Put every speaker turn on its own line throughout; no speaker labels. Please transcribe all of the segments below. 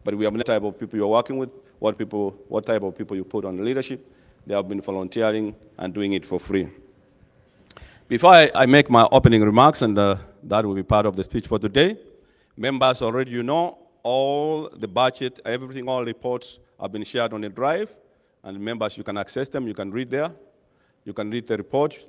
But we have the type of people you're working with, what type of people you put on leadership. They have been volunteering and doing it for free. Before I make my opening remarks, and that will be part of the speech for today, members already, you know, all the budget, everything, all reports have been shared on the drive, and members, you can access them, you can read there, you can read the report,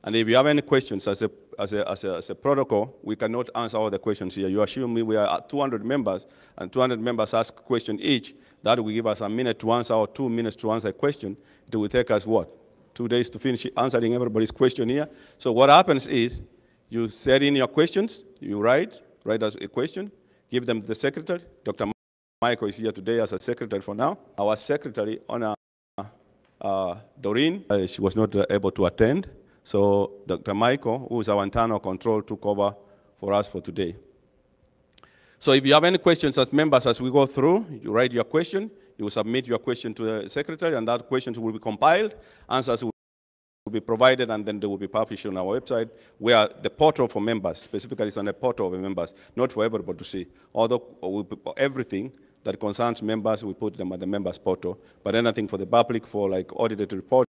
and if you have any questions as a protocol, we cannot answer all the questions here. You assume we are at 200 members, and 200 members ask a question each. That will give us a minute to answer or 2 minutes to answer a question. It will take us, what, 2 days to finish answering everybody's question here? So what happens is, you set in your questions, you write as a question, give them to the secretary. Dr. Michael is here today as a secretary for now. Our secretary, Honor Doreen, she was not able to attend. So Dr. Michael, who is our internal control, took over for us for today. So if you have any questions as members as we go through, you write your question, you will submit your question to the secretary, and that question will be compiled, answers will be provided, and then they will be published on our website, where the portal for members, specifically it's on the portal of the members, not for everybody to see. Although everything that concerns members, we put them at the members portal, but anything for the public, for like audited reports,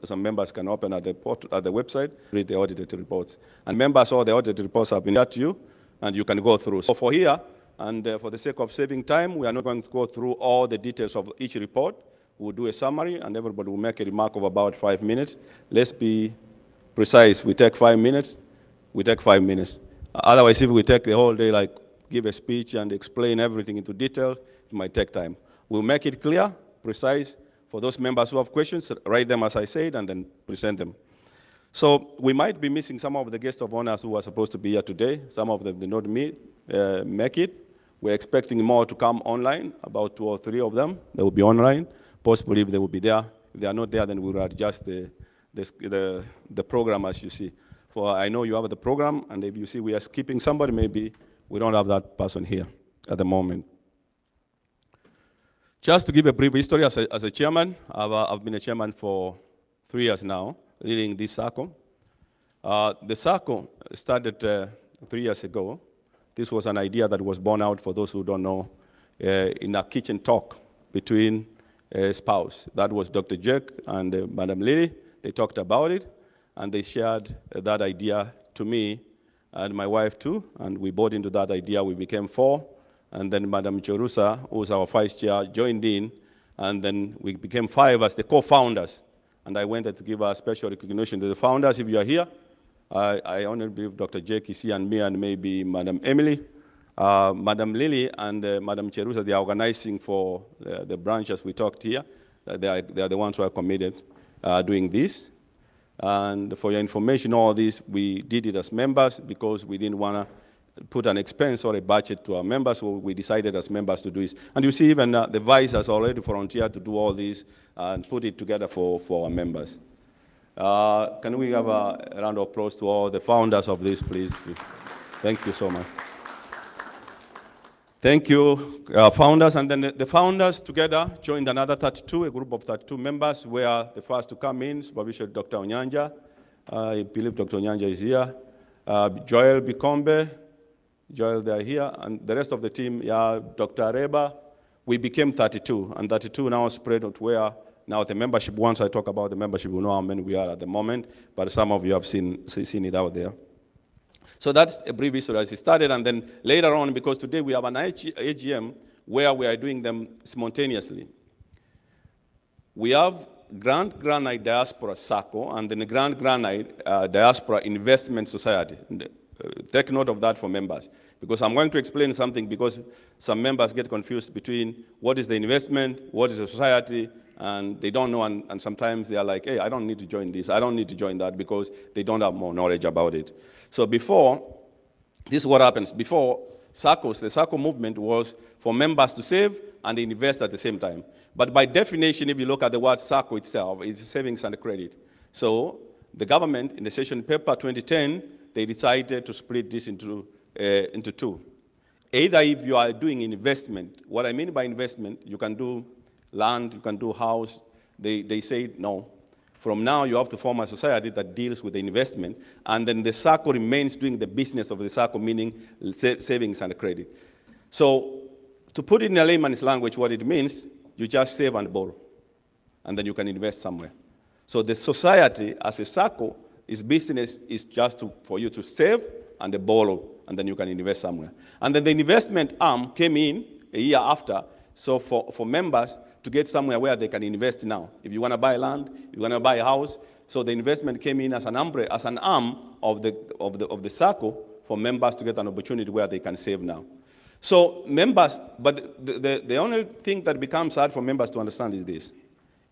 some members can open at the website, read the audited reports. And members, all the audited reports have been shared to you, and you can go through. So for here, and for the sake of saving time, we are not going to go through all the details of each report. We'll do a summary, and everybody will make a remark of about 5 minutes. Let's be precise. We take 5 minutes. We take 5 minutes. Otherwise, if we take the whole day, like give a speech and explain everything into detail, it might take time. We'll make it clear, precise. For those members who have questions, write them as I said, and then present them. So we might be missing some of the guests of honors who are supposed to be here today. Some of them did not make it. We're expecting more to come online, about 2 or 3 of them. They will be online. Possibly if they will be there. If they are not there, then we will adjust the program as you see. For I know you have the program, and if you see we are skipping somebody, maybe we don't have that person here at the moment. Just to give a brief history as a chairman, I've been a chairman for 3 years now, leading this SACCO. The SACCO started 3 years ago. This was an idea that was born out, for those who don't know, in a kitchen talk between a spouse. That was Dr. Jack and Madam Lily. They talked about it, and they shared that idea to me and my wife too, and we bought into that idea. We became 4. And then Madam Cherusa, who was our vice chair, joined in, and then we became 5 as the co-founders. And I wanted to give a special recognition to the founders. If you are here, I only believe Dr. Jake is here, and me, and maybe Madam Emily. Madam Lily and Madam Cherusa, they are organizing for the branches we talked here. They are the ones who are committed doing this. And for your information, all this, we did it as members because we didn't want to put an expense or a budget to our members, so we decided as members to do this. And you see even the vice has already volunteered to do all this and put it together for our members. Can we have a round of applause to all the founders of this, please? Thank you so much. Thank you, founders. And then the founders together joined another 32, a group of 32 members, were the first to come in, supervision Dr. Onyanja. I believe Dr. Onyanja is here. Joel Bikombe, Joel, they are here, and the rest of the team, yeah, Dr. Areba. We became 32, and 32 now spread out where now the membership, once I talk about the membership, you know how many we are at the moment, but some of you have seen it out there. So that's a brief history as it started, and then later on, because today we have an AGM where we are doing them simultaneously. We have Granite Diaspora SACCO and then the Granite Diaspora Investment Society. Take note of that for members, because I'm going to explain something, because some members get confused between what is the investment, what is the society, and they don't know, and sometimes they are like, hey, I don't need to join this, I don't need to join that, because they don't have more knowledge about it. So before, this is what happens. Before, SACCOs, the SACCO movement was for members to save and invest at the same time. But by definition, if you look at the word SACCO itself, it's savings and credit. So the government, in the session paper 2010, they decided to split this into 2. Either if you are doing investment, what I mean by investment, you can do land, you can do house. They say no. From now, you have to form a society that deals with the investment, and then the SACCO remains doing the business of the SACCO, meaning savings and credit. So To put it in a layman's language, what it means, you just save and borrow, and then you can invest somewhere. So the society, as a SACCO, its business is just for you to save and borrow, and then you can invest somewhere. And then the investment arm came in a year after, so for members to get somewhere where they can invest now. If you want to buy land, if you want to buy a house, so the investment came in as an umbrella, as an arm of the SACCO for members to get an opportunity where they can save now. So members, but the only thing that becomes hard for members to understand is this.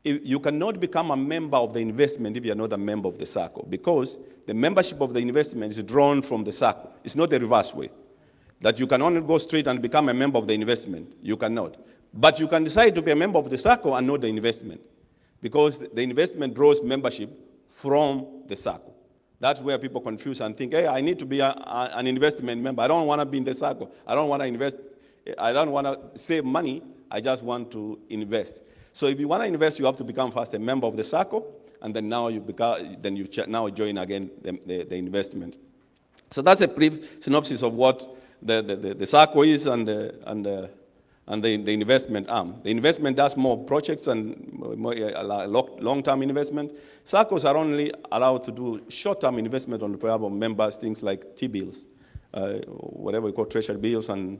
You cannot become a member of the investment if you're not a member of the SACCO, because the membership of the investment is drawn from the SACCO. It's not the reverse way, that you can only go straight and become a member of the investment. You cannot. But you can decide to be a member of the SACCO and not the investment, because the investment draws membership from the SACCO. That's where people confuse and think, hey, I need to be an investment member. I don't want to be in the SACCO. I don't want to invest. I don't want to save money. I just want to invest. So if you want to invest, you have to become first a member of the SACCO, and then now you now join again the investment. So that's a brief synopsis of what the SACCO is and the investment arm. The investment does more projects and more long-term investment. SACCOs are only allowed to do short-term investment on behalf of members, things like T-bills, whatever we call treasury bills, and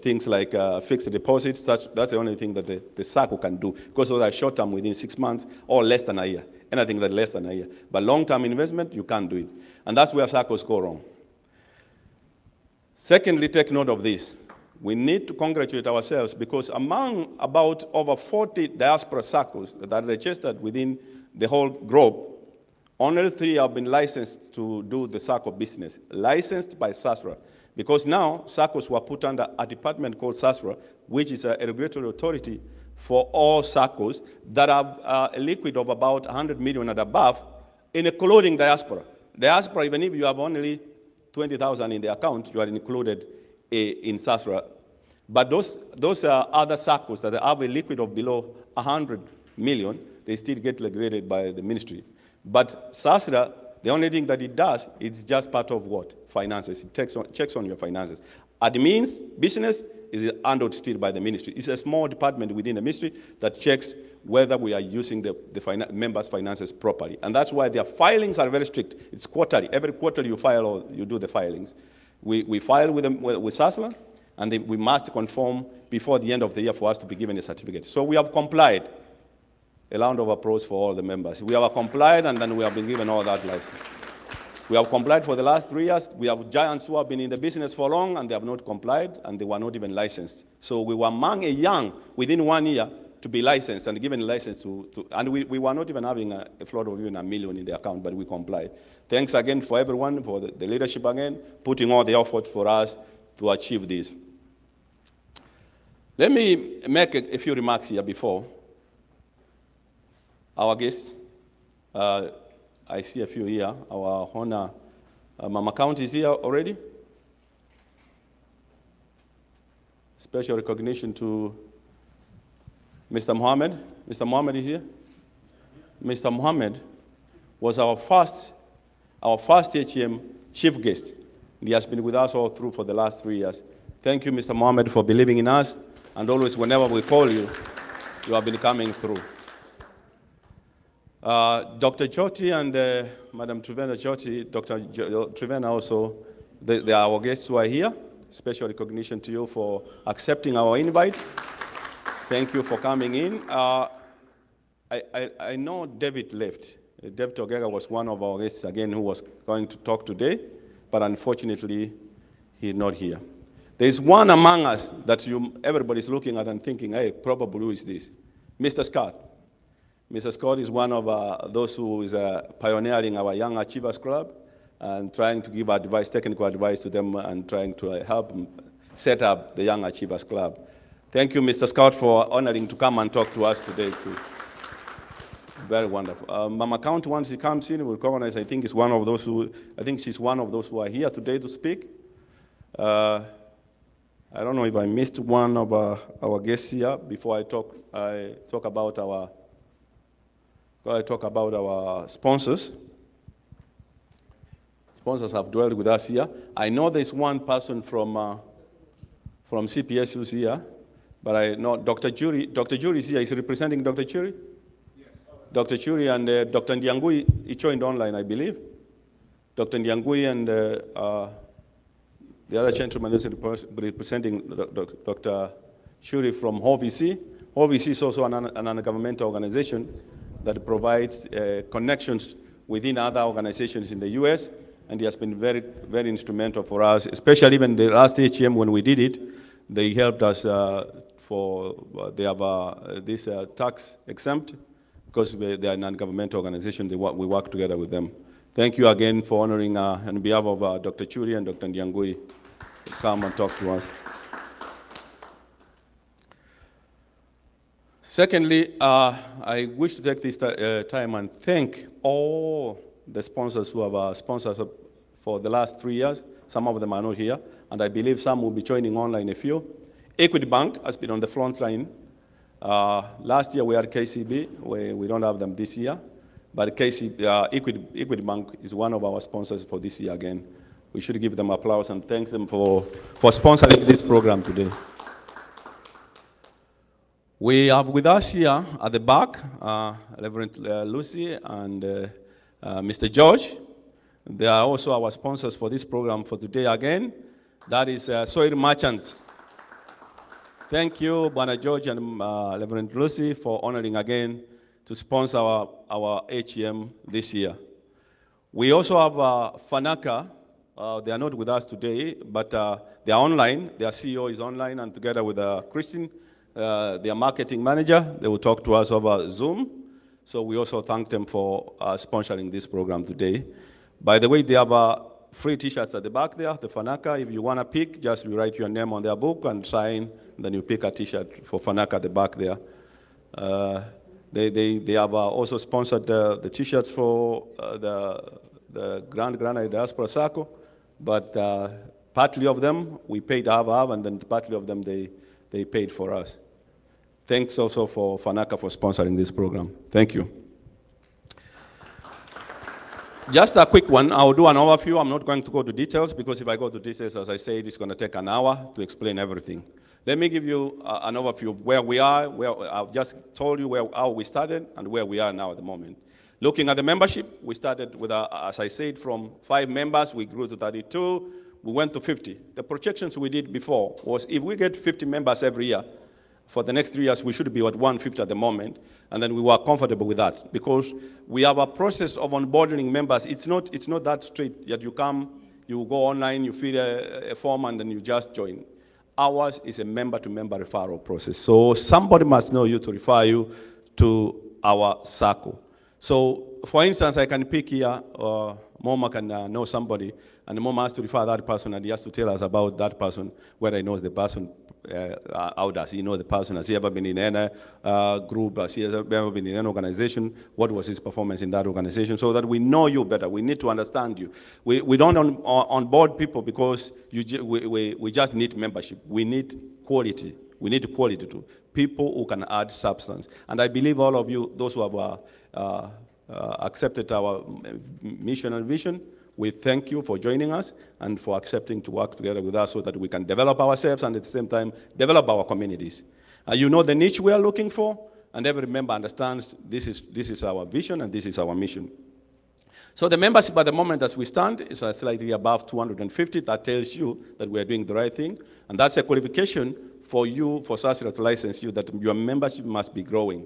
things like fixed deposits. That's the only thing that the SACCO can do, because those are short-term within 6 months or less than a year, anything that's less than a year. But long-term investment, you can't do it. And that's where SACCOs go wrong. Secondly, take note of this. We need to congratulate ourselves, because among about over 40 diaspora SACCOs that are registered within the whole group, only 3 have been licensed to do the SACCO business, licensed by SACCO. Because now SACCOs were put under a department called SACCO, which is a regulatory authority for all SACCOs that have a liquid of about 100 million and above, including diaspora. Diaspora, even if you have only 20,000 in the account, you are included in SACCO. But those other SACCOs that have a liquid of below 100 million, they still get regulated by the ministry. But SACCO, the only thing that it does, it's just part of what? Finances. It checks on your finances. Admins, business, is handled still by the ministry. It's a small department within the ministry that checks whether we are using the members' finances properly. And that's why their filings are very strict. It's quarterly. Every quarter you file or you do the filings. We file with SACCO, and we must conform before the end of the year for us to be given a certificate. So we have complied. A round of applause for all the members. We have complied, and then we have been given all that license. We have complied for the last 3 years. We have giants who have been in the business for long, and they have not complied, and they were not even licensed. So we were among a young, within 1 year, to be licensed and given a license and we were not even having a float of even $1 million in the account, but we complied. Thanks again for everyone, for the leadership again, putting all the effort for us to achieve this. Let me make a few remarks here before our guests. I see a few here. Our honor, Mama County is here already. Special recognition to Mr. Mohammed. Mr. Mohammed is here. Mr. Mohammed was our first HM chief guest. He has been with us all through for the last 3 years. Thank you, Mr. Mohammed, for believing in us. And always, whenever we call you, you have been coming through. Dr. Choti and Madam Trivena Choti, Dr. Trivena also, they are our guests who are here. Special recognition to you for accepting our invite. Thank you for coming in. I know David left. David Ogega was one of our guests again who was going to talk today, but unfortunately, he's not here. There's one among us that everybody's looking at and thinking, hey, probably who is this? Mr. Scott. Mr. Scott is one of those who is pioneering our Young Achievers Club and trying to give advice, technical advice to them, and trying to help them set up the Young Achievers Club. Thank you, Mr. Scott, for honoring to come and talk to us today, too. Very wonderful. Mama County, once she comes in, we'll recognize, I think, she's one of those who are here today to speak. I don't know if I missed one of our guests here before I talk about our sponsors. Sponsors have dwelled with us here. I know there's one person from from CPS who's here, but I know Dr. Jury is here. Is representing Dr. Churi? Yes. Dr. Churi and Dr. Ndiangui, he joined online, I believe. Dr. Ndiangui and the other gentleman is representing Dr. Churi from HOVC. HOVC is also an non-governmental organization that provides connections within other organizations in the US, and he has been very, very instrumental for us, especially even the last AGM when we did it. They helped us they have this tax exempt, because they are a non-governmental organization. We work together with them. Thank you again for honoring, on behalf of Dr. Churi and Dr. Ndiangui, to come and talk to us. Secondly, I wish to take this time and thank all the sponsors who have sponsored us for the last 3 years. Some of them are not here, and I believe some will be joining online a few. Equity Bank has been on the front line. Last year we had KCB, we don't have them this year, but Equity Bank is one of our sponsors for this year again. We should give them applause and thank them for sponsoring this program today. We have with us here at the back, Reverend Lucy and Mr. George. They are also our sponsors for this program for today again. That is Soil Merchants. Thank you, Bwana George and Reverend Lucy, for honoring again to sponsor our AGM this year. We also have Fanaka. They are not with us today, but they are online. Their CEO is online, and together with Christine, their marketing manager, they will talk to us over Zoom. So we also thank them for sponsoring this program today. By the way, they have free t-shirts at the back there, the Fanaka. If you want to pick, just write your name on their book and sign, and then you pick a t-shirt for Fanaka at the back there. They have also sponsored the t-shirts for the Granite Diaspora SACCO, but partly of them we paid half, and then partly of them they paid for us. Thanks also for Fanaka for sponsoring this program. Thank you. Just a quick one. I'll do an overview. I'm not going to go to details, because if I go to details, as I said, it's going to take an hour to explain everything. Let me give you an overview of where we are. I've just told you how we started and where we are now at the moment. Looking at the membership, we started with, as I said, from 5 members, we grew to 32, we went to 50. The projections we did before was if we get 50 members every year, for the next 3 years, we should be at 150 at the moment, and then we were comfortable with that, because we have a process of onboarding members. It's not that straight that you come, you go online, you fill a form, and then you just join. Ours is a member-to-member referral process. So somebody must know you to refer you to our SACCO. So, for instance, I can pick here, Moma can know somebody, and Moma has to refer that person, and he has to tell us about that person, whether he knows the person. How does he know the person? Has he ever been in any group? Has he ever been in an organization? What was his performance in that organization? So that we know you better. We need to understand you. We don't onboard people because we just need membership. We need quality. We need quality too. People who can add substance. And I believe all of you, those who have accepted our mission and vision, we thank you for joining us and for accepting to work together with us so that we can develop ourselves and at the same time develop our communities. You know the niche we are looking for, and every member understands this is our vision and this is our mission. So the membership at the moment as we stand is slightly above 250. That tells you that we are doing the right thing, and that's a qualification for you, for SACCO to license you, that your membership must be growing.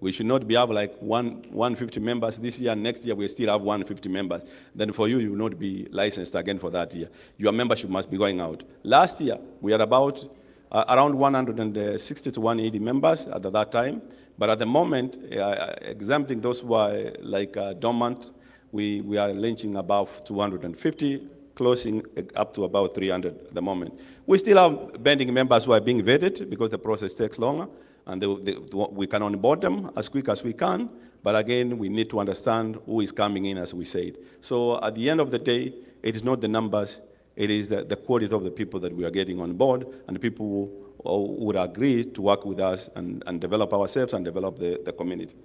We should not have like 150 members this year, and next year we still have 150 members. Then for you, you will not be licensed again for that year. Your membership must be going out. Last year, we had about around 160 to 180 members at that time. But at the moment, exempting those who are like dormant, we are launching above 250, closing up to about 300 at the moment. We still have pending members who are being vetted because the process takes longer. And we can onboard them as quick as we can, but again, we need to understand who is coming in, as we said. So at the end of the day, it is not the numbers, it is the quality of the people that we are getting on board, and the people who would agree to work with us and develop ourselves and develop the community.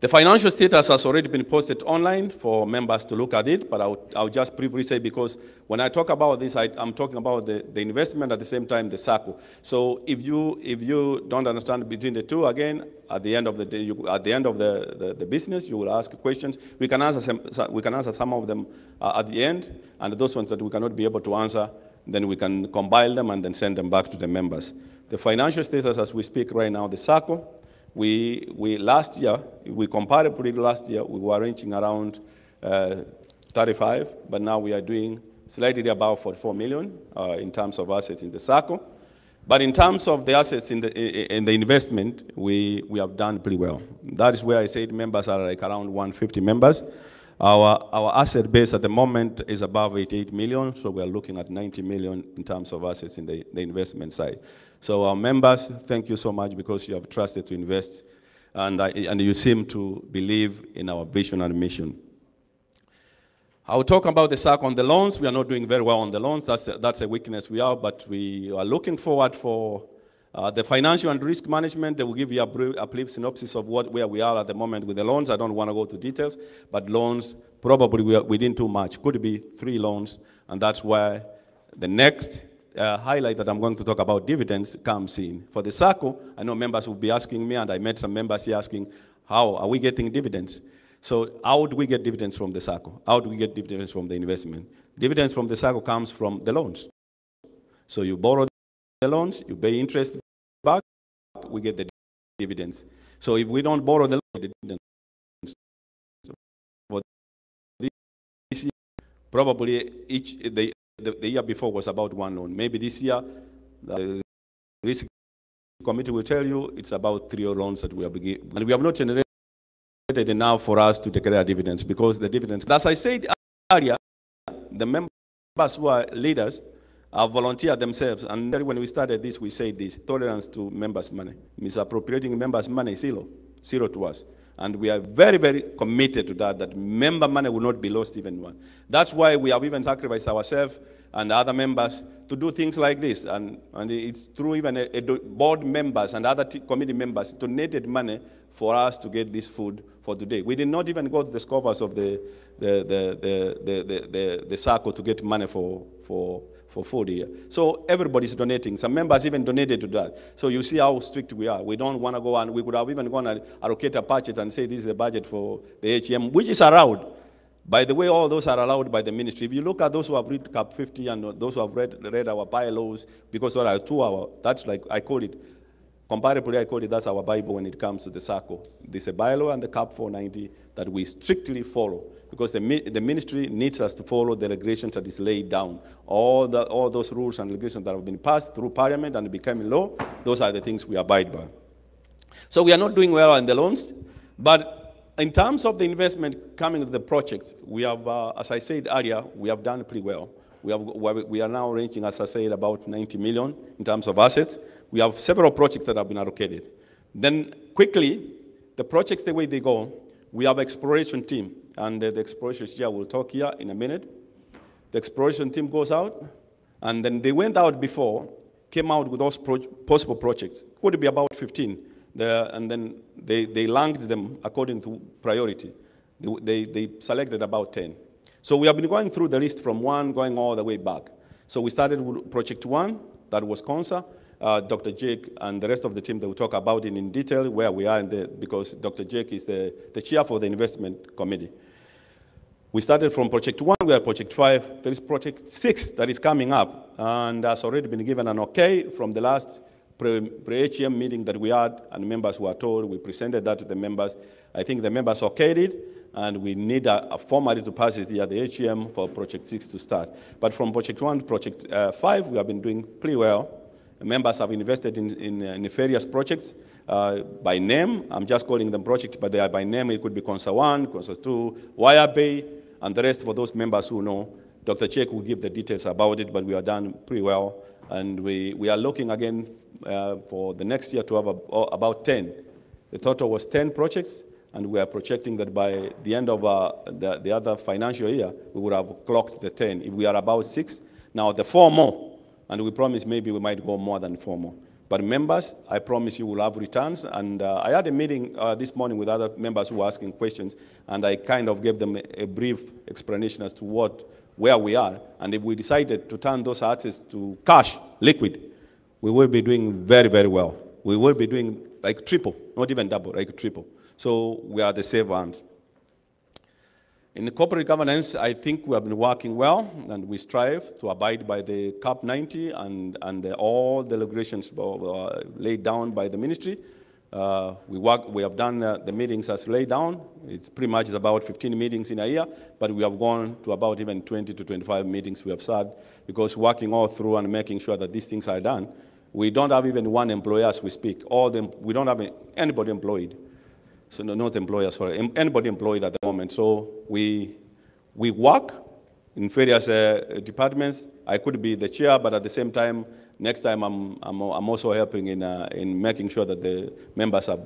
The financial status has already been posted online for members to look at it, but I'll just briefly say, because when I talk about this, I'm talking about the investment at the same time, the SACCO. So if you don't understand between the two, again, at the end of the day, at the end of the business, you will ask questions. We can answer some of them at the end, and those ones that we cannot be able to answer, then we can compile them and then send them back to the members. The financial status as we speak right now, the SACCO, we last year, we comparatively last year, we were reaching around 35, but now we are doing slightly above 44 million in terms of assets in the SACCO. But in terms of the assets in the investment, we have done pretty well. That is where I said members are like around 150 members. Our asset base at the moment is above 88 million, so we are looking at 90 million in terms of assets in the investment side. So our members, thank you so much because you have trusted to invest, and you seem to believe in our vision and mission. I will talk about the SACCO on the loans. We are not doing very well on the loans. That's a weakness we are, but we are looking forward for the financial and risk management. They will give you a brief synopsis of where we are at the moment with the loans. I don't want to go to details, but loans, probably we didn't do much. Could be 3 loans, and that's where the next highlight that I'm going to talk about, dividends, comes in. For the SACCO, I know members will be asking me, and I met some members here asking, how are we getting dividends? So how do we get dividends from the SACCO? How do we get dividends from the investment? Dividends from the SACCO comes from the loans. So you borrow the loans, you pay interest back, we get the dividends. So if we don't borrow the dividends, for this year, probably the year before was about 1 loan. Maybe this year, the risk committee will tell you it's about 3 loans that we are beginning. And we have not generated enough for us to declare dividends, because the dividends, as I said earlier, the members who are leaders have volunteered themselves. And when we started this, we said this: tolerance to members' money. Misappropriating members' money is zero to us. And we are very, very committed to that member money will not be lost even one. That's why we have even sacrificed ourselves and other members to do things like this. And it's through even board members and other committee members donated money for us to get this food for today. We did not even go to the scopers of the SACCO to get money for food here. So everybody's donating. Some members even donated to that. So you see how strict we are. We don't want to go, and we could have even gone and allocate a budget and say this is a budget for the HM, which is allowed. By the way, all those are allowed by the ministry. If you look at those who have read Cap 50 and those who have read our bylaws, because there are 2 hours, that's like, I call it, comparatively, I call it, that's our Bible when it comes to the SACCO. There's a bylaw and the Cap 490 that we strictly follow, because the ministry needs us to follow the regulations that is laid down. All those rules and regulations that have been passed through Parliament and becoming law, those are the things we abide by. So we are not doing well on the loans, but in terms of the investment coming to the projects, we have, as I said earlier, we have done pretty well. We are now ranging, as I said, about 90 million in terms of assets. We have several projects that have been allocated. Then quickly, the projects, the way they go, we have exploration team, and the exploration chair will talk here in a minute. The exploration team goes out, and then they went out before, came out with those possible projects. Could be about 15. And then they ranked them according to priority. They selected about 10. So we have been going through the list from 1 going all the way back. So we started with project 1, that was CONSA. Dr. Jake and the rest of the team, they will talk about it in detail where we are, because Dr. Jake is the chair for the investment committee. We started from project 1, we are project 5. There is project 6 that is coming up, and has already been given an okay from the last pre-HM meeting that we had, and members were told, we presented that to the members. I think the members okayed it, and we need a formality to pass it here at the HM for project 6 to start. But from project 1 to project 5, we have been doing pretty well. Members have invested in various projects by name. I'm just calling them projects, but they are by name. It could be CONSA 1, CONSA 2, Wire Bay, and the rest for those members who know. Dr. Chek will give the details about it, but we are done pretty well. And we are looking again for the next year to have about 10. The total was 10 projects, and we are projecting that by the end of the other financial year, we would have clocked the 10. If we are about 6, now the 4 more, and we promise maybe we might go more than 4 more. But members, I promise you will have returns. And I had a meeting this morning with other members who were asking questions, and I kind of gave them a brief explanation as to where we are. And if we decided to turn those assets to cash, liquid, we will be doing very, very well. We will be doing like triple, not even double, like triple. So we are the safe ones. In the corporate governance, I think we have been working well, and we strive to abide by the CAP 90 and all the regulations laid down by the ministry. We have done the meetings as laid down. It's pretty much about 15 meetings in a year, but we have gone to about even 20 to 25 meetings we have had, because working all through and making sure that these things are done. We don't have even one employer as we speak. We don't have anybody employed. So no, not employers, sorry, anybody employed at the moment. So we work in various departments. I could be the chair, but at the same time, next time I'm also helping in making sure that the members have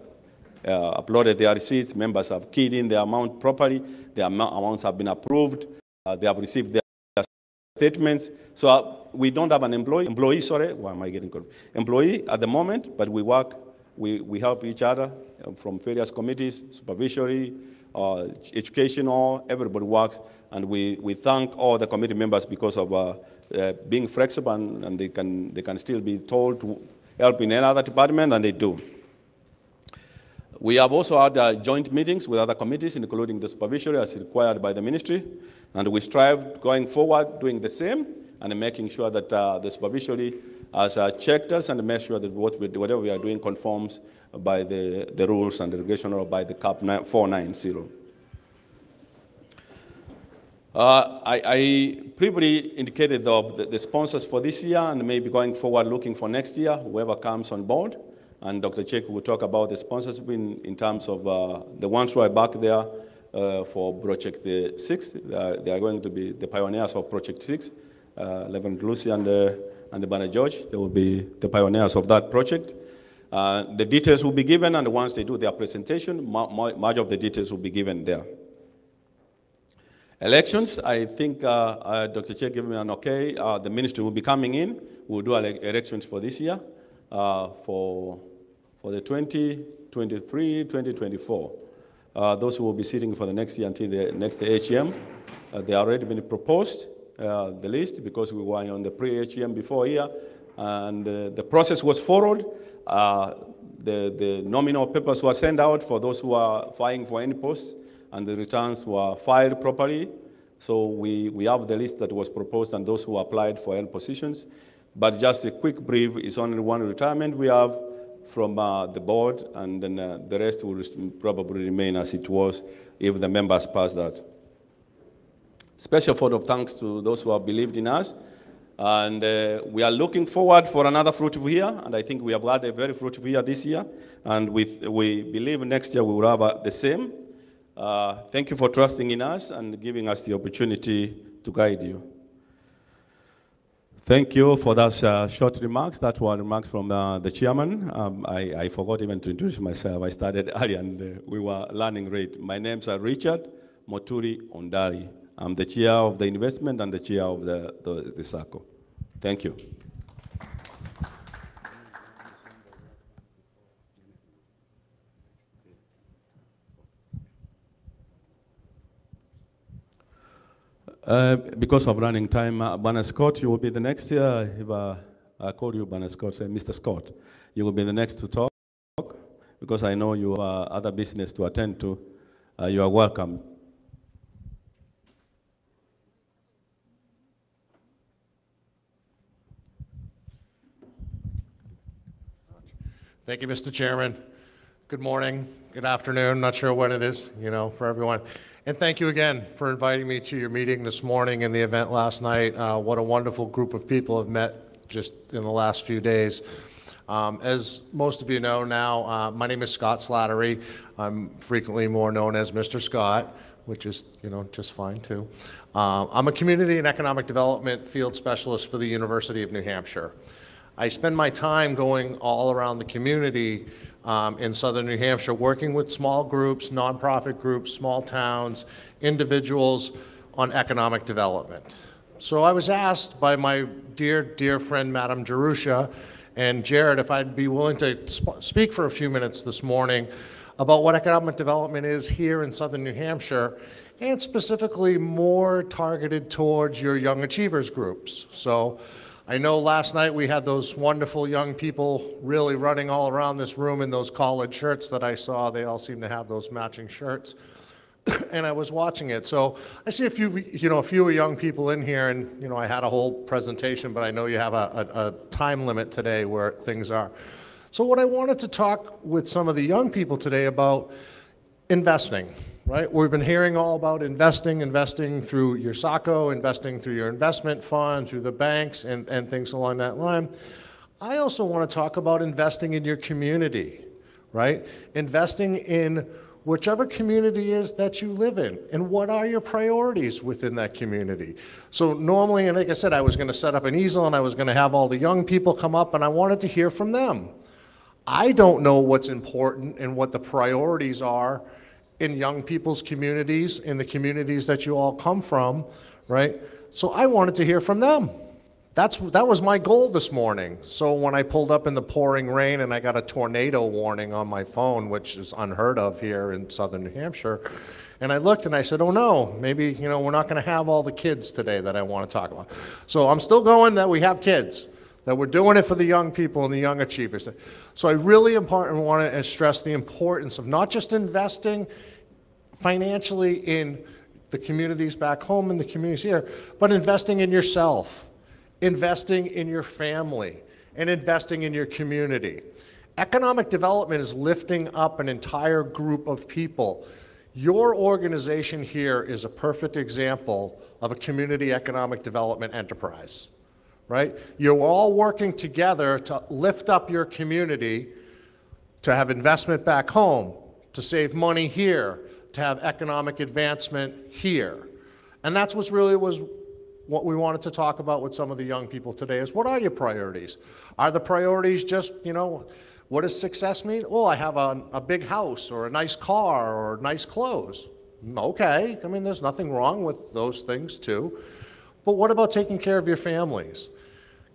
uploaded their receipts, members have keyed in the amount properly, the amounts have been approved, they have received their statements. So we don't have an employee at the moment, but we work. We help each other from various committees, supervisory, educational, everybody works, and we thank all the committee members because of being flexible, and they can still be told to help in another department, and they do. We have also had joint meetings with other committees, including the supervisory as required by the ministry, and we strive going forward doing the same and making sure that the supervisory has checked us and make sure that whatever we are doing conforms by the rules and the regulation or by the CAP 490. I previously indicated the sponsors for this year and maybe going forward looking for next year, whoever comes on board. And Dr. Chek will talk about the sponsors in terms of the ones who are back there for Project 6. They are going to be the pioneers of Project 6. Reverend Lucy and Bernard George, they will be the pioneers of that project. The details will be given, and once they do their presentation, much of the details will be given there. Elections, I think Dr. Che gave me an okay. The ministry will be coming in. We'll do elections for this year, for the 2023, 2024. Those who will be sitting for the next year until the next AGM, they are already been proposed. The list, because we were on the pre-HM before here, and the process was followed. The nominal papers were sent out for those who are vying for any posts, and the returns were filed properly. So we have the list that was proposed and those who applied for any positions. But just a quick brief, it's only one retirement we have from the board, and then the rest will probably remain as it was if the members pass that. Special vote of thanks to those who have believed in us. And we are looking forward for another fruitful year. And I think we have had a very fruitful year this year. And we believe next year we will have the same. Thank you for trusting in us and giving us the opportunity to guide you. Thank you for those short remarks. That were remarks from the chairman. I forgot even to introduce myself. I started early and we were learning late. My name's Richard Moturi Ondari. I'm the chair of the investment and the chair of the SACCO. Thank you. Because of running time, Bernard Scott, you will be the next year. If I call you Bernard Scott, say Mr. Scott, you will be the next to talk, because I know you have other business to attend to. You are welcome.
Thank you, Mr. Chairman. Good morning, good afternoon, not sure when it is, for everyone. And thank you again for inviting me to your meeting this morning and the event last night. What a wonderful group of people have met just in the last few days. As most of you know now, my name is Scott Slattery. I'm frequently more known as Mr. Scott, which is, just fine too. I'm a community and economic development field specialist for the University of New Hampshire. I spend my time going all around the community in southern New Hampshire, working with small groups, nonprofit groups, small towns, individuals on economic development. So I was asked by my dear, dear friend, Madam Jerusha, And Jared, if I'd be willing to speak for a few minutes this morning about what economic development is here in Southern New Hampshire, and specifically more targeted towards your young achievers groups. So I know last night we had those wonderful young people really running all around this room in those collared shirts that I saw. They all seem to have those matching shirts. And I was watching it. So I see a few young people in here, and I had a whole presentation, but I know you have a time limit today where things are. So what I wanted to talk with some of the young people today about investing, right? We've been hearing all about investing through your SACCO, investing through your investment fund, through the banks, and things along that line. I also want to talk about investing in your community, right? Investing in whichever community is that you live in, and what are your priorities within that community. So normally, and like I said, I was going to set up an easel and I was going to have all the young people come up, and I wanted to hear from them. I don't know what's important and what the priorities are in young people's communities, in the communities that you all come from, right? So I wanted to hear from them. That was my goal this morning. So when I pulled up in the pouring rain and I got a tornado warning on my phone, which is unheard of here in Southern New Hampshire, and I looked and I said, oh no, maybe we're not going to have all the kids today that I want to talk about. So I'm still going that we have kids, that we're doing it for the young people and the young achievers. So I really want to stress the importance of not just investing financially in the communities back home and the communities here, but investing in yourself, investing in your family, and investing in your community. Economic development is lifting up an entire group of people. Your organization here is a perfect example of a community economic development enterprise, right? You're all working together to lift up your community, to have investment back home, to save money here, to have economic advancement here. And that's what we wanted to talk about with some of the young people today is, what are your priorities? Are the priorities just, what does success mean? Oh, I have a big house or a nice car or nice clothes. Okay, I mean, there's nothing wrong with those things too. But what about taking care of your families?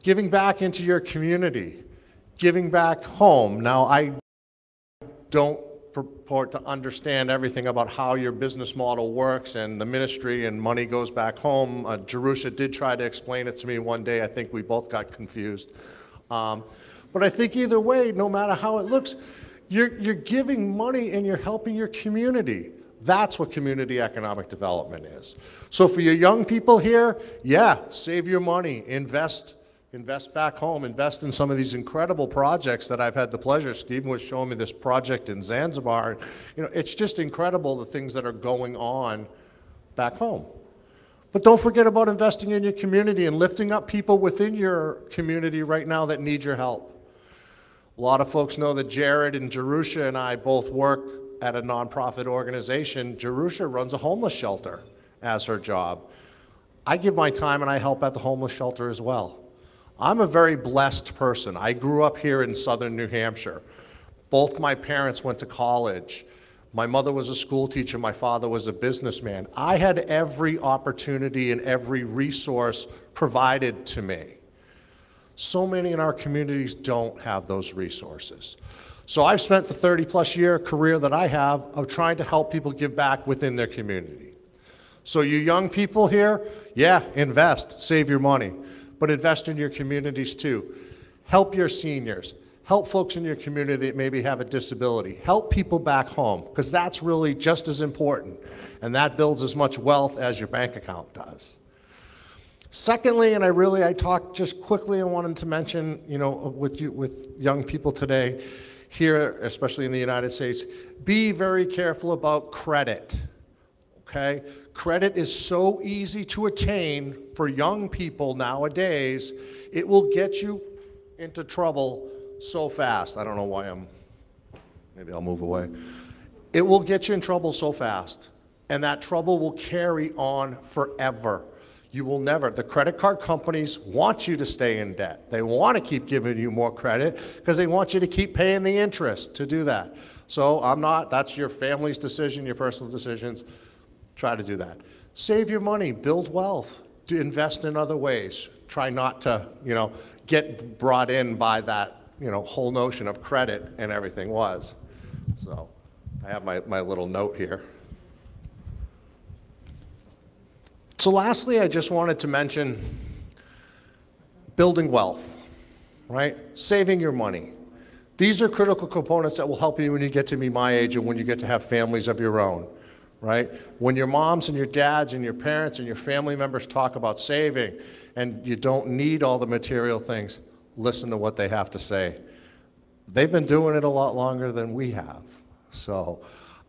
Giving back into your community, giving back home. Now, I don't purport to understand everything about how your business model works and the ministry and money goes back home. Jerusha did try to explain it to me one day. I think we both got confused. But I think either way, no matter how it looks, you're giving money and you're helping your community. That's what community economic development is. So for your young people here, yeah, save your money, invest back home, invest in some of these incredible projects that I've had the pleasure. Stephen was showing me this project in Zanzibar. It's just incredible the things that are going on back home. But don't forget about investing in your community and lifting up people within your community right now that need your help. A lot of folks know that Jared and Jerusha and I both work at a nonprofit organization. Jerusha runs a homeless shelter as her job. I give my time and I help at the homeless shelter as well. I'm a very blessed person. I grew up here in Southern New Hampshire. Both my parents went to college. My mother was a school teacher, my father was a businessman. I had every opportunity and every resource provided to me. So many in our communities don't have those resources. So I've spent the 30-plus year career that I have of trying to help people give back within their community. So you young people here, yeah, invest, save your money. But invest in your communities too. Help your seniors. Help folks in your community that maybe have a disability. Help people back home, because that's really just as important. And that builds as much wealth as your bank account does. Secondly, and I talked just quickly, I wanted to mention, with young people today, here, especially in the United States, be very careful about credit, okay? Credit is so easy to attain for young people nowadays. It will get you into trouble so fast. I don't know why maybe I'll move away. It will get you in trouble so fast, and that trouble will carry on forever. You will never, the credit card companies want you to stay in debt. They want to keep giving you more credit because they want you to keep paying the interest to do that. So that's your family's decision, your personal decisions. Try to do that. Save your money, build wealth, to invest in other ways. Try not to, get brought in by that, whole notion of credit and everything was. So I have my little note here. So lastly, I just wanted to mention building wealth, right? Saving your money. These are critical components that will help you when you get to be my age and when you get to have families of your own, right? When your moms and your dads and your parents and your family members talk about saving and you don't need all the material things, listen to what they have to say. They've been doing it a lot longer than we have. So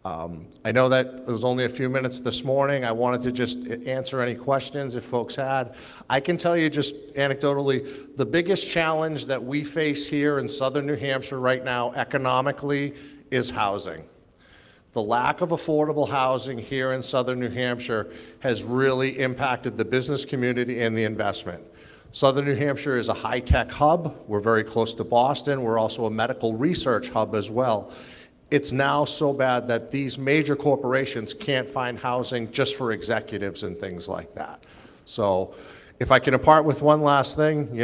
I know that it was only a few minutes this morning. I wanted to just answer any questions if folks had. I can tell you just anecdotally, the biggest challenge that we face here in southern New Hampshire right now economically is housing. The lack of affordable housing here in southern New Hampshire has really impacted the business community and the investment. Southern New Hampshire is a high-tech hub. We're very close to Boston. We're also a medical research hub as well. It's now so bad that these major corporations can't find housing just for executives and things like that. So if I can impart with one last thing,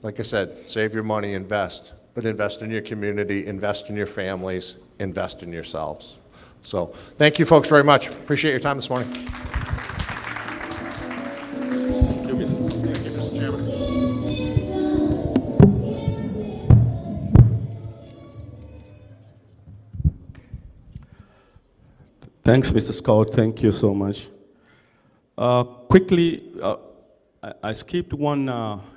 like I said, save your money, invest, but invest in your community, invest in your families, invest in yourselves. So thank you folks very much. Appreciate your time this morning.
Thank you, Mr. Chairman. Thanks, Mr. Scott. Thank you so much. Quickly, I skipped one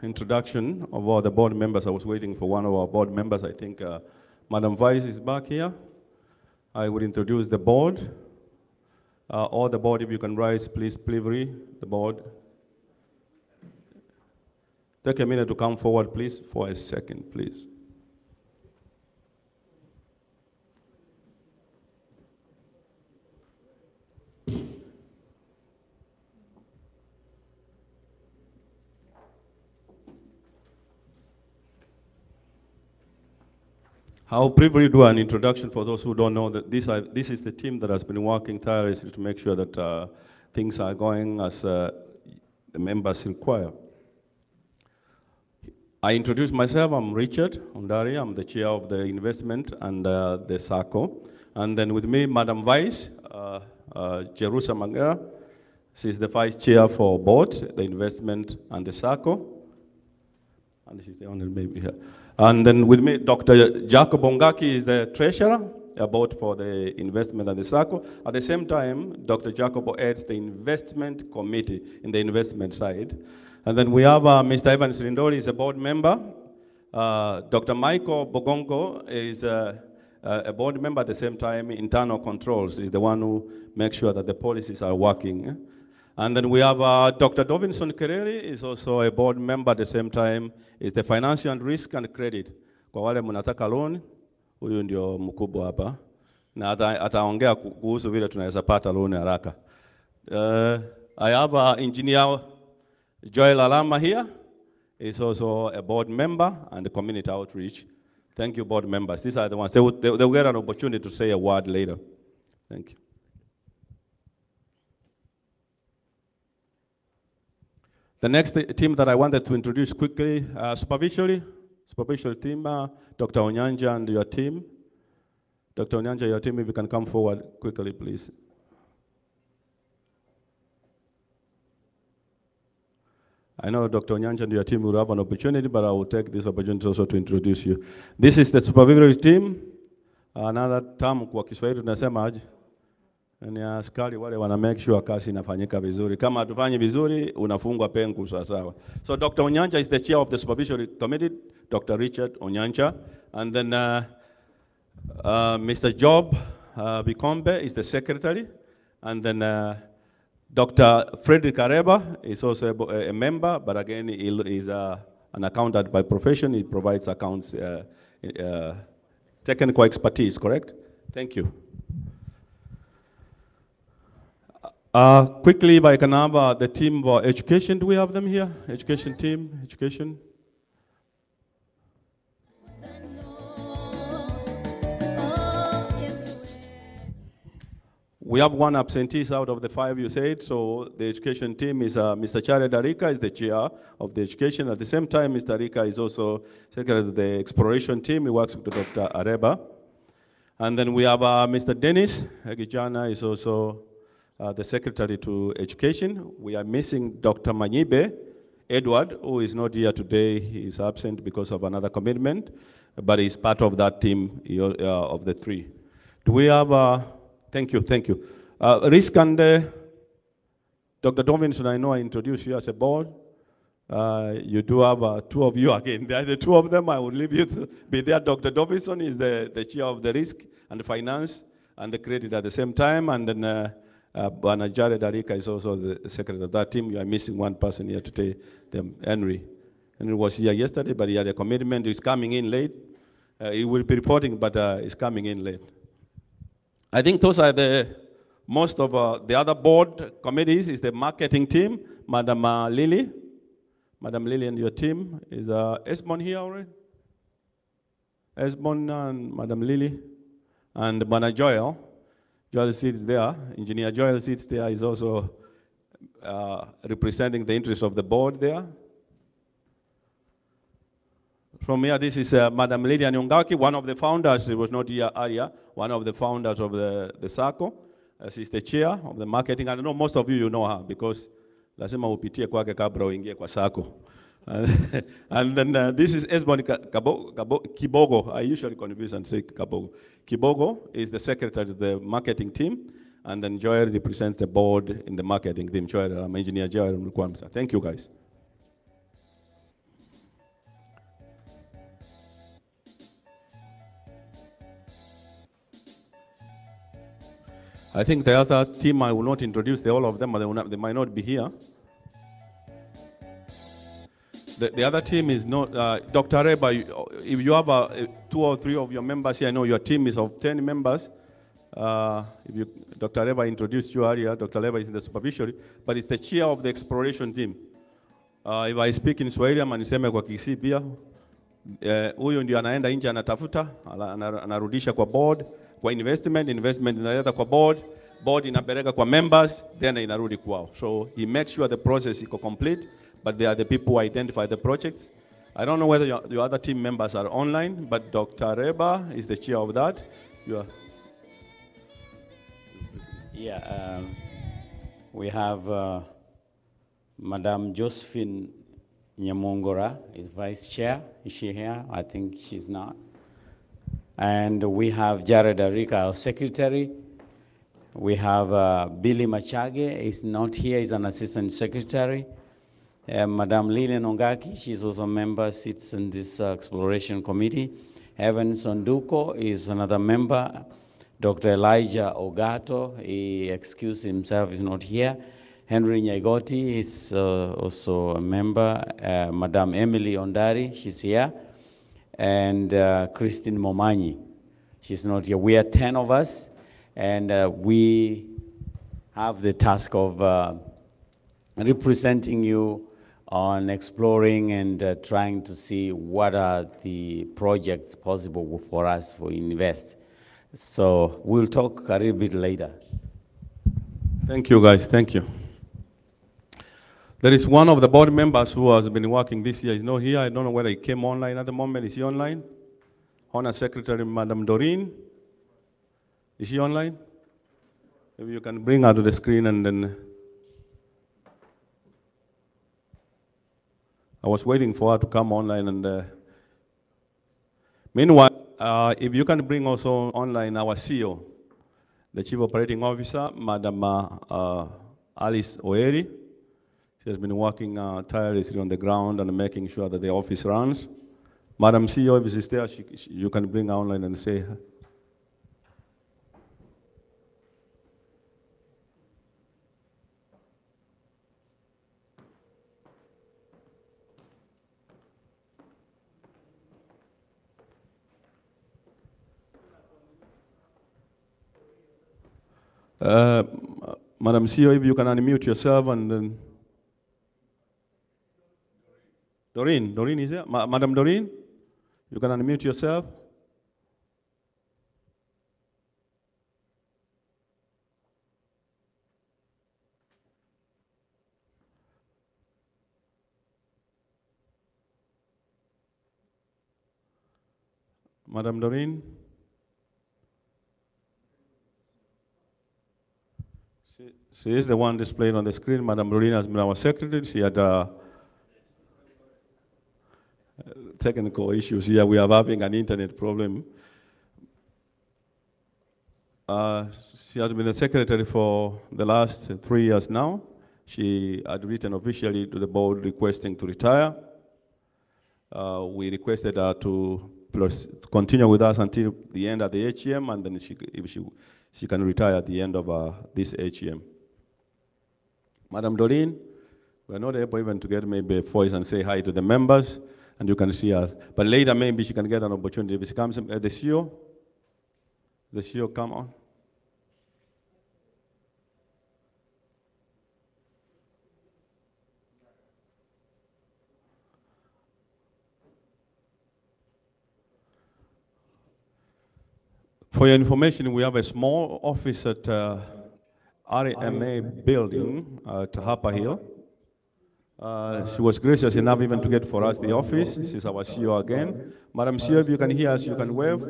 introduction of all the board members. I was waiting for one of our board members. I think Madam Vice is back here. I would introduce the board. All the board, if you can rise, please, Plivry, the board. Take a minute to come forward, please, for a second, please. I'll briefly do an introduction for those who don't know that this is the team that has been working tirelessly to make sure that things are going as the members require. I introduce myself. I'm Richard Ondari. I'm the chair of the investment and the SACCO. And then with me, Madam Vice, Jerusa Mangera. She's the vice chair for both the investment and the SACCO. And she's the only baby here. And then with me, Dr. Jacob Ongaki is the treasurer, both for the investment and the SACCO. At the same time, Dr. Jacob heads the investment committee in the investment side. And then we have Mr. Evans Rindoli is a board member. Dr. Michael Bogongo is a board member at the same time. Internal controls is the one who makes sure that the policies are working. And then we have Dr. Dovinson Kereli is also a board member at the same time. Is the financial and risk and credit. Kwa wale mnataka loan, huyu ndio mkubwa hapa. Na ataongea kuhusu vile tunaweza pata loan haraka. I have engineer Joel Alama here. Is also a board member and the community outreach. Thank you, board members. These are the ones. They will get an opportunity to say a word later. Thank you. The next team that I wanted to introduce quickly, supervisory team, Dr. Onyanja and your team. Dr. Onyanja, your team, if you can come forward quickly, please. I know Dr. Onyanja and your team will have an opportunity, but I will take this opportunity also to introduce you. This is the supervisory team. Another term kwa Kiswahili tunasema aje? Ni askari wale wana make sure kazi inafanyika vizuri. Kama hatufanyi vizuri, unafungwa pengu sawa. So Dr. Onyanja is the chair of the supervisory committee, Dr. Richard Onyanja. And then Mr. Job Bikombe is the secretary. And then Dr. Frederick Areba is also a member, but again, he is an accountant by profession. He provides accounts, technical expertise, correct? Thank you. Quickly, if I can have the team for education. Do we have them here? Education team, education. We have one absentee out of the 5 you said, so the education team is Mr. Charles Arika is the chair of the education. At the same time, Mr. Arika is also secretary of the exploration team. He works with Dr. Areba. And then we have Mr. Dennis Agijana is also the secretary to education. We are missing Dr. Manyibe Edward, who is not here today. He is absent because of another commitment, but he's part of that team of the 3. Do we have, thank you. Risk and Dr. Dovinson, I know I introduced you as a board. You do have 2 of you again. The 2 of them, I would leave you to be there. Dr. Dovinson is the chair of the risk and the finance and the credit at the same time. And then Bwana Jared Arika is also the secretary of that team. You are missing one person here today, Henry. Henry was here yesterday, but he had a commitment. He's coming in late. He will be reporting, but he's coming in late. I think those are most of the other board committees is the marketing team. Madam Lily. Madam Lily and your team. Is Esmond here already? Esmond and Madam Lily. And Bwana Joel. Joel sits there. Engineer Joel sits there. Is also representing the interest of the board there. From here, this is Madam Lydia Nyongaki, one of the founders. She was not here earlier. One of the founders of the SACCO. She's the chair of the marketing. I know most of you know her because lazima upitie kwake kabla uingie kwa SACCO. And then this is Esbon Kibogo. I usually confuse and say Kabogo. Kibogo is the secretary of the marketing team, and then Joel represents the board in the marketing team. Joel, I'm engineer Joel Mkwamsa. Thank you, guys. I think the other team, I will not introduce all of them, but they might not be here. The other team is not, Dr. Reba, if you have 2 or 3 of your members here, I know your team is of 10 members. Dr. Reba introduced you earlier, Dr. Reba is in the supervisory, but it's the chair of the exploration team. If I speak in Swahili, ama niseme kwa Kisii pia, huyo ndio anaenda nje anatafuta, anarudisha kwa board, kwa investment inaleta kwa board inapeleka kwa members, then inarudi kwao. So he makes sure the process is complete, but they are the people who identify the projects. I don't know whether your other team members are online, but Dr. Reba is the chair of that.
Yeah, we have Madam Josephine Nyamongora is vice chair. Is she here? I think she's not. And we have Jared Arika, our secretary. We have Billy Machage, is not here, he's an assistant secretary. Madam Lilian Ongaki, she's also a member, sits in this exploration committee. Evan Sonduko is another member. Dr. Elijah Ogato, he excused himself, is not here. Henry Nyagoti is also a member. Madam Emily Ondari, she's here. And Christine Momanyi, she's not here. We are 10 of us, and we have the task of representing you on exploring and trying to see what are the projects possible for us to invest. So we'll talk a little bit later.
Thank you, guys. Thank you. There is one of the board members who has been working this year. He's not here. I don't know whether he came online at the moment. Is he online? Honor Secretary, Madam Doreen. Is she online? Maybe you can bring her to the screen and then. I was waiting for her to come online and. Meanwhile, if you can bring also online our CEO, the Chief Operating Officer, Madam Alice Oeri. She has been working tirelessly on the ground and making sure that the office runs. Madam CEO, if she's there, you can bring her online and say her. Madam CEO, if you can unmute yourself and then. Doreen is there? Madam Doreen, you can unmute yourself. Madam Doreen? She is the one displayed on the screen. Madam Doreen has been our secretary. She had technical issues here. We are having an internet problem. She has been the secretary for the last 3 years now. She had written officially to the board requesting to retire. We requested her to continue with us until the end of the HM, and then she can retire at the end of this HM. Madam Doreen, we're not able even to get maybe a voice and say hi to the members, and you can see her. But later maybe she can get an opportunity. If she comes, the CEO, come on. For your information, we have a small office at RMA building at Harper Hill. She was gracious enough even to get for us the office. She's our CEO again. Madam CEO, if you can hear us, you can wave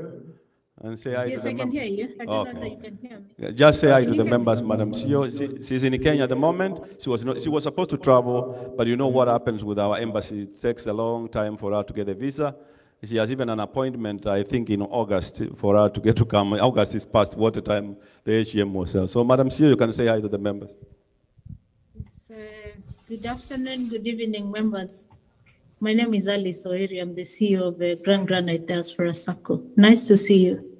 and say hi to the members.
Yes, I can hear you. I don't know that you can hear me.
Yeah, just say hi to the members, Madam CEO. She's in Kenya at the moment. She was supposed to travel, but you know what happens with our embassy. It takes a long time for her to get a visa. She has even an appointment, I think, in August for her to get to come. August is past what the time the HM was held. So, Madam CEO, you can say hi to the members.
Good afternoon, good evening, members. My name is Alice Oiri. I'm the CEO of the Granite Diaspora SACCO. Nice to see you.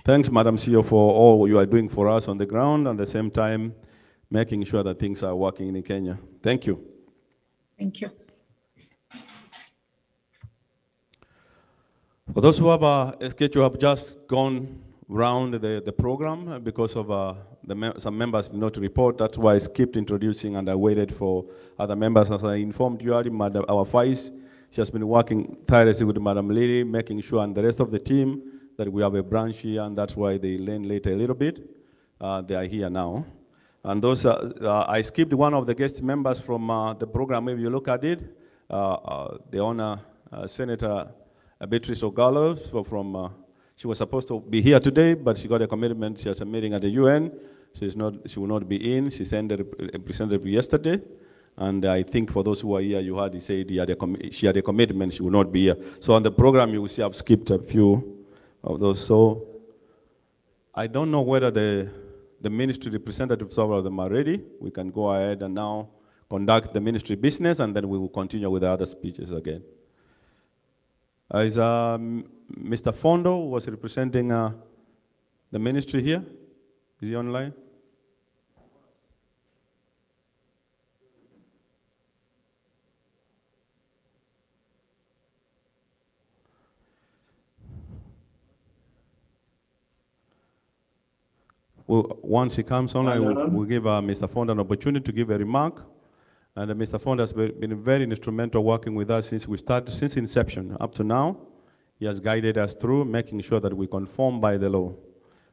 Thanks, Madam CEO, for all you are doing for us on the ground, and at the same time, making sure that things are working in Kenya. Thank you.
Thank you.
For those who have have just gone round the program because of some members did not report. That's why I skipped introducing and I waited for other members. As I informed you earlier, our vice, she has been working tirelessly with Madam Lily, making sure, and the rest of the team, that we have a branch here, and that's why they learn later a little bit. They are here now. And those, I skipped one of the guest members from the program. If you look at it, the Honor Senator Beatrice Ogalo, so she was supposed to be here today, but she got a commitment. She has a meeting at the UN. She will not be in. She sent a representative yesterday. And I think for those who are here, you heard he said she had a commitment, she will not be here. So on the program, you will see I've skipped a few of those. So I don't know whether the ministry representatives, several of them are ready. We can go ahead and now conduct the ministry business, and then we will continue with the other speeches again. Is Mr. Fondo was representing the ministry here? Is he online? Well, once he comes online, we'll give Mr. Fondo an opportunity to give a remark. And Mr. Fondo has been very instrumental working with us since we started, since inception up to now. He has guided us through making sure that we conform by the law.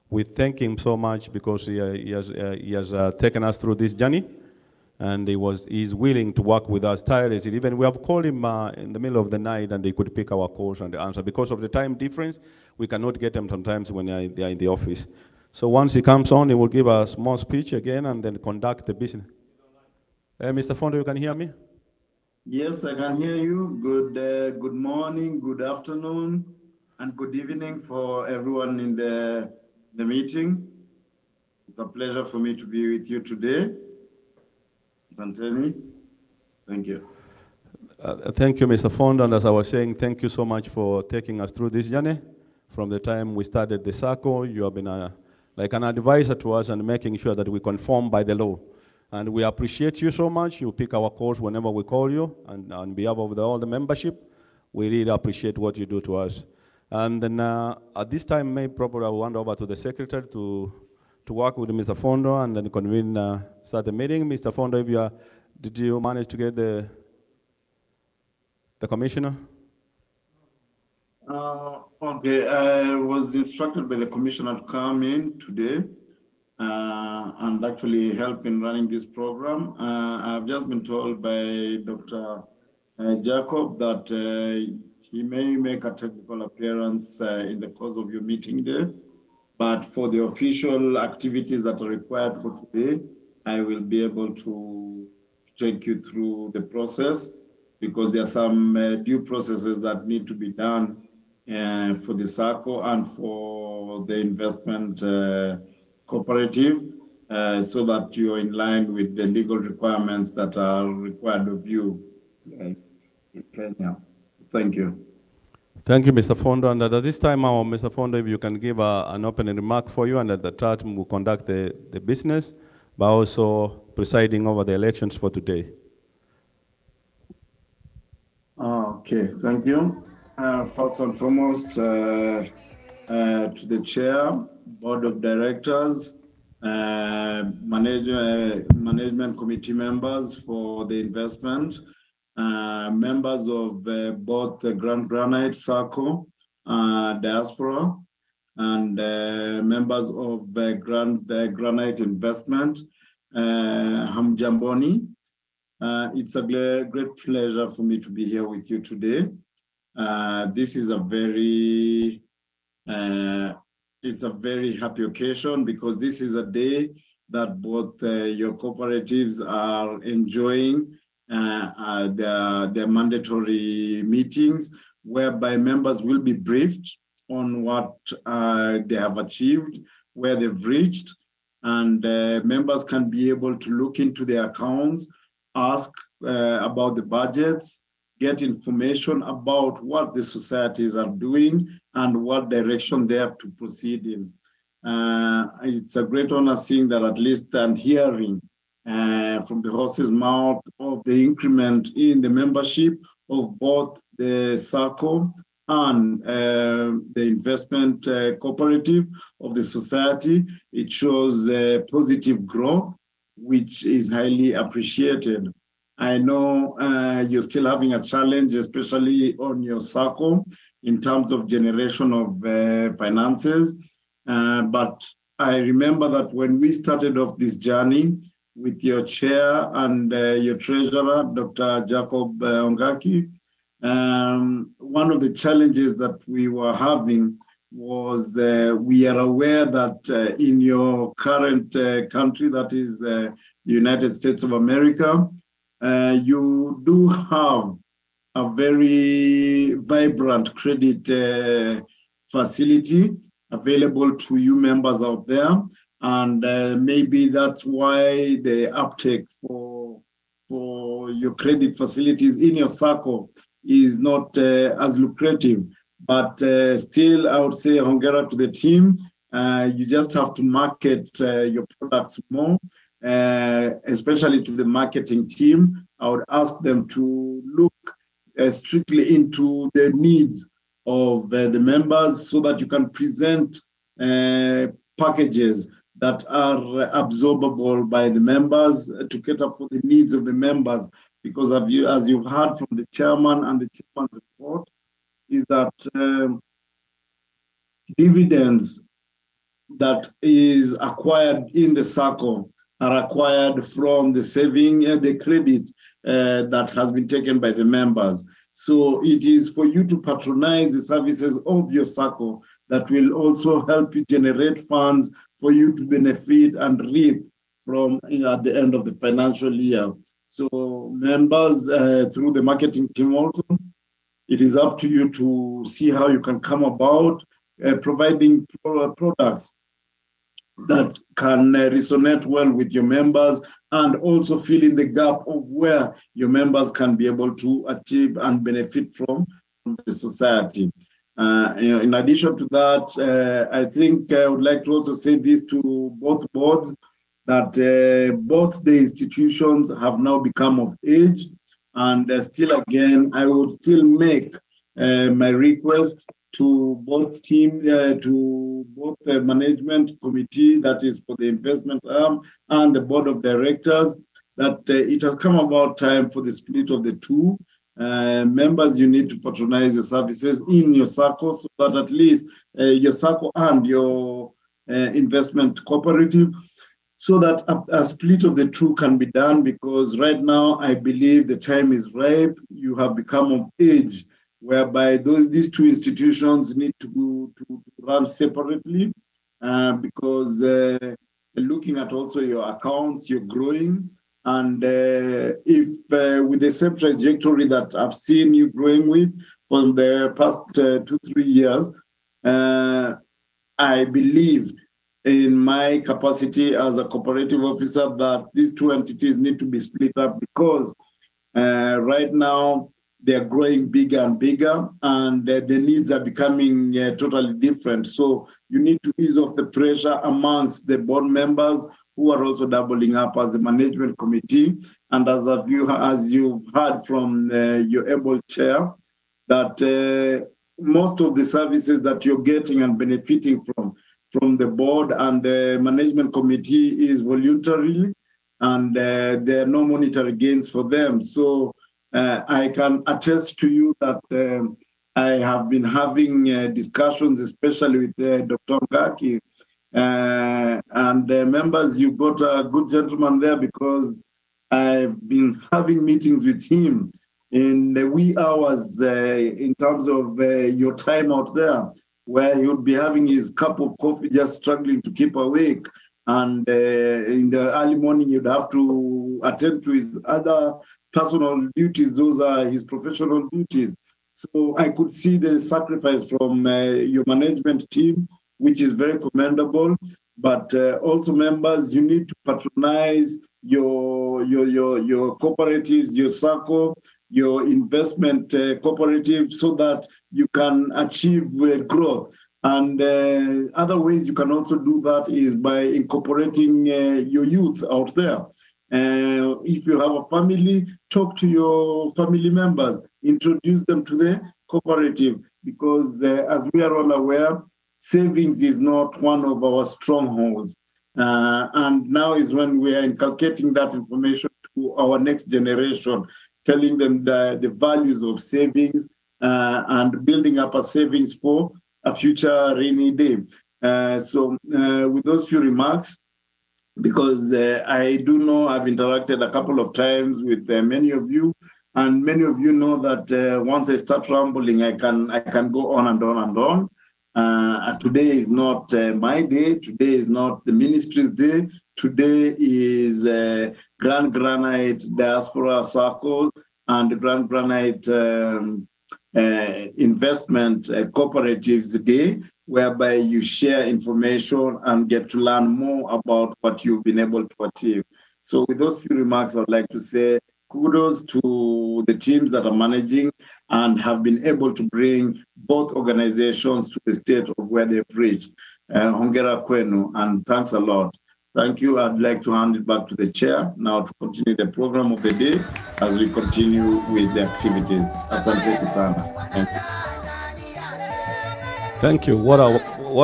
We thank him so much because he has taken us through this journey, and he's willing to work with us tirelessly. Even we have called him in the middle of the night, and he could pick our calls and answer. Because of the time difference, we cannot get them sometimes when they are in the office. So once he comes on, he will give a small speech again and then conduct the business. Mr. Fondo, you can hear me?
Yes, I can hear you. Good morning, good afternoon, and good evening for everyone in the meeting. It's a pleasure for me to be with you today. Santeni, thank you.
Thank you, Mr. Fondo, and as I was saying, thank you so much for taking us through this journey. From the time we started the SACCO, you have been like an advisor to us and making sure that we conform by the law. And we appreciate you so much. You pick our calls whenever we call you, and on behalf of all the membership, we really appreciate what you do to us. And then at this time, maybe probably I will hand over to the secretary to work with Mr. Fondo and then convene, start the meeting. Mr. Fondo, did you manage to get the commissioner?
Okay, I was instructed by the commissioner to come in today and actually help in running this program. I've just been told by Dr. Jacob that he may make a technical appearance in the course of your meeting day, but for the official activities that are required for today, I will be able to take you through the process, because there are some due processes that need to be done for the SACCO and for the investment cooperative, so that you're in line with the legal requirements that are required of you in Kenya. Thank you.
Thank you, Mr. Fondo. And at this time, Mr. Fondo, if you can give an opening remark for you, and at the time we'll conduct the business, but also presiding over the elections for today.
Okay, thank you. First and foremost, to the chair, board of directors, management committee members for the investment, members of both the Granite, SACCO, Diaspora, and members of Granite Investment, Hamjamboni. It's a great pleasure for me to be here with you today. This is a very happy occasion, because this is a day that both your cooperatives are enjoying their mandatory meetings, whereby members will be briefed on what they have achieved, where they've reached, and members can be able to look into their accounts, ask about the budgets, get information about what the societies are doing and what direction they have to proceed in. It's a great honor seeing that, at least, and hearing from the horse's mouth of the increment in the membership of both the SACCO and the investment cooperative of the society. It shows positive growth, which is highly appreciated. I know you're still having a challenge, especially on your SACCO, in terms of generation of finances. But I remember that when we started off this journey with your chair and your treasurer, Dr. Jacob Ongaki, one of the challenges that we were having was we are aware that in your current country, that is the United States of America, you do have a very vibrant credit facility available to you members out there. And maybe that's why the uptake for your credit facilities in your SACCO is not as lucrative. But still, I would say hongera to the team. You just have to market your products more, especially to the marketing team. I would ask them to look strictly into the needs of the members, so that you can present packages that are absorbable by the members to cater for the needs of the members. Because as you've heard from the chairman and the chairman's report, is that dividends that is acquired in the SACCO are acquired from the saving, the credit that has been taken by the members. So it is for you to patronize the services of your SACCO that will also help you generate funds for you to benefit and reap from at the end of the financial year. So members, through the marketing team also, it is up to you to see how you can come about providing products that can resonate well with your members, and also fill in the gap of where your members can be able to achieve and benefit from the society. In addition to that, I think I would like to also say this to both boards, that both the institutions have now become of age. And still again, I would still make my request to both team, to both the management committee, that is for the investment arm, and the board of directors, that it has come about time for the split of the two. Members, you need to patronize your services in your SACCO, so that at least your SACCO and your investment cooperative, so that a split of the two can be done. Because right now, I believe the time is ripe. You have become of age whereby these two institutions need to run separately because looking at also your accounts, you're growing. And if with the same trajectory that I've seen you growing with for the past 2-3 years, I believe in my capacity as a cooperative officer that these two entities need to be split up because right now they're growing bigger and bigger and the needs are becoming totally different. So you need to ease off the pressure amongst the board members who are also doubling up as the management committee. And as you've heard from your able chair, that most of the services that you're getting and benefiting from the board and the management committee is voluntarily, and there are no monetary gains for them. So I can attest to you that I have been having discussions, especially with Dr. Ngaki, and members, you got a good gentleman there because I've been having meetings with him in the wee hours in terms of your time out there, where he would be having his cup of coffee, just struggling to keep awake. And in the early morning, you'd have to attend to his other personal duties. Those are his professional duties. So I could see the sacrifice from your management team, which is very commendable. But also, members, you need to patronize your cooperatives, your SACCO, your investment cooperative, so that you can achieve growth. And other ways you can also do that is by incorporating your youth out there. If you have a family, talk to your family members, introduce them to the cooperative, because as we are all aware, savings is not one of our strongholds. And now is when we are inculcating that information to our next generation, telling them the values of savings and building up a savings for a future rainy day. So with those few remarks, because I do know I've interacted a couple of times with many of you, and many of you know that once I start rambling, I can go on and on and on. Today is not my day. Today is not the ministry's day. Today is Grand Granite Diaspora SACCO and the Grand Granite Investment Cooperatives Day, whereby you share information and get to learn more about what you've been able to achieve. So with those few remarks, I'd like to say kudos to the teams that are managing and have been able to bring both organizations to the state of where they've reached. Hongera kwenu, and thanks a lot. Thank you. I'd like to hand it back to the chair now to continue the program of the day as we continue with the activities. Asante sana. Thank you.
Thank you. What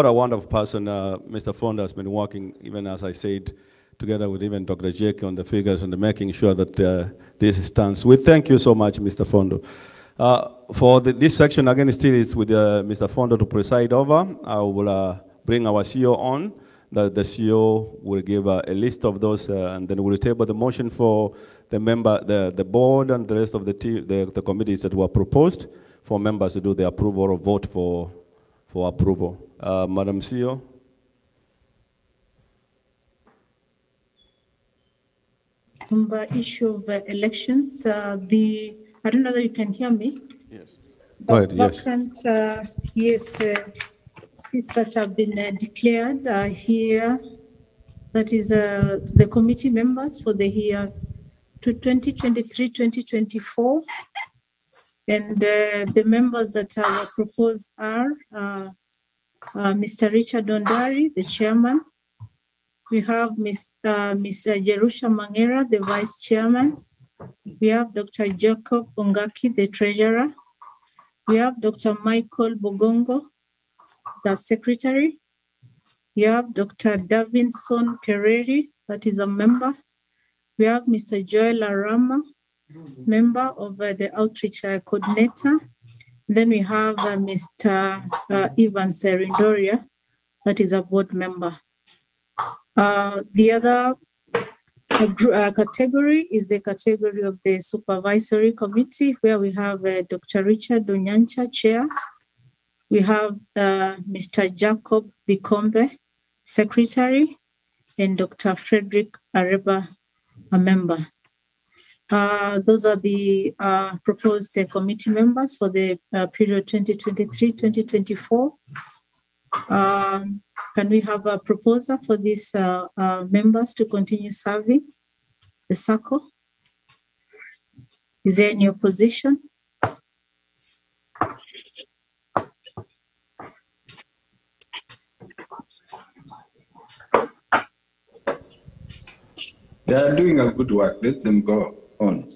a wonderful person Mr. Fonda has been working, even as I said, together with even Dr. Jake on the figures and making sure that this stands. We thank you so much, Mr. Fondo. For this section, again, still is with Mr. Fondo to preside over. I will bring our CEO on. The CEO will give a list of those, and then we'll table the motion for the board and the rest of the team, the committees that were proposed for members to do the approval or vote for approval. Madam CEO.
On the issue of elections, I don't know whether you can hear me.
Yes. Go ahead, yes.
Vacant, yes, seats that have been declared here. That is the committee members for the year to 2023-2024. And the members that are proposed are Mr. Richard Ondari, the chairman. We have Ms. Jerusha Mangera, the vice chairman. We have Dr. Jacob Ongaki, the treasurer. We have Dr. Michael Bogongo, the secretary. We have Dr. Davinson Kereri, that is a member. We have Mr. Joel Arama, member of the outreach coordinator. Then we have Mr. Ivan Serindoria, that is a board member. The other category is the category of the supervisory committee, where we have Dr. Richard Onyancha, chair. We have Mr. Jacob Bikombe, secretary, and Dr. Frederick Areba, a member. Those are the proposed committee members for the period 2023-2024. Can we have a proposal for these members to continue serving the SACCO? Is there any opposition?
They are doing a good work. Let them go on.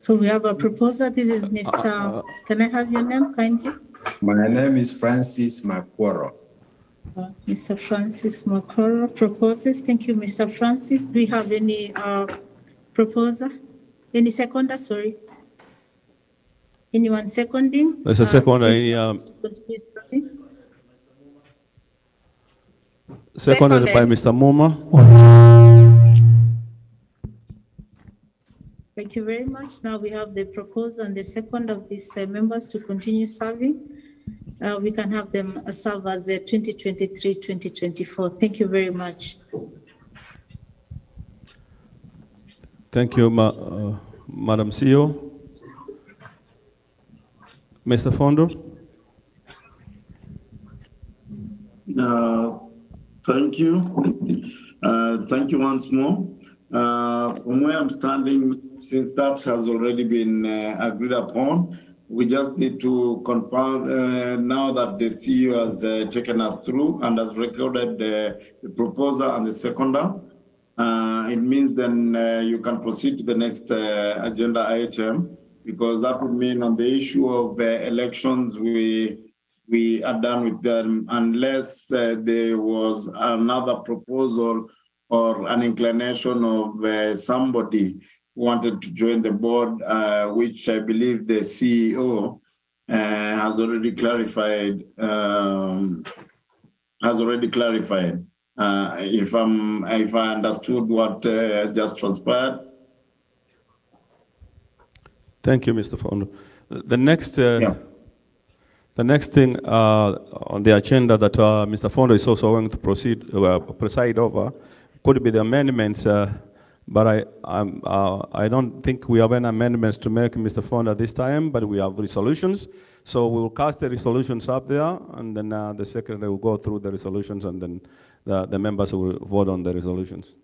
So we have a proposal. This is Mr. Can I have your name kindly?
My name is Francis Makworo.
Mr. Francis Makworo proposes. Thank you, Mr. Francis. Do we have any proposer? Any seconder? Sorry. Anyone seconding?
There's a seconder. Seconded by Mr. Muma.
Thank you very much. Now we have the proposal and the second of these members to continue serving. We can have them serve as 2023-2024. Thank you very much.
Thank you, Madam CEO. Mr. Fondo.
Thank you. Thank you once more. From where I'm standing, since that has already been agreed upon, we just need to confirm now that the CEO has taken us through and has recorded the proposal and the seconder. It means then you can proceed to the next agenda item, because that would mean on the issue of elections, we are done with them unless there was another proposal or an inclination of somebody who wanted to join the board, which I believe the CEO has already clarified. If I understood what just transpired.
Thank you, Mr. Fondo. The next thing on the agenda that Mr. Fondo is also going to preside over could be the amendments, but I don't think we have any amendments to make, Mr. Fondo, at this time, but we have resolutions. So we will cast the resolutions up there, and then the secretary will go through the resolutions, and then the members will vote on the resolutions.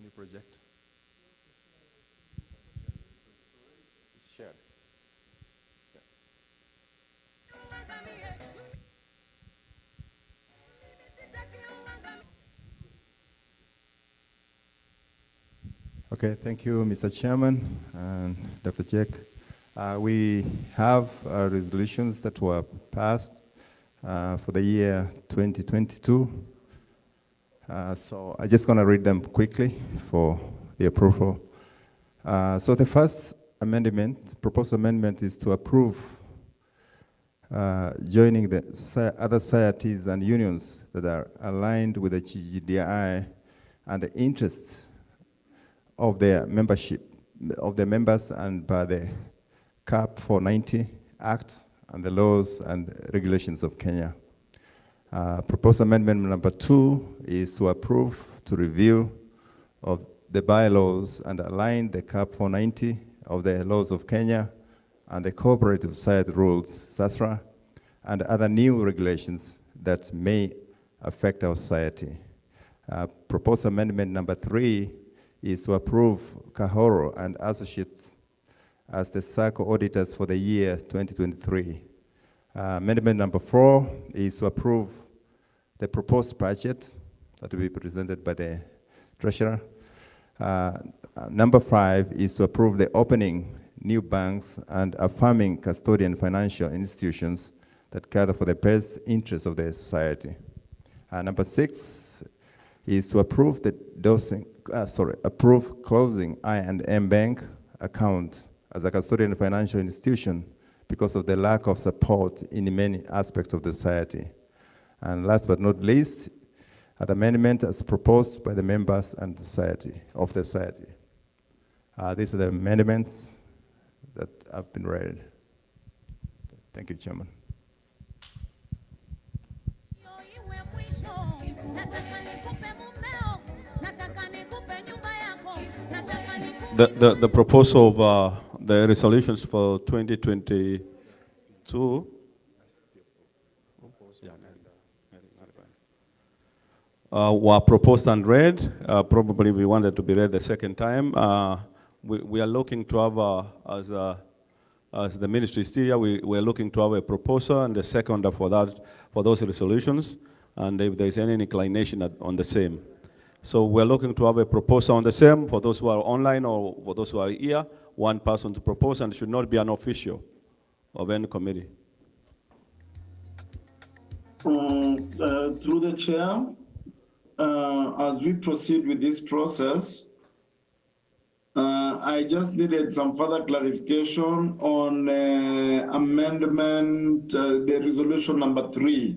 you project? It's shared. Okay, thank you, Mr. Chairman and Dr. Jack. We have resolutions that were passed for the year 2022. So I'm just going to read them quickly for the approval. So the first amendment, proposed amendment, is to approve joining the other societies and unions that are aligned with the GGDI and the interests of their membership, of the members, and by the CAP 490 Act and the laws and regulations of Kenya. Proposed amendment number 2 is to approve to review of the bylaws and align the CAP 490 of the laws of Kenya and the cooperative society rules, SACCO, and other new regulations that may affect our society. Proposed amendment number 3 is to approve Kahoro and Associates as the SACCO auditors for the year 2023. Amendment number 4 is to approve the proposed budget that will be presented by the treasurer. Number 5 is to approve the opening new banks and affirming custodian financial institutions that gather for the best interests of the society. Number 6 is to approve approve closing I&M Bank account as a custodian financial institution because of the lack of support in many aspects of the society. And last but not least, an amendment as proposed by the members and the society. These are the amendments that have been read. Thank you, Chairman.
The proposal of the resolutions for 2022 were proposed and read. Probably we wanted to be read the second time. We are looking to have, as the ministry is still here, we are looking to have a proposal and a seconder for those resolutions, and if there is any inclination on the same. So we're looking to have a proposal on the same for those who are online or for those who are here, one person to propose, and it should not be an official of any committee.
Through the chair, as we proceed with this process, I just needed some further clarification on amendment, the resolution number 3.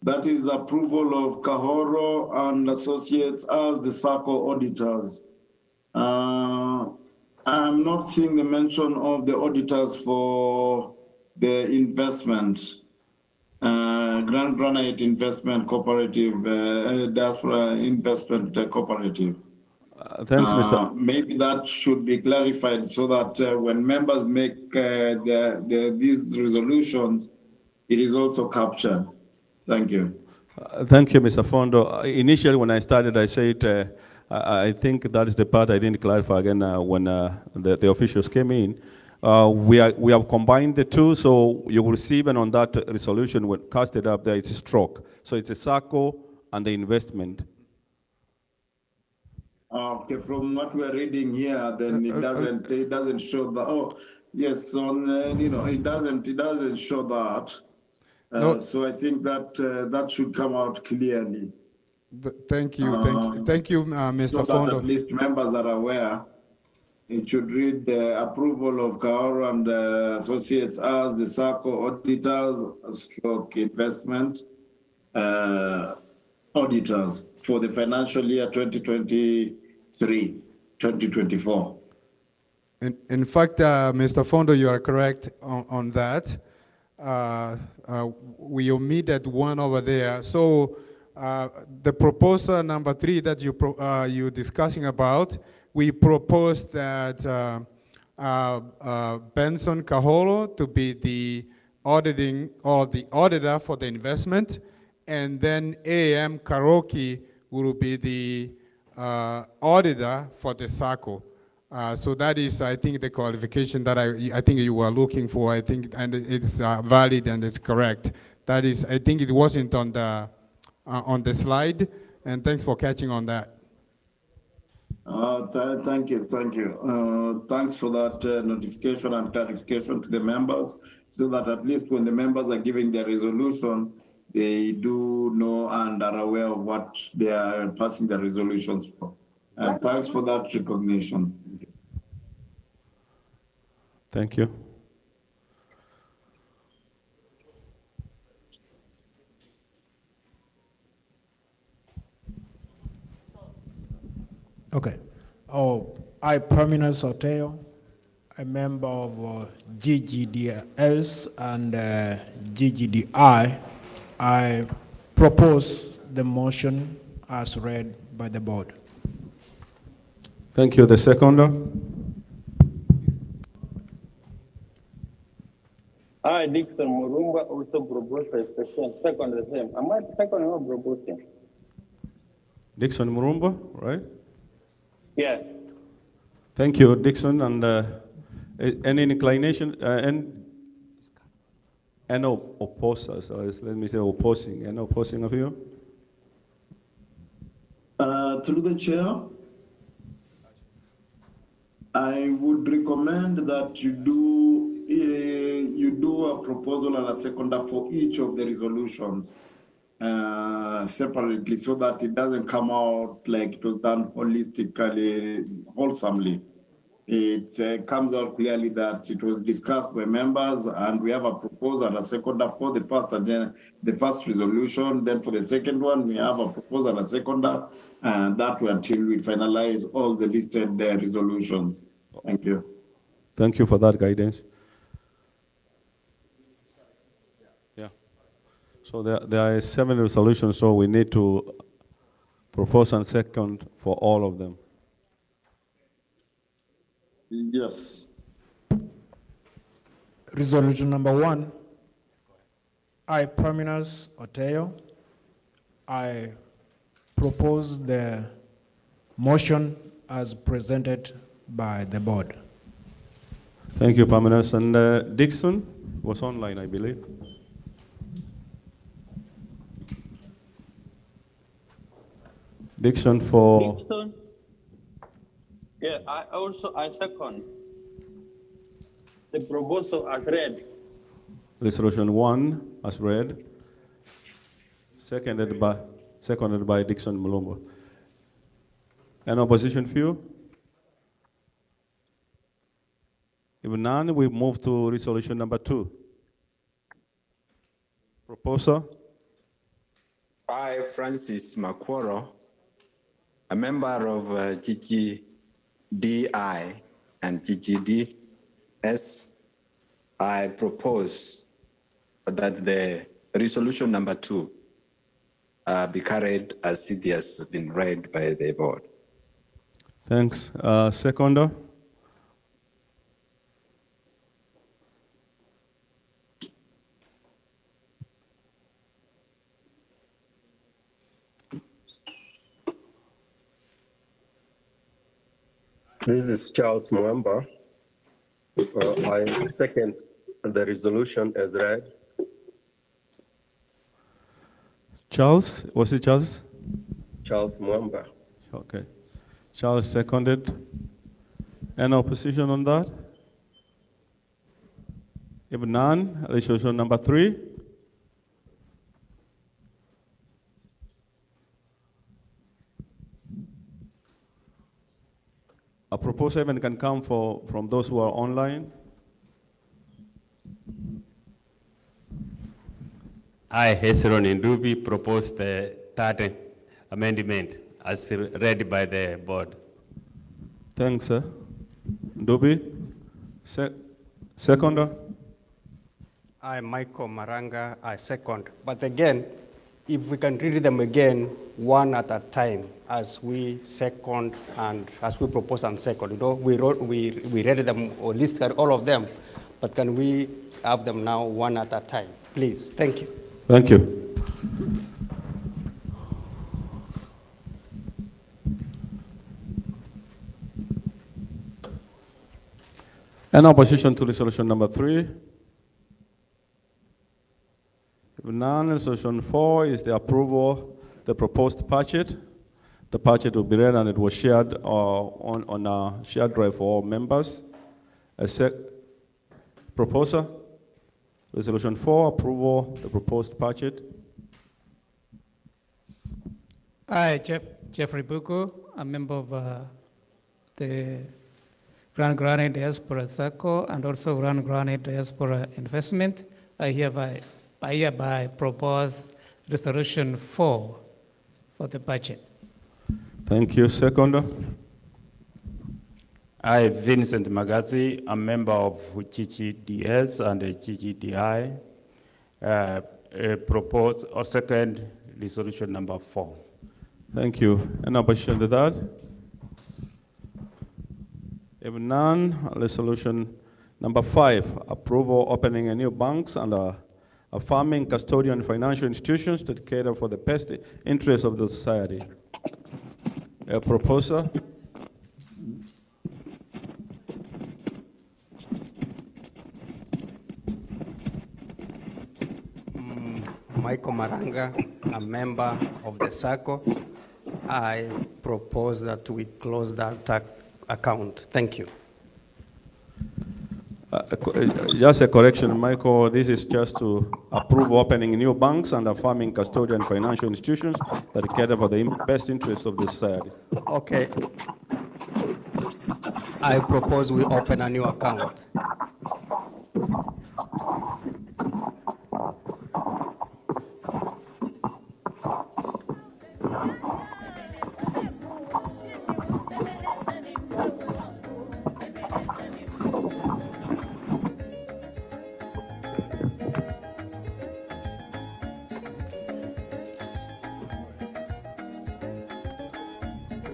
That is approval of Kahoro and Associates as the SACCO auditors. I'm not seeing the mention of the auditors for the investment, Granite Investment Cooperative, Diaspora Investment Cooperative.
Thanks, Mr.
Maybe that should be clarified so that when members make these resolutions, it is also captured. Thank you.
Thank you, Mr. Fondo. Initially, when I started, I said, I think that is the part I didn't clarify again when the officials came in. We have combined the two, so you will receive, and on that resolution, when casted up there, it's a stroke. So it's a SACCO and the investment.
Okay, from what we're reading here, then it doesn't show that. Oh, yes, on it doesn't show that.
No.
So I think that that should come out clearly.
Thank you, Mr.
So that
Fondo.
at least members are aware. It should read the approval of Kahoro and Associates as the SACCO auditors, stroke investment auditors for the financial year 2023-2024.
In fact, Mr. Fondo, you are correct on that. We omitted one over there. So the proposal number 3 that you're discussing about, we proposed that Benson Kaholo to be the auditing or the auditor for the investment, and then AM Karoki will be the auditor for the SACCO. So that is, I think, the qualification that I think you were looking for. I think, and it's valid and it's correct. That is, I think it wasn't on the slide, and thanks for catching on that.
Thank you. Thanks for that notification and clarification to the members, so that at least when the members are giving their resolution, they do know and are aware of what they are passing the resolutions for. Thanks for that recognition.
Thank you.
Okay. I, Permanence Oteo, a member of Ggds and Ggdi, I propose the motion as read by the board.
Thank you. The seconder?
I, Dixon Murumba, also propose a second the same. Am I second or proposing?
Dixon Murumba, right?
Yeah.
Thank you, Dixon. And any inclination, and opposers, or let me say opposing, and opposing of you?
Through the chair, I would recommend that you do a proposal and a seconder for each of the resolutions separately, so that it doesn't come out like it was done holistically, wholesomely. It comes out clearly that it was discussed by members, and we have a proposal and a seconder for the first resolution. Then for the second one, we have a proposal and a seconder, and that way until we finalize all the listed resolutions. Thank you.
Thank you for that guidance. Yeah. So there are 7 resolutions, so we need to propose and second for all of them.
Yes.
Resolution number 1, I, Permanence Oteo, I propose the motion as presented by the board.
Thank you, Permanence. And Dixon was online, I believe. Dixon for...
Dixon. Yeah, I second the proposal as read.
Resolution 1 as read, seconded by Dixon Mulumbo. An opposition view? If none, we move to resolution number 2. Proposer?
I, Francis Makworo, a member of Ggdi and Ggds, I propose that the resolution number 2 be carried as it has been read by the board.
Thanks. Seconder?
This is Charles Mwamba. I second the resolution as read.
Charles? Was it Charles?
Charles Mwamba.
Okay. Charles seconded. Any opposition on that? If none, resolution number 3. A proposal even can come from those who are online.
I, Hesron Ndubi, propose the third amendment as read by the board.
Thanks, sir. Ndubi. Seconder?
I, Michael Maranga, I second. But again, if we can read them again, one at a time, as we second and as we propose and second. You know, we read them or listed all of them, but can we have them now one at a time, please? Thank you.
Thank you. Any opposition to resolution number 3? If none, resolution 4 is the approval of the proposed budget. The budget will be read and it was shared on a shared drive for all members. Proposer, resolution 4, approval of the proposed budget.
Hi, Jeffrey Buku, a member of the Granite Diaspora SACCO and also Granite Diaspora Investment. I hereby propose resolution 4 for the budget.
Thank you. Seconder.
I, Vincent Magazi, a member of Ggds and Ggdi, propose or second resolution number 4.
Thank you. Any opposition to that? If none, resolution number 5, approval opening a new banks and affirming custodian financial institutions to cater for the best interests of the society. A proposer.
Michael Maranga, a member of the SACCO. I propose that we close that account. Thank you.
Just a correction, Michael, this is just to approve opening new banks and affirming custodian financial institutions that cater for the best interests of the society.
Okay. I propose we open a new account.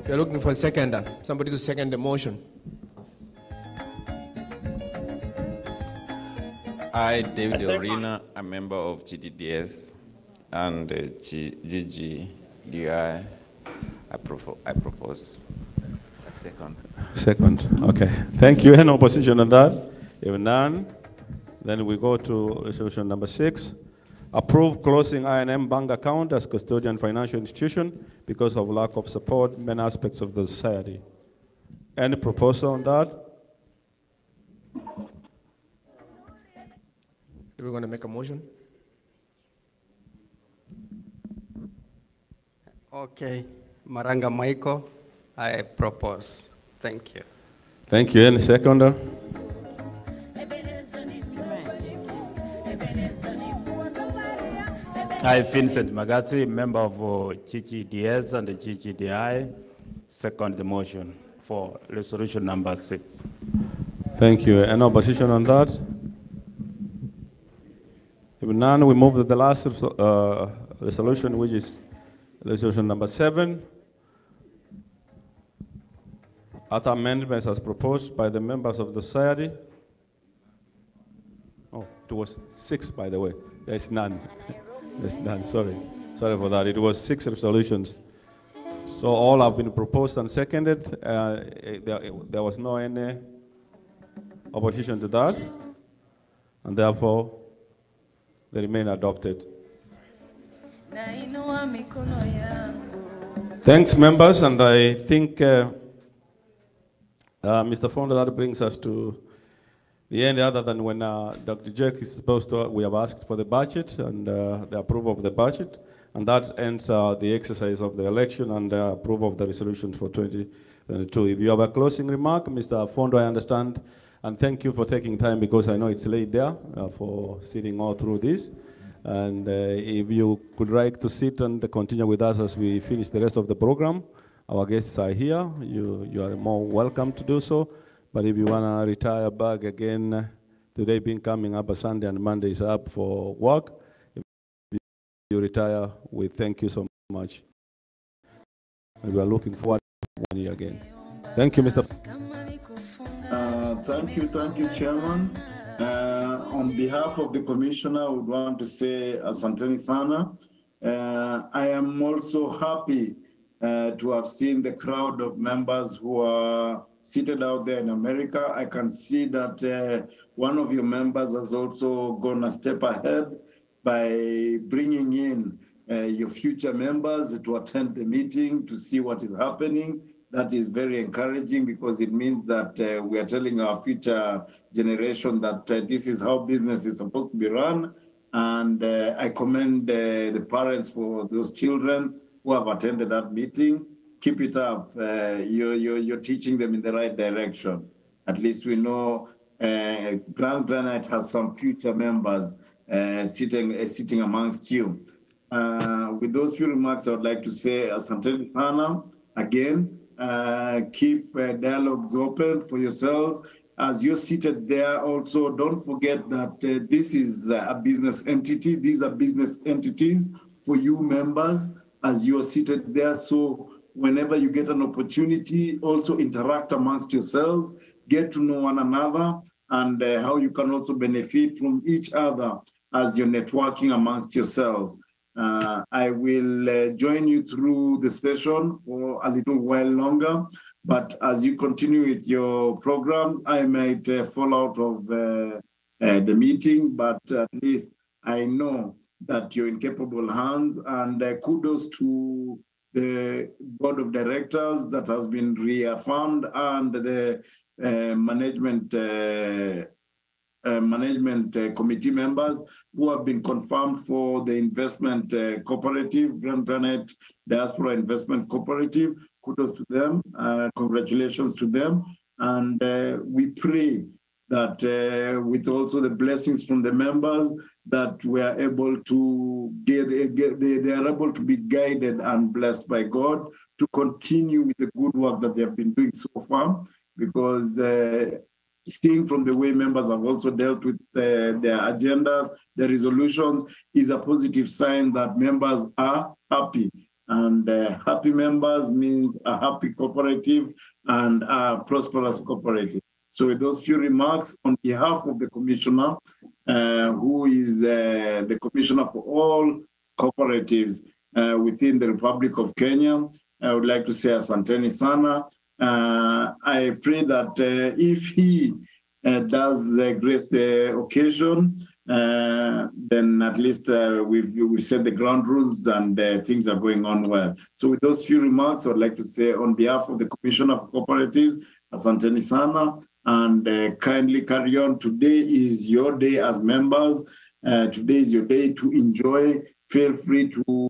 We're looking for a seconder. Somebody to second the motion.
I, David Orina, a member of GDDS and GGDI, I propose a second.
Second, okay. Thank you. Any opposition on that? If none, then we go to resolution number 6. Approve closing I&M bank account as custodian financial institution because of lack of support in many aspects of the society. Any proposal on that?
We're going to make a motion.
Okay, Maranga Michael, I propose. Thank you.
Thank you. Any seconder?
I, Vincent Magazi, member of Ggds and Ggdi, second the motion for resolution number 6.
Thank you. Any opposition on that? If none, we move to the last resolution, which is resolution number 7. Other amendments as proposed by the members of the society. Oh, it was 6, by the way. There is none. There's none, sorry. Sorry for that. It was 6 resolutions. So all have been proposed and seconded. There was no any opposition to that. And therefore, they remain adopted. Thanks, members. And I think, Mr. Fonda, that brings us to the end, other than when Dr. Jake is supposed to, we have asked for the budget and the approval of the budget. And that ends the exercise of the election and approval of the resolution for 2022. If you have a closing remark, Mr. Fondo, I understand, and thank you for taking time because I know it's late there for sitting all through this. And if you could like to sit and continue with us as we finish the rest of the program, our guests are here. You are more welcome to do so. But if you want to retire back again, today being coming up a Sunday and Monday is up for work. If you retire, we thank you so much. And we are looking forward to 1 year again. Thank you, Mr.
Thank you, Chairman. On behalf of the Commissioner, I would want to say Asanteni Sana. I am also happy to have seen the crowd of members who are seated out there in America. I can see that one of your members has also gone a step ahead by bringing in your future members to attend the meeting, to see what is happening. That is very encouraging because it means that we are telling our future generation that this is how business is supposed to be run. And I commend the parents for those children who have attended that meeting. Keep it up. You're teaching them in the right direction. At least we know Granite has some future members sitting amongst you. With those few remarks, I would like to say asanteni sana again. Keep dialogues open for yourselves. As you're seated there, also don't forget that this is a business entity. These are business entities for you members as you're seated there. So whenever you get an opportunity, also interact amongst yourselves, get to know one another, and how you can also benefit from each other as you're networking amongst yourselves. I will join you through the session for a little while longer, but as you continue with your program, I might fall out of the meeting, but at least I know that you're in capable hands, and kudos to the board of directors that has been reaffirmed and the management committee members who have been confirmed for the investment cooperative, Granite Diaspora Investment Cooperative. Kudos to them, congratulations to them. And we pray that with also the blessings from the members, that we are able to they are able to be guided and blessed by God to continue with the good work that they have been doing so far, because seeing from the way members have also dealt with their agendas, the resolutions, is a positive sign that members are happy. And happy members means a happy cooperative and a prosperous cooperative. So with those few remarks, on behalf of the commissioner, who is the commissioner for all cooperatives within the Republic of Kenya, I would like to say asanteni sana. I pray that if he does grace the occasion, then at least we've set the ground rules and things are going on well. So with those few remarks, I would like to say on behalf of the Commissioner for Cooperatives, asanteni sana, and kindly carry on. Today is your day as members. Today is your day to enjoy. Feel free to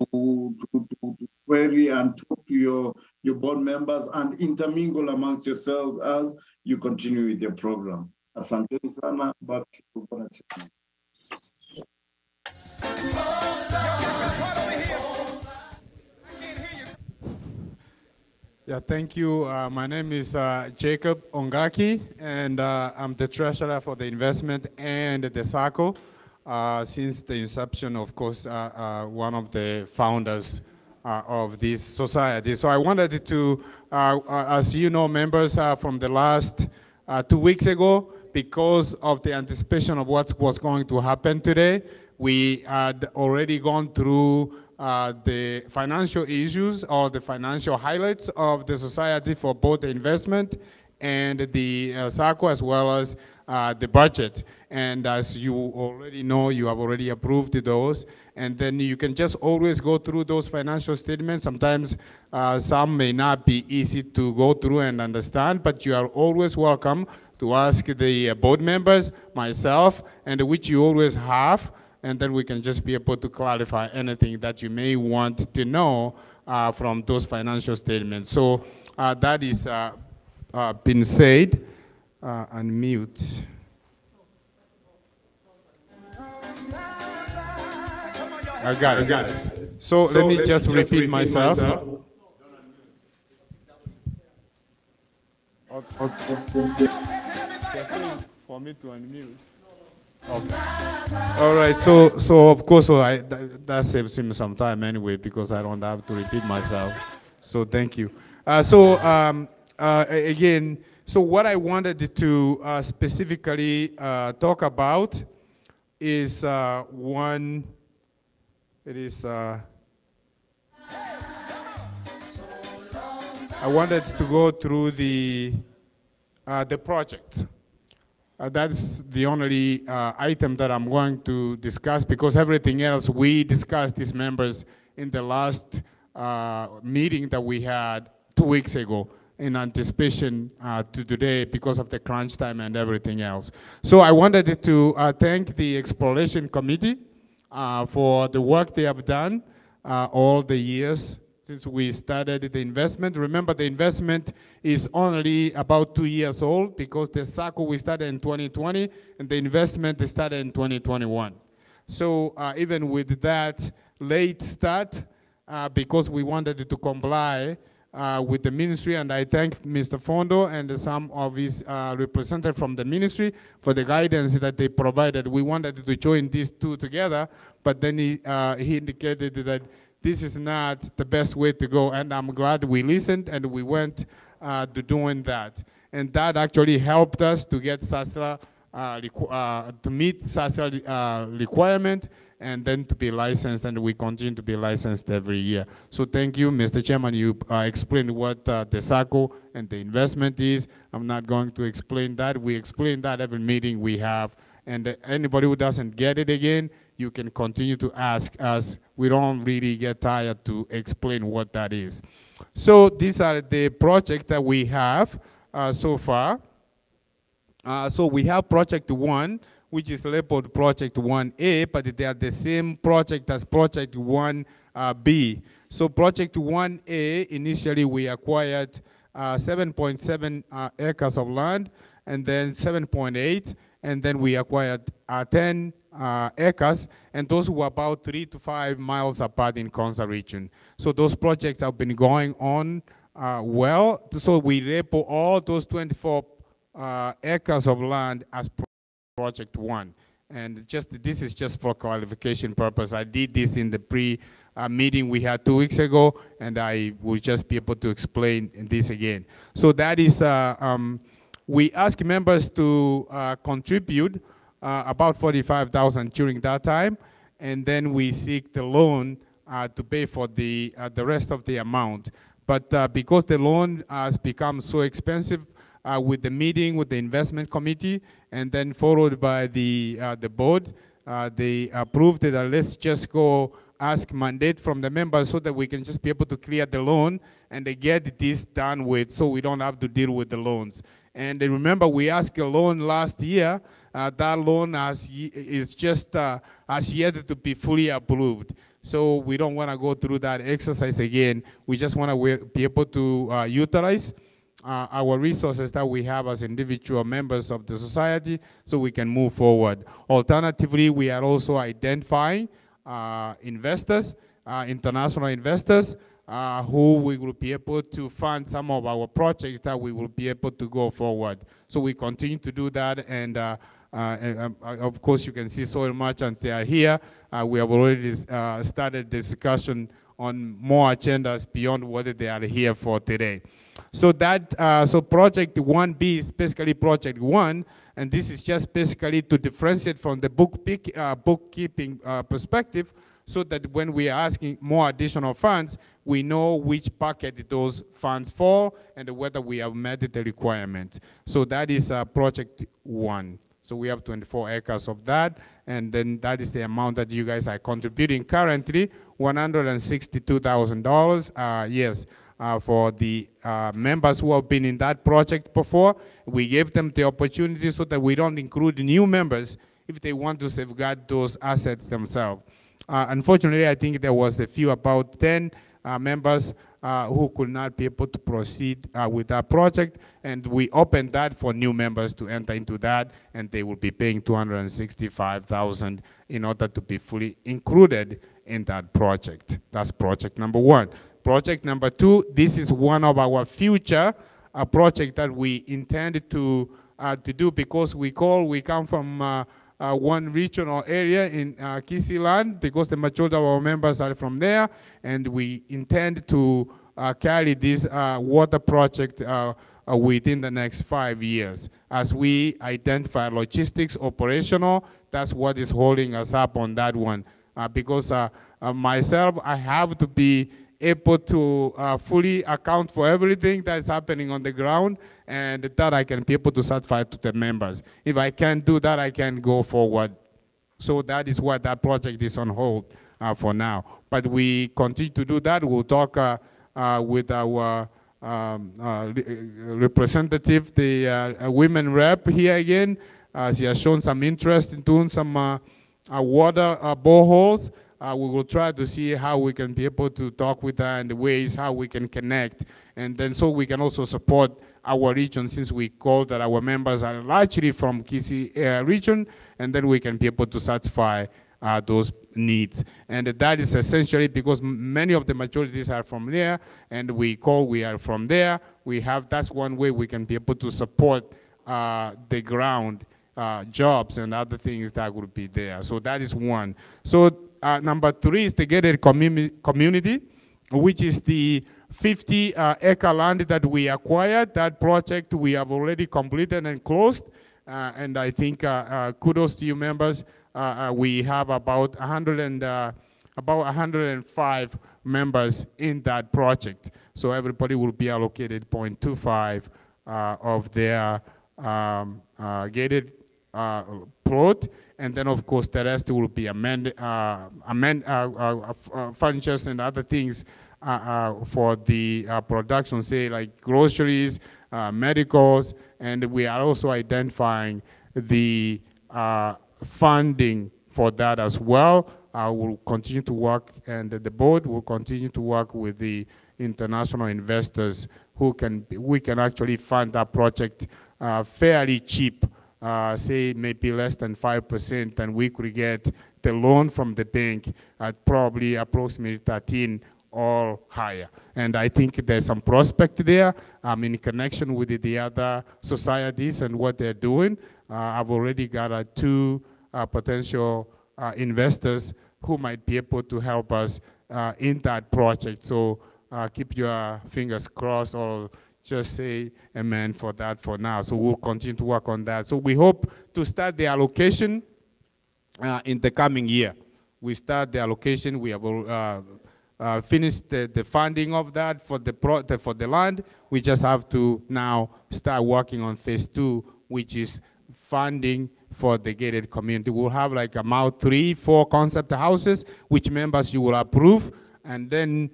query and talk to your board members and intermingle amongst yourselves as you continue with your program. Asanteni sana, back to you.
Yeah, thank you. My name is Jacob Ongaki, and I'm the treasurer for the investment and the SACCO. Since the inception, of course, one of the founders of this society. So I wanted to, as you know, members from the last 2 weeks ago, because of the anticipation of what was going to happen today, we had already gone through the financial issues or the financial highlights of the society for both the investment and the SACCO, as well as the budget. And as you already know, you have already approved those. And then you can just always go through those financial statements. Sometimes some may not be easy to go through and understand, but you are always welcome to ask the board members, myself, and which you always have, and then we can just be able to clarify anything that you may want to know from those financial statements. So that is been said. Unmute. I got it. So let me just repeat myself. For me to unmute. Okay. All right. So of course, that saves him some time anyway, because I don't have to repeat myself. So thank you. Again, so what I wanted to specifically talk about is one. It is. I wanted to go through the project. That's the only item that I'm going to discuss, because everything else we discussed as members in the last meeting that we had 2 weeks ago in anticipation to today because of the crunch time and everything else. So I wanted to thank the Exploration Committee for the work they have done all the years since we started the investment. Remember, the investment is only about 2 years old, because the SACCO we started in 2020 and the investment started in 2021. So even with that late start, because we wanted to comply with the ministry, and I thank Mr. Fondo and some of his representatives from the ministry for the guidance that they provided. We wanted to join these two together, but then he indicated that this is not the best way to go, and I'm glad we listened and we went to doing that. And that actually helped us to get SACCO, to meet SACCO requirement, and then to be licensed, and we continue to be licensed every year. So thank you, Mr. Chairman. You explained what the SACCO and the investment is. I'm not going to explain that. We explain that every meeting we have, and anybody who doesn't get it again, you can continue to ask us. We don't really get tired to explain what that is. So these are the projects that we have so far. So we have Project 1, which is labeled Project 1A, but they are the same project as Project 1B. So Project 1A, initially we acquired 7.7 acres of land, and then 7.8, and then we acquired 10 acres, and those were about 3 to 5 miles apart in Konza region. So those projects have been going on well. So we label all those 24 acres of land as Project 1. And this is just for clarification purpose. I did this in the pre-meeting we had 2 weeks ago, and I will just be able to explain this again. So that is, we ask members to contribute about 45,000 during that time, and then we seek the loan to pay for the rest of the amount. But because the loan has become so expensive, with the meeting with the investment committee, and then followed by the board, they approved that let's just go ask mandate from the members so that we can just be able to clear the loan and they get this done with, so we don't have to deal with the loans. And remember, we asked a loan last year. That loan has yet to be fully approved. So we don't want to go through that exercise again. We just want to be able to utilize our resources that we have as individual members of the society so we can move forward. Alternatively, we are also identifying investors, international investors, who we will be able to fund some of our projects that we will be able to go forward. So we continue to do that, and of course you can see soil merchants, they are here. We have already started discussion on more agendas beyond what they are here for today. So that so Project 1B is basically Project 1, and this is just basically to differentiate from the bookkeeping perspective, so that when we are asking more additional funds, we know which bucket those funds fall and whether we have met the requirement. So that is Project 1. So we have 24 acres of that, and then that is the amount that you guys are contributing currently, $162,000. Yes, for the members who have been in that project before. We gave them the opportunity so that we don't include new members if they want to safeguard those assets themselves. Unfortunately, I think there was a few, about 10 members who could not be able to proceed with that project, and we opened that for new members to enter into that, and they will be paying $265,000 in order to be fully included in that project. That's project number 1. Project number 2, this is one of our future project that we intended to do, because we come from one regional area in Kisi land, because the majority of our members are from there, and we intend to carry this water project within the next 5 years. As we identify logistics, operational, that's what is holding us up on that one. Because myself, I have to be able to fully account for everything that is happening on the ground, and that I can be able to satisfy to the members. If I can't do that, I can go forward. So that is why that project is on hold for now. But we continue to do that. We'll talk with our representative, the women rep here again. She has shown some interest in doing some water boreholes. We will try to see how we can be able to talk with her and the ways how we can connect. And then so we can also support our region, since we call that our members are largely from Kisii region, and then we can be able to satisfy those needs. And that is essentially because many of the majorities are from there, and we are from there. That's one way we can be able to support the ground jobs and other things that would be there. So that is one. So number 3 is the gated community, which is the 50-acre land that we acquired. That project we have already completed and closed. And I think kudos to you members. We have about 105 members in that project. So everybody will be allocated 0.25 of their gated plot, and then of course the rest will be furnitures and other things for the production, say like groceries, medicals, and we are also identifying the funding for that as well. We'll continue to work, and the board will continue to work with the international investors we can actually fund that project fairly cheap, say maybe less than 5%, and we could get the loan from the bank at probably approximately 13 or higher. And I think there's some prospect there in connection with the other societies and what they're doing. I've already got 2 potential investors who might be able to help us in that project. So keep your fingers crossed, or just say amen for that for now. So we'll continue to work on that. So we hope to start the allocation in the coming year. We start the allocation. We have finished the funding of that for the land. We just have to now start working on phase 2, which is funding for the gated community. We'll have like about 3-4 concept houses, which members you will approve, and then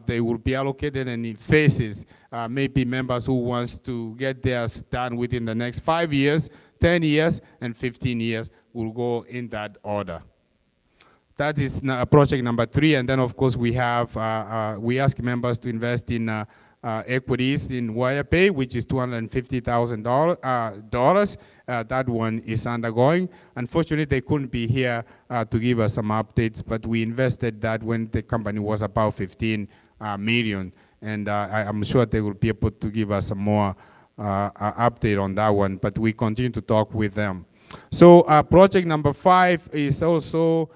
they will be allocated in phases. Maybe members who wants to get theirs done within the next 5 years, 10 years, and 15 years will go in that order. That is project number 3, and then of course we have, we ask members to invest in equities in WirePay, which is $250,000. That one is undergoing. Unfortunately, they couldn't be here to give us some updates, but we invested that when the company was about 15 million, and I'm sure they will be able to give us some more update on that one, but we continue to talk with them. So project number 5 is also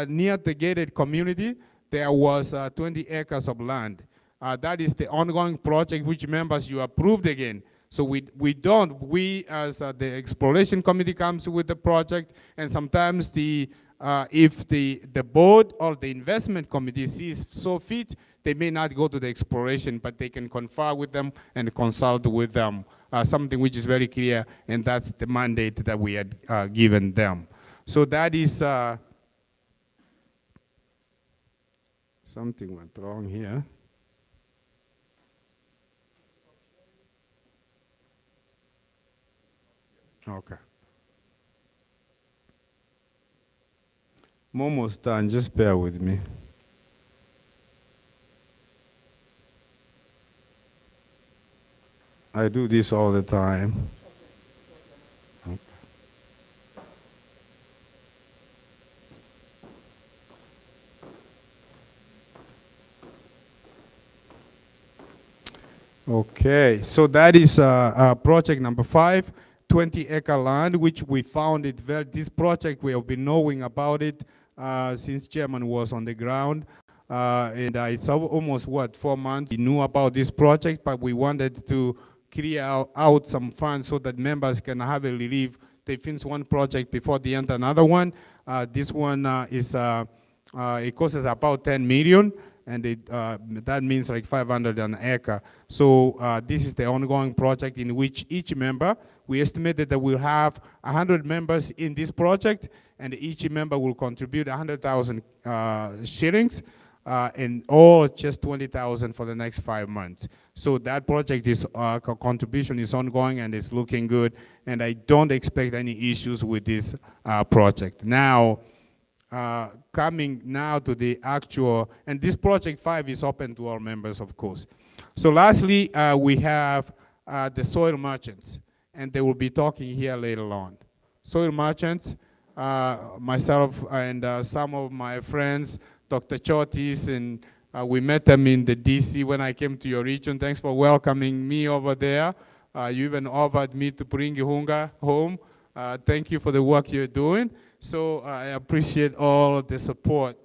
near the gated community. There was 20 acres of land. That is the ongoing project which members you approved again. So we as the exploration committee comes with the project, and sometimes if the board or the investment committee sees so fit, they may not go to the exploration, but they can confer with them and consult with them, something which is very clear, and that's the mandate that we had given them. So that is, something went wrong here. Okay. I'm almost done, just bear with me. I do this all the time. Okay, so that is project number 5. 20-acre land, which we found it this project, we have been knowing about it since Chairman was on the ground. And it's almost, 4 months we knew about this project, but we wanted to clear out some funds so that members can have a relief. They finish one project before they enter another one. This one is, it costs us about 10 million. and that means like 500 an acre. So this is the ongoing project in which each member, we estimated that we'll have 100 members in this project, and each member will contribute 100,000 shillings, and all just 20,000 for the next 5 months. So that project is contribution is ongoing and is looking good, and I don't expect any issues with this project. Now, coming now to the actual, and this project 5 is open to all members, of course. So lastly, we have the soil merchants, and they will be talking here later on. Soil merchants, myself and some of my friends, Dr. Chotis, and we met them in the DC when I came to your region. Thanks for welcoming me over there. You even offered me to bring Ihunga home. Thank you for the work you're doing. So I appreciate all of the support.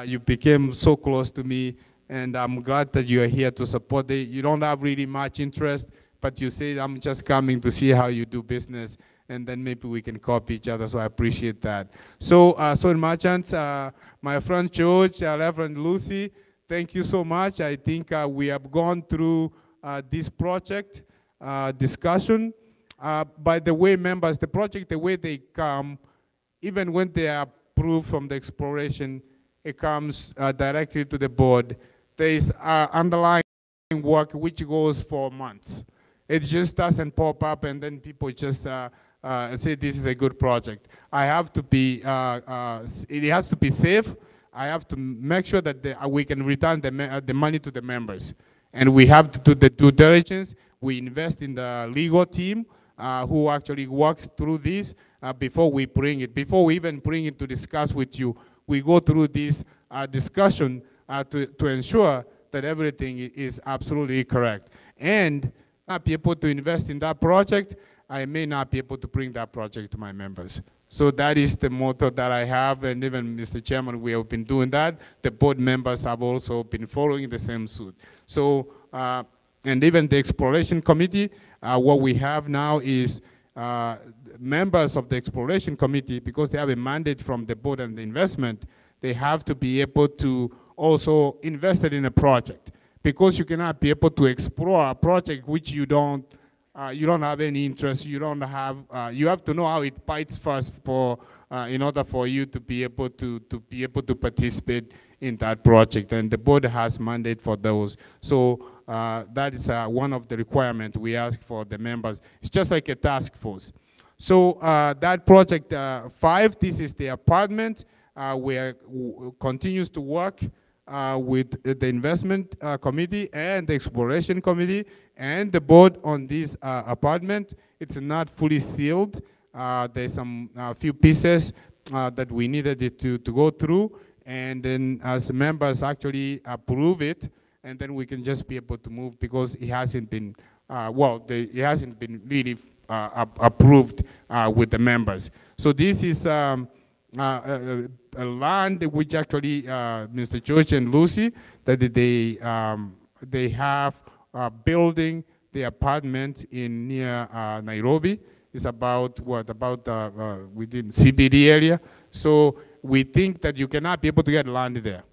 You became so close to me, and I'm glad that you are here to support. You don't have really much interest, but you say, I'm just coming to see how you do business, and then maybe we can copy each other, so I appreciate that. So, soil merchants, my friend George, Reverend Lucy, thank you so much. I think we have gone through this project discussion. By the way, members, the project, the way they come, even when they are approved from the exploration, it comes directly to the board. There is underlying work which goes for months. It just doesn't pop up and then people just say this is a good project. I have to be, it has to be safe. I have to make sure that we can return the money to the members. And we have to do the due diligence. We invest in the legal team who actually works through this before we bring it. Before we even bring it to discuss with you, we go through this discussion to ensure that everything is absolutely correct. And not be able to invest in that project, I may not be able to bring that project to my members. So that is the motto that I have, and even Mr. Chairman, we have been doing that. The board members have also been following the same suit. So, and even the exploration committee, what we have now is members of the exploration committee, because they have a mandate from the board and the investment, they have to be able to also invest in a project, because you cannot be able to explore a project which you don't have any interest, you don't have, you have to know how it bites first for, in order for you to be able to participate in that project, and the board has mandate for those. So that is one of the requirements we ask for the members. It's just like a task force. So that project 5, this is the apartment where continues to work with the investment committee and the exploration committee and the board on this apartment. It's not fully sealed. There's some few pieces that we needed it to go through, and then as members actually approve it, and then we can just be able to move, because it hasn't been, it hasn't been really approved with the members. So this is a land which actually Mr. George and Lucy, that they have building the apartment in near Nairobi. It's about within CBD area. So we think that you cannot be able to get land there.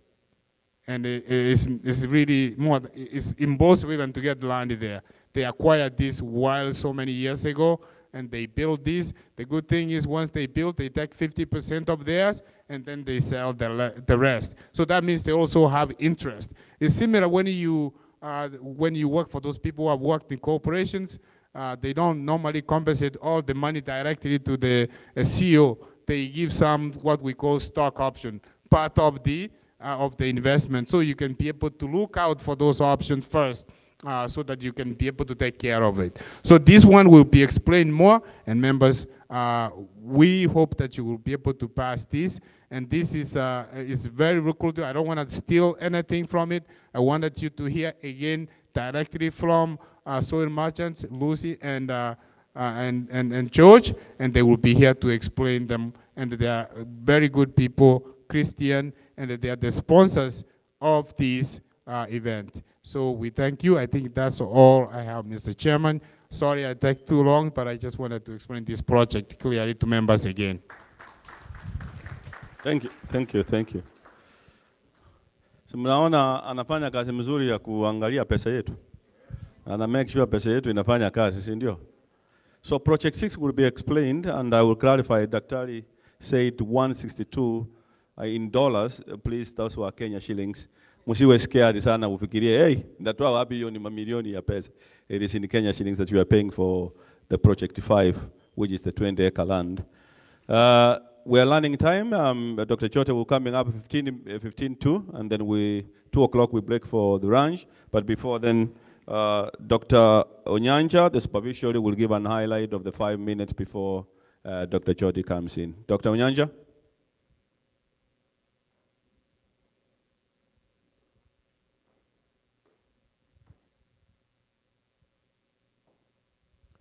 And it's really more, it's impossible even to get land there. They acquired this while so many years ago, and they built this. The good thing is once they build, they take 50% of theirs, and then they sell the rest. So that means they also have interest. It's similar when you work for those people who have worked in corporations. They don't normally compensate all the money directly to the CEO. They give some what we call stock option, part of the investment. So you can be able to look out for those options first, so that you can be able to take care of it. So this one will be explained more, and members, we hope that you will be able to pass this. And this is very lucrative. I don't want to steal anything from it. I wanted you to hear again directly from soil merchants, Lucy and George, and they will be here to explain them. And they are very good people, Christian, and they are the sponsors of this event. So we thank you. I think that's all I have, Mr. Chairman. Sorry I take too long, but I just wanted to explain this project clearly to members again.
Thank you, thank you, thank you. Si mnaona anafanya kazi mzuri ya kuangalia pesa yetu. Ana make sure pesa yetu inafanya kazi, si ndio? So project 6 will be explained and I will clarify. Daktari said 162 in dollars. Please, those who are Kenya shillings. Musiwe scared sana ufikirie, hey, ndatoa wapi hiyo ni mamilioni ya pesa. It is in Kenya shillings that we are paying for the project 5, which is the 20-acre land. We are learning time. Dr. Chote will coming up 15:02, and then 2 o'clock we break for the lunch. But before then, Dr. Onyanja, the supervisory, will give an highlight of the 5 minutes before Dr. Chote comes in. Dr. Onyanja?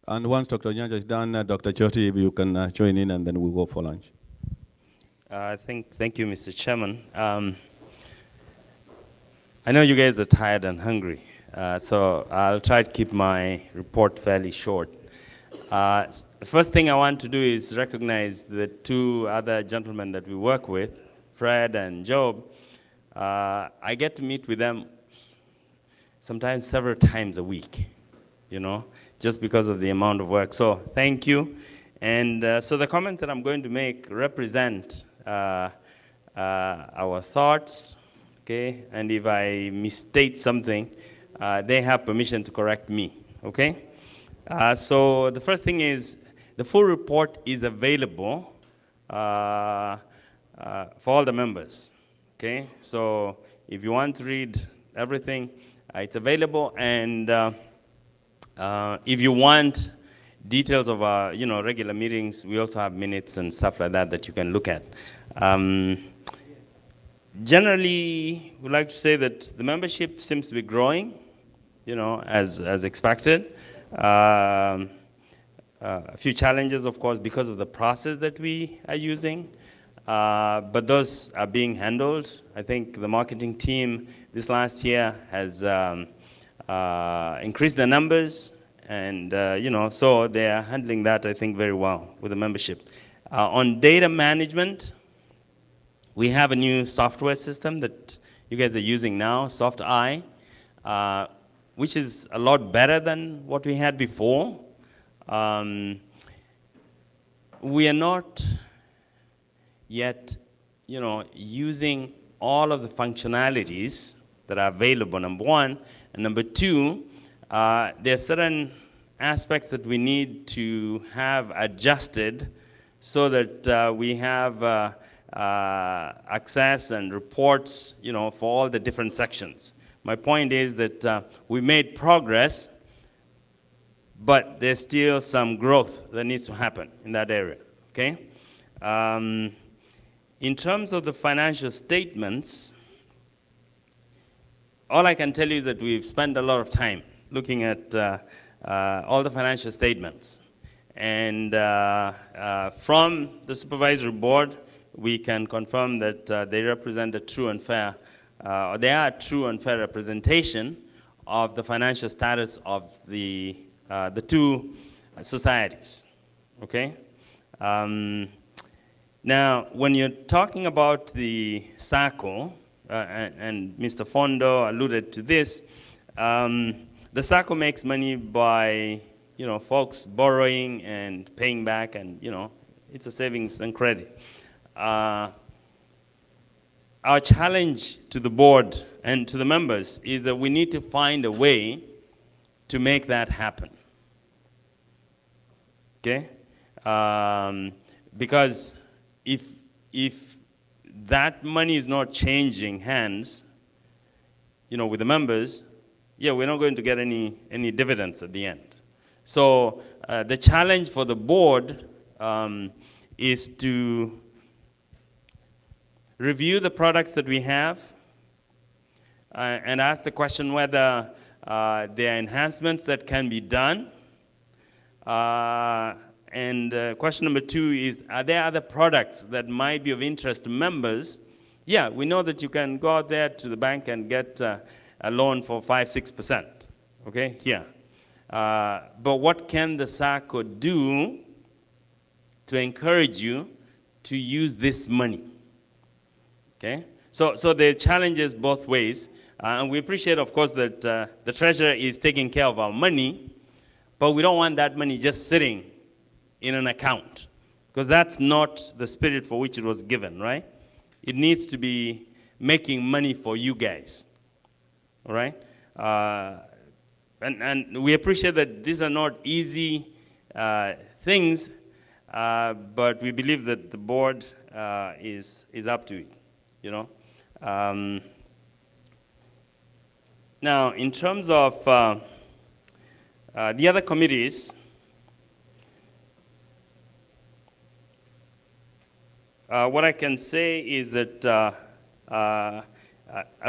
And once Dr. Onyanja is done, Dr. Chote, if you can join in, and then we'll go for lunch.
Thank you, Mr. Chairman. I know you guys are tired and hungry, so I'll try to keep my report fairly short. The first thing I want to do is recognize the 2 other gentlemen that we work with, Fred and Job. I get to meet with them sometimes several times a week, you know, just because of the amount of work. So thank you. And so the comments that I'm going to make represent our thoughts, okay? And if I misstate something, they have permission to correct me, okay? So the first thing is, the full report is available for all the members, okay? So if you want to read everything, it's available. And if you want details of our, regular meetings, we also have minutes and stuff like that that you can look at. Generally, we'd like to say that the membership seems to be growing, as expected. A few challenges, of course, because of the process that we are using, but those are being handled. I think the marketing team this last year has increased their numbers, and so they are handling that, I think, very well with the membership. On data management, we have a new software system that you guys are using now, SoftEye, which is a lot better than what we had before. We are not yet, using all of the functionalities that are available, number one. And number two, there are certain aspects that we need to have adjusted so that we have access and reports, for all the different sections. My point is that we made progress, but there's still some growth that needs to happen in that area, okay? In terms of the financial statements, all I can tell you is that we've spent a lot of time looking at all the financial statements. And from the supervisory board, we can confirm that they represent a true and fair, they are a true and fair representation of the financial status of the 2 societies, okay? Now, when you're talking about the SACCO, and Mr. Fondo alluded to this, the SACCO makes money by, folks borrowing and paying back, and, it's a savings and credit. Our challenge to the board and to the members is that we need to find a way to make that happen, okay? Because if that money is not changing hands, with the members, we're not going to get any dividends at the end. So the challenge for the board is to review the products that we have and ask the question whether there are enhancements that can be done. And question number 2 is, are there other products that might be of interest to members? Yeah, we know that you can go out there to the bank and get a loan for 5–6%, okay, here. But what can the SACCO do to encourage you to use this money, okay? So there are challenges both ways. And we appreciate, of course, that the treasurer is taking care of our money, but we don't want that money just sitting in an account, because that's not the spirit for which it was given, right? It needs to be making money for you guys, all right? And we appreciate that these are not easy things, but we believe that the board is up to it, you know? Now, in terms of the other committees, what I can say is that, I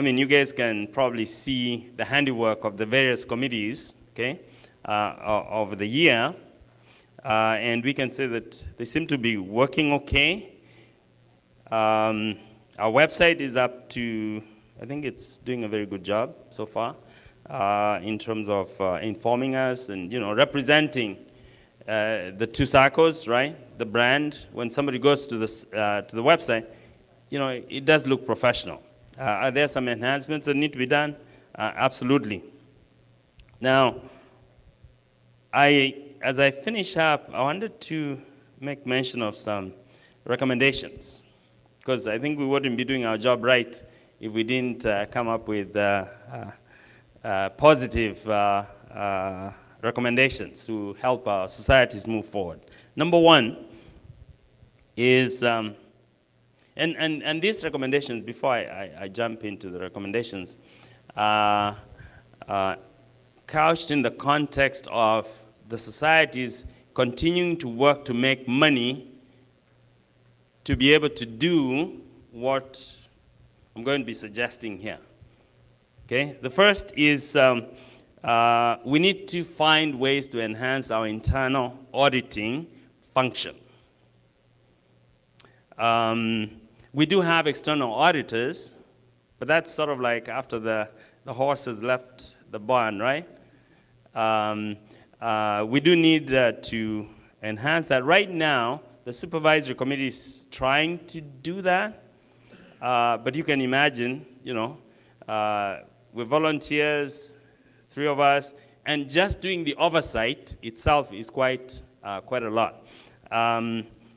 mean, you guys can probably see the handiwork of the various committees, okay, over the year, and we can say that they seem to be working okay. Our website is up to, I think it's doing a very good job so far in terms of informing us and, you know, representing the two SACCOs, right? The brand. When somebody goes to the website, you know, it does look professional. Are there some enhancements that need to be done? Absolutely. Now, as I finish up, I wanted to make mention of some recommendations, because I think we wouldn't be doing our job right if we didn't come up with positive recommendations to help our societies move forward. Number one is, and these recommendations, before I jump into the recommendations, couched in the context of the societies continuing to work to make money to be able to do what I'm going to be suggesting here. Okay, the first is we need to find ways to enhance our internal auditing function. We do have external auditors, but that's sort of like after the horse has left the barn, right? We do need to enhance that. Right now, the supervisory committee is trying to do that, but you can imagine, you know, with volunteers, 3 of us, and just doing the oversight itself is quite a lot.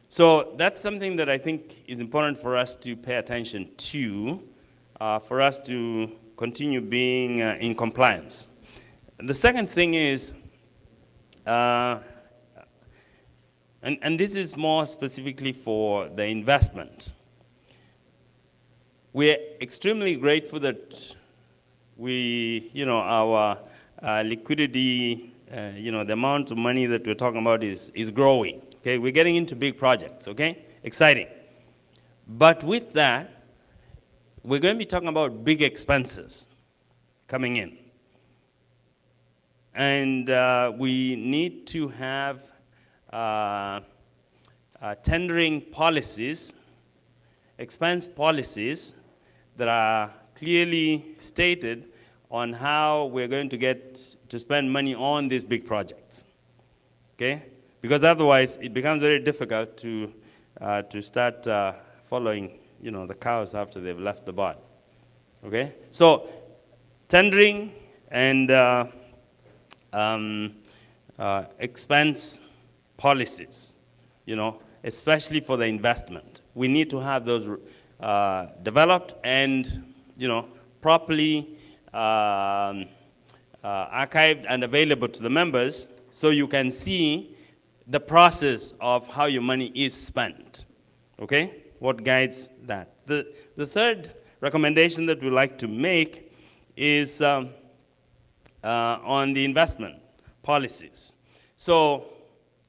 So that's something that I think is important for us to pay attention to, for us to continue being in compliance. And the second thing is, and this is more specifically for the investment. We're extremely grateful that we, you know, our liquidity, you know, the amount of money that we're talking about is growing. Okay, we're getting into big projects, okay? Exciting. But with that, we're going to be talking about big expenses coming in. And we need to have tendering policies, expense policies that are clearly stated on how we're going to get to spend money on these big projects, okay? Because otherwise, it becomes very difficult to start following, you know, the cows after they've left the barn, okay? So, tendering and expense policies, you know, especially for the investment. We need to have those developed and, you know, properly archived and available to the members so you can see the process of how your money is spent, okay? What guides that. The third recommendation that we like to make is on the investment policies. So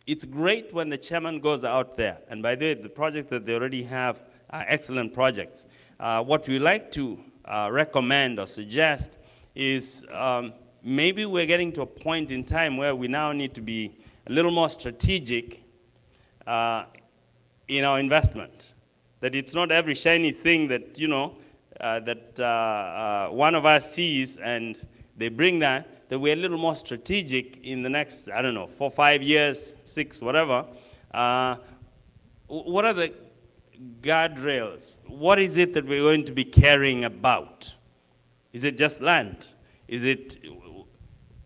it's great when the chairman goes out there, and by the way, the projects that they already have are excellent projects. What we like to recommend or suggest is maybe we're getting to a point in time where we now need to be a little more strategic in our investment. That it's not every shiny thing that, you know, that one of us sees and they bring that we're a little more strategic in the next, I don't know, 4, 5 years, 6, whatever. What are the guardrails. What is it that we're going to be caring about? Is it just land? Is it,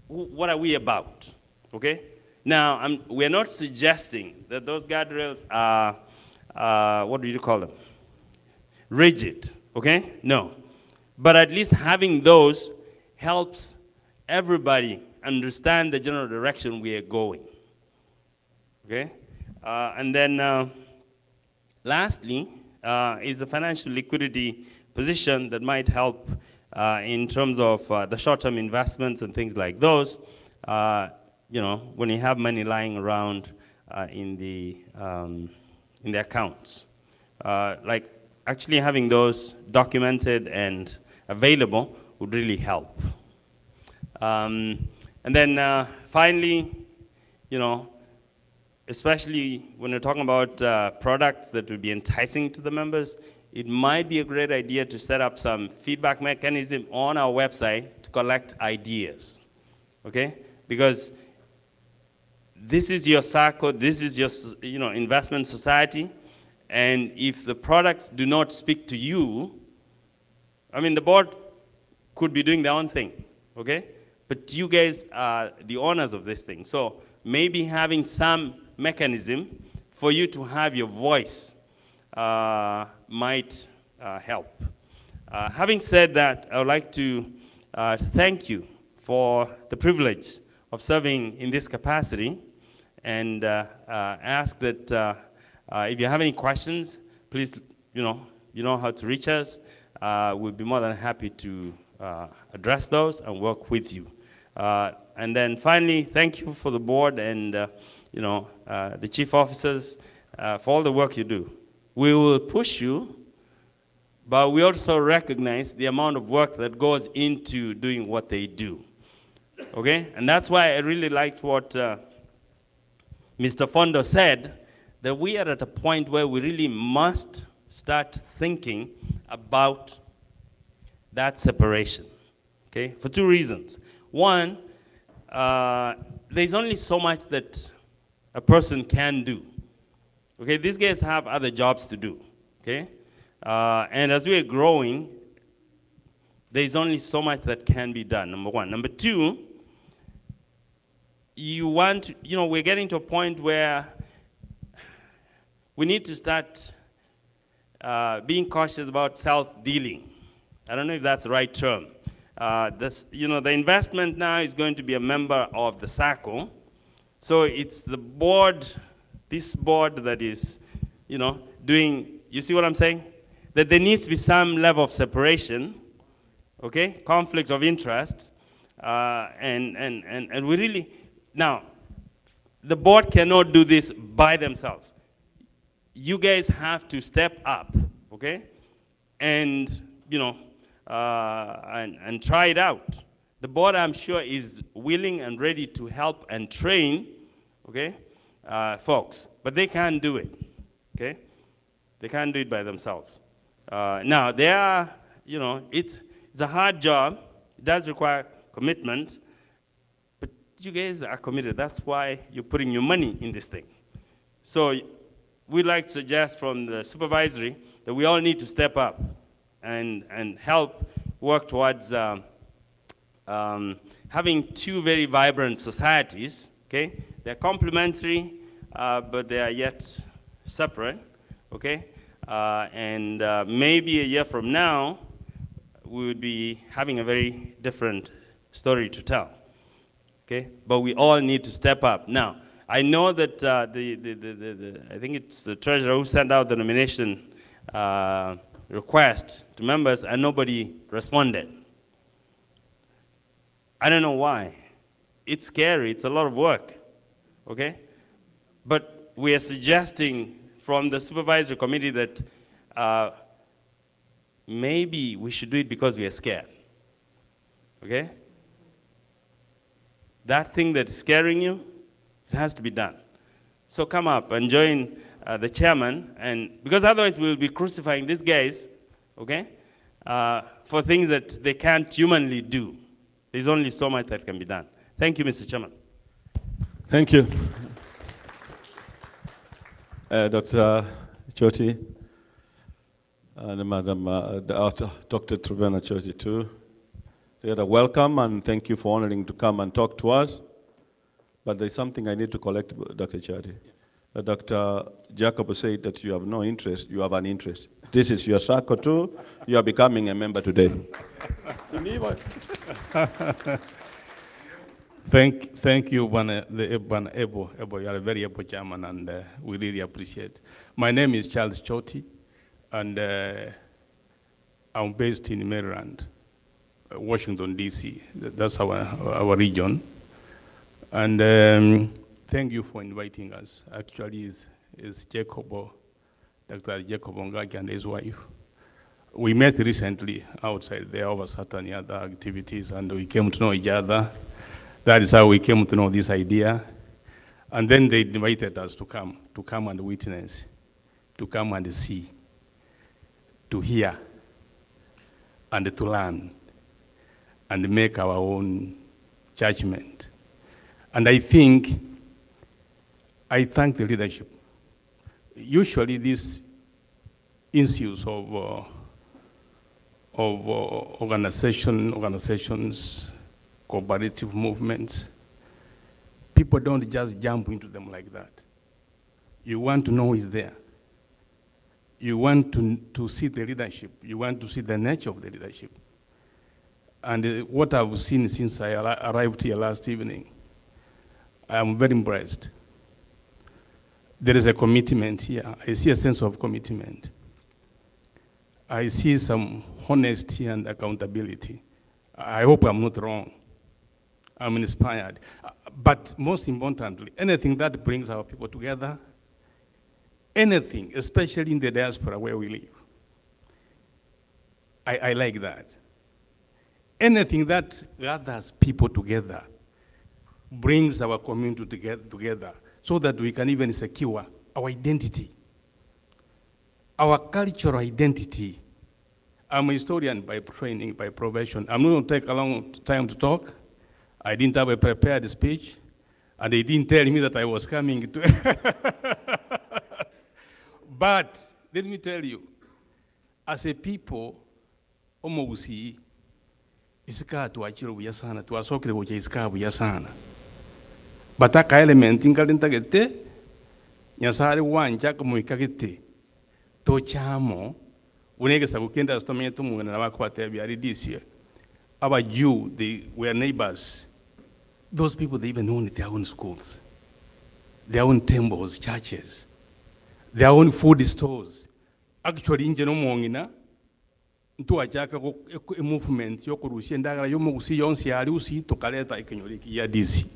what are we about? Okay? Now, we're not suggesting that those guardrails are, what do you call them? Rigid, okay? No. But at least having those helps everybody understand the general direction we are going, okay? And then lastly is the financial liquidity position that might help in terms of the short-term investments and things like those. You know, when you have money lying around in the accounts. Like actually having those documented and available would really help. And then finally, you know, especially when you're talking about products that would be enticing to the members, it might be a great idea to set up some feedback mechanism on our website to collect ideas, okay? Because this is your SACCO, this is your investment society, and if the products do not speak to you, I mean, the board could be doing their own thing, okay? But you guys are the owners of this thing. So maybe having some mechanism for you to have your voice might help. Having said that, I would like to thank you for the privilege of serving in this capacity and ask that if you have any questions, please, you know how to reach us. We'll be more than happy to address those and work with you. And then finally, thank you for the board and the chief officers for all the work you do. We will push you, but we also recognize the amount of work that goes into doing what they do. Okay? And that's why I really liked what Mr. Fondo said, that we are at a point where we really must start thinking about that separation, okay? For two reasons. One, there's only so much that a person can do. Okay, these guys have other jobs to do, okay? And as we are growing, there's only so much that can be done, number one. Number two, we're getting to a point where we need to start being cautious about self-dealing. I don't know if that's the right term. The investment now is going to be a member of the SACCO. So it's the board, this board that is, doing, you see what I'm saying? That there needs to be some level of separation, okay? Conflict of interest. And we really, now, the board cannot do this by themselves. You guys have to step up, okay? And, and try it out. The board, I'm sure, is willing and ready to help and train, okay, folks. But they can't do it, okay? They can't do it by themselves. Now, there are, it's a hard job. It does require commitment. But you guys are committed. That's why you're putting your money in this thing. So we'd like to suggest from the supervisory that we all need to step up and help work towards having two very vibrant societies, okay? They're complementary, but they are yet separate, okay? And maybe a year from now, we would be having a very different story to tell, okay? But we all need to step up. Now, I know that I think it's the treasurer who sent out the nomination request to members and nobody responded. I don't know why. It's scary, it's a lot of work, okay? But we are suggesting from the supervisory committee that maybe we should do it because we are scared, okay? That thing that's scaring you, it has to be done. So come up and join the chairman, and because otherwise we'll be crucifying these guys, okay, for things that they can't humanly do. There's only so much that can be done. Thank you, Mr. Chairman.
Thank you. Dr. Choti. and Madam Dr. Trevena Chochi too. So welcome and thank you for honoring to come and talk to us. But there's something I need to collect, Dr. Chari. Dr. Jacob said that you have no interest, you have an interest. This is your SACCO too, you are becoming a member today.
Thank you, Ebo. You are a very able chairman, and we really appreciate. My name is Charles Choti, and I'm based in Maryland, Washington, D.C. That's our region. And thank you for inviting us. Actually, it's Jacobo, Dr. Jacob Ongaki and his wife. We met recently outside there over certain other activities, and we came to know each other. That is how we came to know this idea. And then they invited us to come and witness, to come and see, to hear, and to learn, and make our own judgment. And I thank the leadership. Usually these issues of organizations, cooperative movements, people don't just jump into them like that. You want to know who is there. You want to see the leadership. You want to see the nature of the leadership. And what I've seen since I arrived here last evening, I am very impressed. There is a commitment here. I see a sense of commitment. I see some honesty and accountability. I hope I'm not wrong. I'm inspired. But most importantly, anything that brings our people together, anything, especially in the diaspora where we live, I like that. Anything that gathers people together, brings our community together so that we can even secure our identity, our cultural identity. I'm a historian by training, by profession. I'm not going to take a long time to talk. I didn't have a prepared speech, and they didn't tell me that I was coming to. But let me tell you, as a people, omogusi isika tuachiro buyasana, tuasokire bocha isika buyasana. Bataka element inkalintagete, nyasari wanja kumuikagete, tochamo, unege sabukenda stomieto mwana na wakwate biari this year. Our Jew, they were neighbors. Those people, they even owned their own schools, their own temples, churches, their own food stores. Actually, in Genomongina, to a jack movement, Yokurushi and Daga Yomogusi Yonsi Alusi to Kaleta Ikanyoriki Yadisi.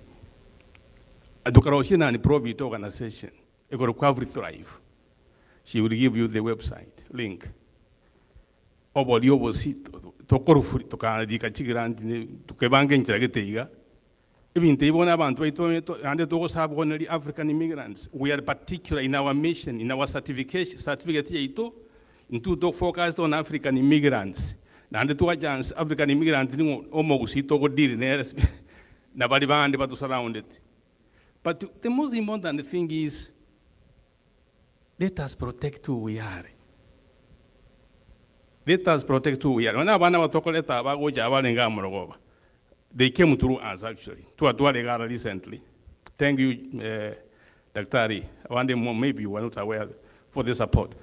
A Dukaroshin and Provit organization, a recovery thrive. She will give you the website link. Obolio sit to Korufu to Kanadika Tigran to Kebangan Chagetiga. Even they won't have and those have only African immigrants. We are particular in our mission, in our certificate into to focus on African immigrants. And the two agents, African immigrants, almost it over deal nobody band about to surround it. But the most important thing is let us protect who we are. Let us protect who we are. When I want to talk about Java and Gamma, they came through us actually, to Adualegara recently. Thank you, Dr. One day more, maybe you were not aware for the support.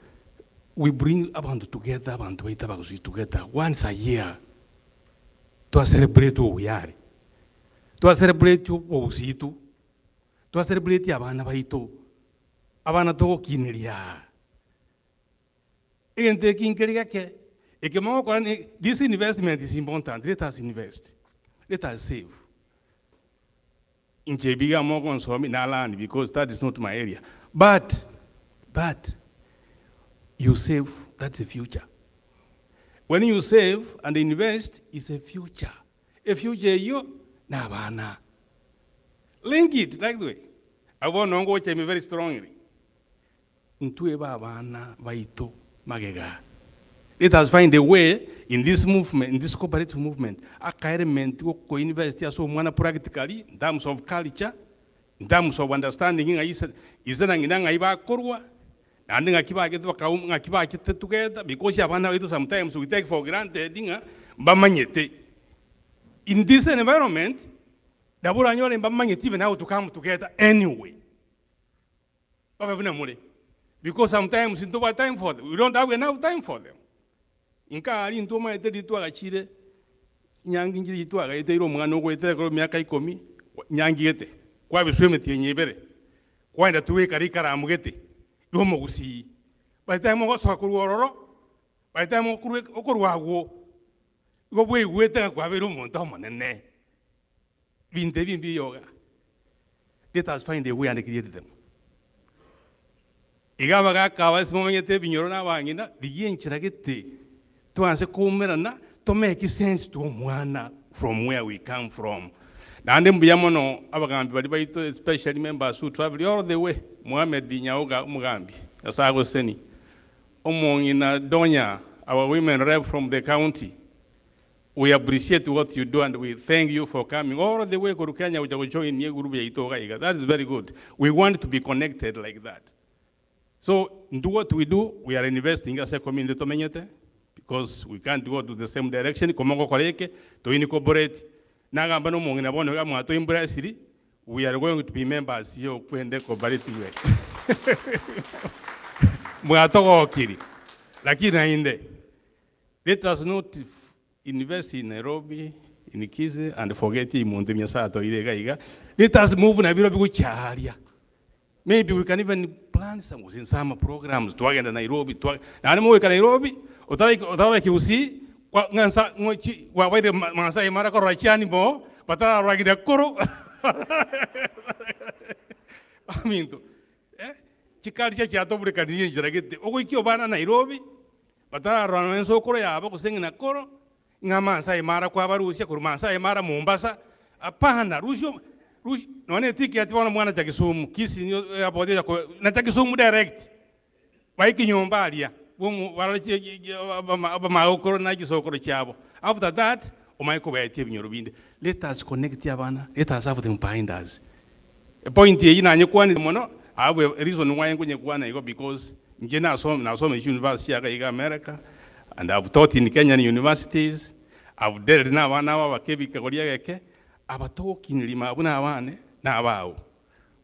We bring Abantu together, Abantu together once a year to celebrate who we are, to celebrate who we are, to celebrate Abana Baito, Abana to Kinilia. Again, taking Kerigake, this investment is important. Let us invest. Let us save. In Jebiga Morgan, so in our land, because that is not my area. But you save, that's the future. When you save and invest, it's a future. A future you, Navana. Link it like the way. I want to watch me very strongly. Into a Bavana, Vaito, Magega. Let us find a way in this movement, in this cooperative movement, a environment to co-invest so one practically in terms of culture, in terms of understanding, is And then together because sometimes we take for granted. In this environment, even how to come together anyway. Because sometimes we don't have time for them. We don't have enough time for them. In Kari, in Toma, Chile, Yangi, Miaka Komi, Yangete, quite swim it in Yebere, quite a 2 week Amugete, Yomosi. By the time I was Hakuroro, by the time Okuruago, go away with the Guavirum on Toman and Ne. Vintevin be yoga. Let us find a way and create them. Igabaga Kawas Momete Vignona Wangina, the Yen Chiragete, to answer Kumerana, to make sense to Mwana from where we come from. Nandem Biamono, Abagambi, especially members who travel all the way, Mohamed Dinyaoga Mugambi, as I was saying. Omong in Donya, our women rep from the county. We appreciate what you do and we thank you for coming all the way to Kenya, which will join you. That is very good. We want to be connected like that. So, do what we do, we are investing as a community because we can't go to the same direction. To incorporate, we are going to be members here when they cooperate. Let us not invest in Nairobi, in Kize, and forget him. Let us move in maybe we can even plan some in summer programs to in Nairobi. And more Nairobi, or you see, what why the Masai Marako Rachani bo, but I like the Kuro. I mean, Chicago Chato Canadian, Okobana Nairobi, but I run so Korea, singing a coro. Masai Mara Kwabarusia, Kurmasai Mara Mombasa, a Pahana, Rusho. No ne tiki ati wana mwana takisumu kisi ya bodega ko na takisumu direct baiki nyombalia bomu walachi abamaokoro na kisokoro chabo. After that omaiko baiti binyurubinde. Let us connect abana, let us have them behind us. A point here ina nyekwani mono I have a reason why nyekwana iko because nje na some university ya America and I've taught in Kenyan universities. I've dealt na wana wa kebi kagolia yake.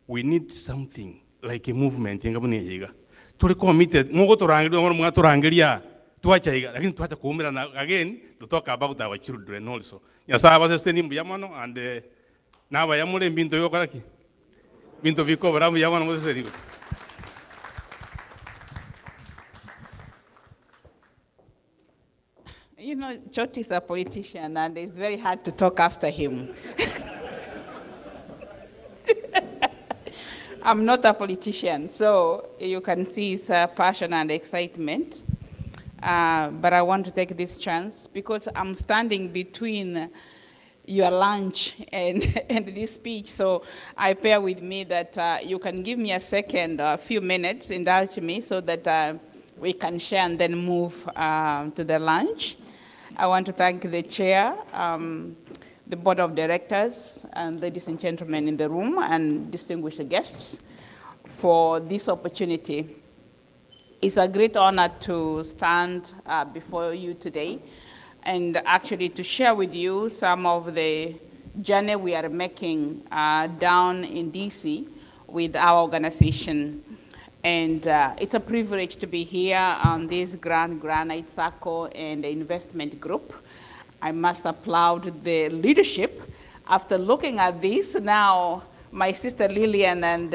We need something like a movement. To committed, again to talk about our children also. Yes, I was standing Yamano and now I am been to Yokaraki. Been to Vico, but I'm Yaman was saying.
You know, Choti is a politician and it's very hard to talk after him. I'm not a politician, so you can see his passion and excitement. But I want to take this chance because I'm standing between your lunch and this speech, so I bear with me that you can give me a second, a few minutes, indulge me so that we can share and then move to the lunch. I want to thank the chair, the board of directors, and ladies and gentlemen in the room, and distinguished guests for this opportunity. It's a great honor to stand before you today and actually to share with you some of the journey we are making down in DC with our organization. And it's a privilege to be here on this Granite SACCO and the investment group. I must applaud the leadership. After looking at this, now my sister Lillian and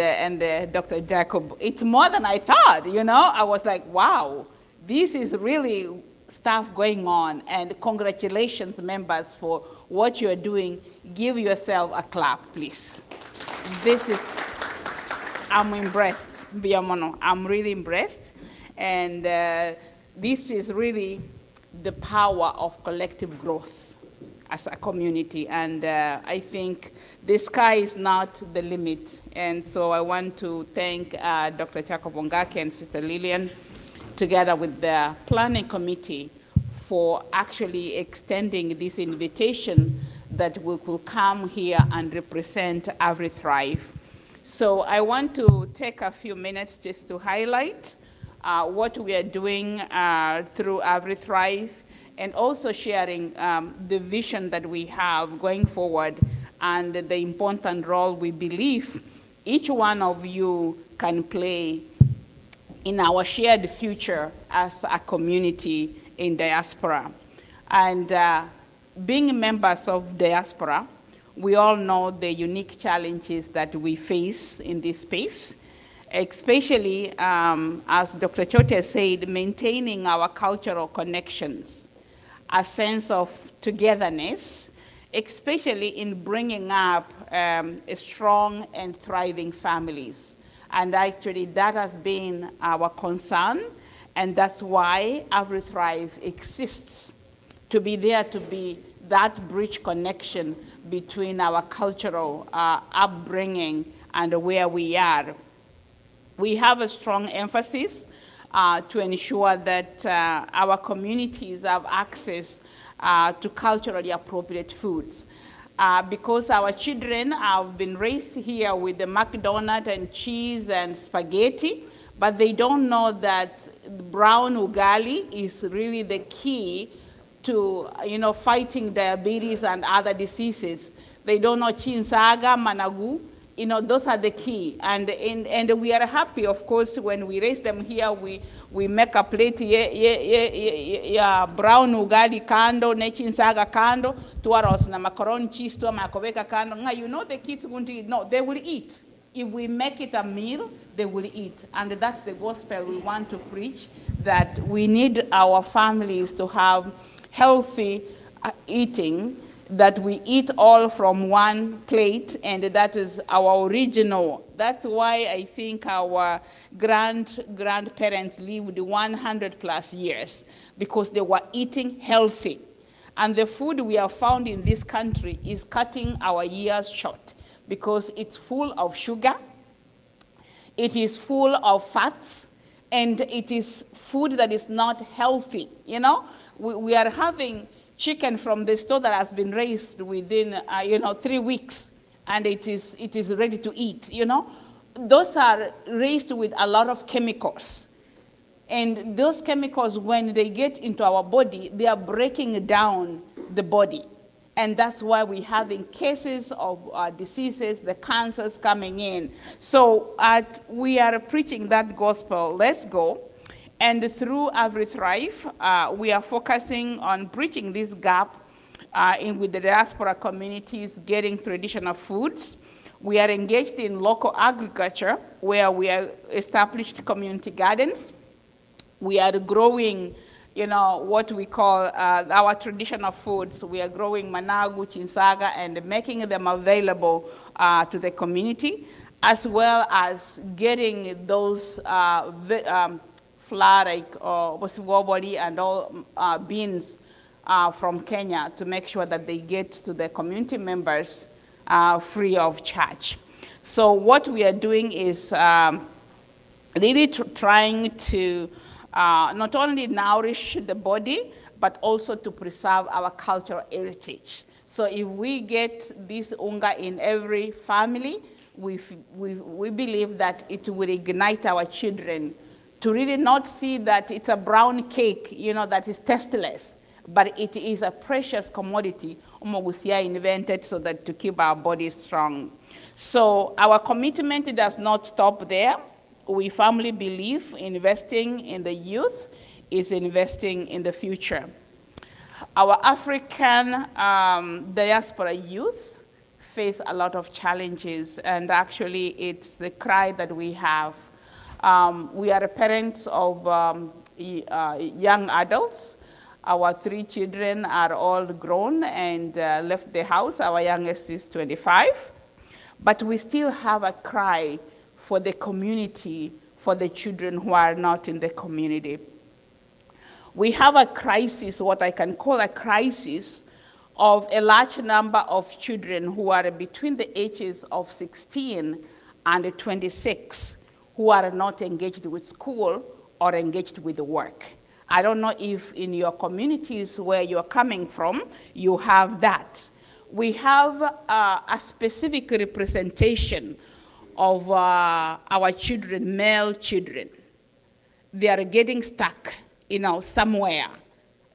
Dr. Jacob, it's more than I thought, you know? I was like, wow, this is really stuff going on. And congratulations, members, for what you're doing. Give yourself a clap, please. This is, I'm impressed. I'm really impressed, and this is really the power of collective growth as a community, and I think the sky is not the limit, and so I want to thank Dr. Jacob Ongake and Sister Lillian, together with the planning committee, for actually extending this invitation that we could come here and represent AgriThrive. So I want to take a few minutes just to highlight what we are doing through AgriThrive, and also sharing the vision that we have going forward and the important role we believe each one of you can play in our shared future as a community in diaspora. And being members of diaspora, we all know the unique challenges that we face in this space, especially, as Dr. Chote said, maintaining our cultural connections, a sense of togetherness, especially in bringing up strong and thriving families. And actually that has been our concern, and that's why AgriThrive exists, to be there to be that bridge connection between our cultural upbringing and where we are. We have a strong emphasis to ensure that our communities have access to culturally appropriate foods. Because our children have been raised here with the McDonald's and cheese and spaghetti, but they don't know that brown ugali is really the key to fighting diabetes and other diseases. They don't know chinsaga, managu, those are the key. And we are happy, of course, when we raise them here, we make a plate, brown ugali kando, nechinsaga kando, tuaros na macaroni cheese, tuwa makobeka kando. The kids won't eat. No, they will eat. If we make it a meal, they will eat. And that's the gospel we want to preach, that we need our families to have healthy eating, that we eat all from one plate, and that is our original. That's why I think our grandparents lived 100+ years, because they were eating healthy. And the food we have found in this country is cutting our years short, because it's full of sugar, it is full of fats, and it is food that is not healthy. We are having chicken from the store that has been raised within 3 weeks, and it is ready to eat. Those are raised with a lot of chemicals, and those chemicals, when they get into our body, they are breaking down the body, and that's why we're having cases of diseases, the cancers coming in. So we are preaching that gospel. Let's go. And through AgriThrive, we are focusing on bridging this gap with the diaspora communities, getting traditional foods. We are engaged in local agriculture, where we are established community gardens. We are growing, what we call our traditional foods. We are growing managu, chinsaga, and making them available to the community, as well as getting those flour like woboli and all beans from Kenya, to make sure that they get to the community members free of charge. So what we are doing is really trying to not only nourish the body, but also to preserve our cultural heritage. So if we get this unga in every family, we believe that it will ignite our children to really not see that it's a brown cake, that is tasteless, but it is a precious commodity Omogusia invented so that to keep our bodies strong. So our commitment does not stop there. We firmly believe investing in the youth is investing in the future. Our African diaspora youth face a lot of challenges, and actually it's the cry that we have. We are parents of young adults. Our 3 children are all grown and left the house. Our youngest is 25. But we still have a cry for the community, for the children who are not in the community. We have a crisis, what I can call a crisis, of a large number of children who are between the ages of 16 and 26, who are not engaged with school or engaged with work. I don't know if in your communities where you're coming from, you have that. We have a specific representation of our children, male children. they are getting stuck, somewhere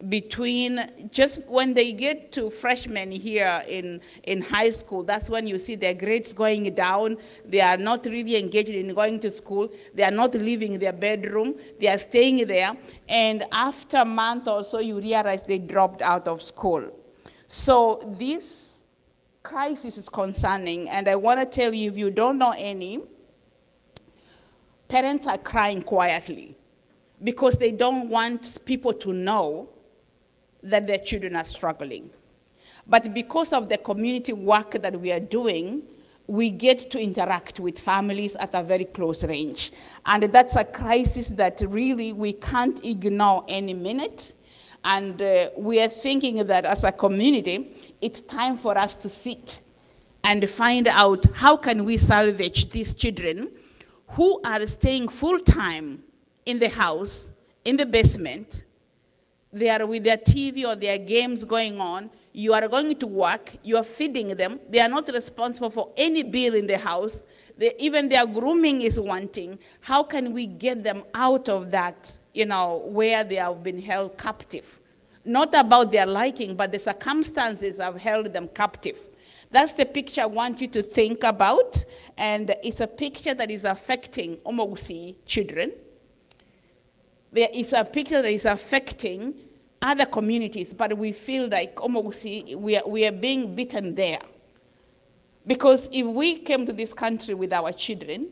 between just when they get to freshmen here in high school. That's when you see their grades going down. They are not really engaged in going to school. They are not leaving their bedroom. They are staying there. And after a month or so, you realize they dropped out of school. So this crisis is concerning. And I want to tell you, if you don't know any, parents are crying quietly because they don't want people to know that their children are struggling. But because of the community work that we are doing, we get to interact with families at a very close range. And that's a crisis that really we can't ignore any minute. And we are thinking that as a community, it's time for us to sit and find out how can we salvage these children who are staying full-time in the house, in the basement. They are with their TV or their games going on. You are going to work. You are feeding them. They are not responsible for any bill in the house. Even their grooming is wanting. How can we get them out of that, where they have been held captive? Not about their liking, but the circumstances have held them captive. That's the picture I want you to think about. And it's a picture that is affecting Omogusi children. There is a picture that is affecting other communities, but we feel like Omogusi, we are being beaten there. Because if we came to this country with our children,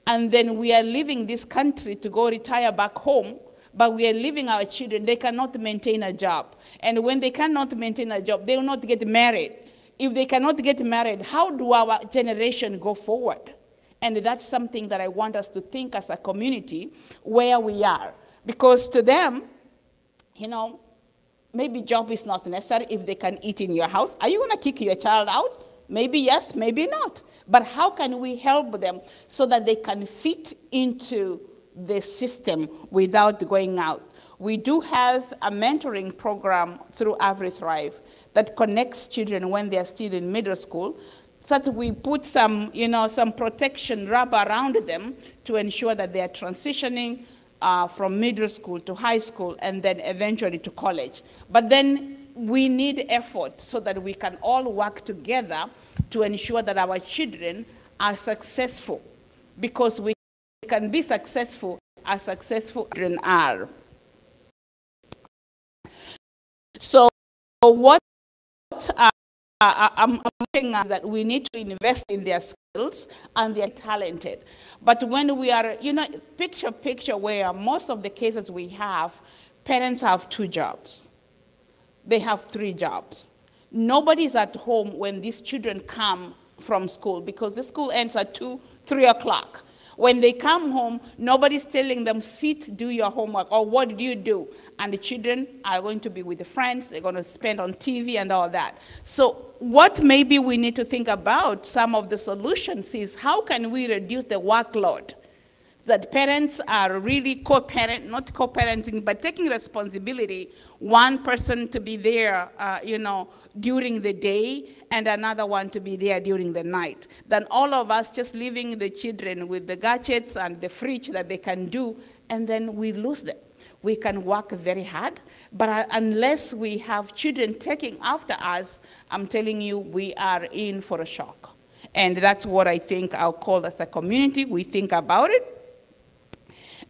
and then we are leaving this country to go retire back home, but we are leaving our children, they cannot maintain a job. And when they cannot maintain a job, they will not get married. If they cannot get married, how do our generation go forward? And that's something that I want us to think as a community where we are. Because to them, maybe job is not necessary if they can eat in your house. Are you going to kick your child out? Maybe yes, maybe not. But how can we help them so that they can fit into the system without going out? We do have a mentoring program through AvriThrive that connects children when they are still in middle school, so that we put some, some protection wrap around them to ensure that they are transitioning from middle school to high school and then eventually to college. But then we need effort so that we can all work together to ensure that our children are successful, because we can be successful as successful children are. So what I'm looking at that we need to invest in their skills, and they're talented. But when we are, picture where most of the cases we have, parents have 2 jobs. They have 3 jobs. Nobody's at home when these children come from school, because the school ends at 2, 3 o'clock. When they come home, nobody's telling them, sit, do your homework, or what did you do? And the children are going to be with the friends, they're going to spend on TV and all that. So what maybe we need to think about, some of the solutions is, how can we reduce the workload? That parents are really not co-parenting, but taking responsibility, one person to be there, during the day, and another one to be there during the night. Then all of us just leaving the children with the gadgets and the fridge that they can do, and then we lose them. We can work very hard, but unless we have children taking after us, I'm telling you, we are in for a shock. And that's what I think I'll call as a community. We think about it.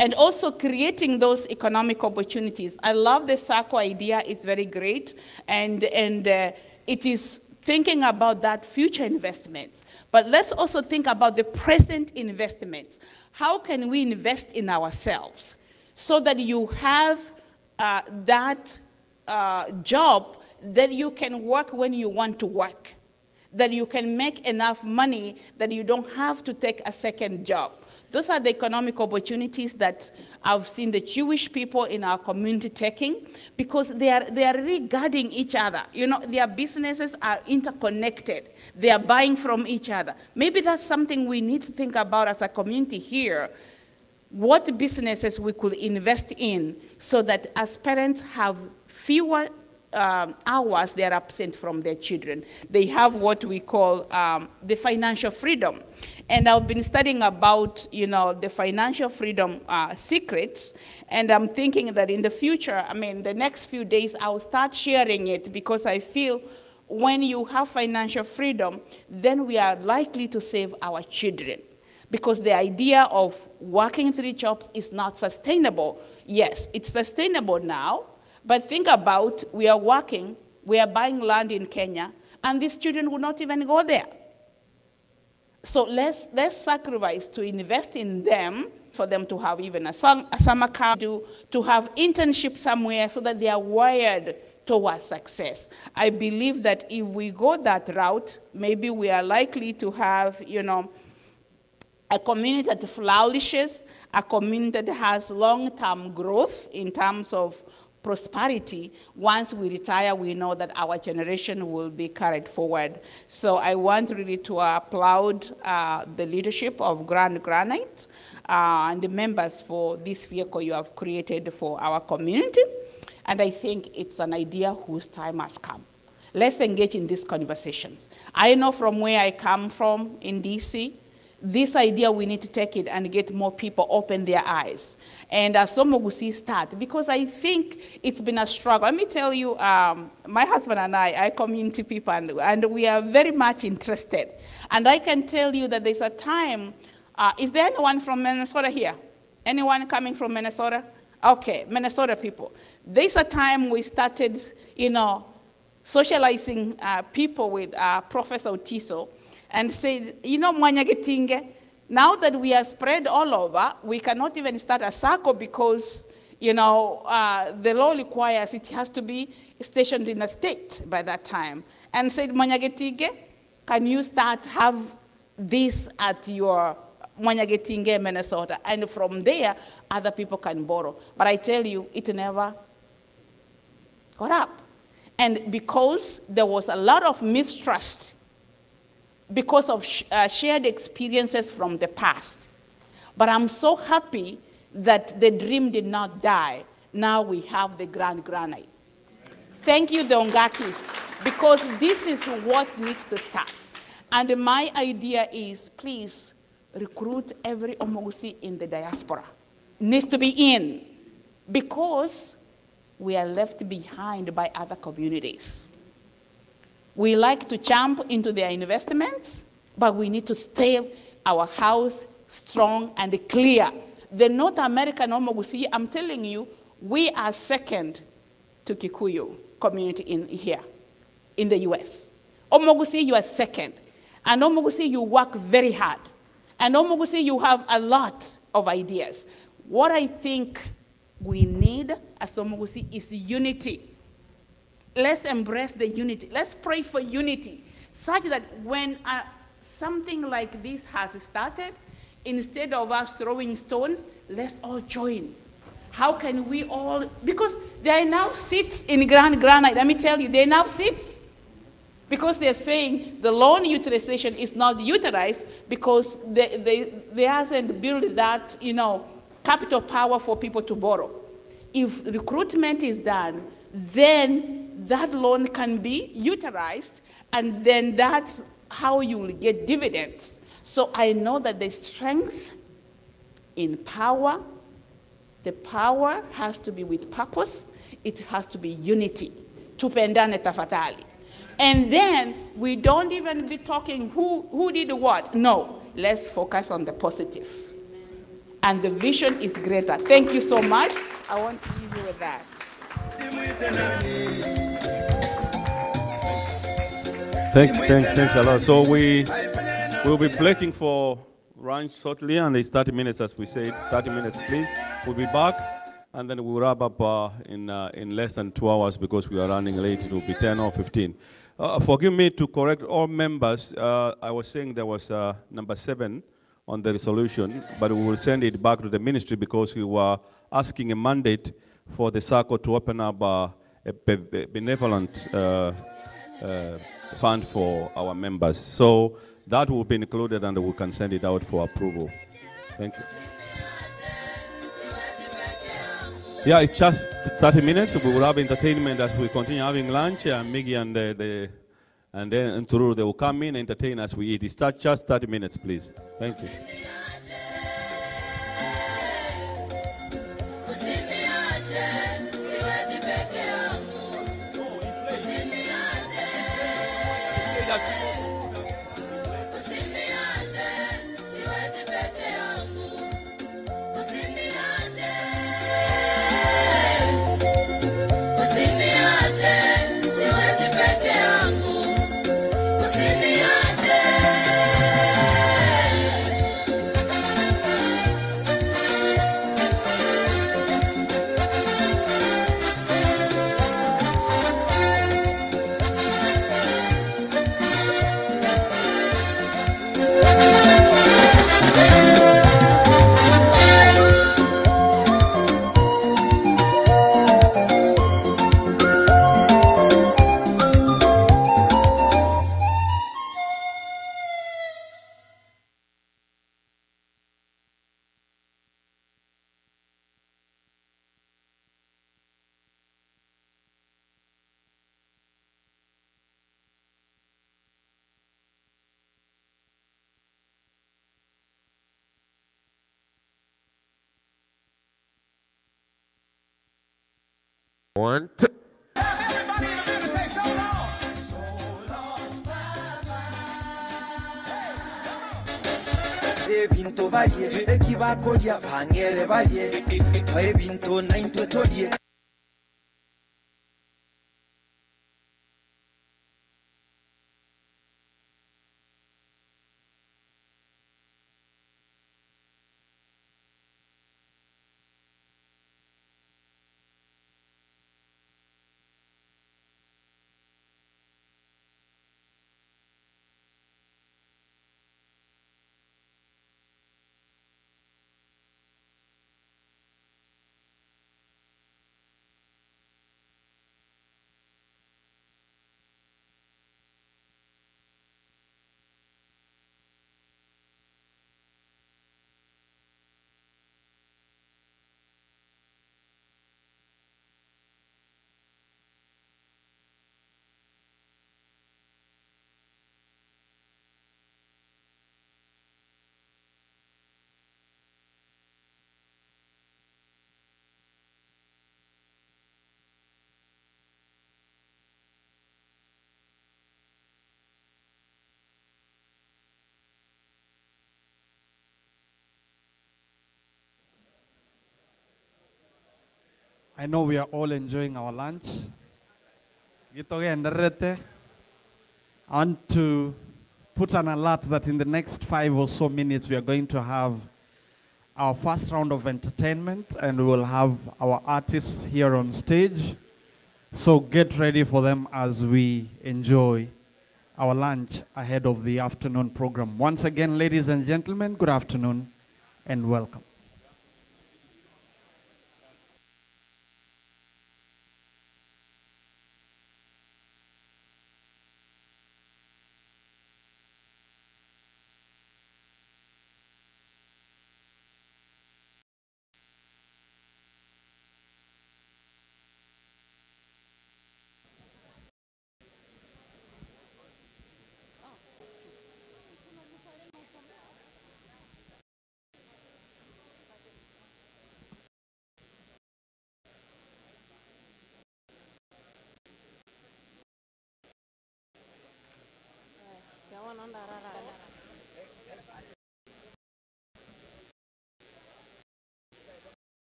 And also creating those economic opportunities. I love the SACCO idea, it's very great. And it is thinking about that future investments. But let's also think about the present investments. How can we invest in ourselves so that you have that job that you can work when you want to work, that you can make enough money that you don't have to take a second job. Those are the economic opportunities that I've seen the Jewish people in our community taking, because they are regarding each other. Their businesses are interconnected. They are buying from each other. Maybe that's something we need to think about as a community here, what businesses we could invest in so that as parents have fewer hours they are absent from their children. They have what we call the financial freedom. And I've been studying about, the financial freedom secrets, and I'm thinking that in the future, the next few days, I'll start sharing it, because I feel when you have financial freedom, then we are likely to save our children. Because the idea of working 3 jobs is not sustainable. Yes, it's sustainable now, but think about, we are working, we are buying land in Kenya, and these children will not even go there. So let's sacrifice to invest in them, for them to have even a summer camp, to have internship somewhere, so that they are wired towards success. I believe that if we go that route, maybe we are likely to have, a community that flourishes, a community that has long-term growth in terms of prosperity. Once we retire, we know that our generation will be carried forward. So I want really to applaud the leadership of Granite and the members for this vehicle you have created for our community. And I think it's an idea whose time has come. Let's engage in these conversations. I know from where I come from in DC, this idea, we need to take it and get more people open their eyes. And some will see start, because I think it's been a struggle. Let me tell you, my husband and I community people, and we are very much interested. And I can tell you that there's a time, is there anyone from Minnesota here? Anyone coming from Minnesota? Okay, Minnesota people. There's a time we started, socializing people with Professor Otiso, and said, Mwanyagetinge, now that we are spread all over, we cannot even start a SACCO, because, the law requires it has to be stationed in a state by that time. And said, Mwanyagetinge, can you have this at your Mwanyagetinge, Minnesota? And from there, other people can borrow. But I tell you, it never got up. And because there was a lot of mistrust, because of shared experiences from the past. But I'm so happy that the dream did not die. Now we have the Granite. Thank you, the Ongakis, because this is what needs to start. And my idea is, please recruit every Omogusi in the diaspora. Needs to be in, because we are left behind by other communities. We like to jump into their investments, but we need to stay our house strong and clear. The North American Omogusi, I'm telling you, we are second to Kikuyu community here in the US. Omogusi, you are second. And Omogusi, you work very hard. And Omogusi, you have a lot of ideas. What I think we need as Omogusi is unity. Let's embrace the unity. Let's pray for unity, such that when something like this has started, instead of us throwing stones, let's all join. How can we all, because there are now seats in Granite. Let me tell you, there are now seats. Because they're saying the loan utilization is not utilized because they hasn't built that, capital power for people to borrow. If recruitment is done, then that loan can be utilized, and then that's how you will get dividends. So I know that the strength in power, the power has to be with purpose, it has to be unity. Tupendane tafadhali. And then we don't even be talking who did what. No, let's focus on the positive. And the vision is greater. Thank you so much. I want to leave you with that.
Thanks a lot. So we will be breaking for lunch shortly, and it's 30 minutes, as we said. 30 minutes, please. We'll be back, and then we'll wrap up in less than 2 hours because we are running late. It will be 10 or 15. Forgive me to correct all members. I was saying there was number 7 on the resolution, but we will send it back to the ministry because we were asking a mandate for the SACCO to open up a benevolent fund for our members. So that will be included and we can send it out for approval. Thank you. Yeah, it's just 30 minutes. We will have entertainment as we continue having lunch. Miggy and then Tururu, they will come in and entertain as we eat. It's just 30 minutes, please. Thank you.
One, two.
Binto balie, ekiba kodia pangere balie, binto na into todie.
I know we are all enjoying our lunch. I want to put an alert that in the next 5 or so minutes we are going to have our first round of entertainment and we will have our artists here on stage. So get ready for them as we enjoy our lunch ahead of the afternoon program. Once again, ladies and gentlemen, good afternoon and welcome.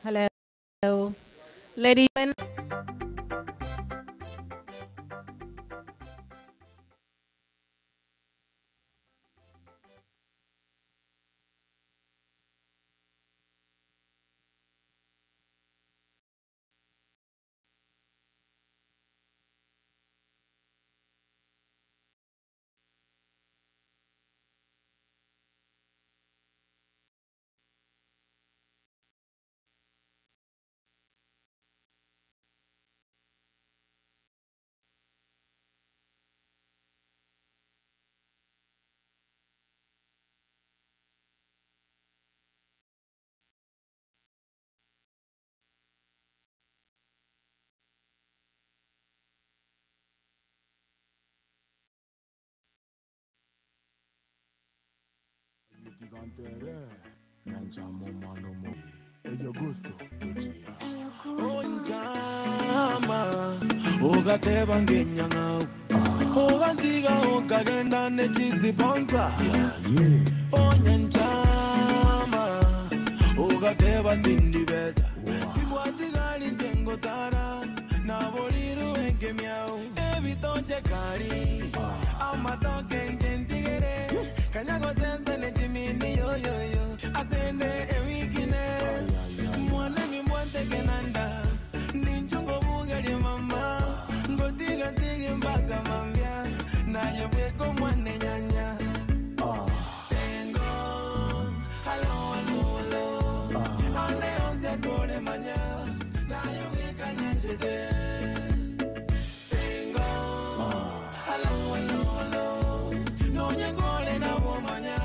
Hello, ladies and
Ogateba ngenyanga ogantiga okagenda nekiziponza onyanchama ogateba tindibeza ibwatigali njengotara naboliru enkemyao ebitonche kali amatoke njentigere kanyagotense nechimini yoyoyo asende ewikine mwaneni mwantekenanda ninchungo bugali mama ngotiga tigi mpaka mambia naye bweko mwane nyanya tengo halo halo halo ane onse sole manya naye bweka nyanchete tengo halo halo halo nonye kole na bomanya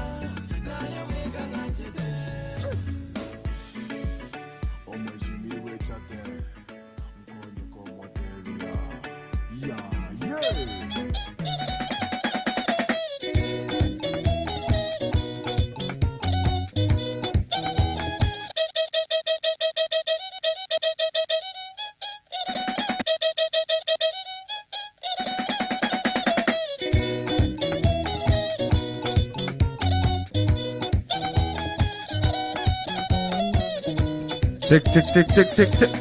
naye bweka nyanchete omweshimiwe chate
Check, check, check, check, check, check.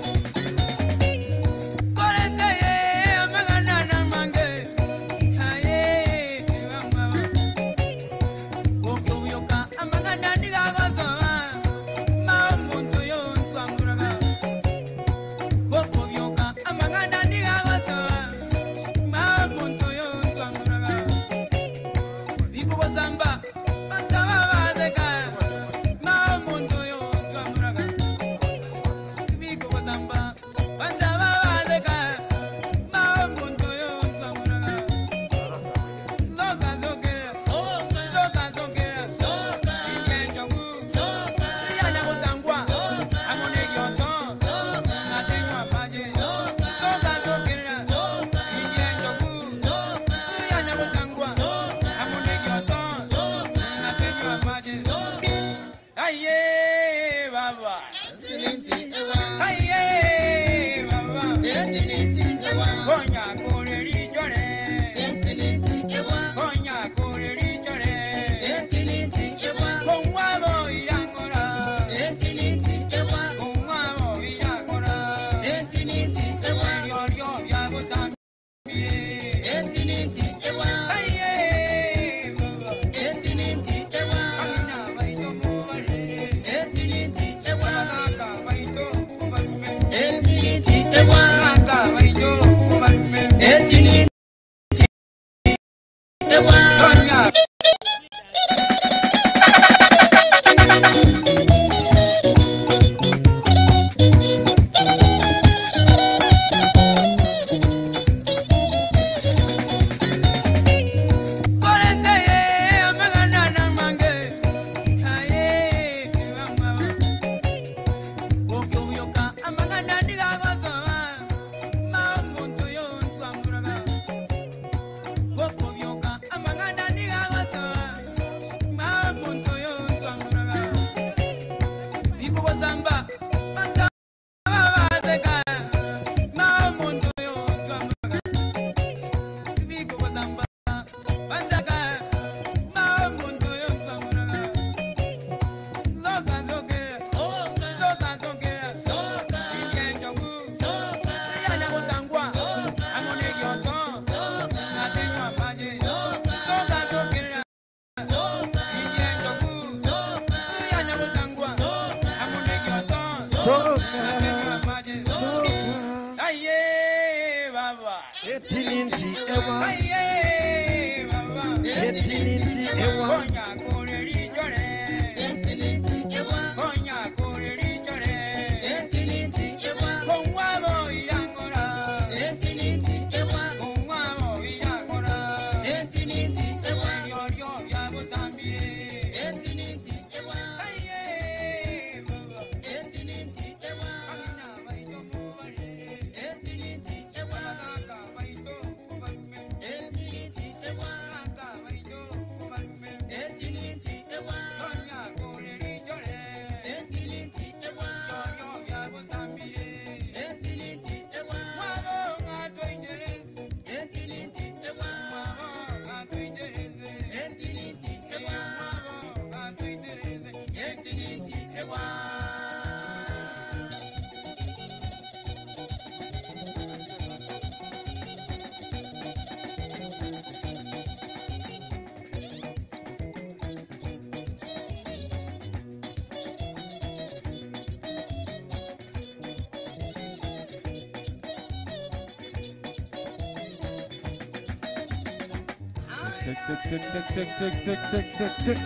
check.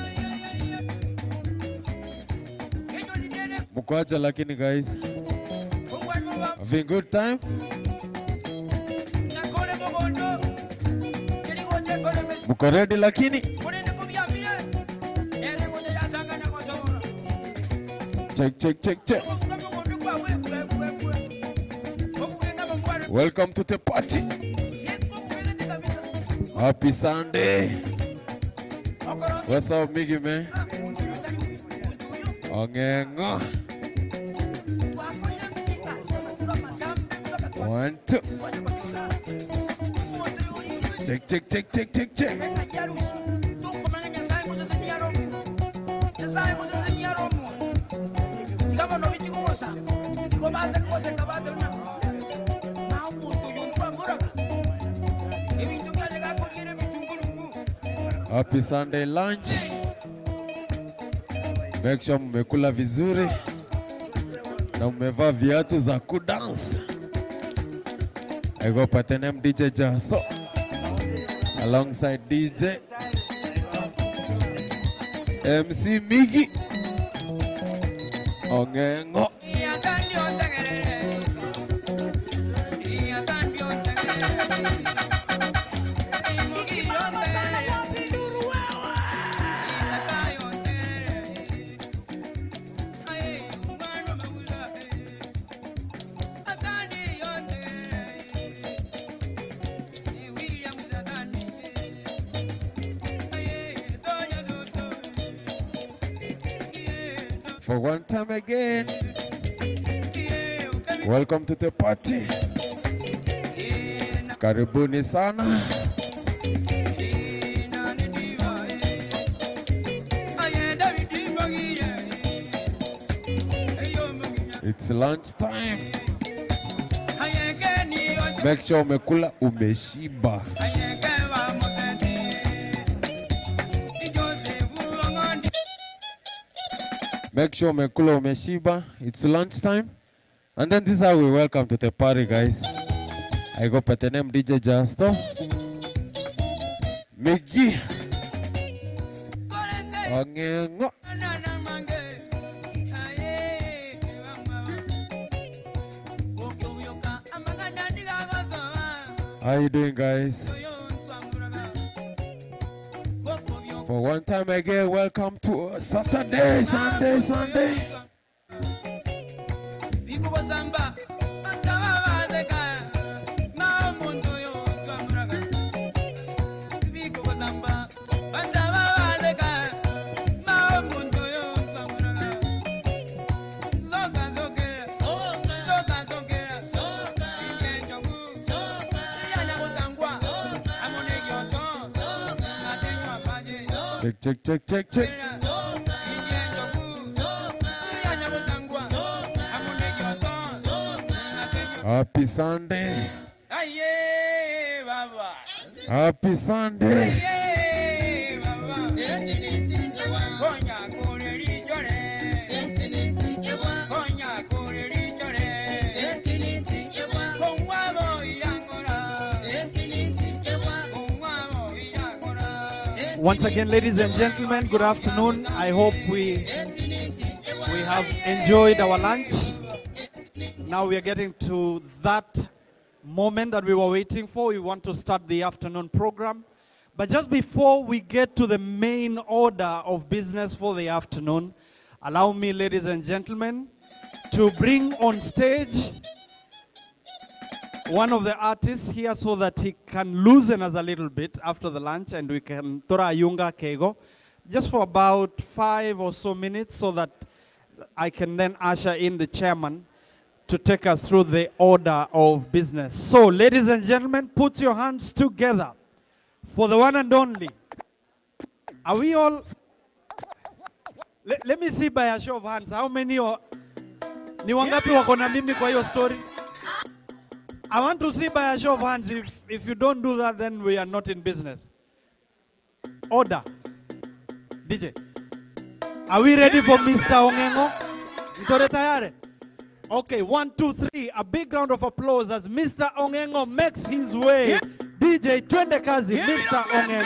Mukwacha lakini guys. Having good time? Muko ready lakini? Check. Welcome to the party. Happy Sunday. What's up, Miggy, man? Ongengo. 1, 2. Check. Happy Sunday lunch. Make sure mmekula vizuri na mmevaa viatu za kudance. I go Patenem DJ Jasto alongside DJ MC Miggy Ongengo. For one time again, welcome to the party. Karibuni sana. It's lunch time. Make sure umekula umeshiba. Make sure umekula umeshiba. It's lunch time. And then this is how we welcome to the party, guys. I go by the name DJ Jasto. Miggy. Ongengo. How you doing, guys? For one time again, welcome to Saturday, Sunday. Check. Happy Sunday. Happy Sunday.
Once again, ladies and gentlemen, good afternoon. I hope we have enjoyed our lunch. Now we are getting to that moment that we were waiting for. We want to start the afternoon program. But just before we get to the main order of business for the afternoon, allow me, ladies and gentlemen, to bring on stage one of the artists here so that he can loosen us a little bit after the lunch and we can tora yunga kego just for about 5 or so minutes so that I can then usher in the chairman to take us through the order of business. So, ladies and gentlemen, put your hands together for the one and only. Are we all? Let me see by a show of hands. How many are? Ni wangapi wako na mimi kwa hiyo story? I want to see by a show of hands. If you don't do that, then we are not in business. Order. DJ. Are we ready for Mr. Ongengo? Mtore tayari? Okay, 1, 2, 3. A big round of applause as Mr. Ongengo makes his way. DJ DJ, twende kazi, Mr. Ongeno.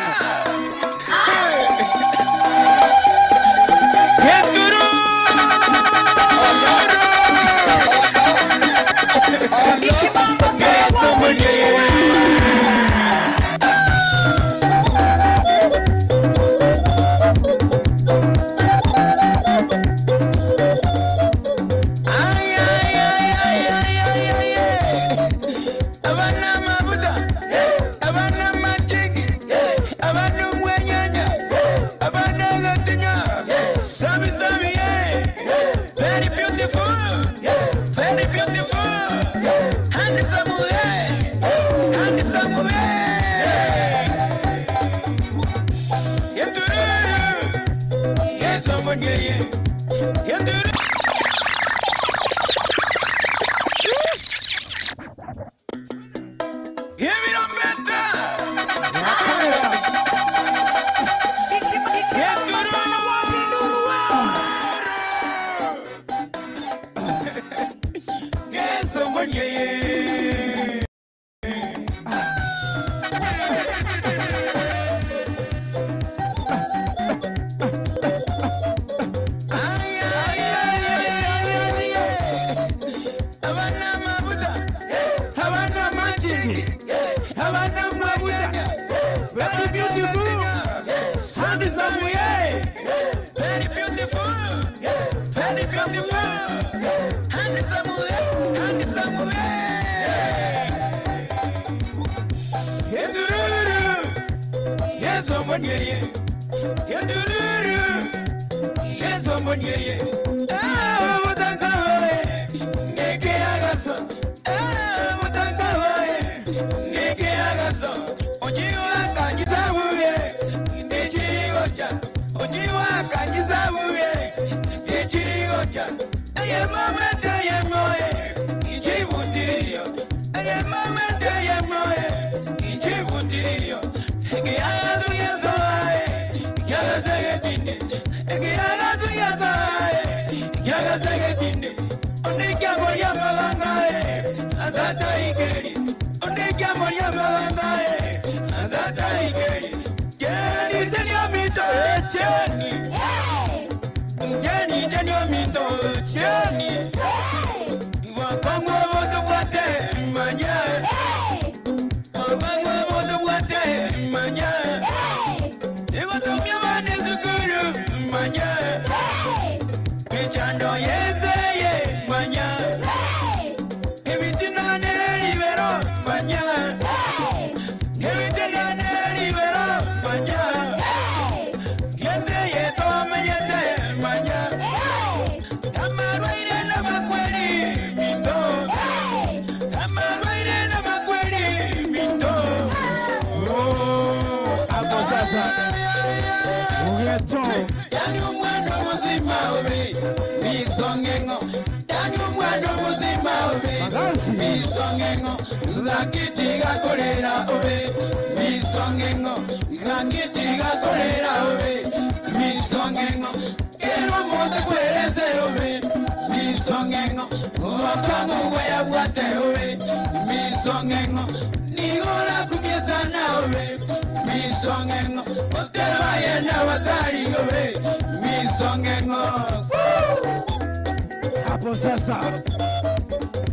Hapo sasa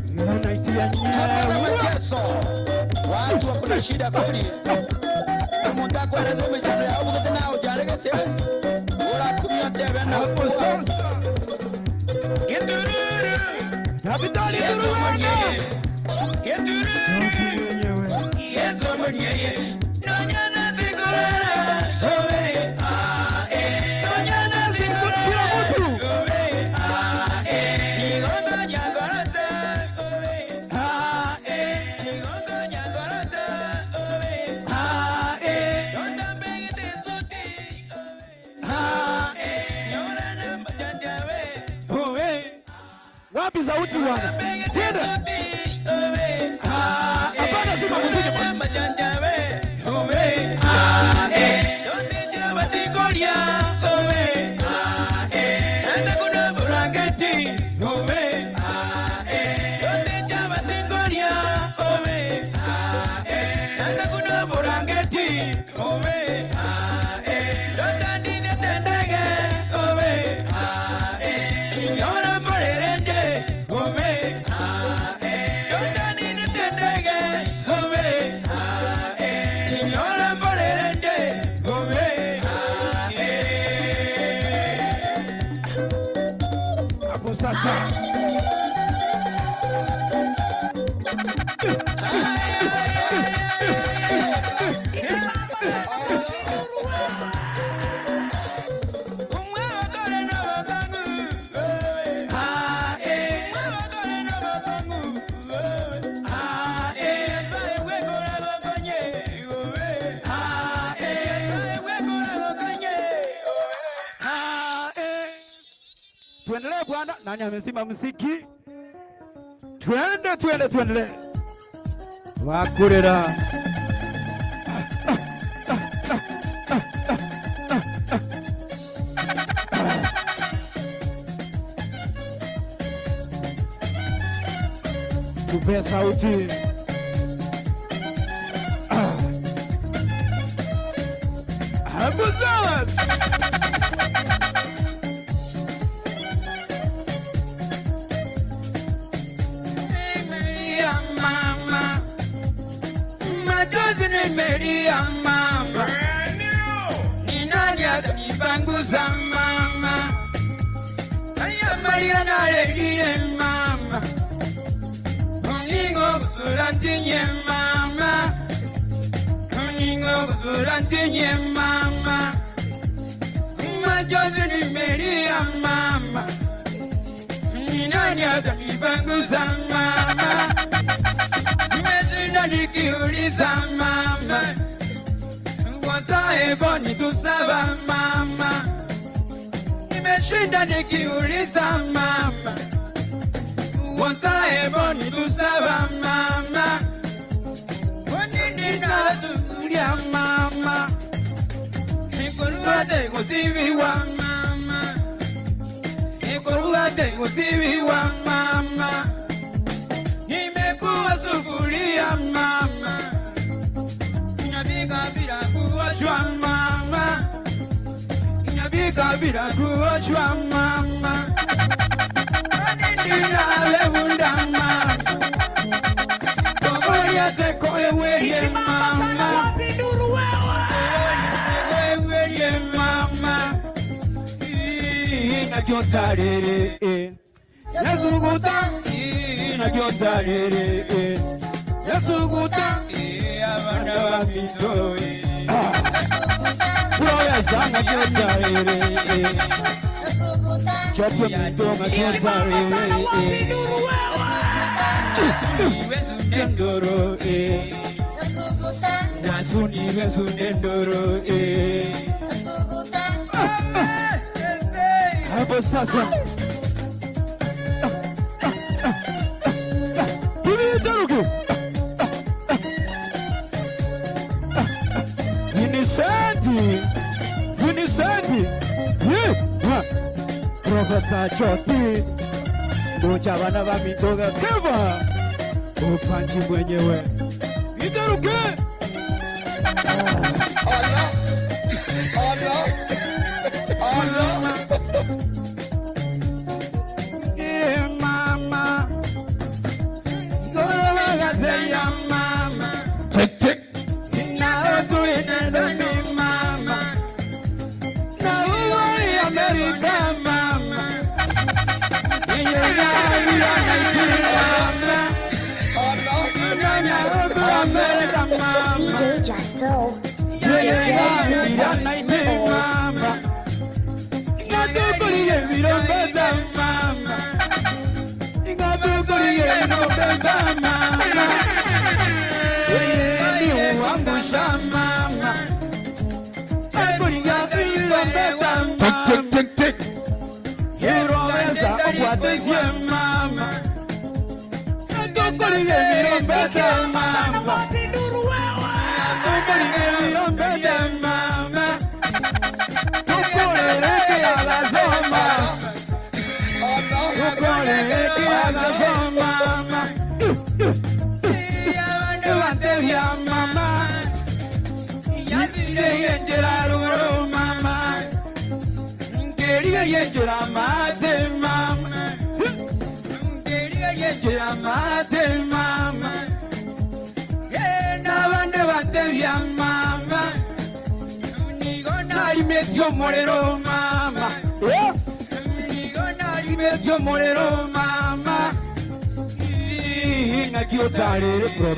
mnaitia
watu wako na shida kweli. Mungu kueleza michezo yao mkate nao jaregete. Ora kumia tebe na hapo sasa. Gedururu. Habitali Yesu mwenyewe. Gedururu. Yesu mwenyewe. Nyanya zigorera. Owe a e. Nyanya zigorera mtu. Owe a e. Igonda nyagorata. Owe a e. Igonda nyagorata. Owe a e. Donda begete suti. Owe a e. Nyora na majanjawe. Owe.
Wapi sauti bwana? Twende. Hapana zima muziki bwana.
Tuendelee bwana, nani amesema msiki? Tuendelee. Wakurera. Tupe sauti. Habuzat.
Maria mama, ni nani atanipanguza mama? Aya Maria na redire mama, uningo kuturantinye mama, uningo kuturantinye mama. Majozi ni Maria mama, ni nani atanipanguza mama? Nimeshinda nikiuliza mama, wataevo nitusaba mama. Nimeshinda nikiuliza mama, wataevo nitusaba mama. Wanini natulia mama, nikuruate kusiviwa mama, nikuruate kusiviwa mama. Nimekuwa sufuria mama, inapika bila kuoshwa mama, inapika bila kuoshwa mama. Nindinale unda mama, komoria teko ewerie mama, ewerie mama. Inajotarere, yazuguta. Inajotarere, yasuguta. Abana bamitoye, Roya zanga jotarere, Chapo mitonga jotarere. Nasuni wezunendoro, hapo sasa. Vinisendi, Professor Choti, Docha bana ba mitoga keva, upanchi mwenyewe. Idaruke. Allah. Mama, Zora gazeya mama. Check. Na tuine mama. Na uwari America mama.
DJ Justo. DJ
mama.
Tick.
Mama.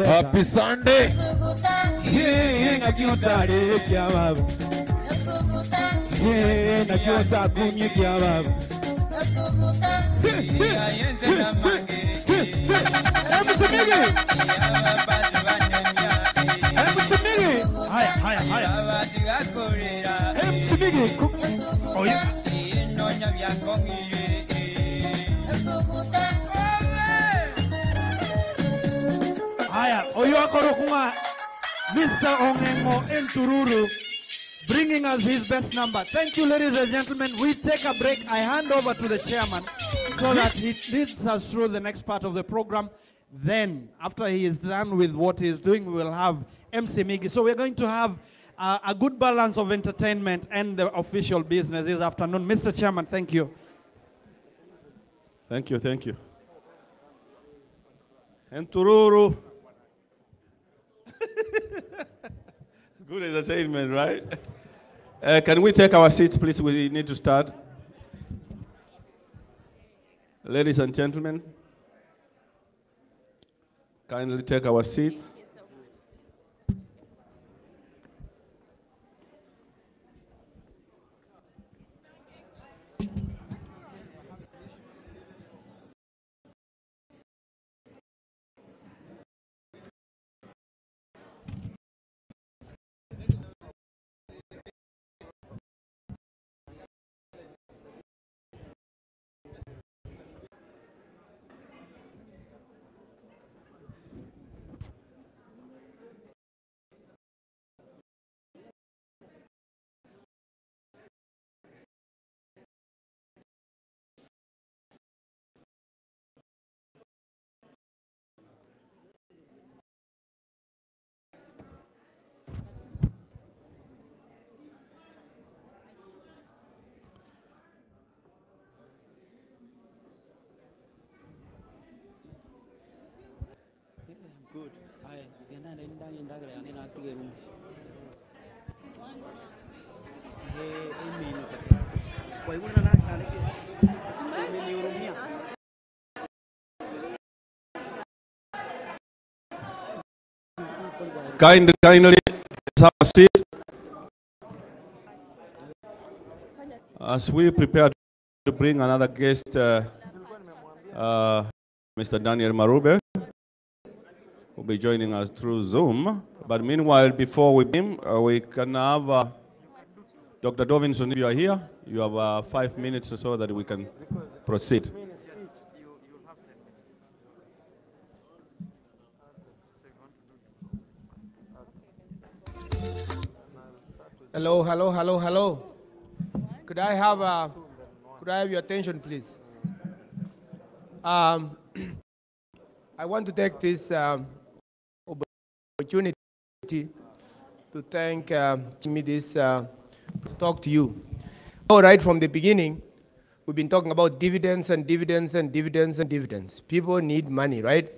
Happy Sunday.
Mr. Ongengo Ntururu, bringing us his best number. Thank you, ladies and gentlemen. We take a break. I hand over to the chairman so that he leads us through the next part of the program. Then, after he is done with what he is doing, we will have MC Migi. So we're going to have a good balance of entertainment and the official business this afternoon. Mr. Chairman, thank you.
Thank you, thank you. Ntururu. Good entertainment, right? Can we take our seats, please? We need to start. Ladies and gentlemen, kindly take our seats.
Good.
Kindly, have a seat. As we prepare to bring another guest, Mr. Daniel Marube will be joining us through Zoom. But meanwhile, before we begin, we can have Dr. Dovinson, if you are here, you have 5 minutes or so that we can proceed.
Hello, hello, hello, hello. Could I have your attention, please? I want to take this opportunity to thank me this to talk to you. So right from the beginning, we've been talking about dividends and dividends and dividends and dividends. People need money, right?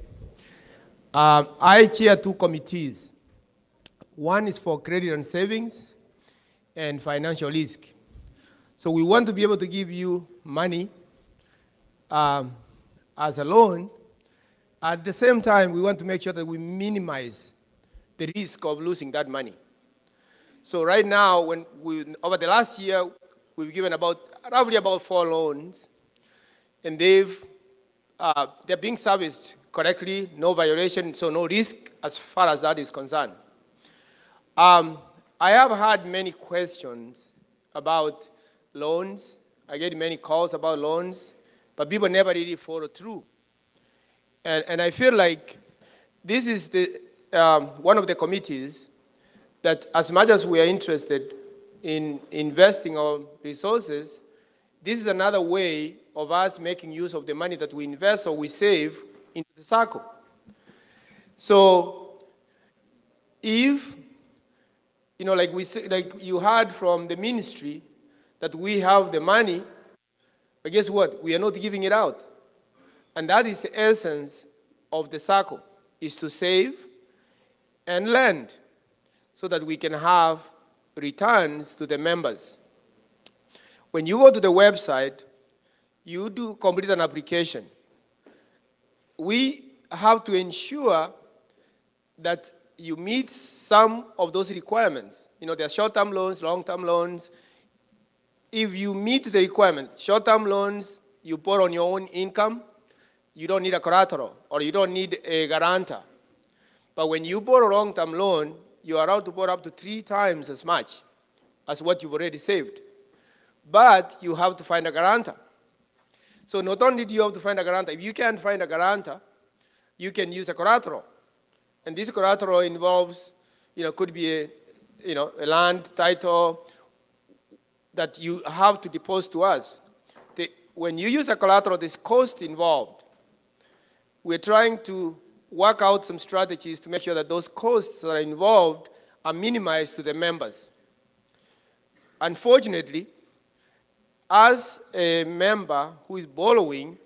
I chair 2 committees. One is for credit and savings and financial risk. So we want to be able to give you money as a loan. At the same time, we want to make sure that we minimize the risk of losing that money. So right now, over the last year, we've given roughly about 4 loans, and they're being serviced correctly, no violation, so no risk as far as that is concerned. I have had many questions about loans. I get many calls about loans, but people never really follow through. And I feel like this is one of the committees that, as much as we are interested in investing our resources, this is another way of us making use of the money that we invest or we save into the SACCO. So if, like you heard from the ministry that we have the money, but guess what? We are not giving it out. And that is the essence of the SACCO, is to save and lend so that we can have returns to the members. When you go to the website, you do complete an application, we have to ensure that you meet some of those requirements. You know, there are short-term loans, long-term loans. If you meet the requirement, short-term loans, you borrow on your own income, you don't need a collateral, or you don't need a guarantor. But when you borrow a long-term loan, you are allowed to borrow up to 3 times as much as what you've already saved. But you have to find a guarantor. So not only do you have to find a guarantor, if you can't find a guarantor, you can use a collateral. And this collateral involves, you know, could be a land title that you have to deposit to us. When you use a collateral, there's cost involved. We're trying to work out some strategies to make sure that those costs that are involved are minimized to the members. Unfortunately, as a member who is borrowing,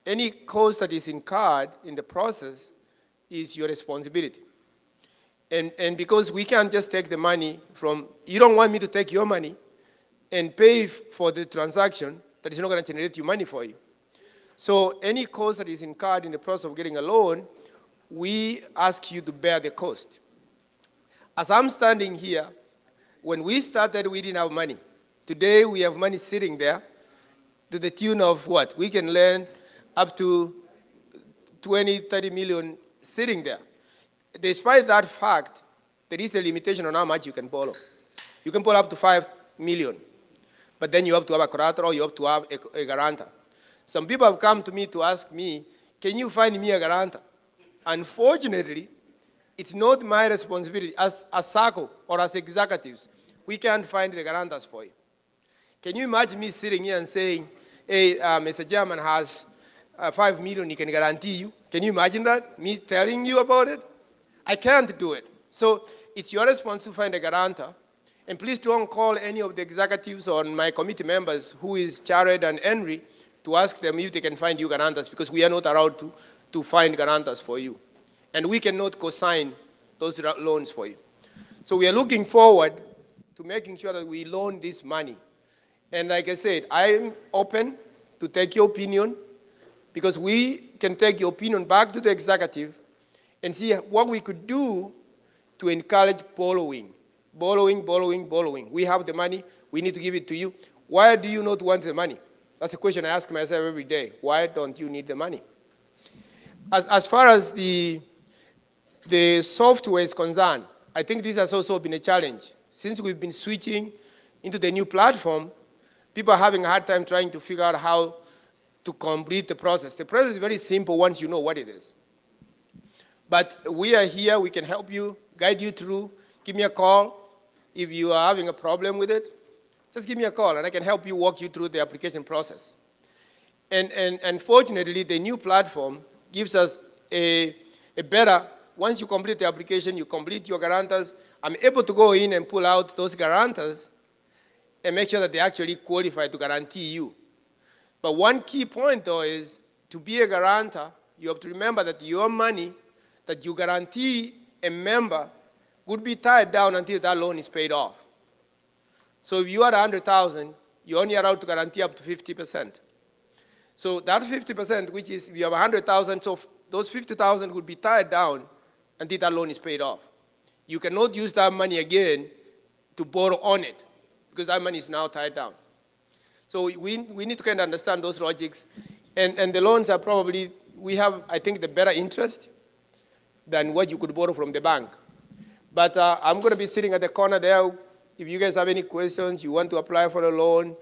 any cost that is incurred in the process is your responsibility. And because we can't just take the money from, you don't want me to take your money and pay for the transaction that is not going to generate you money for you. So any cost that is incurred in the process of getting a loan, we ask you to bear the cost. As I'm standing here, when we started, we didn't have money. Today, we have money sitting there to the tune of what? We can lend up to 20, 30 million sitting there. Despite that fact, there is a limitation on how much you can borrow. You can borrow up to 5 million, but then you have to have a collateral, you have to have a guarantor. Some people have come to me to ask me, can you find me a guarantor? Unfortunately, it's not my responsibility as SACCO or as executives. We can't find the guarantors for you. Can you imagine me sitting here and saying, hey, Mr. Chairman has 5 million, he can guarantee you? Can you imagine that? Me telling you about it? I can't do it. So it's your responsibility to find a guarantor. And please don't call any of the executives or my committee members, who is Jared and Henry, to ask them if they can find you guarantors, because we are not allowed to find guarantors for you. And we cannot co-sign those loans for you. So we are looking forward to making sure that we loan this money. And like I said, I'm open to take your opinion, because we can take your opinion back to the executive and see what we could do to encourage borrowing. Borrowing. We have the money, we need to give it to you. Why do you not want the money? That's a question I ask myself every day. Why don't you need the money? As far as the software is concerned, I think this has also been a challenge. Since we've been switching into the new platform, people are having a hard time trying to figure out how to complete the process. The process is very simple once you know what it is. But we are here, we can help you, guide you through. Give me a call if you are having a problem with it. Just give me a call and I can help you, walk you through the application process. And fortunately, the new platform gives us a better, once you complete the application, you complete your guarantors, I'm able to go in and pull out those guarantors and make sure that they actually qualify to guarantee you. But one key point, though, is to be a guarantor, you have to remember that your money that you guarantee a member would be tied down until that loan is paid off. So if you are 100,000, you're only allowed to guarantee up to 50%. So that 50%, which is, if you have 100,000, so those 50,000 would be tied down until that loan is paid off. You cannot use that money again to borrow on it, because that money is now tied down. So we need to kind of understand those logics. And the loans are probably, we have, I think, the better interest than what you could borrow from the bank. But I'm going to be sitting at the corner there. If you guys have any questions, you want to apply for a loan,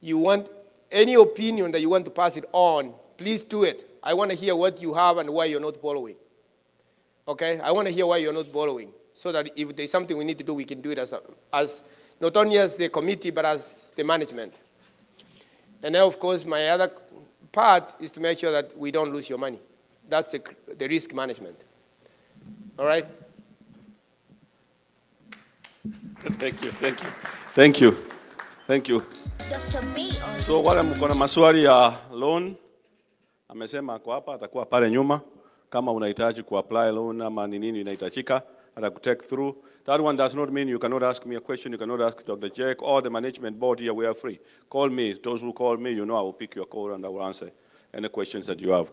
you want any opinion that you want to pass it on, please do it. I want to hear what you have and why you're not borrowing. Okay? I want to hear why you're not borrowing, so that if there's something we need to do, we can do it as not only as the committee, but as the management. And then, of course, my other part is to make sure that we don't lose your money. That's the risk management. All right?
Thank you. So wale mko na maswali ya loan, amesema kwa hapa, atakuwa pale nyuma. Kama unahitaji kuapply loan ama ni nini inahitajika, and I could take through. That one does not mean you cannot ask me a question, you cannot ask Dr. Jake or the management board here, we are free. Call me, those who call me, you know I will pick your call and I will answer any questions that you have.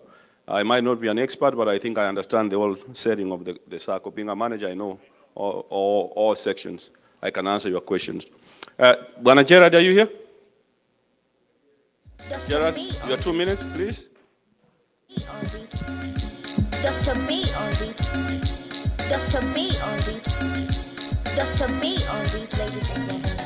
I might not be an expert, but I think I understand the whole setting of the SACCO. Being a manager, I know all sections. I can answer your questions. Bwana Gerard, are you here? Gerard, your 2 minutes, please.
Dr. B on this. Dr. B on this. Dr. B on this, ladies and gentlemen.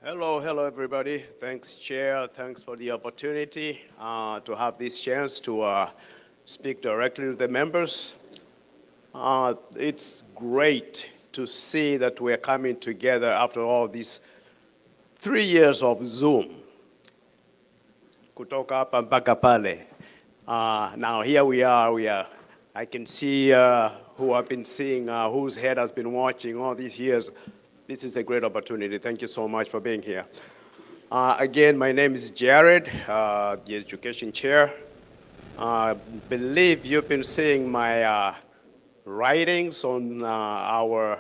Hello, everybody. Thanks, Chair. Thanks for the opportunity to have this chance to speak directly to the members. It's great to see that we're coming together after all these 3 years of Zoom. Kutoka hapa mpaka pale. Now here we are. I can see who I've been seeing, whose head has been watching all these years. This is a great opportunity. Thank you so much for being here. Again, my name is Jared, the Education Chair. I believe you've been seeing my writings on our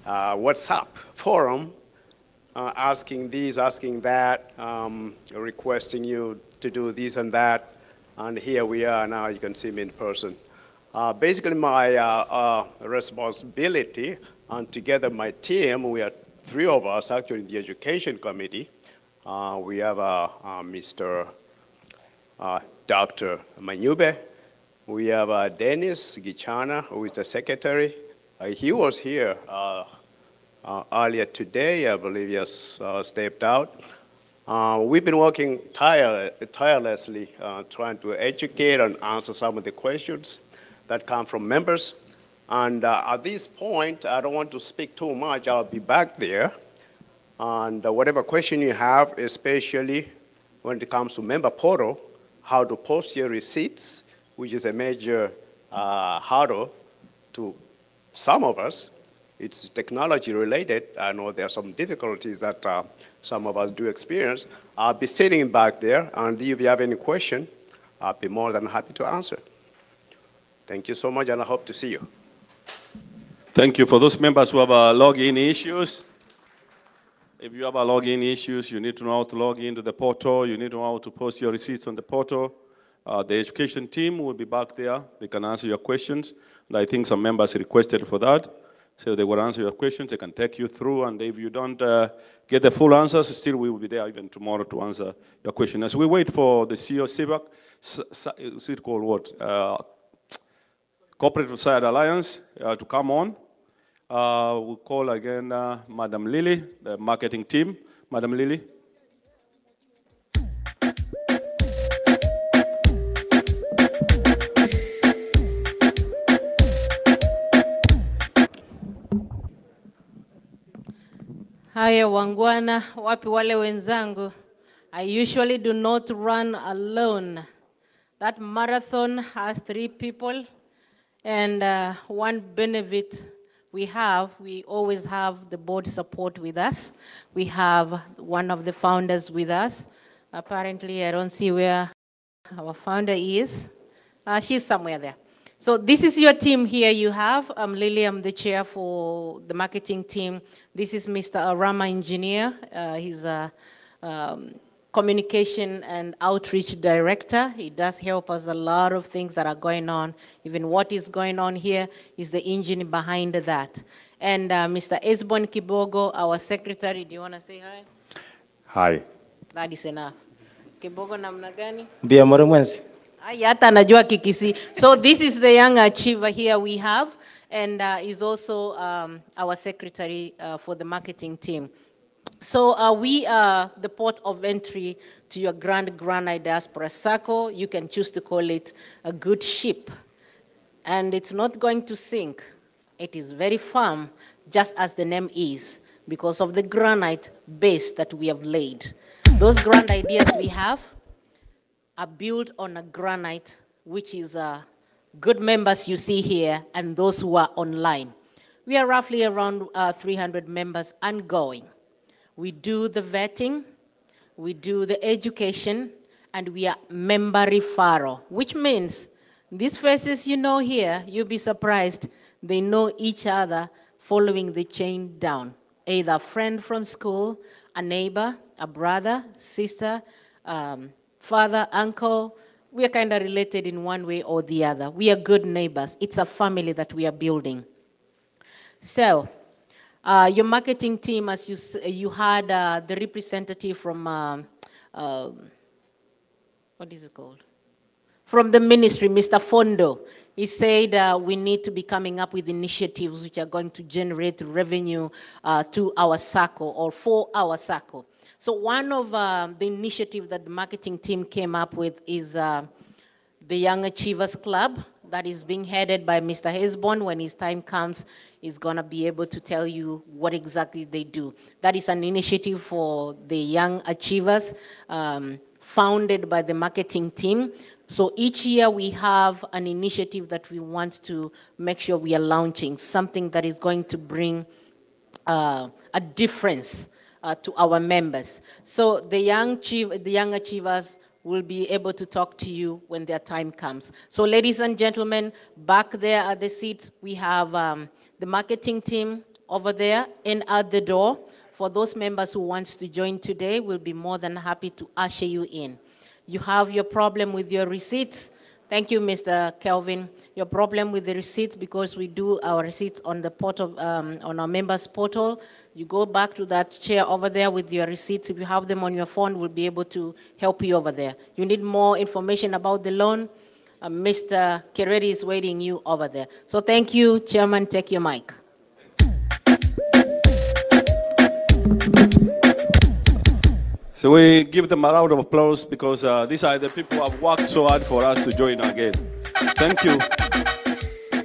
WhatsApp forum, asking this, asking that, requesting you to do this and that. And here we are now, you can see me in person. Basically my responsibility, and together my team, we are 3 of us actually in the Education Committee. We have Mr. Dr. Manyube. We have Dennis Gichana, who is the secretary. He was here earlier today. I believe he has stepped out. We've been working tirelessly trying to educate and answer some of the questions that come from members. And at this point, I don't want to speak too much. I'll be back there. And whatever question you have, especially when it comes to member portal, how to post your receipts, which is a major hurdle to some of us. It's technology related. I know there are some difficulties that some of us do experience. I'll be sitting back there, and if you have any question, I'll be more than happy to answer. Thank you so much, and I hope to see you.
Thank you. For those members who have login issues, if you have login issues, you need to know how to log into the portal. You need to know how to post your receipts on the portal. The education team will be back there. They can answer your questions. And I think some members requested for that. So they will answer your questions. They can take you through. And if you don't get the full answers, still we will be there even tomorrow to answer your question. As we wait for the CEO CIVAC, is it called what? Cooperative Side Alliance to come on. We'll call again Madam Lily, the marketing team. Madam Lily.
Haya wangwana, wapi wale wenzangu? I usually do not run alone. That marathon has 3 people, and one benefit we always have the board support with us. We have one of the founders with us. Apparently, I don't see where our founder is. She's somewhere there. So this is your team here you have. I'm Lily, I'm the chair for the marketing team. This is Mr. Arama Engineer. He's a communication and outreach director. He does help us a lot of things that are going on. Even what is going on here is the engine behind that. And Mr. Esbon Kibogo, our secretary, do you want to say hi?
Hi.
That is enough. Kibogo namna gani?
Bia mwenzi.
Ayata najua kikisi. So this is the young achiever here we have, and is also our secretary for the marketing team. So we are the port of entry to your Granite Diaspora SACCO. You can choose to call it a good ship. And it's not going to sink. It is very firm, just as the name is, because of the granite base that we have laid. Those grand ideas we have are built on a granite, which is good members you see here and those who are online. We are roughly around 300 members ongoing. We do the vetting, we do the education, and we are member referral, which means these faces you know here, you'll be surprised, they know each other following the chain down. Either a friend from school, a neighbor, a brother, sister, father, uncle. We are kind of related in one way or the other. We are good neighbors. It's a family that we are building. So, your marketing team, as you had the representative from, what is it called? From the ministry, Mr. Fondo. He said we need to be coming up with initiatives which are going to generate revenue to our SACCO or for our SACCO. So one of the initiatives that the marketing team came up with is the Young Achievers Club that is being headed by Mr. Hesbon. When his time comes, he's going to be able to tell you what exactly they do. That is an initiative for the Young Achievers founded by the marketing team. So each year we have an initiative that we want to make sure we are launching, something that is going to bring a difference to our members. So the young achievers will be able to talk to you when their time comes. So ladies and gentlemen, back there at the seat, we have the marketing team over there and at the door. For those members who want to join today, we'll be more than happy to usher you in. You have your problem with your receipts. Thank you, Mr. Kelvin. Your problem with the receipts, because we do our receipts on the portal, on our members portal. You go back to that chair over there with your receipts. If you have them on your phone, we'll be able to help you over there. You need more information about the loan, Mr. Keredi is waiting you over there. So thank you, Chairman. Take your mic.
So we give them a round of applause because these are the people who have worked so hard for us to join again. Thank you.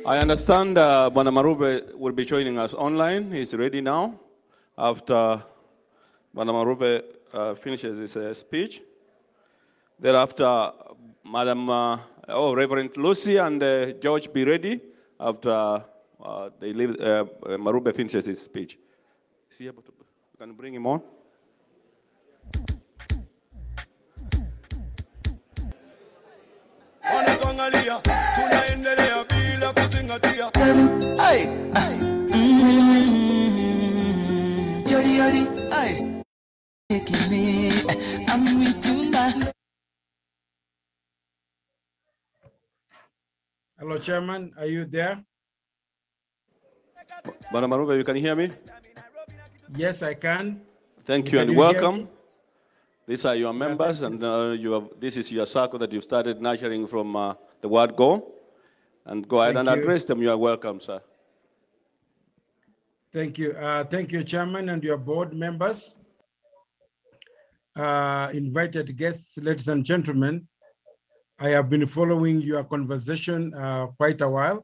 I understand Bwana Marube will be joining us online. He's ready now. After Bwana Marube finishes his speech. Thereafter, Reverend Lucy and George be ready after Marube finishes his speech. Is he able to? Can you bring him on?
Hello, Chairman. Are you there?
Bwana Marube, you can hear me?
Yes, I can.
Thank you and welcome. These are your members, and this is your SACCO that you've started nurturing from the word go. And go ahead and address them. You are welcome, sir.
Thank you. Thank you, Chairman, and your board members. Invited guests, ladies and gentlemen. I have been following your conversation quite a while,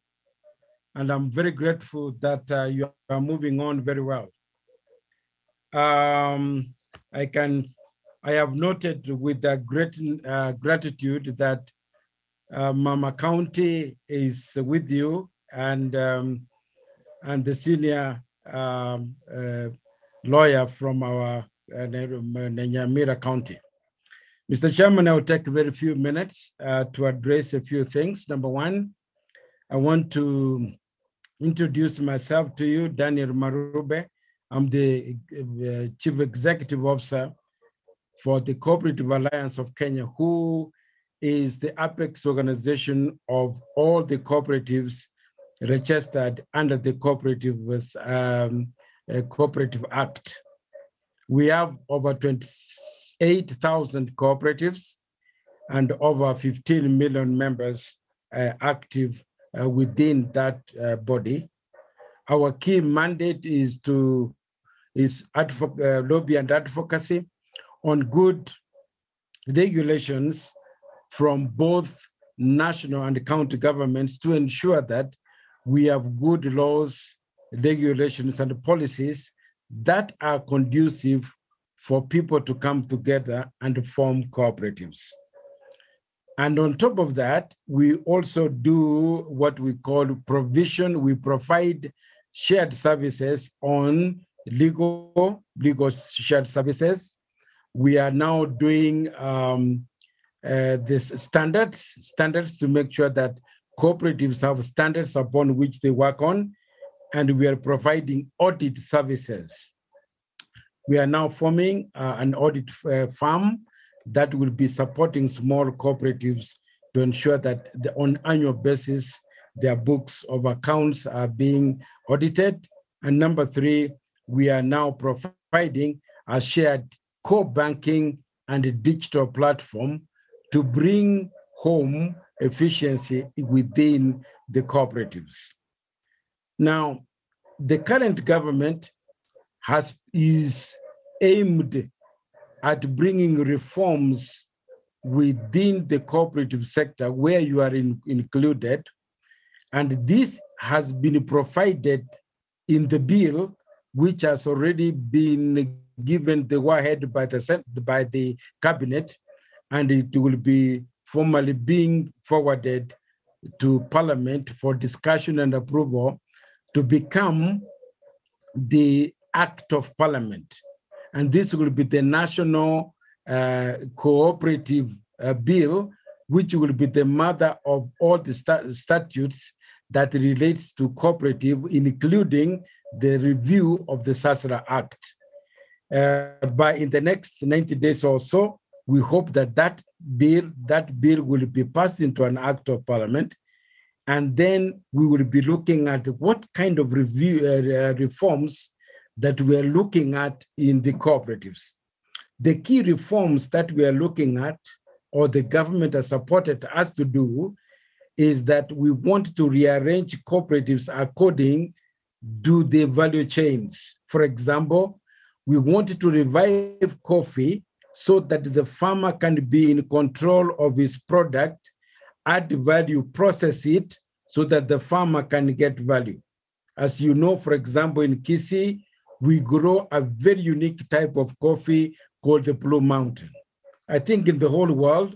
and I'm very grateful that you are moving on very well. I have noted with great gratitude that Mama County is with you and the senior lawyer from our Nyamira County. Mr. Chairman, I will take very few minutes to address a few things. Number one, I want to introduce myself to you, Daniel Marube. I'm the Chief Executive Officer for the Cooperative Alliance of Kenya, who is the apex organization of all the cooperatives registered under the Cooperative Act. We have over 28,000 cooperatives and over 15 million members active within that body. Our key mandate is lobby and advocacy on good regulations from both national and county governments to ensure that we have good laws, regulations, and policies that are conducive for people to come together and form cooperatives. And on top of that, we also do what we call provision. We provide shared services on legal shared services. We are now doing
this standards to make sure that cooperatives have standards upon which they work on, and we are providing audit services. We are now forming an audit firm that will be supporting small cooperatives to ensure that on annual basis, their books of accounts are being audited. And number 3, we are now providing a shared core banking and a digital platform to bring home efficiency within the cooperatives. Now, the current government is aimed at bringing reforms within the cooperative sector where you are included. And this has been provided in the bill, which has already been given the go-ahead by the cabinet, and it will be formally being forwarded to Parliament for discussion and approval to become the Act of Parliament. And this will be the National Cooperative Bill, which will be the mother of all the statutes that relates to cooperative, including the review of the SACCO Act. In the next 90 days or so, we hope that that bill will be passed into an Act of Parliament, and then we will be looking at what kind of reforms that we are looking at in the cooperatives. The key reforms that we are looking at, or the government has supported us to do, is that we want to rearrange cooperatives according to the value chains. For example, we want to revive coffee so that the farmer can be in control of his product, add value, process it, so that the farmer can get value. As you know, for example, in Kisii, we grow a very unique type of coffee called the Blue Mountain. I think in the whole world,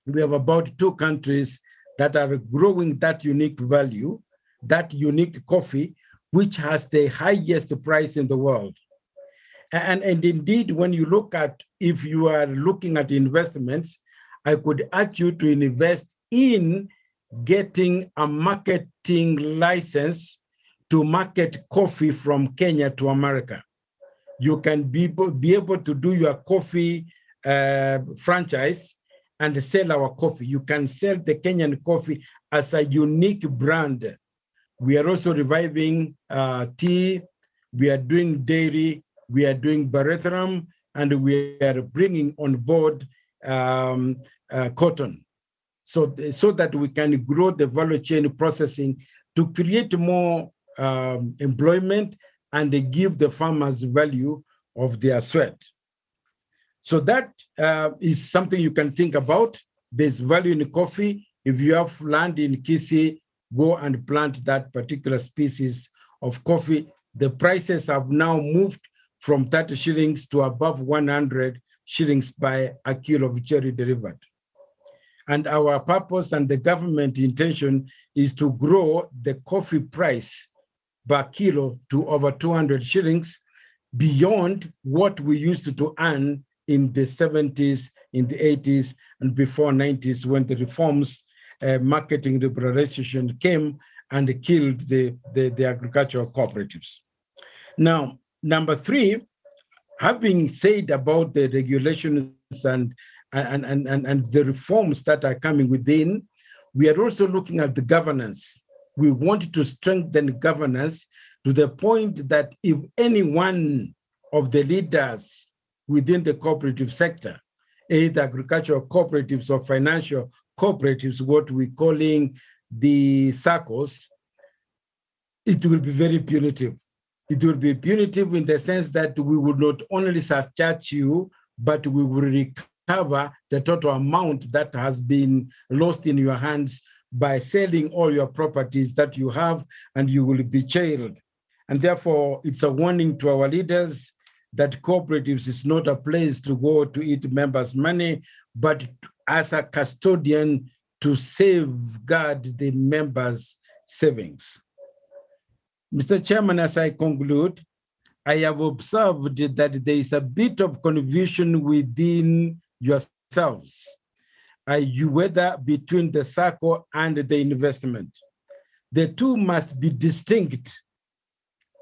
we have about 2 countries that are growing that unique value, that unique coffee, which has the highest price in the world. And indeed, when you look at, if you are looking at investments, I could urge you to invest in getting a marketing license to market coffee from Kenya to America. You can be able to do your coffee franchise and sell our coffee. You can sell the Kenyan coffee as a unique brand. We are also reviving tea, we are doing dairy, we are doing baratharam, and we are bringing on board cotton. So that we can grow the value chain processing to create more employment and give the farmers value of their sweat. So that is something you can think about. There's value in coffee. If you have land in Kisii, go and plant that particular species of coffee. The prices have now moved from 30 shillings to above 100 shillings by a kilo of cherry delivered. And our purpose and the government intention is to grow the coffee price per kilo to over 200 shillings beyond what we used to earn in the 70s, in the 80s, and before 90s when the reforms, marketing liberalization came and killed the agricultural cooperatives. Now, number 3, having said about the regulations and the reforms that are coming within, we are also looking at the governance. We want to strengthen governance to the point that if any one of the leaders within the cooperative sector, either agricultural cooperatives or financial cooperatives, what we're calling the SACCOs, it will be very punitive. It will be punitive in the sense that we will not only surcharge you, but we will recover the total amount that has been lost in your hands by selling all your properties that you have, and you will be jailed. And therefore, it's a warning to our leaders that cooperatives is not a place to go to eat members' money, but as a custodian to safeguard the members' savings. Mr. Chairman, as I conclude, I have observed that there is a bit of confusion within yourselves. whether between the SACCO and the investment. The two must be distinct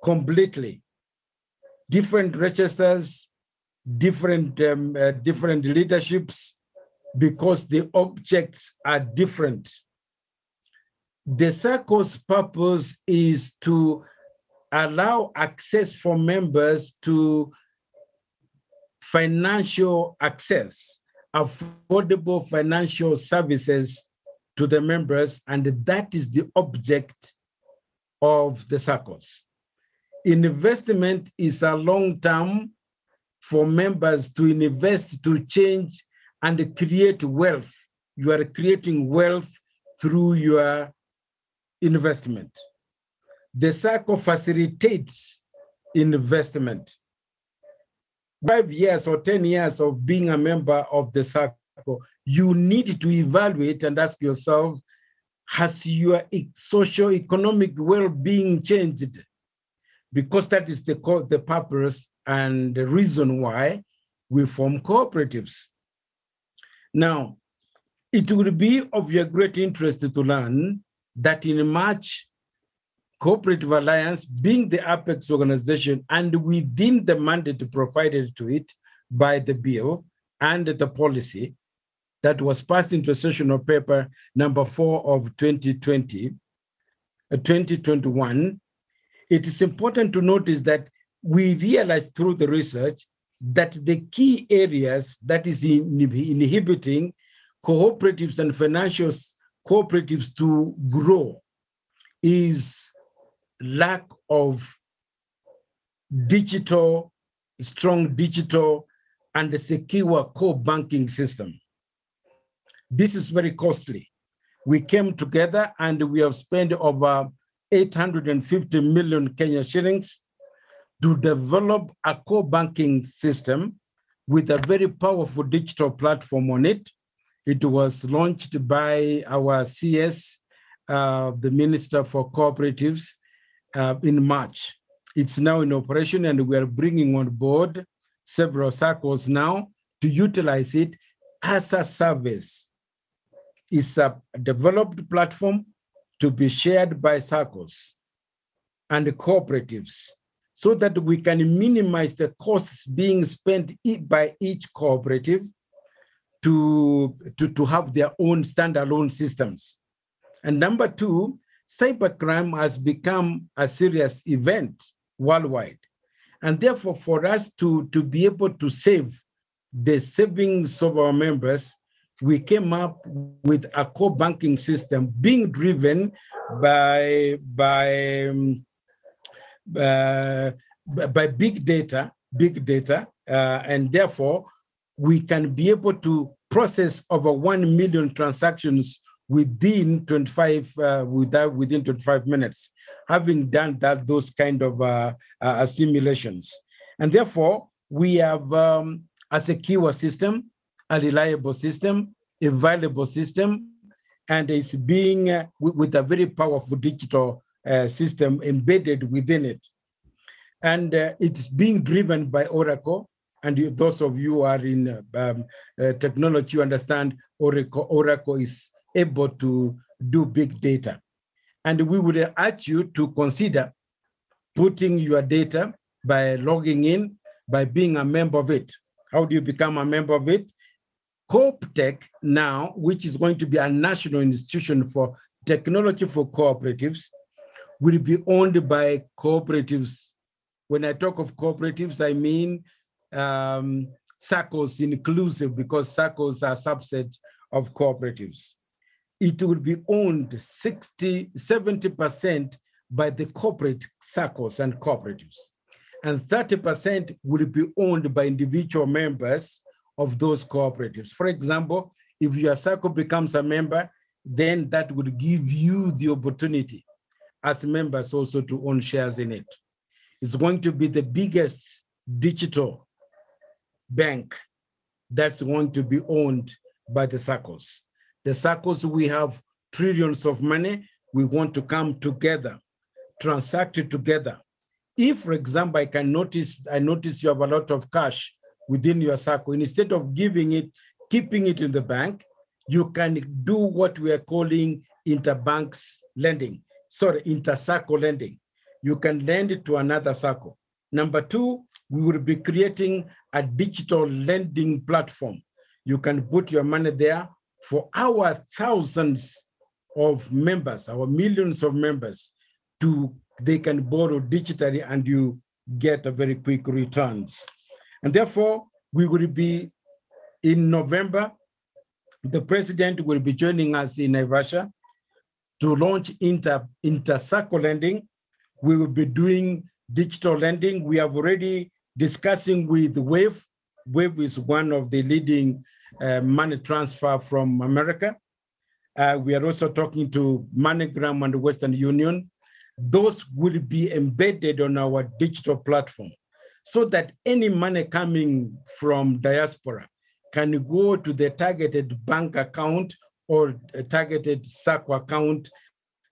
completely. Different registers, different leaderships, because the objects are different. The SACCO's purpose is to allow access for members to financial access, affordable financial services to the members, and that is the object of the SACCOs. Investment is a long-term for members to invest, to change and create wealth. You are creating wealth through your investment. The SACCO facilitates investment. 5 years or 10 years of being a member of the SACCO, you need to evaluate and ask yourself, has your socio-economic well-being changed? Because that is the purpose and the reason why we form cooperatives. Now, it would be of your great interest to learn that in March, Cooperative Alliance, being the apex organization and within the mandate provided to it by the bill and the policy that was passed into sessional paper number 4 of 2021, it is important to notice that we realized through the research that the key areas that is inhibiting cooperatives and financial cooperatives to grow is lack of strong digital and a secure core banking system. This is very costly. We came together and we have spent over 850 million Kenya shillings to develop a core banking system with a very powerful digital platform on it. It was launched by our CS, the Minister for Cooperatives, in March. It's now in operation and we are bringing on board several SACCOs now to utilize it as a service. It's a developed platform to be shared by SACCOs and the cooperatives so that we can minimize the costs being spent by each cooperative to have their own standalone systems. And number two, cybercrime has become a serious event worldwide. And therefore, for us to be able to save the savings of our members, we came up with a core banking system being driven by big data, and therefore we can be able to process over 1 million transactions within 25 minutes, having done those kind of simulations. And therefore, we have a secure system, a reliable system, a valuable system, and it's being with a very powerful digital system embedded within it. And it's being driven by Oracle. And those of you who are in technology, you understand Oracle is able to do big data. And we would urge you to consider putting your data by logging in, by being a member of it. How do you become a member of it? CoopTech now, which is going to be a national institution for technology for cooperatives, will be owned by cooperatives. When I talk of cooperatives, I mean SACCOs inclusive, because SACCOs are a subset of cooperatives. It will be owned 70% by the corporate SACCOs and cooperatives. And 30% will be owned by individual members of those cooperatives. For example, if your SACCO becomes a member, then that would give you the opportunity as members also to own shares in it. It's going to be the biggest digital bank that's going to be owned by the SACCOs. The SACCOs, we have trillions of money. We want to come together, transact it together. If, for example, I notice you have a lot of cash within your SACCO, instead of giving it, keeping it in the bank, you can do what we are calling interbanks lending, inter-SACCO lending. You can lend to another SACCO. Number two, we will be creating a digital lending platform. You can put your money there for our thousands of members, our millions of members, they can borrow digitally and you get a very quick returns. And therefore, we will be in November, the president will be joining us in Naivasha to launch inter-SACCO lending. We will be doing digital lending. We have already discussing with Wave. Wave is one of the leading money transfer from America. We are also talking to MoneyGram and Western Union. Those will be embedded on our digital platform so that any money coming from diaspora can go to the targeted bank account or a targeted SACCO account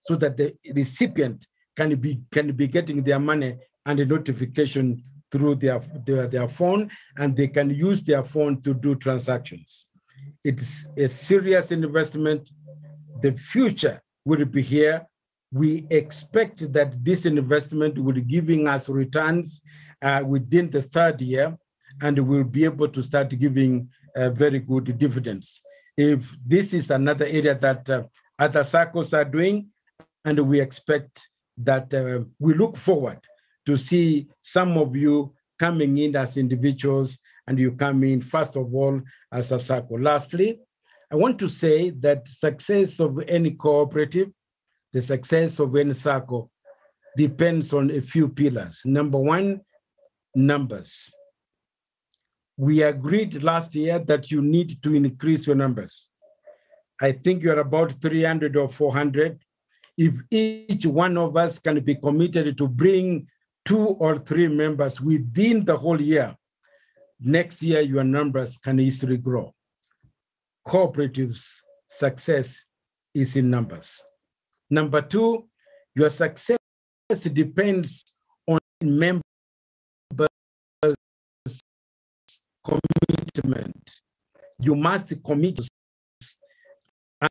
so that the recipient can be getting their money and a notification through their phone, and they can use their phone to do transactions. It's a serious investment. The future will be here. We expect that this investment will be giving us returns within the third year, and we'll be able to start giving very good dividends. If this is another area that other SACCOs are doing, and we expect that we look forward to see some of you coming in as individuals, and you come in, first of all, as a SACCO. Lastly, I want to say that success of any cooperative, the success of any SACCO depends on a few pillars. Number one, numbers. We agreed last year that you need to increase your numbers. I think you're about 300 or 400. If each one of us can be committed to bring 2 or 3 members within the whole year, next year your numbers can easily grow. Cooperatives' success is in numbers. Number two, your success depends on members' commitment. You must commit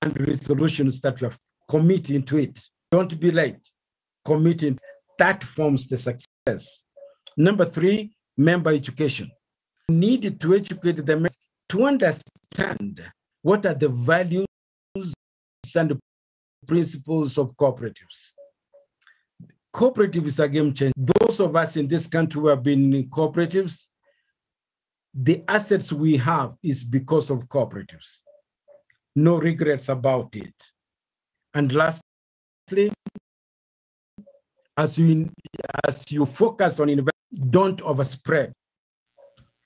and resolutions that you have committed to it. Don't be late. Committing, that forms the success. Number three, member education. You need to educate the members to understand what are the values and principles of cooperatives. Cooperatives is a game changer. Those of us in this country who have been in cooperatives, the assets we have is because of cooperatives. No regrets about it. And lastly, as you focus on investment, don't overspread.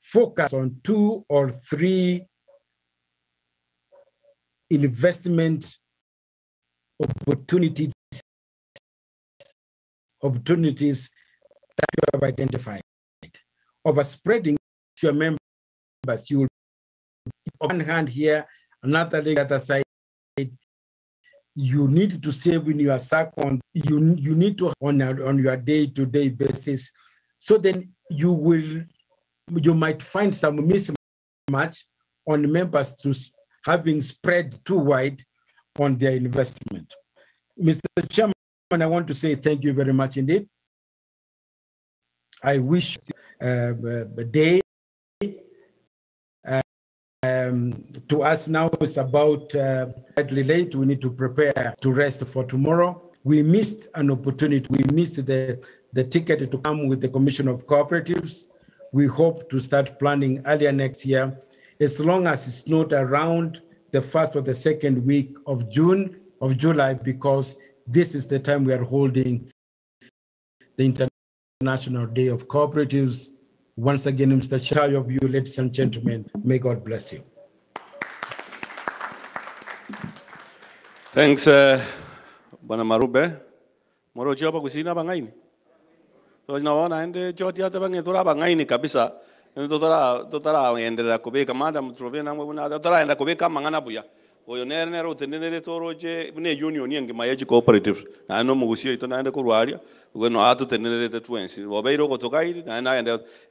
Focus on 2 or 3 investment opportunities that you have identified. Overspreading your members, you will on one hand here, another leg at the side. You need to save in your SACCO. You need to on your day-to-day basis. So then you might find some mismatch on members to having spread too wide on their investment. Mr. Chairman, I want to say thank you very much indeed. I wish a day. To us now, it's about slightly late. We need to prepare to rest for tomorrow. We missed an opportunity. We missed the ticket to come with the Commission of Cooperatives. We hope to start planning earlier next year, as long as it's not around the first or the second week of July, because this is the time we are holding the International Day of Cooperatives. Once again, Mr. Chair of you, ladies and gentlemen, may God bless you.
Thanks, Bwana Marube. Moro joba kusina bangaini. So naona ende joti hata bange tora bangaini kabisa. Tora endelea kubeka madam Trovena mwana tora enda kubeka mangana buya. Oyo nere utenenere toroje ne union yange mayeji cooperative. Na no mugusia ito na enda kurwaria. When I had to the twins,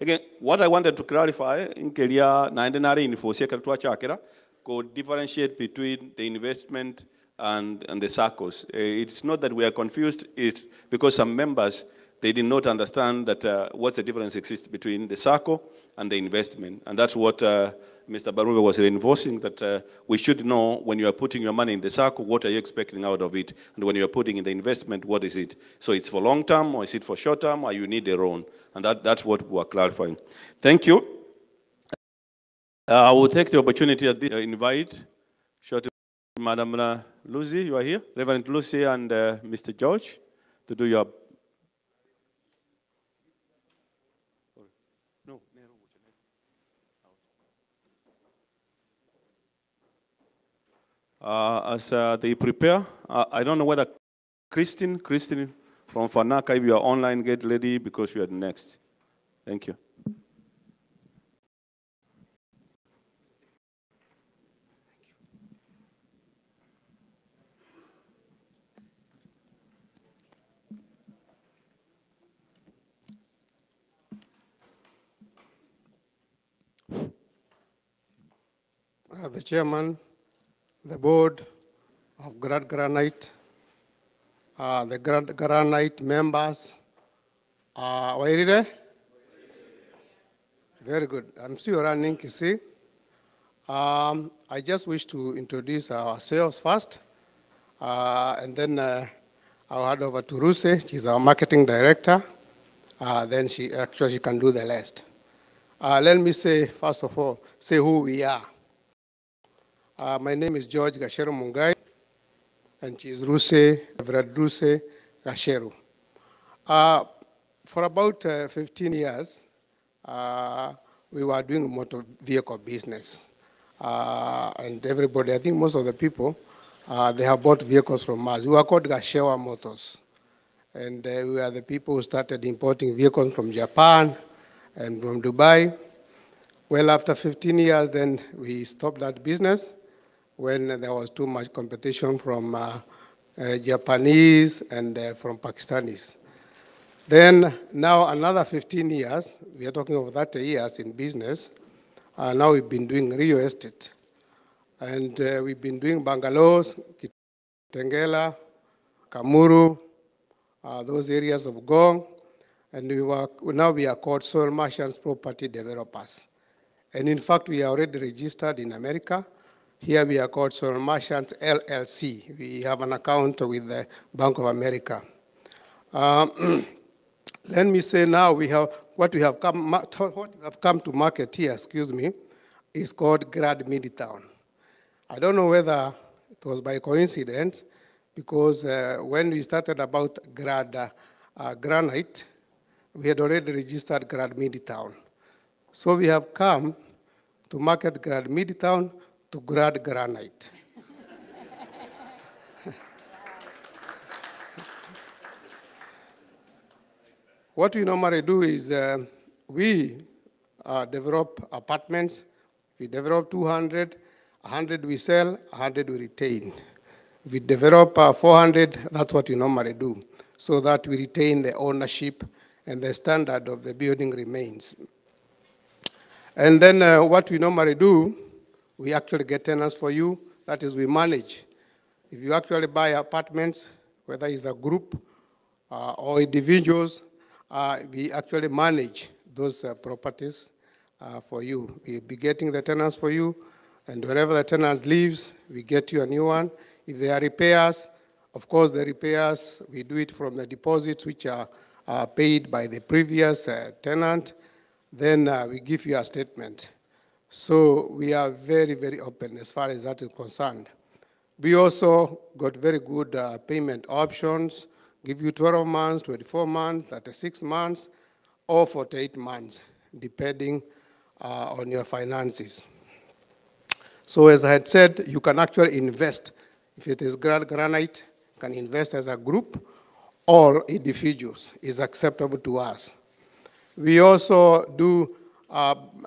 again, what I wanted to clarify in Kelia, 99 for Secretary Chakra, could differentiate between the investment and the SACCOs. It's not that we are confused, it's because some members, they did not understand that what's the difference exists between the SACCO and the investment. And that's what Mr. Baruva was reinforcing, that we should know when you are putting your money in the SACCO, what are you expecting out of it? And when you are putting in the investment, what is it? So it's for long term, or is it for short term, or you need a loan? And that's what we are clarifying. Thank you. I will take the opportunity to invite Madam Lucy, you are here, Reverend Lucy and Mr. George, to do your. As they prepare, I don't know whether Christine from Fanaka, if you are online, get ready because you are next. Thank you.
The chairman, the board of Granite, the Granite members. Are you there? Very good. I'm still running, you see. I just wish to introduce ourselves first, and then I'll hand over to Ruse. She's our marketing director. Then she can do the rest. Let me say, first of all, say who we are. My name is George Gashero Mungai, and she's Reverend Ruse Gashero. For about 15 years, we were doing motor vehicle business. And everybody, I think most of the people, they have bought vehicles from us. We were called Gashewa Motors. And we are the people who started importing vehicles from Japan and from Dubai. Well, after 15 years, then we stopped that business when there was too much competition from Japanese and from Pakistanis. Then now another 15 years, we are talking of 30 years in business. Now we've been doing real estate. And we've been doing bungalows, Kitengela, Kamuru, those areas of Gong. And now we are called Soil Merchants Property Developers. And in fact, we are already registered in America. Here we are called Soil Merchants LLC. We have an account with the Bank of America. Let me say now what we have come to market here, is called Grad Midtown. I don't know whether it was by coincidence, because when we started about Granite, we had already registered Grad Midtown. So we have come to market Grad Midtown to Grad Granite. What we normally do is we develop apartments. We develop 200, 100 we sell, 100 we retain. If we develop 400, that's what we normally do, so that we retain the ownership and the standard of the building remains. And then what we normally do, we actually get tenants for you. That is, we manage. If you actually buy apartments, whether it's a group or individuals, we actually manage those properties for you. We'll be getting the tenants for you, and wherever the tenant leaves, we get you a new one. If there are repairs, of course, the repairs, we do it from the deposits which are paid by the previous tenant. Then we give you a statement. So we are very, very open as far as that is concerned. We also got very good payment options, give you 12 months, 24 months, 36 months, or 48 months, depending on your finances. So as I had said, you can actually invest. If it is Granite, you can invest as a group or individuals. Is acceptable to us. We also do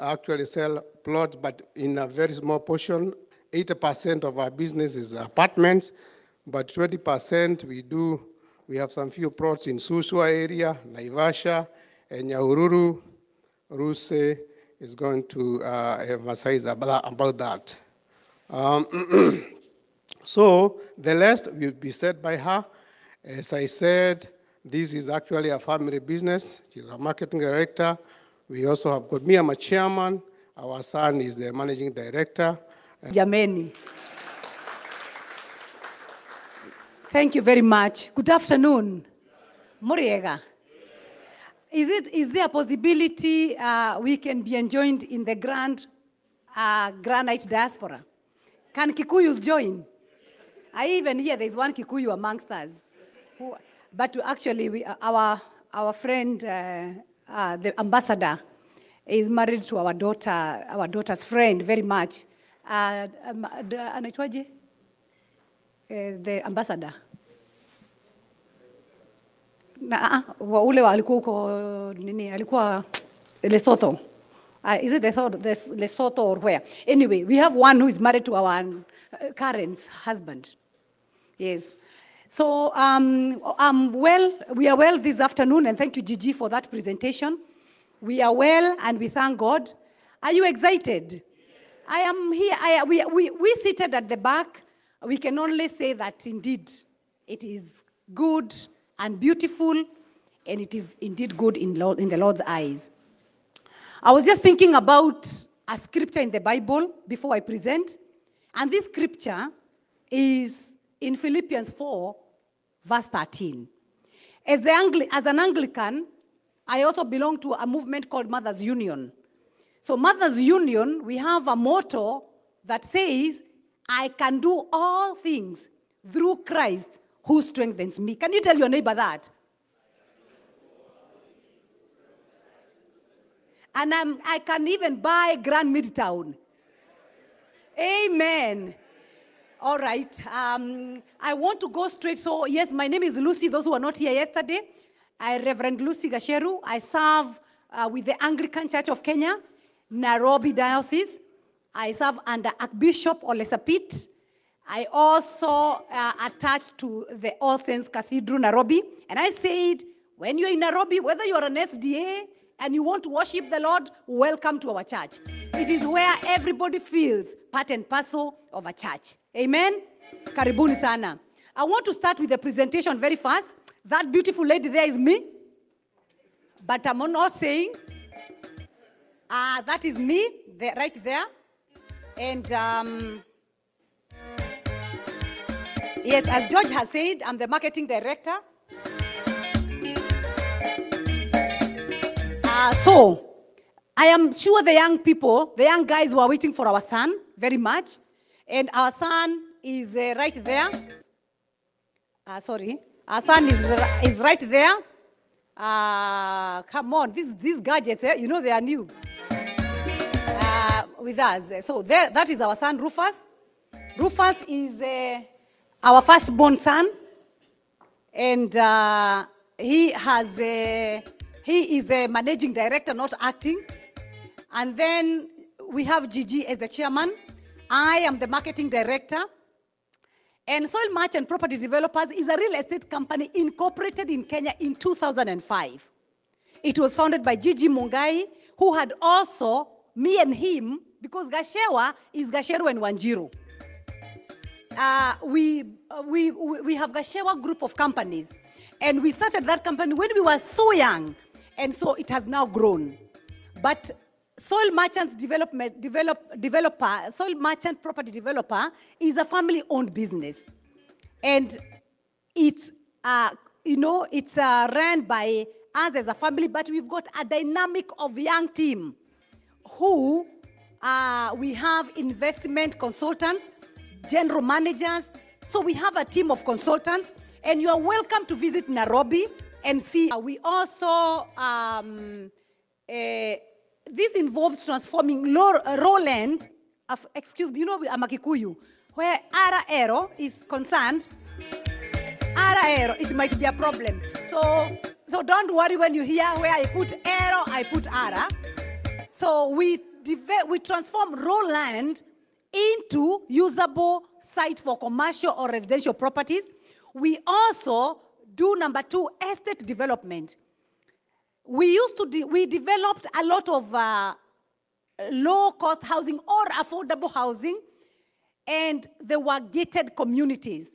actually sell plots, but in a very small portion. 80% of our business is apartments, but 20% we have some few plots in Susua area, Naivasha, and Nyahururu. Ruse is going to emphasize about that. So the rest will be said by her. As I said, this is actually a family business. She's a marketing director. We also have got me, I'm a chairman. Our son is the managing director.
Jameni. Thank you very much. Good afternoon. Muriega. Is there a possibility we can be enjoined in the Granite Diaspora? Can Kikuyus join? I even hear there's one Kikuyu amongst us. But actually, our friend, the ambassador, is married to our daughter's friend very much. Anaitwaje? The ambassador. Ule alikuwa huko nini? Alikuwa Lesotho. Is it Lesotho or where? Anyway, we have one who is married to our Karen's husband. Yes. So we are well this afternoon, and thank you, Gigi, for that presentation. We are well, and we thank God. Are you excited? I am here. We seated at the back. We can only say that indeed it is good and beautiful, and it is indeed good in the Lord's eyes. I was just thinking about a scripture in the Bible before I present, and this scripture is in Philippians 4, verse 13. As an Anglican, I also belong to a movement called Mothers Union. So Mothers Union, we have a motto that says, I can do all things through Christ who strengthens me. Can you tell your neighbor that? And I can even buy Grand Midtown. Amen. All right. I want to go straight. So, yes, my name is Lucy. Those who were not here yesterday, Reverend Lucy Gasheru. I serve with the Anglican Church of Kenya, Nairobi Diocese. I serve under Archbishop Olesapit. I also attached to the All Saints Cathedral, Nairobi. And I said, when you're in Nairobi, whether you're an SDA and you want to worship the Lord, welcome to our church. It is where everybody feels part and parcel of a church. Amen? Karibuni sana. I want to start with the presentation very fast. That beautiful lady there is me. But I'm not saying that is me, right there. And yes, as George has said, I'm the marketing director. So, I am sure the young people, the young guys were waiting for our son very much. And our son is right there. Sorry. Our son is right there. Come on, these gadgets, you know they are new. With us. So that is our son, Rufus. Rufus is our firstborn son. And he is the managing director, not acting. And then we have Gigi as the chairman. I am the marketing director. And Soil Merchant Property Developers is a real estate company incorporated in Kenya in 2005. It was founded by Gigi Mungai, who had also me and him, because Gashewa is Gasheru and Wanjiru. We have Gashewa group of companies. And we started that company when we were so young. And so it has now grown. But Soil Merchants Soil Merchant Property Developer is a family-owned business. And it's, it's run by us as a family, but we've got a dynamic of young team who we have investment consultants, general managers. So we have a team of consultants, and you are welcome to visit Nairobi and see. We also, this involves transforming raw land, excuse me, I'm a Kikuyu, where Ara Ero is concerned. Ara Ero, it might be a problem. So don't worry when you hear where I put Ero, I put Ara. So we transform raw land into usable site for commercial or residential properties. We also do number 2, estate development. We developed a lot of low-cost housing or affordable housing, and there were gated communities.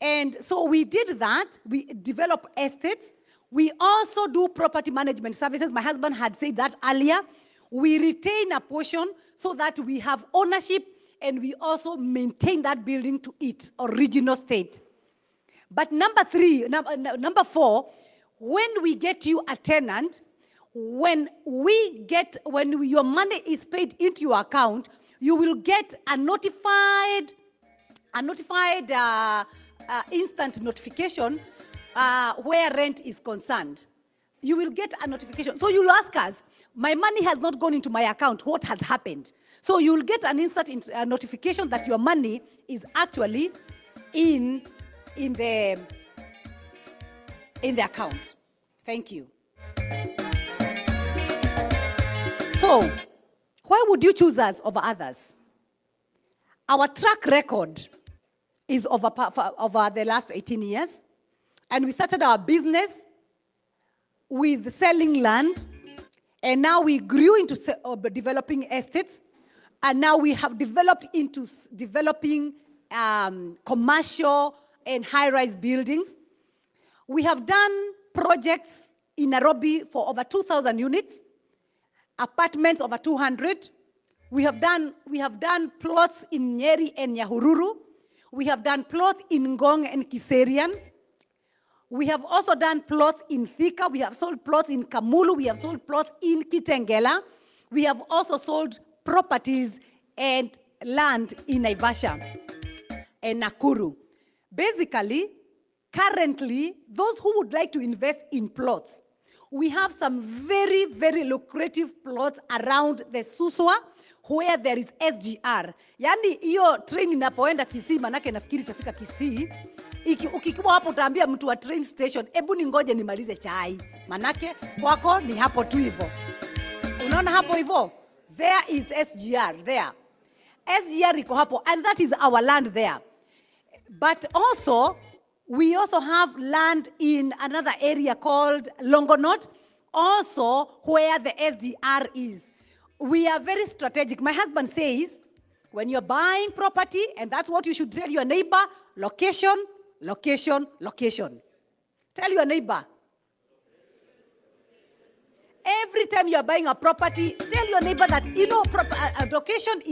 And so we did that. We develop estates. We also do property management services. My husband had said that earlier. We retain a portion so that we have ownership, and we also maintain that building to its original state. But number four, when we get you a tenant, when your money is paid into your account, you will get a notified instant notification where rent is concerned. You will get a notification. So you'll ask us, my money has not gone into my account, what has happened? So you'll get an instant notification that your money is actually in the account. Thank you. So, why would you choose us over others? Our track record is over the last 18 years. And we started our business with selling land. And now we grew into developing estates. And now we have developed into developing commercial and high-rise buildings. We have done projects in Nairobi for over 2,000 units, apartments over 200. We have done plots in Nyeri and Nyahururu. We have done plots in Ngong and Kiserian. We have also done plots in Thika. We have sold plots in Kamulu. We have sold plots in Kitengela. We have also sold properties and land in Naivasha and Nakuru. Basically, currently, those who would like to invest in plots, we have some very, very lucrative plots around the Suswa where there is SGR. Yani, iyo train inapoenda Kisii, manake nafikiri itafika Kisii. Ukikuwa hapo utaambia mtu wa train station, ebu ningoje nimalize chai. Manake, kwako ni hapo tu hivyo. Unaona hapo hivyo? There is SGR there. SGR iko hapo, and that is our land there. But also, we also have land in another area called Longonot, also where the SGR is. We are very strategic. My husband says, when you're buying property, and that's what you should tell your neighbor, location, location, location. Tell your neighbor. Every time you are buying a property, tell your neighbor that, you know, location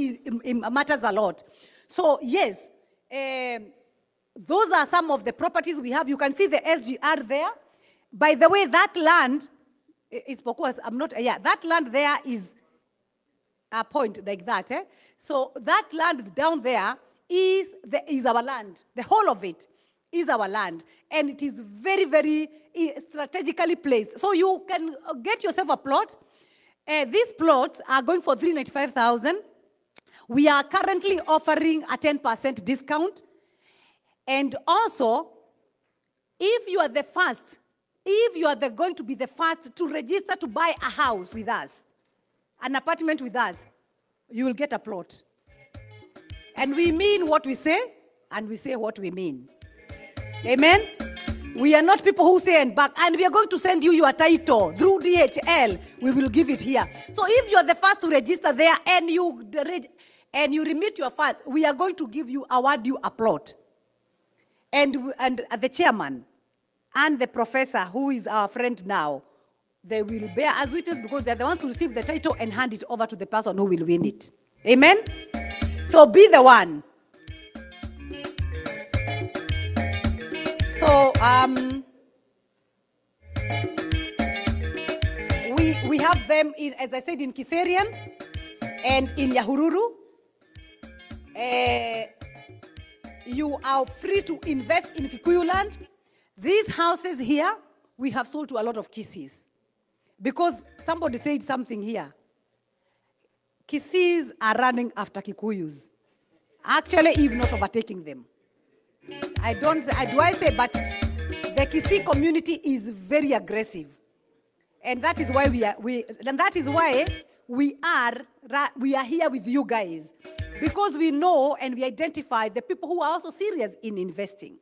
matters a lot. So, yes, those are some of the properties we have. You can see the SGR there. By the way, that land is because that land there is a point like that. So that land down there is our land. The whole of it is our land. And it is very, very strategically placed. So you can get yourself a plot. These plots are going for $395,000. We are currently offering a 10% discount. And also, if you are the first, going to be the first to register to buy a house with us, an apartment with us, you will get a plot. And we mean what we say, and we say what we mean. Amen? We are not people who say and back, and we are going to send you your title through DHL. We will give it here. So if you are the first to register there and you remit your funds, we are going to award you a plot. And the chairman and the professor, who is our friend now, they will bear as witness because they're the ones to receive the title and hand it over to the person who will win it. Amen? So be the one. So we have them in, as I said, in Kiserian and in Nyahururu. You are free to invest in Kikuyu land. These houses here, we have sold to a lot of Kisis. Because somebody said something here. Kisis are running after Kikuyus. Actually, if not overtaking them. But the Kisii community is very aggressive. And that is why we are here with you guys. Because we know and we identify the people who are also serious in investing.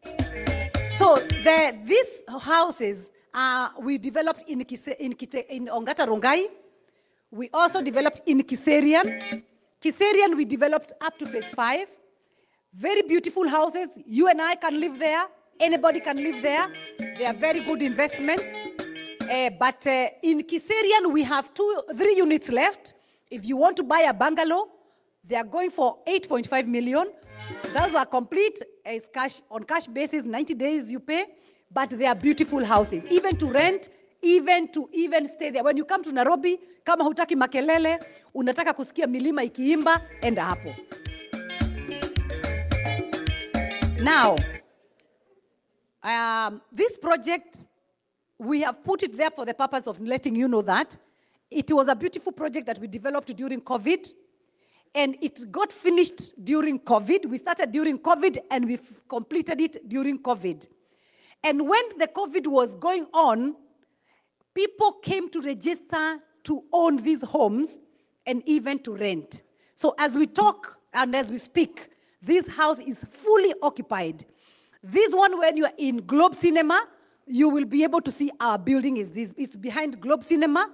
So these houses we developed in Ongata Rongai. We also developed in Kiserian. Kiserian we developed up to phase 5. Very beautiful houses. You and I can live there. Anybody can live there. They are very good investments. But in Kiserian, we have 3 units left. If you want to buy a bungalow, they are going for 8.5 million. Those are complete. It's cash, on cash basis, 90 days you pay. But they are beautiful houses. Even to rent, even stay there. When you come to Nairobi, kama hutaki makelele, unataka kusikia milima ikiimba, enda hapo. Now, this project, we have put it there for the purpose of letting you know that it was a beautiful project that we developed during COVID, and it got finished during COVID. We started during COVID, and we completed it during COVID. And when the COVID was going on, people came to register to own these homes and even to rent. So as we talk and as we speak, this house is fully occupied. This one, when you are in Globe Cinema, you will be able to see our building is this. It's behind Globe Cinema,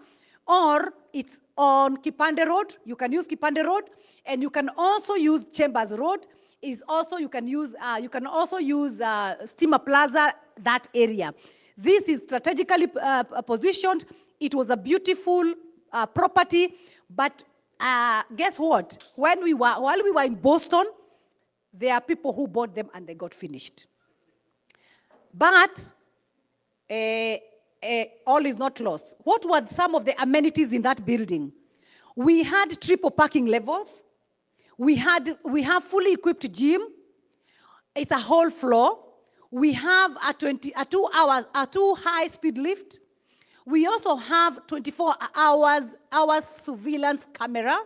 or it's on Kipande Road. You can use Kipande Road, and you can also use Chambers Road. You can also use Steamer Plaza, that area. This is strategically positioned. It was a beautiful property, but guess what? While we were in Boston, there are people who bought them and they got finished. But all is not lost. What were some of the amenities in that building? We had triple parking levels. We have fully equipped gym. It's a whole floor. We have a 2 high-speed lift. We also have 24 hours surveillance camera.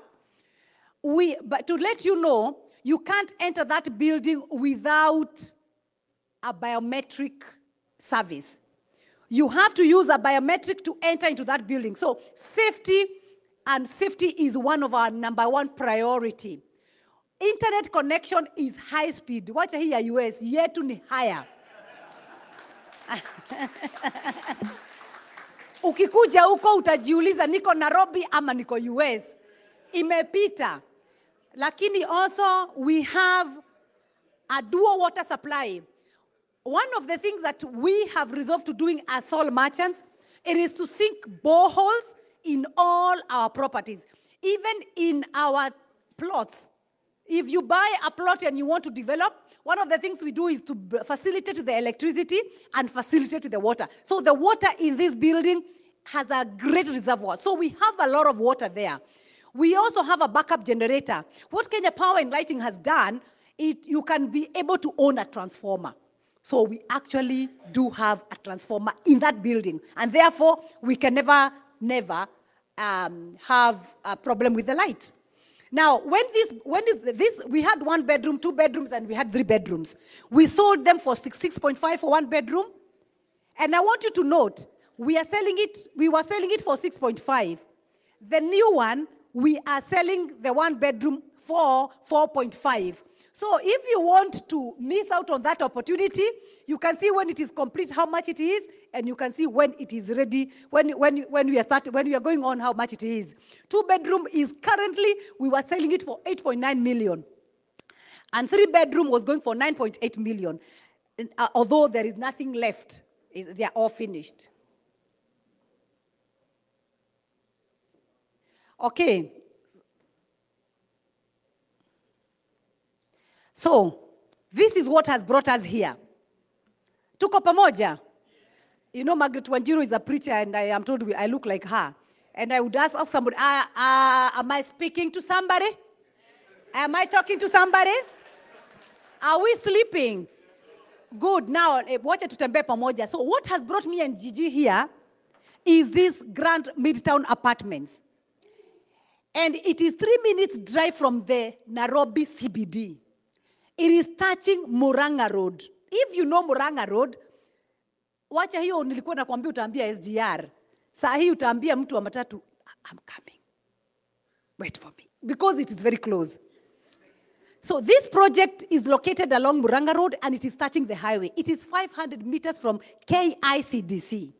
But to let you know, you can't enter that building without a biometric service. You have to use a biometric to enter into that building. So safety is one of our #1 priority. Internet connection is high speed. Watch here, US, yetu ni higher. Ukikuja huko utajiuliza niko Nairobi ama niko US. Imepita. Lakini also we have a dual water supply. One of the things that we have resolved to doing as sole merchants, it is to sink boreholes in all our properties, even in our plots. If you buy a plot and you want to develop, one of the things we do is to facilitate the electricity and facilitate the water. So the water in this building has a great reservoir. So we have a lot of water there. We also have a backup generator. What Kenya Power and Lighting has done, you can be able to own a transformer. So we actually do have a transformer in that building. And therefore, we can never have a problem with the light. Now, we had 1 bedroom, 2 bedrooms, and we had 3 bedrooms. We sold them for 6.5 for 1 bedroom. And I want you to note, we were selling it for 6.5. The new one, we are selling the 1 bedroom for 4.5. So if you want to miss out on that opportunity, you can see when it is complete how much it is, and you can see when it is ready, when we are going on how much it is. 2 bedroom is currently, we were selling it for 8.9 million. And 3 bedroom was going for 9.8 million. Although there is nothing left, they are all finished. Okay. So, this is what has brought us here. Tuko pamoja? You know, Margaret Wanjiru is a preacher, and I am told I look like her. And I would ask somebody, am I speaking to somebody? Am I talking to somebody? Are we sleeping? Good. Now, watch it tutembe pamoja. So what has brought me and Gigi here is this Grand Midtown Apartments. And it is 3 minutes drive from the Nairobi CBD. It is touching Murang'a Road. If you know Murang'a Road, wacha hiyo nilikuwa nakwambia utaambia SGR. Saa hii utaambia mtu wa matatu, I'm coming. Wait for me. Because it is very close. So this project is located along Murang'a Road and it is touching the highway. It is 500 meters from KICD,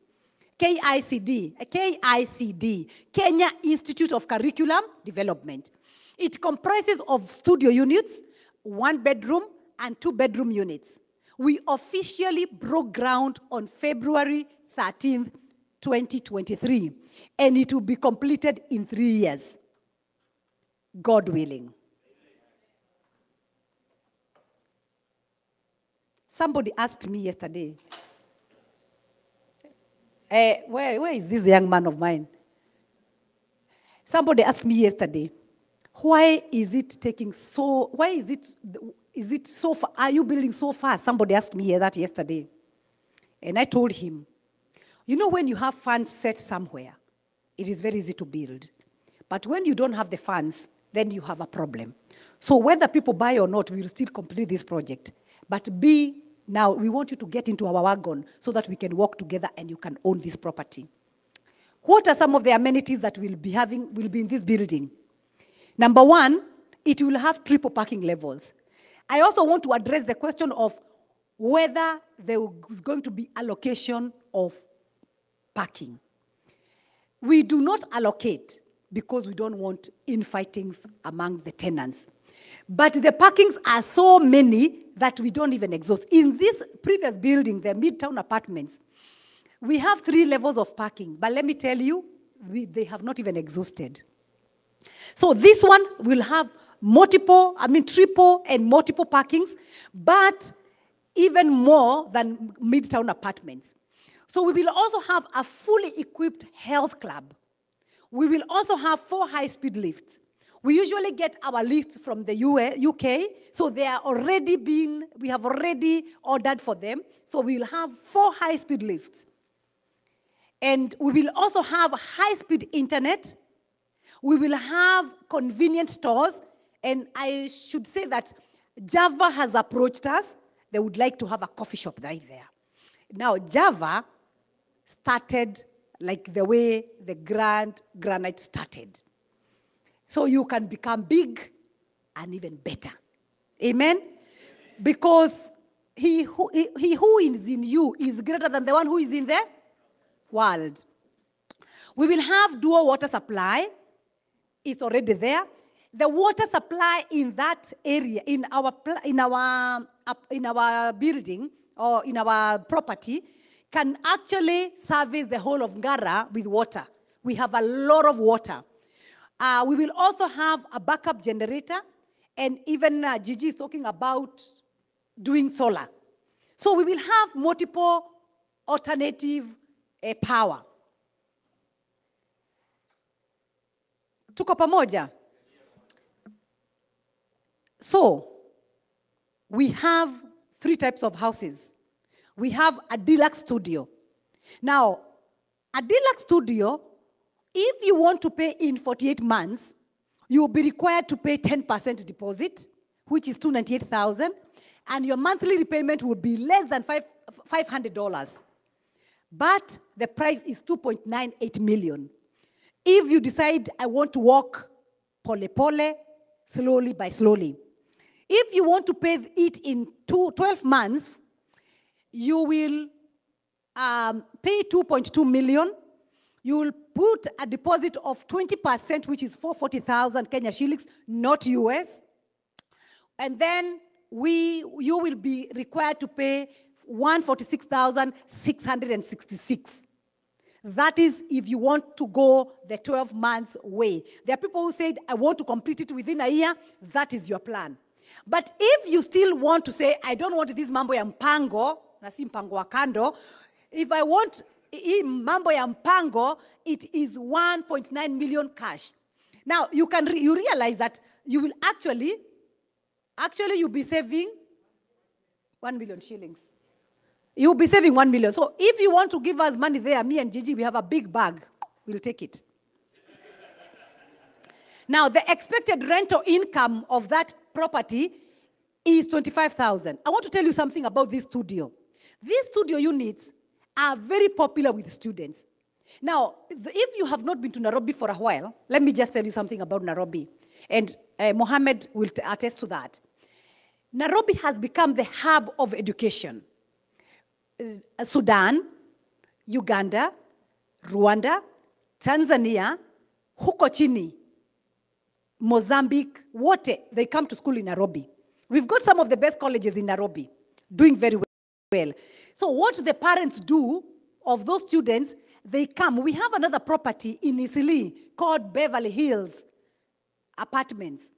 Kenya Institute of Curriculum Development. It comprises of studio units, 1 bedroom, and 2-bedroom units. We officially broke ground on February 13th, 2023, and it will be completed in 3 years, God willing. Somebody asked me yesterday, where is this young man of mine? Somebody asked me yesterday, why is it taking so, why is it so far, are you building so fast? Somebody asked me that yesterday. And I told him, you know, when you have funds set somewhere, it is very easy to build. But when you don't have the funds, then you have a problem. So whether people buy or not, we will still complete this project. But now we want you to get into our wagon so that we can work together and you can own this property. What are some of the amenities that will be in this building? Number one, it will have triple parking levels. I also want to address the question of whether there is going to be allocation of parking. We do not allocate because we don't want infightings among the tenants. But the parkings are so many that we don't even exhaust. In this previous building, the Midtown Apartments, we have 3 levels of parking. But let me tell you, they have not even exhausted. So this one will have triple and multiple parkings, but even more than Midtown Apartments. So we will also have a fully equipped health club. We will also have 4 high-speed lifts. We usually get our lifts from the UK, so they are we have already ordered for them. So we will have 4 high-speed lifts. And we will also have high-speed internet. We will have convenient stores. And I should say that Java has approached us. They would like to have a coffee shop right there. Now, Java started like the way the Granite started. So you can become big and even better. Amen? Because he who is in you is greater than the one who is in the world. We will have dual water supply. It's already there. The water supply in that area, in our building or in our property, can actually service the whole of Ngara with water. We have a lot of water. We will also have a backup generator, and even Gigi is talking about doing solar. So we will have multiple alternative power. Tuko pamoja? So we have 3 types of houses. We have a deluxe studio. Now, a deluxe studio, if you want to pay in 48 months, you will be required to pay 10% deposit, which is $298,000, and your monthly repayment would be less than $500. But the price is $2.98 million. If you decide, I want to walk pole, slowly by slowly. If you want to pay it in 12 months, you will pay $2.2 million. You will put a deposit of 20%, which is 440,000 Kenya shillings, not US. And then you will be required to pay 146,666. That is if you want to go the 12 months way. There are people who said, I want to complete it within a year. That is your plan. But if you still want to say, I don't want this mambo ya mpango, na si mpango wa kando, if I want mambo ya mpango, it is 1.9 million cash. Now, you realize that you will actually you'll be saving 1 million shillings. You'll be saving 1 million. So if you want to give us money there, me and Gigi, we have a big bag. We'll take it. Now, the expected rental income of that property is 25,000. I want to tell you something about this studio. These studio units are very popular with students. Now, if you have not been to Nairobi for a while, let me just tell you something about Nairobi. And Mohammed will attest to that. Nairobi has become the hub of education. Sudan, Uganda, Rwanda, Tanzania, huko chini, Mozambique, wote, they come to school in Nairobi. We've got some of the best colleges in Nairobi doing very well. So what the parents do of those students, they come. We have another property in Isili called Beverly Hills Apartments.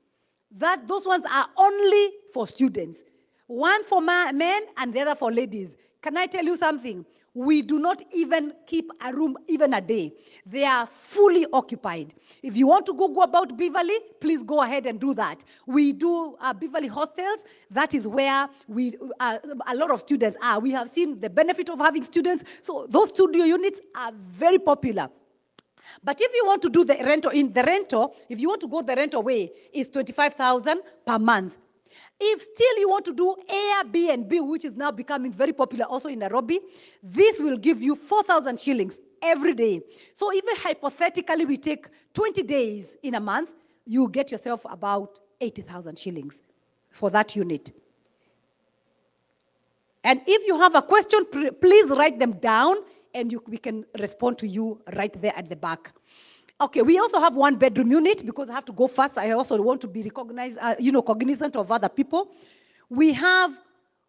Those ones are only for students. One for men and the other for ladies. Can I tell you something? We do not even keep a room even a day. They are fully occupied. If you want to go about Beverly, please go ahead and do that. We do Beverly hostels. That is where a lot of students are. We have seen the benefit of having students. So those studio units are very popular. But if you want to do the rental, if you want to go the rental way, is 25,000 per month. If still you want to do Airbnb, which is now becoming very popular also in Nairobi, this will give you 4,000 shillings every day. So even hypothetically we take 20 days in a month, you get yourself about 80,000 shillings for that unit. And if you have a question, please write them down and we can respond to you right there at the back. Okay, we also have one bedroom unit because I have to go fast. I also want to be recognized, cognizant of other people. We have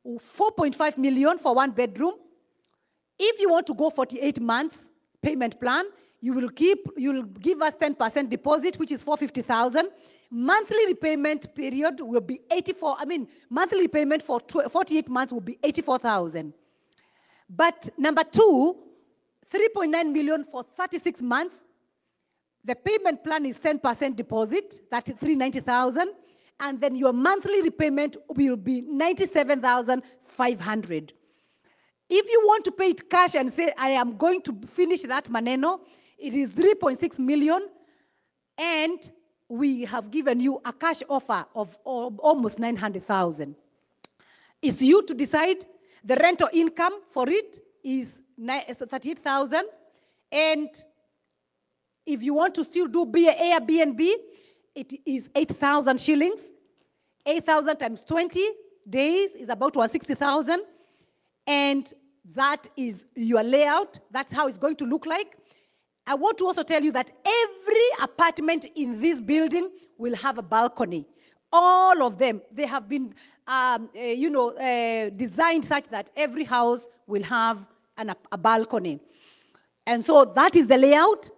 4.5 million for one bedroom. If you want to go 48 months payment plan, you'll give us 10% deposit, which is 450,000. Monthly repayment period will be monthly payment for 48 months will be 84,000. But number two, 3.9 million for 36 months. The payment plan is 10% deposit, that's 390,000, and then your monthly repayment will be 97,500. If you want to pay it cash and say, I am going to finish that maneno, it is 3.6 million, and we have given you a cash offer of almost 900,000. It's you to decide. The rental income for it is 38,000, and if you want to still do Airbnb, it is 8,000 shillings. 8,000 times 20 days is about 160,000. And that is your layout. That's how it's going to look like. I want to also tell you that every apartment in this building will have a balcony. All of them, they have been designed such that every house will have a balcony. And so that is the layout.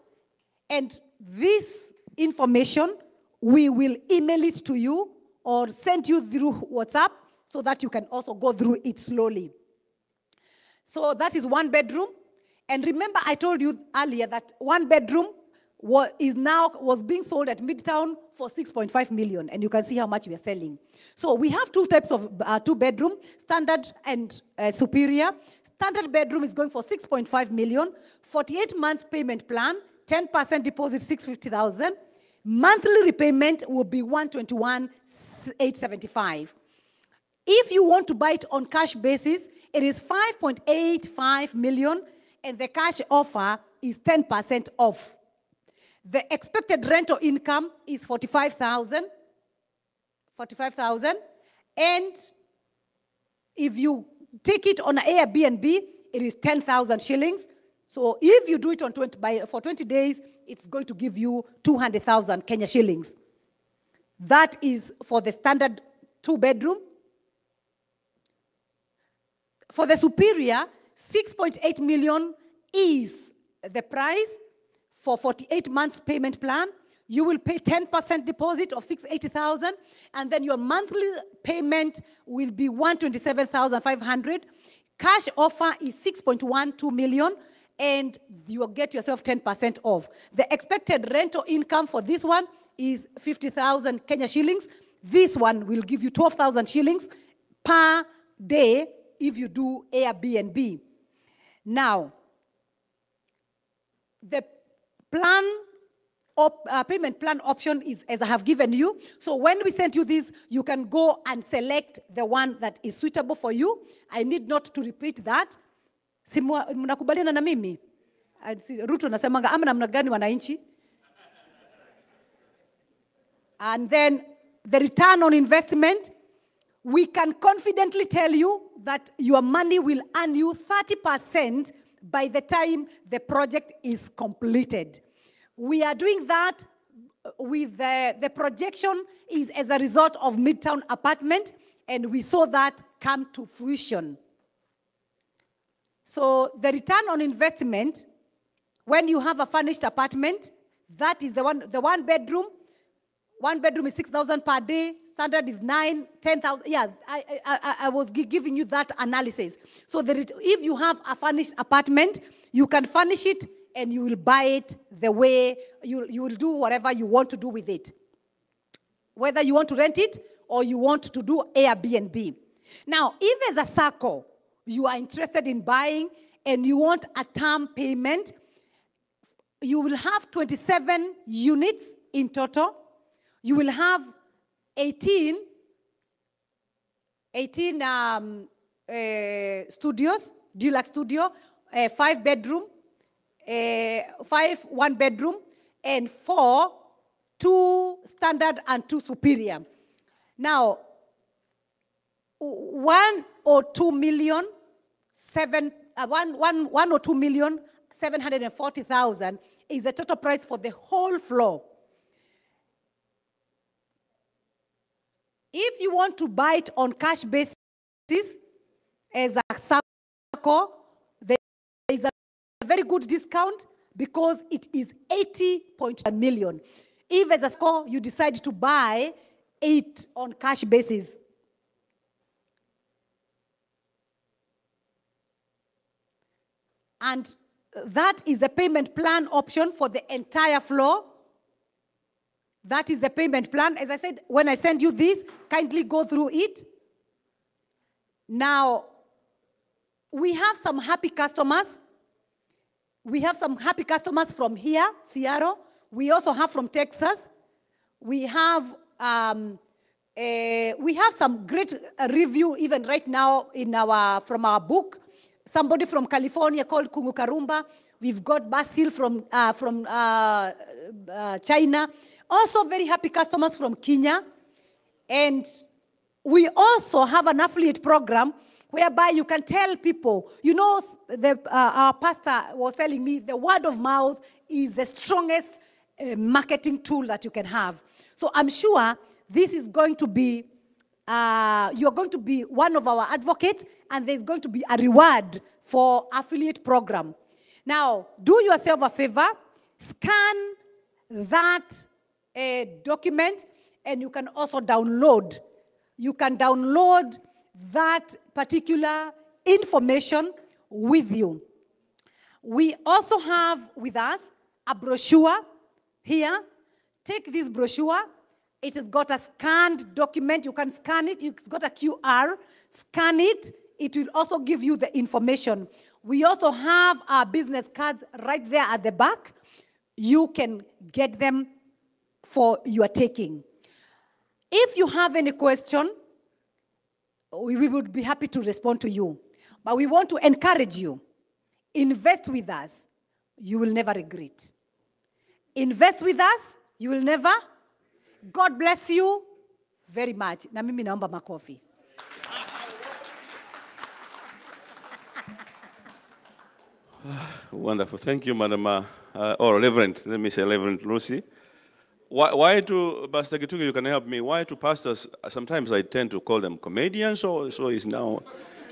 And this information, we will email it to you or send you through WhatsApp so that you can also go through it slowly. So that is one bedroom. And remember, I told you earlier that one bedroom was being sold at Midtown for 6.5 million. And you can see how much we are selling. So we have two types of two bedroom, standard and superior. Standard bedroom is going for 6.5 million, 48 months payment plan, 10% deposit, 650,000. Monthly repayment will be 121,875. If you want to buy it on cash basis, it is 5.85 million, and the cash offer is 10% off. The expected rental income is 45,000. 45,000, and if you take it on an Airbnb, it is 10,000 shillings. So if you do it on for 20 days, it's going to give you 200,000 Kenya shillings. That is for the standard two-bedroom. For the superior, 6.8 million is the price for 48 months payment plan. You will pay 10% deposit of 680,000, and then your monthly payment will be 127,500. Cash offer is 6.12 million, and you'll get yourself 10% off. The expected rental income for this one is 50,000 Kenya shillings. This one will give you 12,000 shillings per day if you do Airbnb. Now, the payment plan option is as I have given you. So when we send you this, you can go and select the one that is suitable for you. I need not to repeat that. Mnakubaliana na mimi? Ruto nasemanga ama namna gani wananchi? And then the return on investment, we can confidently tell you that your money will earn you 30% by the time the project is completed. We are doing that with the projection is as a result of Midtown apartment, and we saw that come to fruition. So the return on investment, when you have a furnished apartment, that is the one bedroom. One bedroom is 6,000 per day. Standard is 9, 10,000. Yeah, I was giving you that analysis. So if you have a furnished apartment, you can furnish it and you will buy it the way you will do whatever you want to do with it. Whether you want to rent it or you want to do Airbnb. Now, if as a SACCO, you are interested in buying and you want a term payment, you will have 27 units in total. You will have 18 studios, deluxe studio, 5 bedroom, 5 one bedroom, and 4 2 standard and 2 superior. Now, 1 or 2 million 740,000 is the total price for the whole floor. If you want to buy it on cash basis as a SACCO, there is a very good discount because it is 80.1 million. If as a SACCO you decide to buy it on cash basis. And that is the payment plan option for the entire floor. That is the payment plan. As I said, when I send you this, kindly go through it. Now, we have some happy customers. We have some happy customers from here, Seattle. We also have from Texas. We have some great review even right now in from our book. Somebody from California called Kungu Karumba. We've got Basil from China. Also very happy customers from Kenya. And we also have an affiliate program whereby you can tell people, you know, our pastor was telling me the word of mouth is the strongest marketing tool that you can have. So I'm sure this is going to be, you're going to be one of our advocates, and there's going to be a reward for affiliate program. Now, do yourself a favor, scan that document, and you can also download. You can download that particular information with you. We also have with us a brochure here. Take this brochure. It has got a scanned document. You can scan it. It's got a QR. Scan it. It will also give you the information. We also have our business cards right there at the back. You can get them for your taking. If you have any question, we would be happy to respond to you. But we want to encourage you. Invest with us. You will never regret. Invest with us. You will never. God bless you very much. Na mimi naomba makofi.
Wonderful. Thank you, Madam, or Reverend. Let me say Reverend Lucy. Why to, Pastor Gitugi, you can help me. Why to pastors, sometimes I tend to call them comedians, so he's now,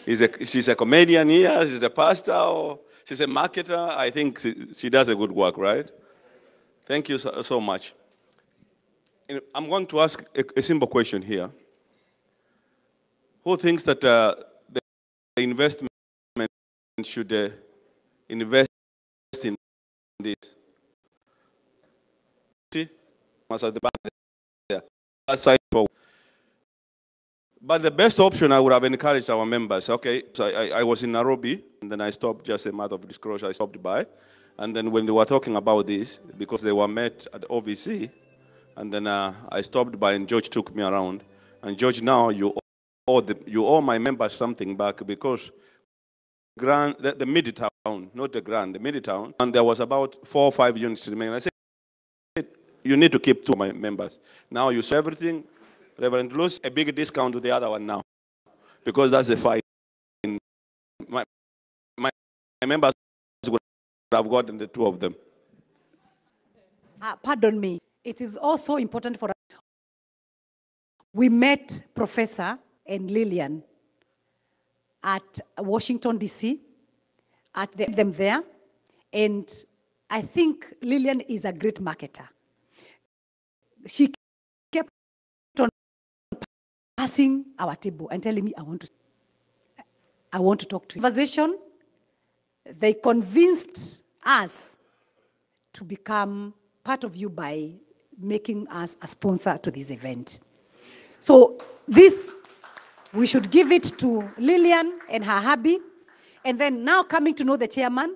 she's a comedian here, she's a pastor, or she's a marketer. I think she does a good work, right? Thank you so much. I'm going to ask a simple question here. Who thinks that the investment should invest in this? At the back there. But the best option, I would have encouraged our members. Okay, so I was in Nairobi, and then I stopped, just a matter of disclosure, I stopped by. And then when they were talking about this, because they were met at OVC, and then I stopped by and George took me around. And George, now you owe my members something back, because the mid-town, not the grand, the mid-town, and there was about 4 or 5 units remaining. I said, you need to keep 2 of my members. Now you saw everything. Reverend Luce, a big discount to the other one now, because that's a fine. My members would have gotten the 2 of them.
Pardon me. It is also important for us. We met Professor and Lillian at Washington, D.C., at them there. And I think Lillian is a great marketer. She kept on passing our table and telling me, I want to talk to you. Conversation, they convinced us to become part of you by making us a sponsor to this event. So this, we should give it to Lillian and her hubby. And then now coming to know the chairman,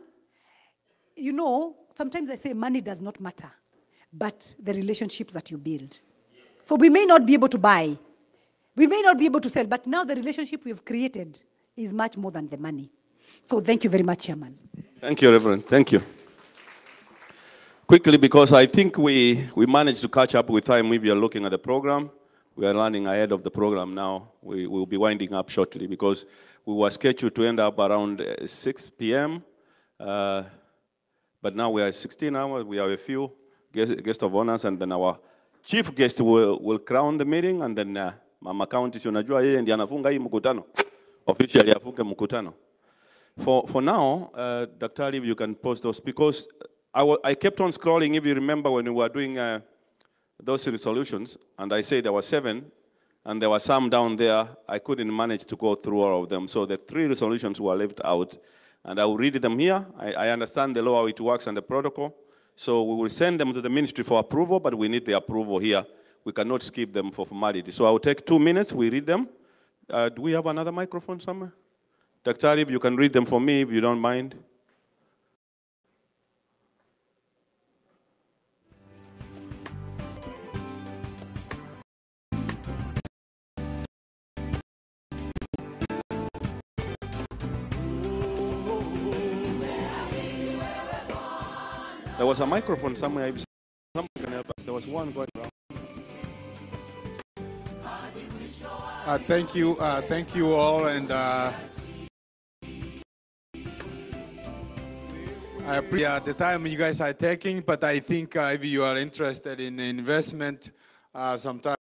you know, sometimes I say money does not matter, but the relationships that you build. So we may not be able to buy, we may not be able to sell, but now the relationship we've created is much more than the money. So thank you very much, Chairman.
Thank you, Reverend. Thank you. Quickly, because I think we managed to catch up with time if you're looking at the program. We are running ahead of the program now. We will be winding up shortly because we were scheduled to end up around 6 p.m. But now we are 16 hours. We have a few guests of honors, and then our chief guest will crown the meeting, and then Mama County, unajua yeye ndiye anafunga hii mkutano. Officially afunge mkutano. For now, Dr. if you can post those, because I kept on scrolling, if you remember when we were doing those resolutions, and I said there were 7, and there were some down there, I couldn't manage to go through all of them. So the 3 resolutions were left out, and I will read them here. I understand the law, how it works, and the protocol. So we will send them to the ministry for approval, but we need the approval here. We cannot skip them for formality. So I will take 2 minutes, we read them. Do we have another microphone somewhere? Dr. if you can read them for me, if you don't mind. There was a microphone somewhere. Someone can help us. There was one going around.
Thank you all, and I appreciate the time you guys are taking, but I think if you are interested in investment, sometimes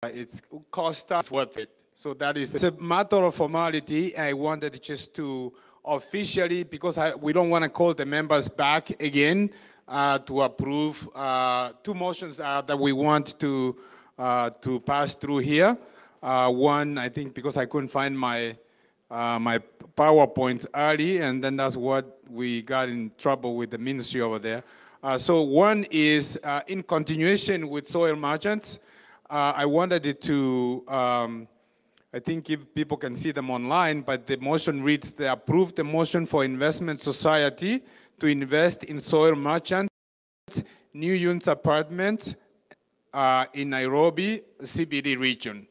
it's cost us worth it. So that is, it's a matter of formality. I wanted just to officially, because we don't want to call the members back again to approve 2 motions that we want to pass through here. One, I think, because I couldn't find my my PowerPoints early, and then that's what we got in trouble with the ministry over there. So one is in continuation with soil merchants. I wanted it to, I think if people can see them online, but the motion reads, they approved the motion for Investment Society to invest in soil merchants, new units apartments in Nairobi, CBD region.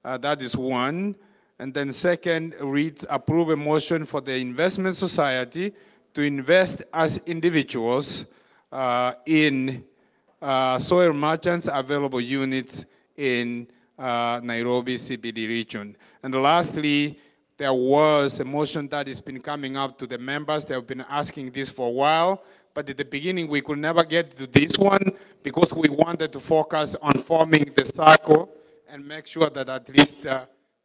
That is one. And then second reads, approve a motion for the Investment Society to invest as individuals in soil merchants available units in Nairobi CBD region. And lastly, there was a motion that has been coming up to the members. They have been asking this for a while, but at the beginning we could never get to this one because we wanted to focus on forming the SACCO and make sure that at least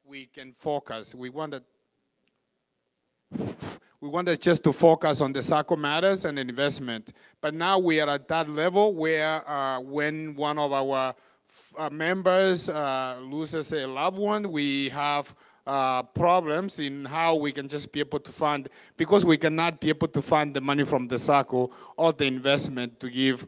we can focus. We wanted just to focus on the SACCO matters and investment. But now we are at that level where when one of our members loses a loved one, we have problems in how we can just be able to fund, because we cannot be able to fund the money from the SACCO or the investment to give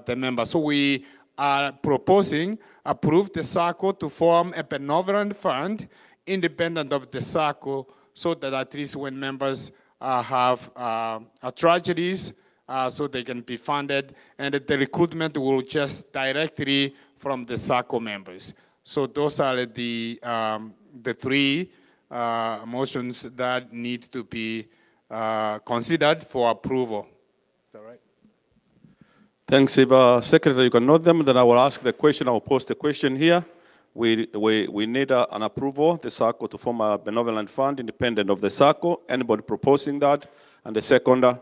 the members. So we are proposing, approve the SACCO to form a benevolent fund independent of the SACCO, so that at least when members have tragedies, so they can be funded, and that the recruitment will just directly from the SACCO members. So those are the 3 motions that need to be considered for approval. Is that right?
Thanks. If Secretary, you can note them, then I will ask the question. I will post the question here. We need an approval, the SACCO, to form a benevolent fund independent of the SACCO. Anybody proposing that? And the second, did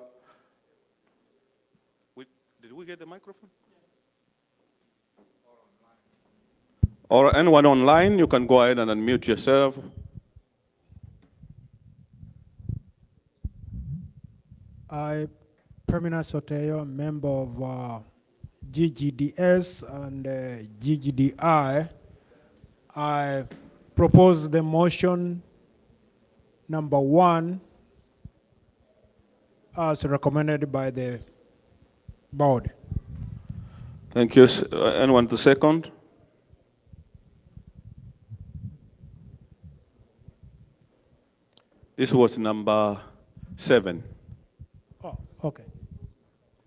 we get the microphone? Or anyone online, you can go ahead and unmute yourself.
I, Permina Soteo, member of Ggds and Ggdi. I propose the motion number 1 as recommended by the board.
Thank you. Anyone to second? This was number 7.
Oh, okay.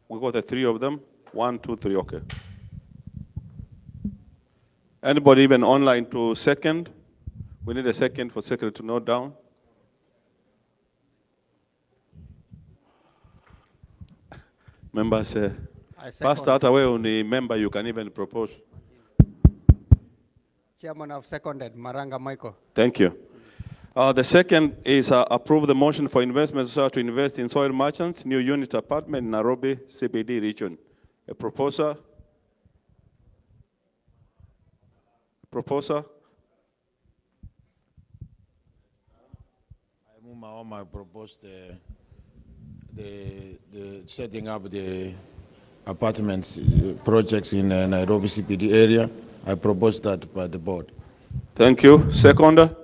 We got the 3 of them. 1, 2, 3, okay. Anybody even online to second? We need a second for secretary to note down. Members, Pastor Ataway, only member you can even propose.
Chairman have seconded, Maranga Michael.
Thank you. The second is approve the motion for investment society to invest in soil merchants, new unit apartment in Nairobi CBD region. A proposer? Proposer?
I proposed the setting up the apartments projects in Nairobi CBD area. I proposed that by the board.
Thank you. Seconder?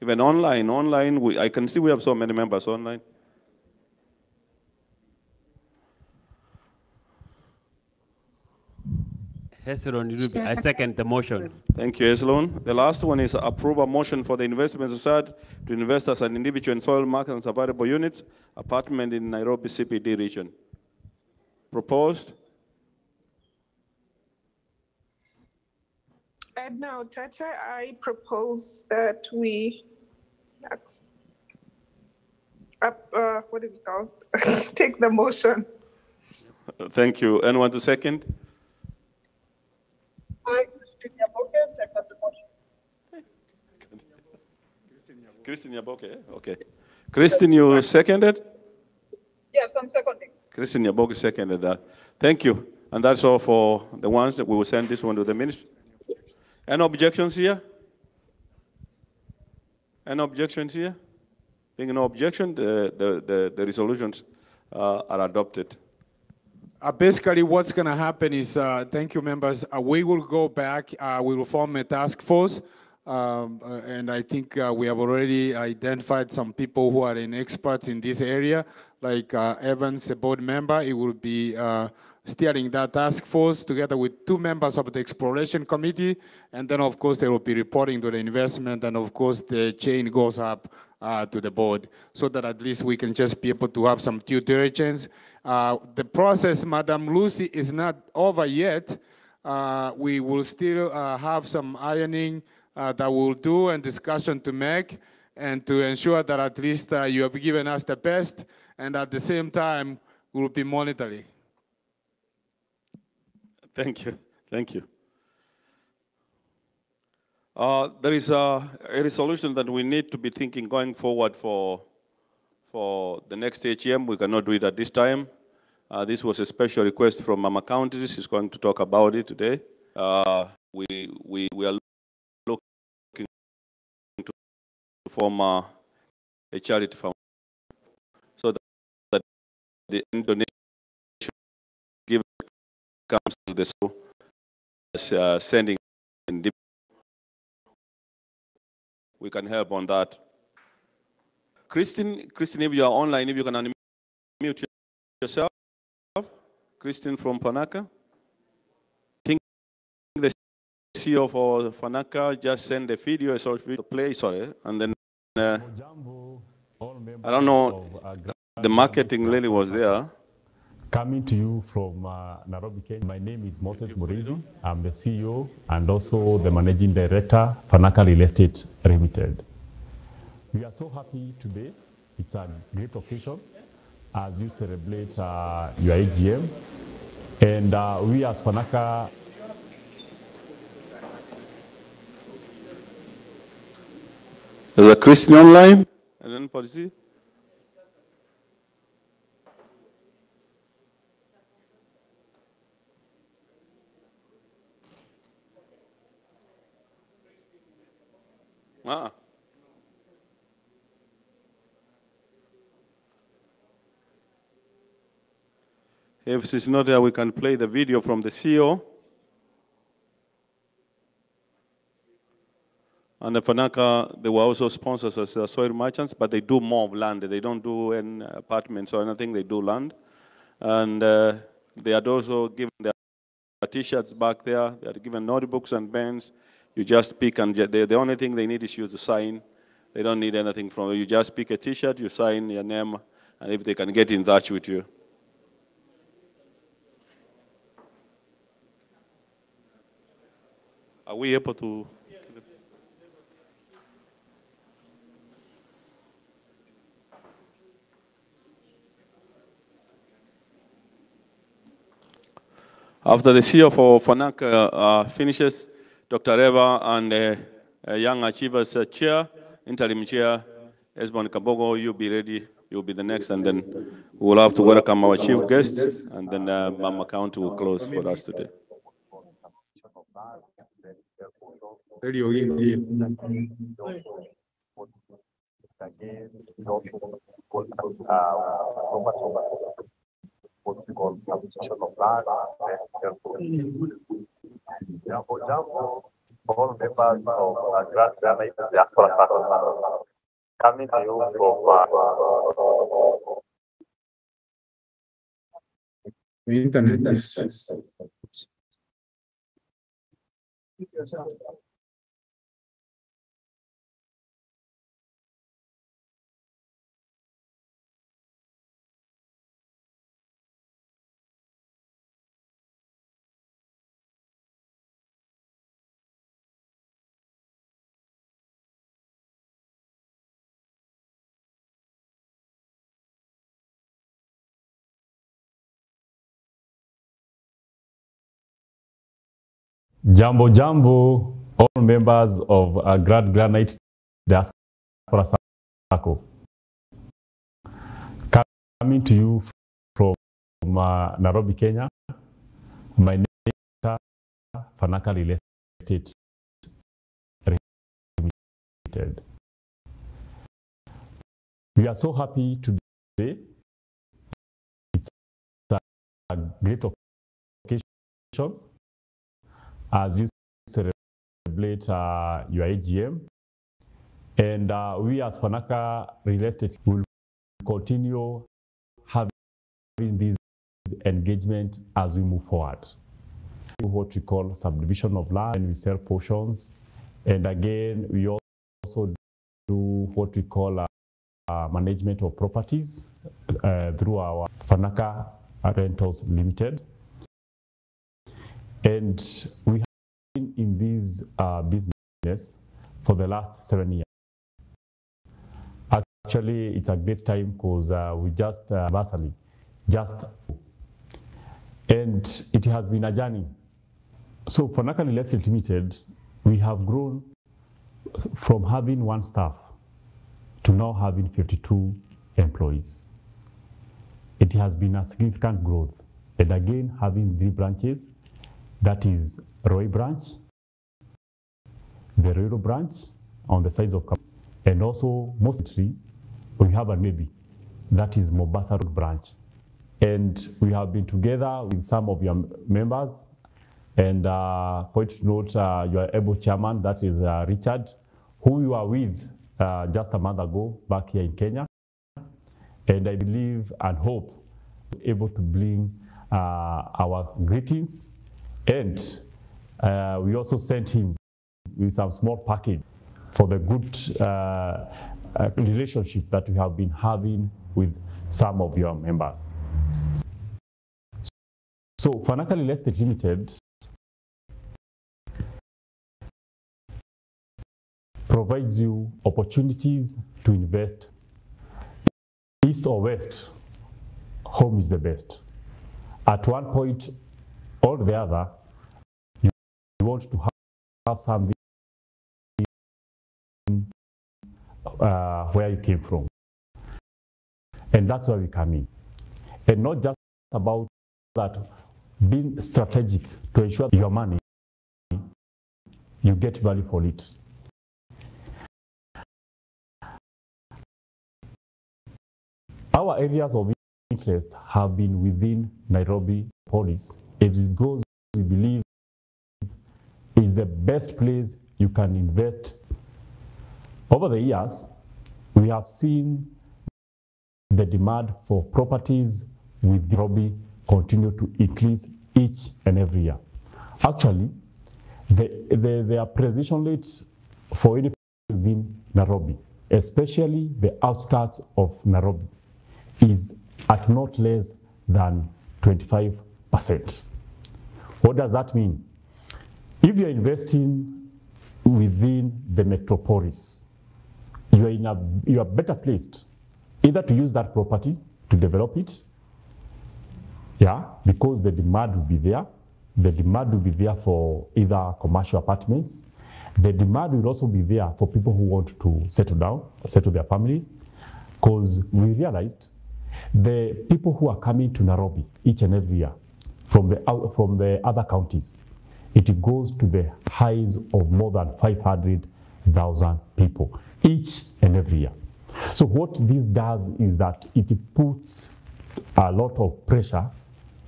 Even online, I can see we have so many members online.
Hezron, I second the motion.
Thank you, Hezron. The last one is approve a motion for the investment society to invest as an individual in soil market and survivable units, apartment in Nairobi CBD region. Proposed?
Edna Otata, I propose that we, what is it called? Take the motion.
Thank you. Anyone to second?
I, Christine Yaboke, second the motion.
Christine Yaboke, okay. Christine, you seconded?
Yes, I'm seconding.
Christine Yaboke seconded that. Thank you. And that's all for the ones that we will send this one to the ministry. Any objections here? Any objections here? Being no objection, the resolutions are adopted.
Basically, what's going to happen is, thank you, members. We will go back. We will form a task force. And I think we have already identified some people who are experts in this area, like Evans, a board member. He will be steering that task force together with 2 members of the exploration committee. And then, of course, they will be reporting to the investment. And, of course, the chain goes up to the board so that at least we can just be able to have some due diligence. The process, Madam Lucy, is not over yet. We will still have some ironing that we'll do and discussion to make and to ensure that at least you have given us the best, and at the same time, we'll be monitoring.
Thank you. Thank you. There is a resolution that we need to be thinking going forward for the next AGM. We cannot do it at this time. This was a special request from Mama County. She's going to talk about it today. We are looking to form a charity foundation so that the donation given comes to the school as sending. We can help on that. Christine, if you are online, if you can unmute yourself. Christine from Panaka. I think the CEO for Panaka just sent a video, a short video play, sorry, and then I don't know, the marketing lady was there.
Coming to you from Nairobi, Kenya. My name is Moses Murithi. I'm the CEO and also the Managing Director, Fanaka Real Estate Limited. We are so happy today. It's a great occasion as you celebrate your AGM. And we as Fanaka...
There's a Christian online. And then policy. If she's not there, we can play the video from the CEO. And the Fanaka, they were also sponsors as soil merchants, but they do more of land. They don't do any apartments or anything, they do land. And they had also given their T-shirts back there. They had given notebooks and pens. You just pick, and the only thing they need is you to sign. They don't need anything from you. You just pick a T-shirt, you sign your name, and if they can get in touch with you. Are we able to? After the CEO for Fanak finishes, Dr. Reva and Young Achievers Chair, Interim Chair, Esbon Kabogo, you'll be ready. You'll be the next, and then we'll have to welcome our chief guests, and then Mama County will close for us today.
All members of Granite Diaspora SACCO coming to you from
the internet is
Jambo Jambo, all members of Granite Diaspora SACCO. Coming to you from Nairobi, Kenya. My name is Fanaka Real Estate Limited. We are so happy today. It's a great occasion as you celebrate your AGM. And we as Fanaka Real Estate will continue having this engagement as we move forward. What we call subdivision of land, and we sell portions. And again, we also do what we call management of properties through our Fanaka Rentals Limited. And we have been in this business for the last 7 years. Actually, it's a great time because we just anniversary, and it has been a journey. So for Fanaka Real Estate Limited, we have grown from having 1 staff to now having 52 employees. It has been a significant growth. And again, having 3 branches. That is Roy branch, the Rero branch on the sides of campus, and also mostly we have a Navy, that is Mombasa Road branch. And we have been together with some of your members, and point to note your able chairman, that is Richard, who you are with just a month ago back here in Kenya. And I believe and hope able to bring our greetings. And we also sent him with some small package for the good relationship that we have been having with some of your members. So Fanaka Real Estate Limited provides you opportunities to invest. East or west, home is the best. At one point or the other, you want to have something where you came from. And that's where we come in. And not just about that, being strategic to ensure your money, you get value for it. Our areas of interest have been within Nairobi police. If it goes, we believe is the best place you can invest. Over the years, we have seen the demand for properties with Nairobi continue to increase each and every year. Actually, the appreciation rate for any within Nairobi, especially the outskirts of Nairobi, is at not less than 25%. What does that mean? If you're investing within the metropolis, you are better placed either to use that property to develop it, because the demand will be there. The demand will be there for either commercial apartments. The demand will also be there for people who want to settle down, settle their families, because we realized the people who are coming to Nairobi each and every year from the other counties, it goes to the highs of more than 500,000 people each and every year. So what this does is that it puts a lot of pressure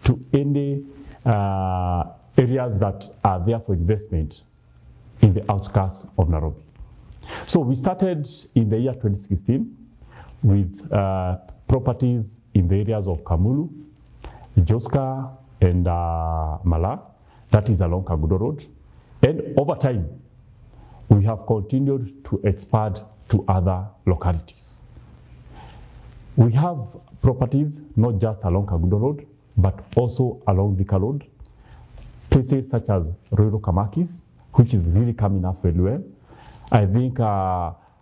to any areas that are there for investment in the outskirts of Nairobi. So we started in the year 2016 with properties in the areas of Kamulu, Joska, and Mala, that is along Kagudo Road. And over time, we have continued to expand to other localities. We have properties not just along Kagudo Road, but also along Vika Road, places such as Ruiru Kamakis, which is really coming up very well. I think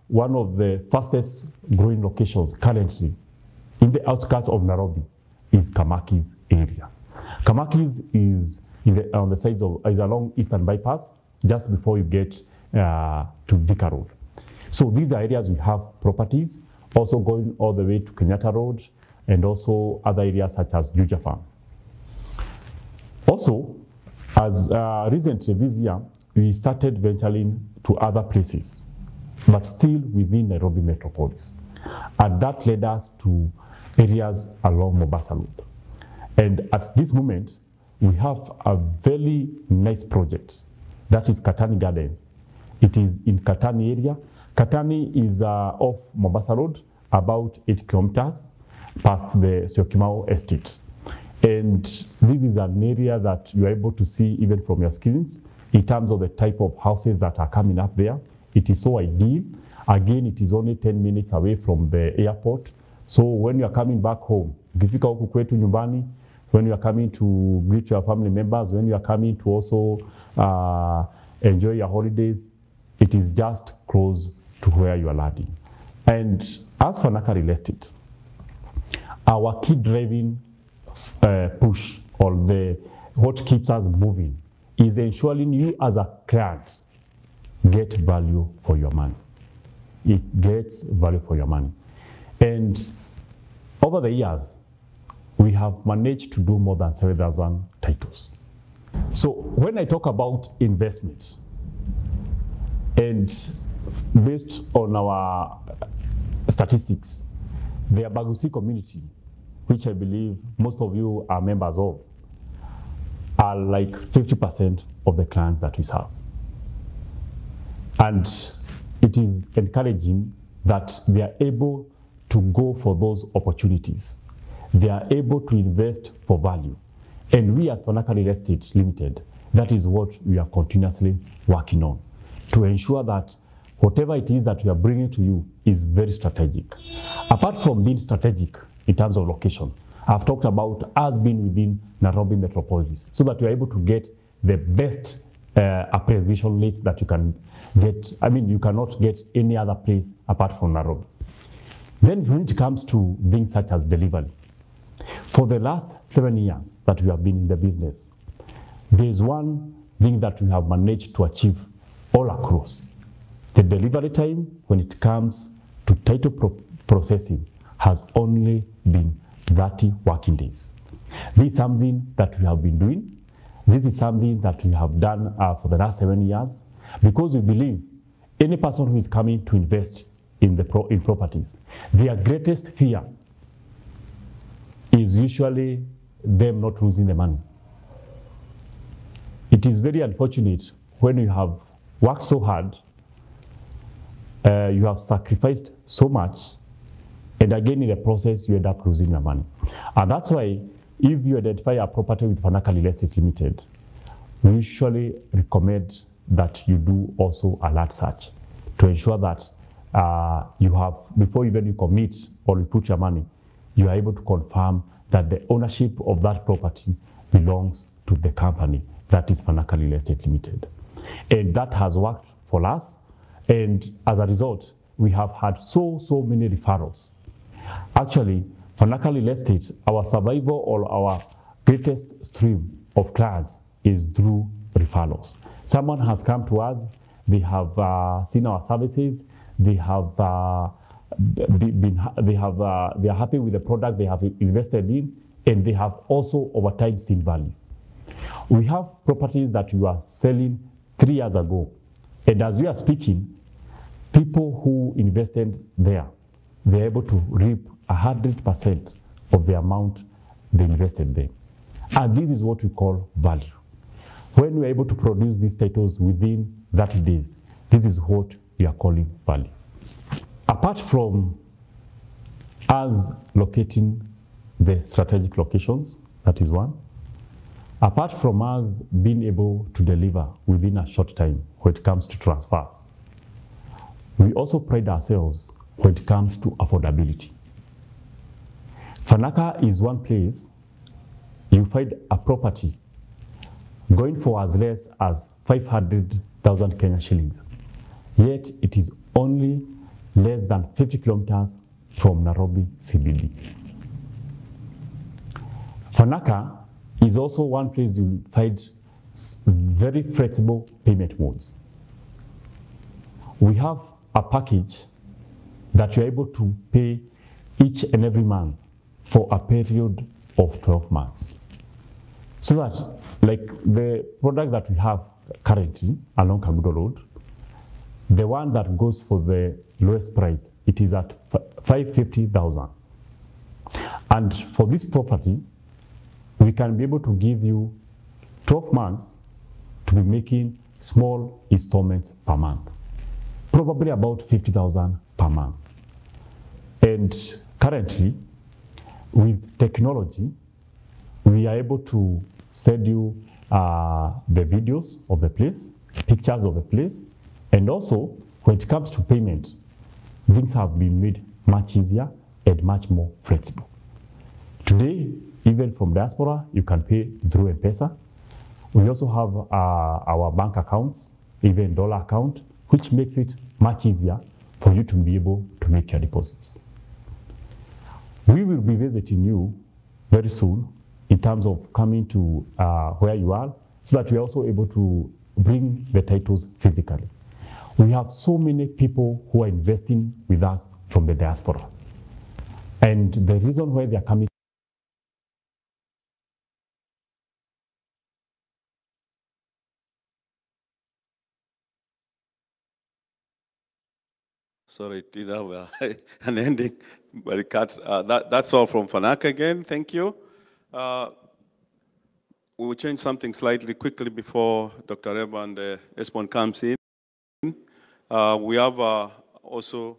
one of the fastest growing locations currently in the outskirts of Nairobi is Kamakis area. Kamakis is on the sides of, is along Eastern Bypass, just before you get to Vika Road. So these are areas we have properties, also going all the way to Kenyatta Road, and also other areas such as Juja Farm. Also, as recently this year, we started venturing to other places, but still within Nairobi metropolis. And that led us to areas along Mombasa Road. And at this moment, we have a very nice project, that is Katani Gardens. It is in Katani area. Katani is off Mombasa Road, about 8 kilometers past the Syokimau estate. And this is an area that you're able to see even from your screens in terms of the type of houses that are coming up there. It is so ideal. Again, it is only 10 minutes away from the airport. So when you're coming back home, ukifika huku kwetu nyumbani, when you are coming to greet your family members, when you are coming to also enjoy your holidays, it is just close to where you are landing. And as for Naka Real Estate, our key driving push, or what keeps us moving, is ensuring you as a client get value for your money. It gets value for your money. And over the years, we have managed to do more than 7,000 titles. So when I talk about investment, and based on our statistics, the Abagusi community, which I believe most of you are members of, are like 50% of the clients that we serve. And it is encouraging that they are able to go for those opportunities. They are able to invest for value. And we as Fanaka Real Estate Limited, that is what we are continuously working on, to ensure that whatever it is that we are bringing to you is very strategic. Apart from being strategic in terms of location, I've talked about us being within Nairobi metropolis, so that we are able to get the best appraisal rates that you can get. I mean, you cannot get any other place apart from Nairobi. Then when it comes to things such as delivery, for the last 7 years that we have been in the business, there is one thing that we have managed to achieve all across. The delivery time when it comes to title processing has only been 30 working days. This is something that we have been doing. This is something that we have done for the last 7 years, because we believe any person who is coming to invest in properties, their greatest fear is usually them not losing the money. It is very unfortunate when you have worked so hard, you have sacrificed so much, and again in the process you end up losing your money. And that's why if you identify a property with Fanaka Real Estate Limited, we usually recommend that you do also a lot search to ensure that you have, before even you commit or you put your money, you are able to confirm that the ownership of that property belongs to the company, that is Fanaka Real Estate Limited. And that has worked for us. And as a result, we have had so many referrals. Actually, Fanaka Real Estate, our survival or our greatest stream of clients is through referrals. Someone has come to us, they have seen our services, they have they are happy with the product they have invested in, and they have also over time seen value. We have properties that we are selling 3 years ago, and as we are speaking, people who invested there, they're able to reap 100% of the amount they invested there. And this is what we call value. When we're able to produce these titles within 30 days, this is what we are calling value. Apart from us locating the strategic locations, that is one. Apart from us being able to deliver within a short time when it comes to transfers, we also pride ourselves when it comes to affordability. Fanaka is one place you find a property going for as less as 500,000 Kenya shillings, yet it is only less than 50 kilometers from Nairobi CBD. Fanaka is also one place you find very flexible payment modes. We have a package that you're able to pay each and every month for a period of 12 months. So that, like the product that we have currently along Kagudo Road, the one that goes for the lowest price, it is at 550,000. And for this property, we can be able to give you 12 months to be making small installments per month, probably about 50,000 per month. And currently, with technology, we are able to send you the videos of the place, pictures of the place, and also when it comes to payment, things have been made much easier and much more flexible. Today, even from Diaspora, you can pay through M-Pesa. We also have our bank accounts, even dollar account, which makes it much easier for you to be able to make your deposits. We will be visiting you very soon in terms of coming to where you are, so that we are also able to bring the titles physically. We have so many people who are investing with us from the diaspora. And the reason why they are coming
Sorry, it did have an ending, but it cuts. That's all from Fanaka again. Thank you. We will change something slightly quickly before Dr. Reba and Espon comes in. We have also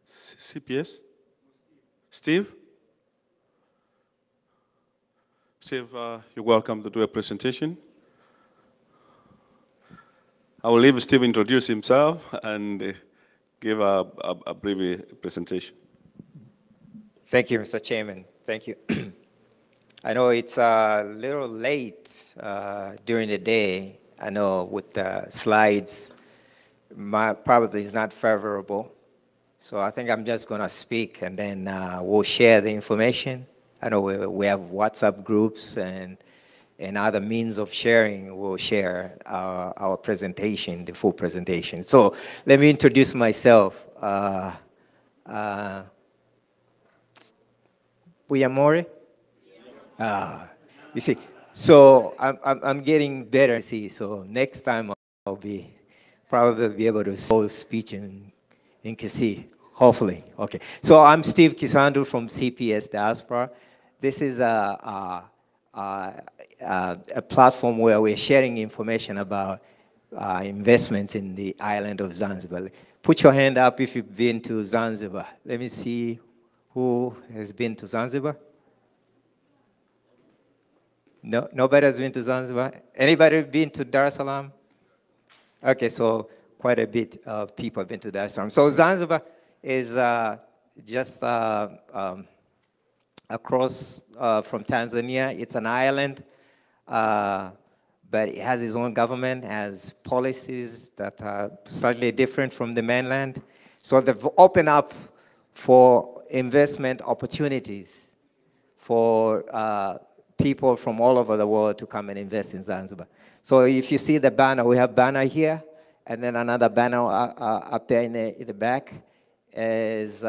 CPS. Steve? Steve, you're welcome to do a presentation. I will leave Steve introduce himself and give a brief presentation.
Thank you, Mr. Chairman. Thank you. I know it's a little late during the day. I know with the slides, probably is not favorable. So I think I'm just going to speak and then we'll share the information. I know we have WhatsApp groups and other means of sharing. We'll share our presentation, the full presentation. So let me introduce myself. Buyamore? You see, so I'm getting better, see, so next time I'll probably be able to hold speech in Kisi. Hopefully, okay. So I'm Steve Kisandu from CPS Diaspora. This is a platform where we're sharing information about investments in the island of Zanzibar. Put your hand up if you've been to Zanzibar. Let me see who has been to Zanzibar. No, nobody has been to Zanzibar. Anybody been to Dar es Salaam? Okay, so quite a bit of people have been to Dar es Salaam. So Zanzibar is just across from Tanzania. It's an island, but it has its own government, has policies that are slightly different from the mainland. So they've opened up for investment opportunities for people from all over the world to come and invest in Zanzibar. So if you see the banner, we have banner here, and then another banner up there in the back is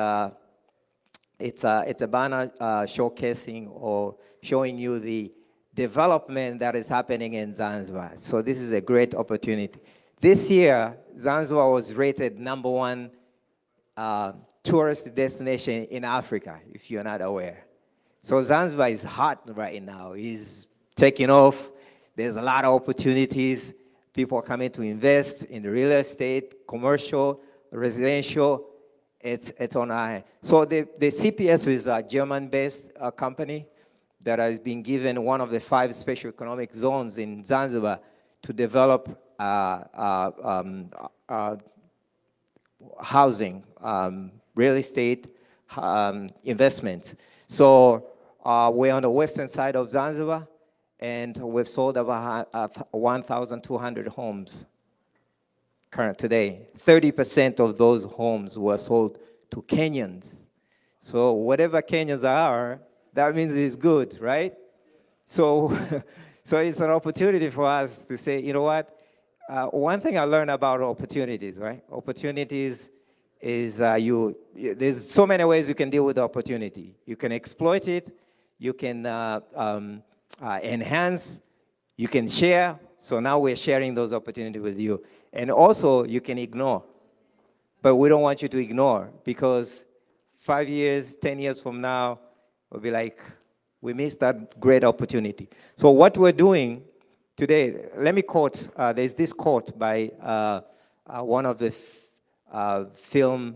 it's a banner showcasing or showing you the development that is happening in Zanzibar. So this is a great opportunity. This year, Zanzibar was rated #1 tourist destination in Africa, if you're not aware. So Zanzibar is hot right now. It's taking off. There's a lot of opportunities. People are coming to invest in real estate, commercial, residential. It's on high. So the CPS is a German-based company that has been given one of the 5 special economic zones in Zanzibar to develop housing, real estate investment. So we're on the western side of Zanzibar, and we've sold about 1,200 homes current today. 30% of those homes were sold to Kenyans. So whatever Kenyans are, that means it's good, right? So, so it's an opportunity for us to say, you know what? One thing I learned about opportunities, right? Opportunities is there's so many ways you can deal with the opportunity. You can exploit it, you can enhance, you can share. So now we're sharing those opportunities with you. And also you can ignore, but we don't want you to ignore, because 5 years, 10 years from now, we'll be like, we missed that great opportunity. So what we're doing today, let me quote, there's this quote by one of the film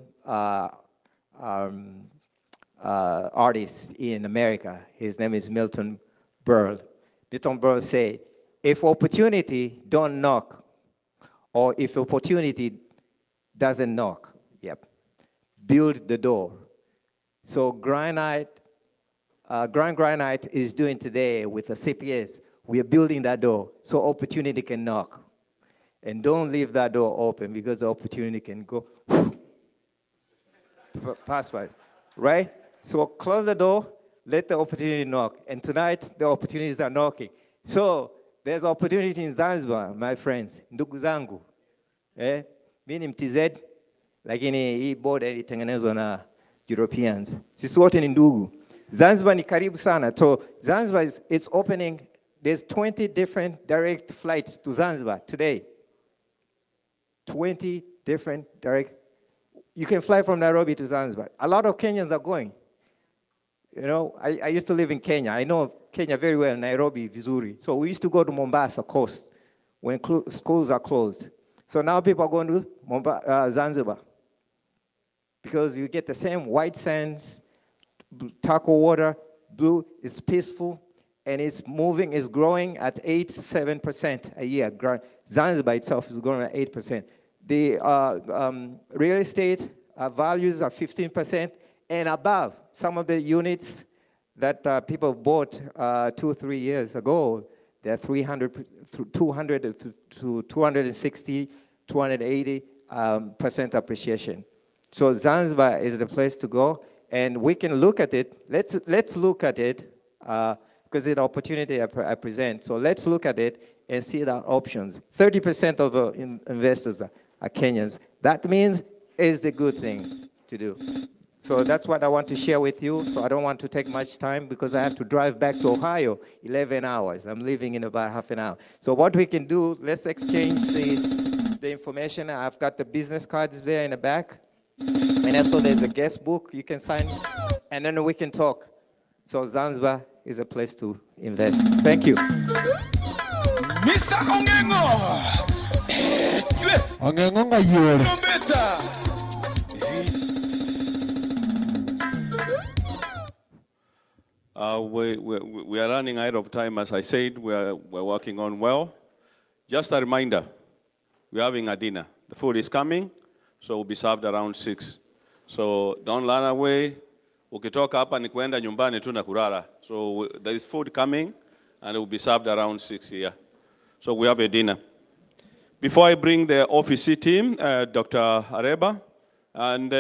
artists in America. His name is Milton Berle. Milton Berle said, if opportunity don't knock, or if opportunity doesn't knock, build the door. So Granite is doing today with the CPS, we are building that door so opportunity can knock. And don't leave that door open, because the opportunity can go pass by, right? So close the door, let the opportunity knock. And tonight, the opportunities are knocking. So there's opportunity in Zanzibar, my friends, ndugu zangu. Mimi ni MTZ, lakini hii border ilitengenezwa na Europeans. Sisi wote ni ndugu. Zanzibar ni karibu sana. So Zanzibar it's opening. There's 20 different direct flights to Zanzibar today. 20 different direct. You can fly from Nairobi to Zanzibar. A lot of Kenyans are going. You know, I used to live in Kenya. I know Kenya very well, Nairobi, vizuri. So we used to go to Mombasa coast when schools are closed. So now people are going to Zanzibar, because you get the same white sands, turquoise water, blue, it's peaceful, and it's moving, it's growing at 7% a year. Zanzibar itself is growing at 8%. The real estate values are 15% and above. Some of the units that people bought 2 or 3 years ago, they're 200 to 260, 280% appreciation. So Zanzibar is the place to go, and we can look at it. Let's look at it, because it's an opportunity I present. So let's look at it and see the options. 30% of investors are Kenyans. That means it's the good thing to do. So that's what I want to share with you. So I don't want to take much time, because I have to drive back to Ohio, 11 hours. I'm leaving in about half an hour. So what we can do, let's exchange the information. I've got the business cards there in the back. And And also there's a guest book you can sign, and then we can talk. So Zanzibar is a place to invest. Thank you.
Mr. Ongengo.
Ongengo yule.
Nombeta.
We are running out of time. As I said, we're working on well. Just a reminder, we're having a dinner. The food is coming, so we'll be served around 6. So don't run away. Ukitoka hapa ni kwenda nyumbani tu na kulala. So there is food coming, and it will be served around 6 here. So we have a dinner. Before I bring the office team, Dr. Areba, and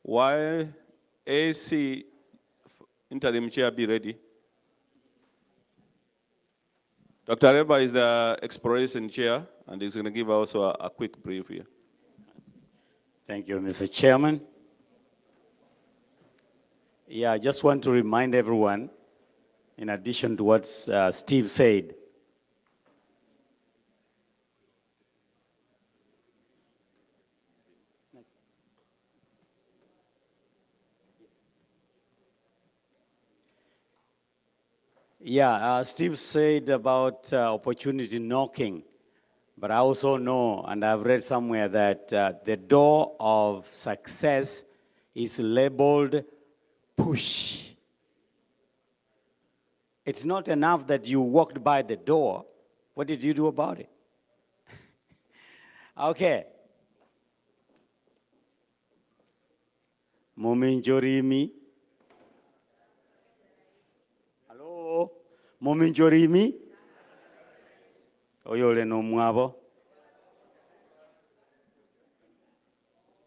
while AC interim chair be ready. Dr. Areba is the exploration chair, and he's going to give also a quick brief here.
Thank you, Mr. Chairman. Yeah, I just want to remind everyone, in addition to what Steve said, Steve said about opportunity knocking, but I also know, and I've read somewhere, that the door of success is labeled push. It's not enough that you walked by the door. What did you do about it? Okay. Mominjorimi. Hello? Mominjorimi? Oyole no mwabo.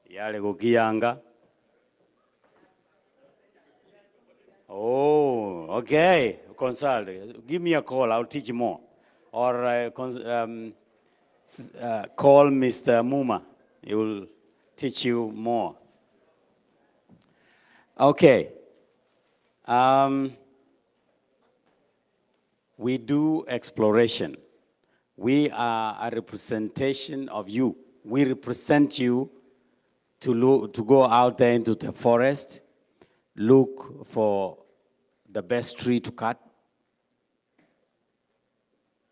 Yale gokiyanga. Oh, okay. Consult. Give me a call. I'll teach you more. Or call Mr. Muma. He will teach you more. Okay. We do exploration. We are a representation of you. We represent you to go out there into the forest, look for the best tree to cut,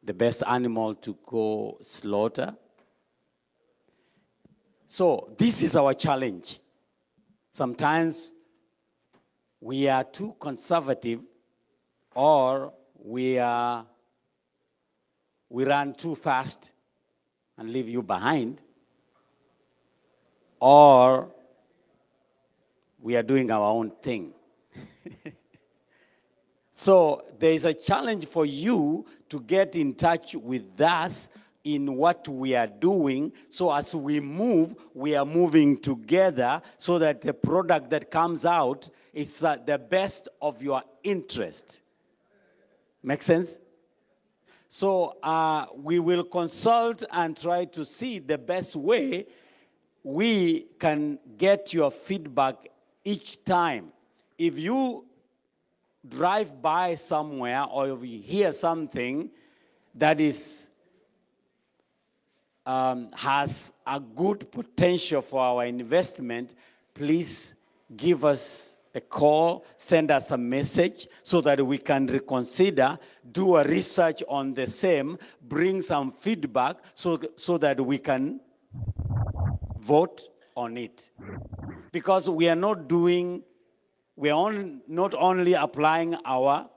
the best animal to go slaughter. So this is our challenge. Sometimes we are too conservative, or we run too fast and leave you behind, or we are doing our own thing. So there is a challenge for you to get in touch with us in what we are doing. So as we move, we are moving together so that the product that comes out is the best of your interest. Make sense? So we will consult and try to see the best way we can get your feedback each time. If you drive by somewhere or if you hear something that is has a good potential for our investment, please give us a call, send us a message so that we can reconsider, do a research on the same, bring some feedback so that we can vote on it. Because we are not doing, we are not only applying our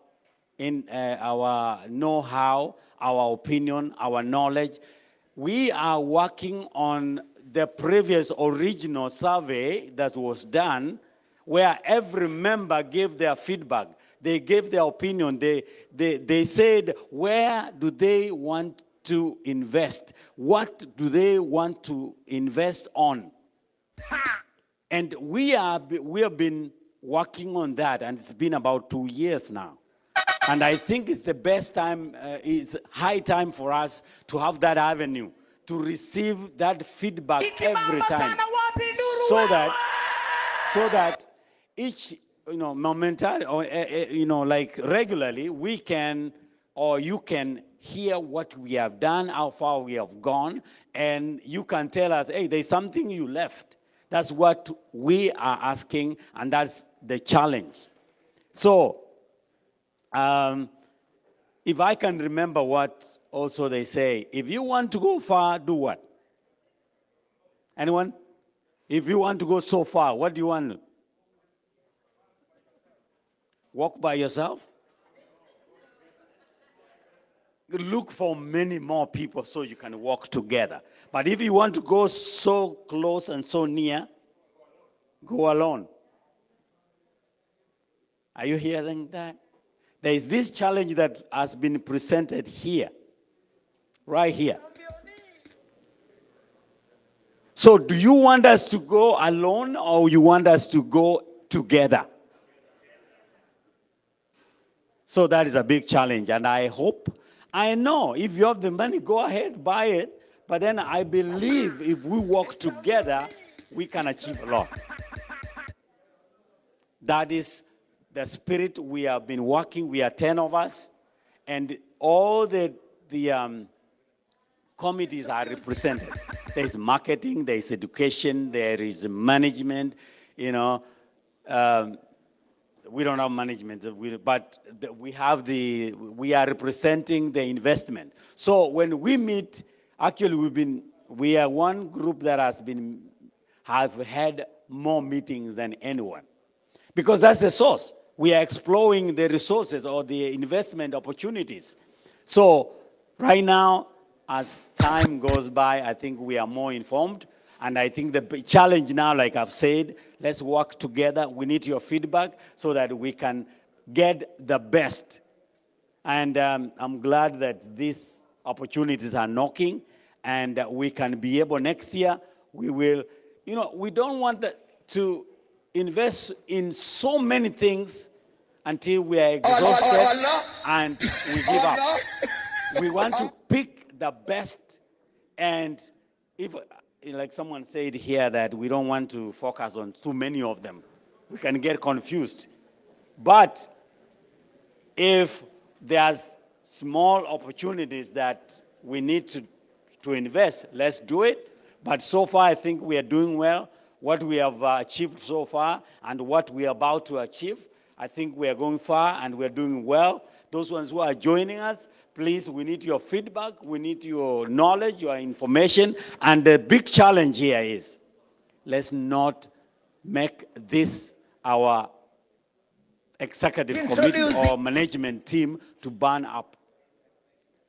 know-how, our opinion, our knowledge. We are working on the previous original survey that was done, where every member gave their feedback. They gave their opinion. They said, where do they want to invest? What do they want to invest on? And we have been working on that, and it's been about 2 years now. And I think it's the best time, it's high time for us to have that avenue, to receive that feedback every time, so that each, momentarily, or, like regularly, we can, or you can hear what we have done, how far we have gone, and you can tell us, hey, there's something you left. That's what we are asking, and that's the challenge. So, if I can remember what also they say, if you want to go far, do what? Anyone? If you want to go so far, what do you want? Walk by yourself? Look for many more people so you can walk together. But if you want to go so close and so near, go alone. Are you hearing that? There is this challenge that has been presented here, right here. So do you want us to go alone or you want us to go together? So that is a big challenge, and I know if you have the money, go ahead, buy it. But then I believe if we work together, we can achieve a lot. That is the spirit we have been working. We are 10 of us, and all the committees are represented. There is marketing, there is education, there is management, you know. We don't have management, but we are representing the investment. So when we meet, actually we are one group that have had more meetings than anyone. Because that's the source. We are exploring the resources or the investment opportunities. So right now, as time goes by, I think we are more informed. And I think the challenge now, like I've said, let's work together. We need your feedback so that we can get the best. And I'm glad that these opportunities are knocking, and we can be able next year, we will, you know, we don't want to invest in so many things until we are exhausted and we give up. We want to pick the best, and if, like someone said here, that we don't want to focus on too many of them. We can get confused. But if there's small opportunities that we need to invest, let's do it. But so far, I think we are doing well. What we have achieved so far and what we are about to achieve, I think we are going far and we are doing well. Those ones who are joining us, please, we need your feedback, we need your knowledge, your information, and the big challenge here is, let's not make this our executive committee or management team to burn up.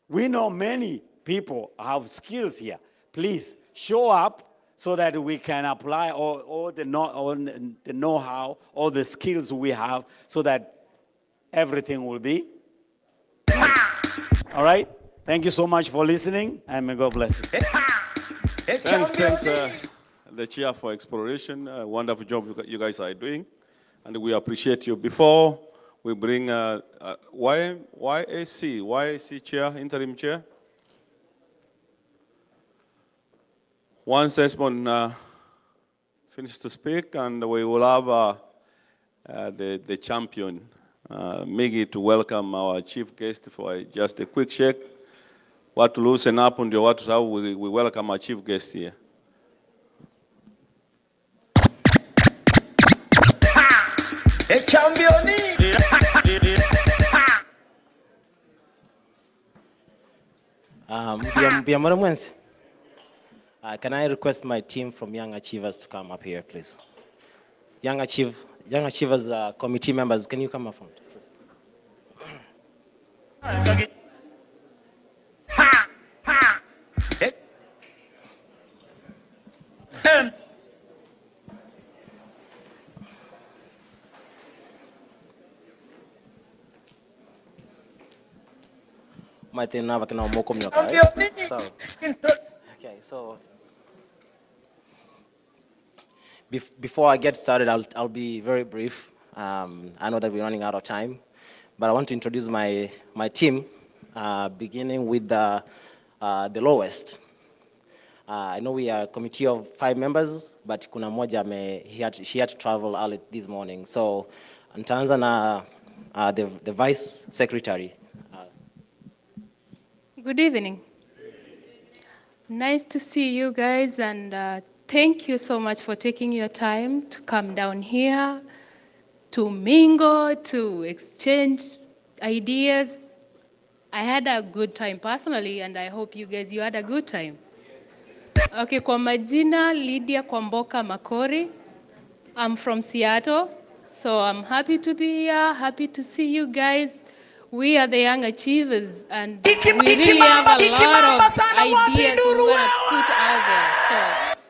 We know many people have skills here. Please, show up so that we can apply all the know-how, all the skills we have, so that everything will be. All right? Thank you so much for listening, and may God bless you.
Thanks, the chair for exploration. Wonderful job you guys are doing, and we appreciate you. Before we bring YAC chair, interim chair. Once Esmond finishes to speak, and we will have the champion, Miggy, to welcome our chief guest for just a quick shake. What to loosen up on the what how we welcome our chief guest here.
A champion.
Can I request my team from Young Achievers to come up here, please? Young Achievers committee members, can you come up front, please? Okay, so before I get started, I'll be very brief. I know that we're running out of time, but I want to introduce my team, beginning with the lowest. I know we are a committee of 5 members, but kuna moja she had to travel early this morning. So nitaanza na the vice secretary.
Good evening. Nice to see you guys, and thank you so much for taking your time to come down here, to mingle, to exchange ideas. I had a good time personally, and I hope you had a good time. Okay, kwa majina, Lydia Kwamboka Makori. I'm from Seattle, so I'm happy to be here, happy to see you guys. We are the Young Achievers, and we really have a lot of ideas we want to put out there. So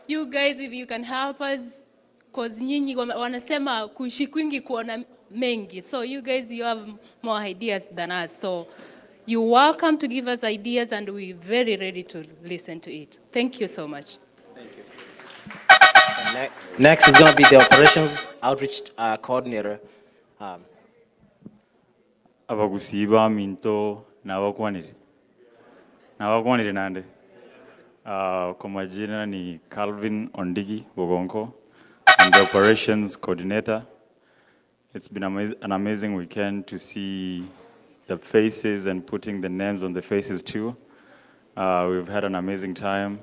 you guys, if you can help us, because nyinyi wanasema kuishi kwingi kuona mengi. So you guys, you have more ideas than us. So you're welcome to give us ideas, and we're very ready to listen to it. Thank you so much.
Next is going to be the Operations Outreach Coordinator.
Abagusiba minto nabakwanire nande. Kwa majina ni Calvin Ondigi Bogonko. I'm the Operations Coordinator. It's been an amazing weekend to see the faces and putting the names on the faces too. We've had an amazing time.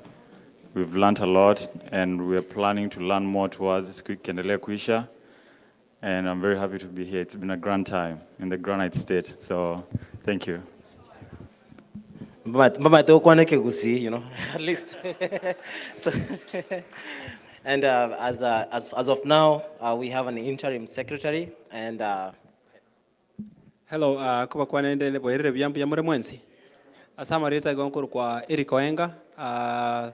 We've learned a lot, and we're planning to learn more towards Kuikendelea Kuisha. And I'm very happy to be here. It's been a grand time in the Granite State. So, thank you.
But you know, at least. So, and as of now, we have an interim secretary. And
hello, kuba kwa nende boerere byambu ya mure mwensi. Asama reta gonkuru kwa Eric Oenga.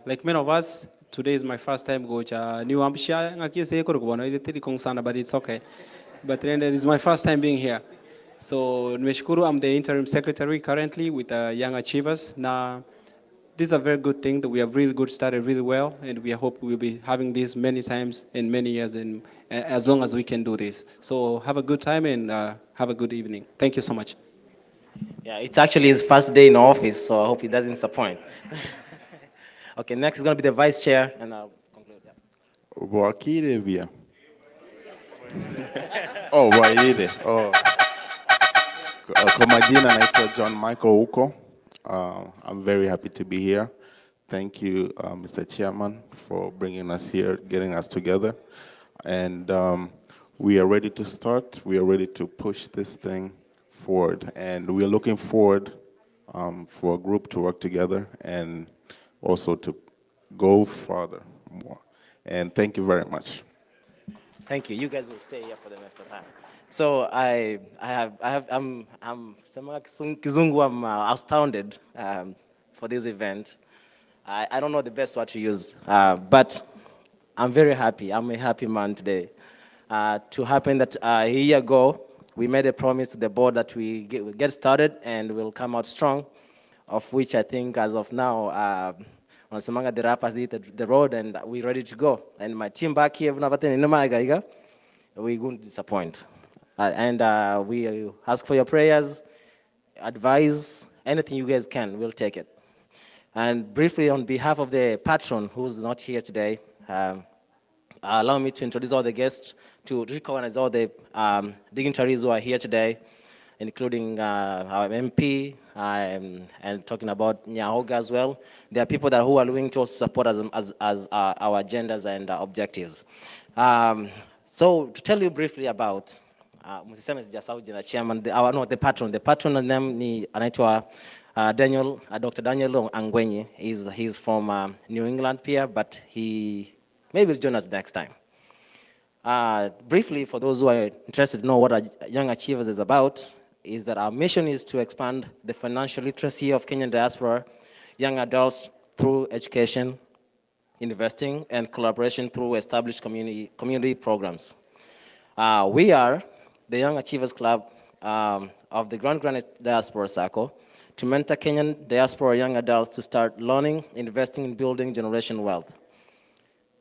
Like many of us, today is my first time go to New Hampshire. Ngakise kuru kubona ile tiri kong sana, but it's okay. But this is my first time being here. So nimeshukuru, I'm the interim secretary currently with Young Achievers. Now, this is a very good thing that we have really good started really well, and we hope we'll be having this many times in many years, and as long as we can do this. So have a good time and have a good evening. Thank you so much.
Yeah, it's actually his first day in office, so I hope he doesn't disappoint. Okay, next is going to be the vice chair, and I'll conclude.
Yeah. Oh, Wairide. Oh. Kwa majina naitwa John Michael Uko. I'm very happy to be here. Thank you, Mr. Chairman, for bringing us here, getting us together. And we are ready to start. We are ready to push this thing forward. And we are looking forward for a group to work together and also to go further more. And thank you very much.
Thank you. You guys will stay here for the rest of the time. So I'm astounded for this event. I don't know the best word to use, but I'm very happy. I'm a happy man today. To happen that a year ago, we made a promise to the board that we get started and we'll come out strong, of which I think as of now, on Samanga the rappers did the road and we're ready to go. And my team back here, we won't disappoint. And we ask for your prayers, advice, anything you guys can, we'll take it. And briefly, on behalf of the patron who's not here today, allow me to introduce all the guests, to recognize all the dignitaries who are here today, including our MP, and talking about Nyahoga as well. There are people who are willing to support us as our agendas and objectives. So to tell you briefly about chairman, the patron. The patron name ni anaitwa Dr. Daniel Angwenyi. He's from New England here, but he maybe will join us next time. Briefly, for those who are interested to know what Young Achievers is about, is that our mission is to expand the financial literacy of Kenyan diaspora, young adults through education, investing, and collaboration through established community programs. We are the Young Achievers Club of the Granite Diaspora SACCO to mentor Kenyan diaspora young adults to start learning, investing, and building generation wealth.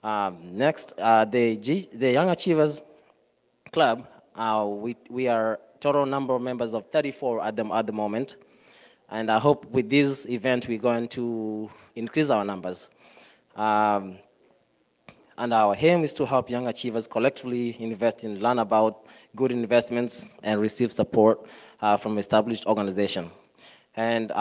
Next, the Young Achievers Club, we are total number of members of 34 at the moment. And I hope with this event, we're going to increase our numbers. And our aim is to help young achievers collectively invest and learn about good investments and receive support from established organizations. And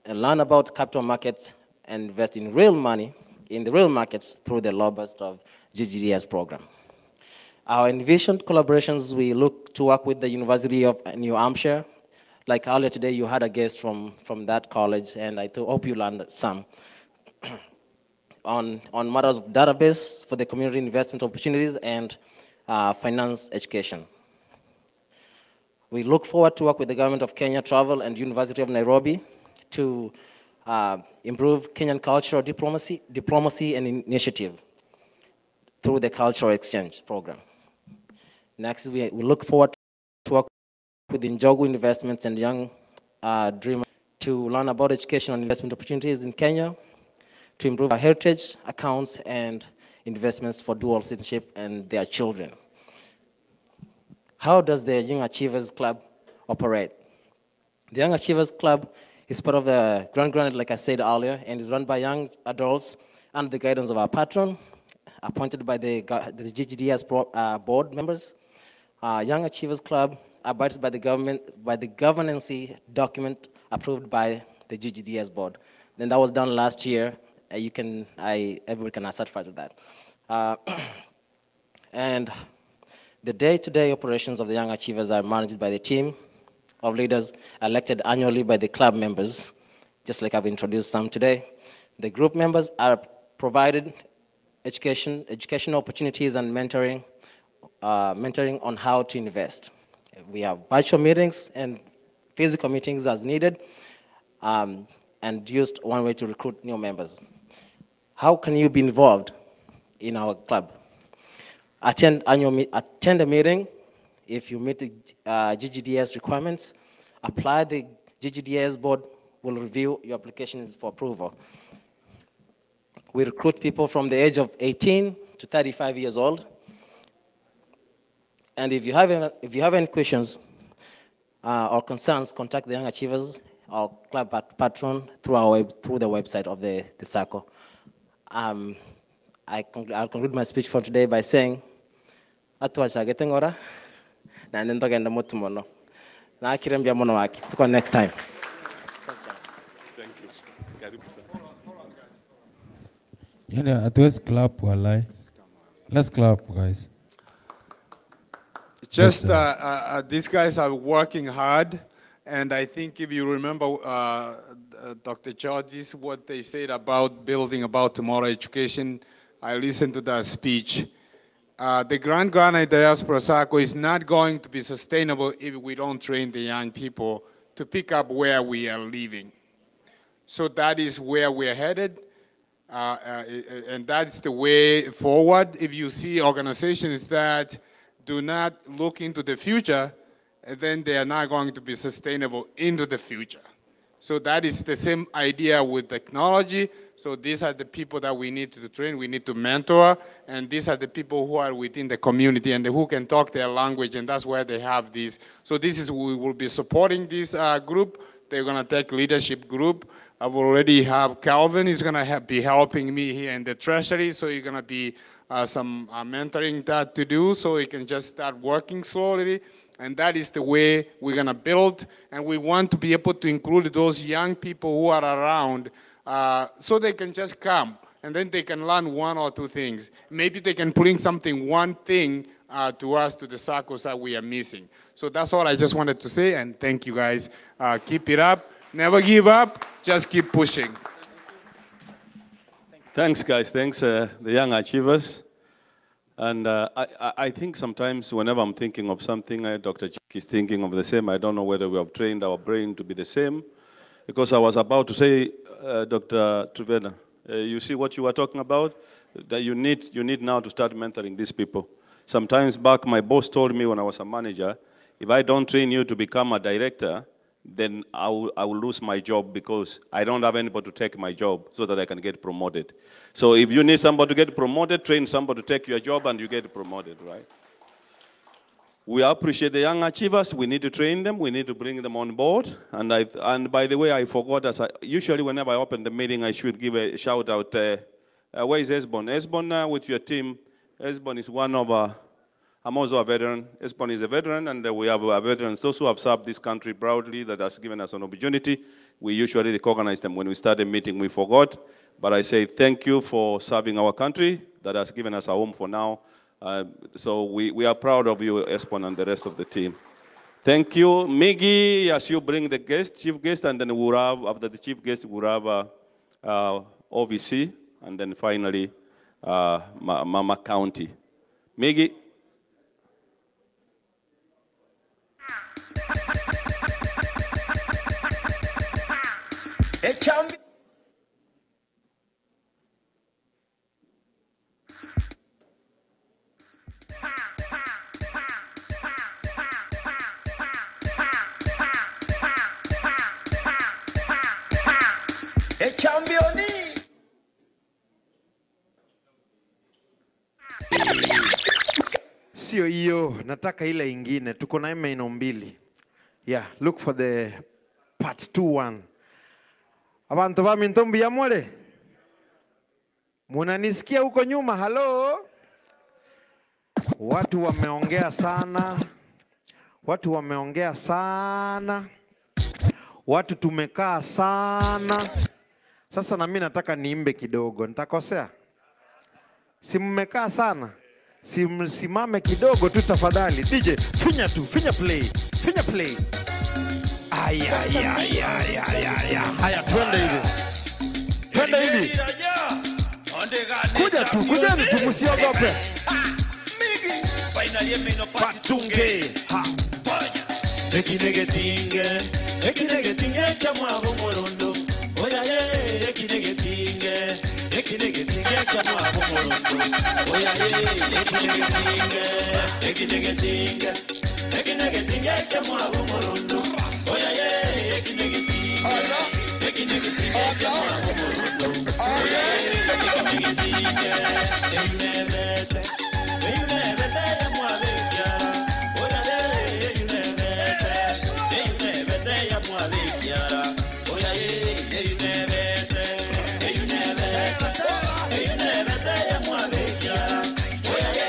learn about capital markets and invest in real money in the real markets through the robust of Ggds program. Our envisioned collaborations, we look to work with the University of New Hampshire. Like earlier today, you had a guest from that college, and I hope you learned some on matters of database for the community investment opportunities and finance education. We look forward to work with the Government of Kenya Travel and University of Nairobi to improve Kenyan cultural diplomacy and initiative through the cultural exchange program. Next, we look forward to work with Njogu Investments and Young Dreamers to learn about education and investment opportunities in Kenya, to improve our heritage accounts and investments for dual citizenship and their children. How does the Young Achievers Club operate? The Young Achievers Club is part of the Granite, like I said earlier, and is run by young adults under the guidance of our patron, appointed by the Ggds board members. Young Achievers Club abides by the governance document approved by the Ggds board. Then that was done last year. Everyone can certify to that. And the day-to-day operations of the Young Achievers are managed by the team of leaders elected annually by the club members, just like I've introduced some today. The group members are provided educational opportunities and mentoring on how to invest. We have virtual meetings and physical meetings as needed, and used one way to recruit new members. How can you be involved in our club? Attend a meeting. If you meet the Ggds requirements, apply. The Ggds board will review your applications for approval. We recruit people from the age of 18 to 35 years old. And if you have any questions or concerns, contact the Young Achievers, our club patron, through the website of the SACCO. I'll conclude my speech for today by saying, na nendo genda mutu mono na akirembia mono waki tuko next time.
Thank you.
Yeah, at least clap, walai. Let's clap, guys.
Just these guys are working hard, and I think if you remember Dr. Ggds, what they said about building about tomorrow education, I listened to that speech. The Grand Granite Diaspora SACCO is not going to be sustainable if we don't train the young people to pick up where we are living. So that is where we're headed, and that's the way forward. If you see organizations that do not look into the future, then they are not going to be sustainable into the future. So that is the same idea with technology. So these are the people that we need to train, we need to mentor, and these are the people who are within the community and who can talk their language, and that's where they have this. So this is, we will be supporting this group. They're gonna take leadership group. I've already have Calvin, he's gonna be helping me here in the treasury, so you're gonna be some mentoring that to do, so you can just start working slowly. And that is the way we're gonna build, and we want to be able to include those young people who are around so they can just come, and then they can learn one or two things. Maybe they can bring one thing to us, to the SACCOs that we are missing. So that's all I just wanted to say, and thank you guys. Keep it up, never give up, just keep pushing.
Thanks, guys. Thanks, the Young Achievers. And I think sometimes whenever I'm thinking of something, Dr. Chick is thinking of the same. I don't know whether we have trained our brain to be the same. Because I was about to say, Dr. Truvena, you see what you were talking about? That you need now to start mentoring these people. Sometimes back, my boss told me when I was a manager, if I don't train you to become a director, then I will lose my job because I don't have anybody to take my job so that I can get promoted. So if you need somebody to get promoted, train somebody to take your job and you get promoted, right? We appreciate the Young Achievers. We need to train them. We need to bring them on board. And by the way, I forgot, usually whenever I open the meeting, I should give a shout out. Where is Esbon? Esbon, with your team. Esbon is one of I'm also a veteran. Espon is a veteran, and we have veterans, those who have served this country proudly, that has given us an opportunity. We usually recognize them when we start a meeting. We forgot, but I say thank you for serving our country that has given us a home for now. So we are proud of you, Espon, and the rest of the team. Thank you. Miggy, as you bring the guest, chief guest, and then we'll have, after the chief guest, we'll have OVC, and then finally, Mama County. Miggy.
It can be.
Sio hiyo, nataka ile ingine. Tuko na maino mbili. Yeah, look for the part 2-1. Abantu ba mintombi ya mwele. Munanisikia huko nyuma? Hello? Watu wameongea sana. Watu wameongea sana. Watu tumekaa sana. Sasa na mimi nataka niimbe kidogo. Nitakosea? Si mmekaa sana? Simame kidogo tu tafadhali. DJ, finya tu, finya play. Finya play. Ay. Haya, twende hivi. Twende hivi. Kuja tu, kujeni tu, msiogope. Patunge. Ha. Ekinegetinge chamwabo morondo. Oya ye, ekinegetinge chamwabo morondo. Oya ye, ekinegetinge chamwabo morondo. Oya ye, ekinegetinge chamwabo morondo. Oya ye, ekinegetinge. Eyunebete ya mwabekyara. Oya ye, eyunebete ya mwabekyara. Oya ye, eyunebete ya mwabekyara. Oya ye,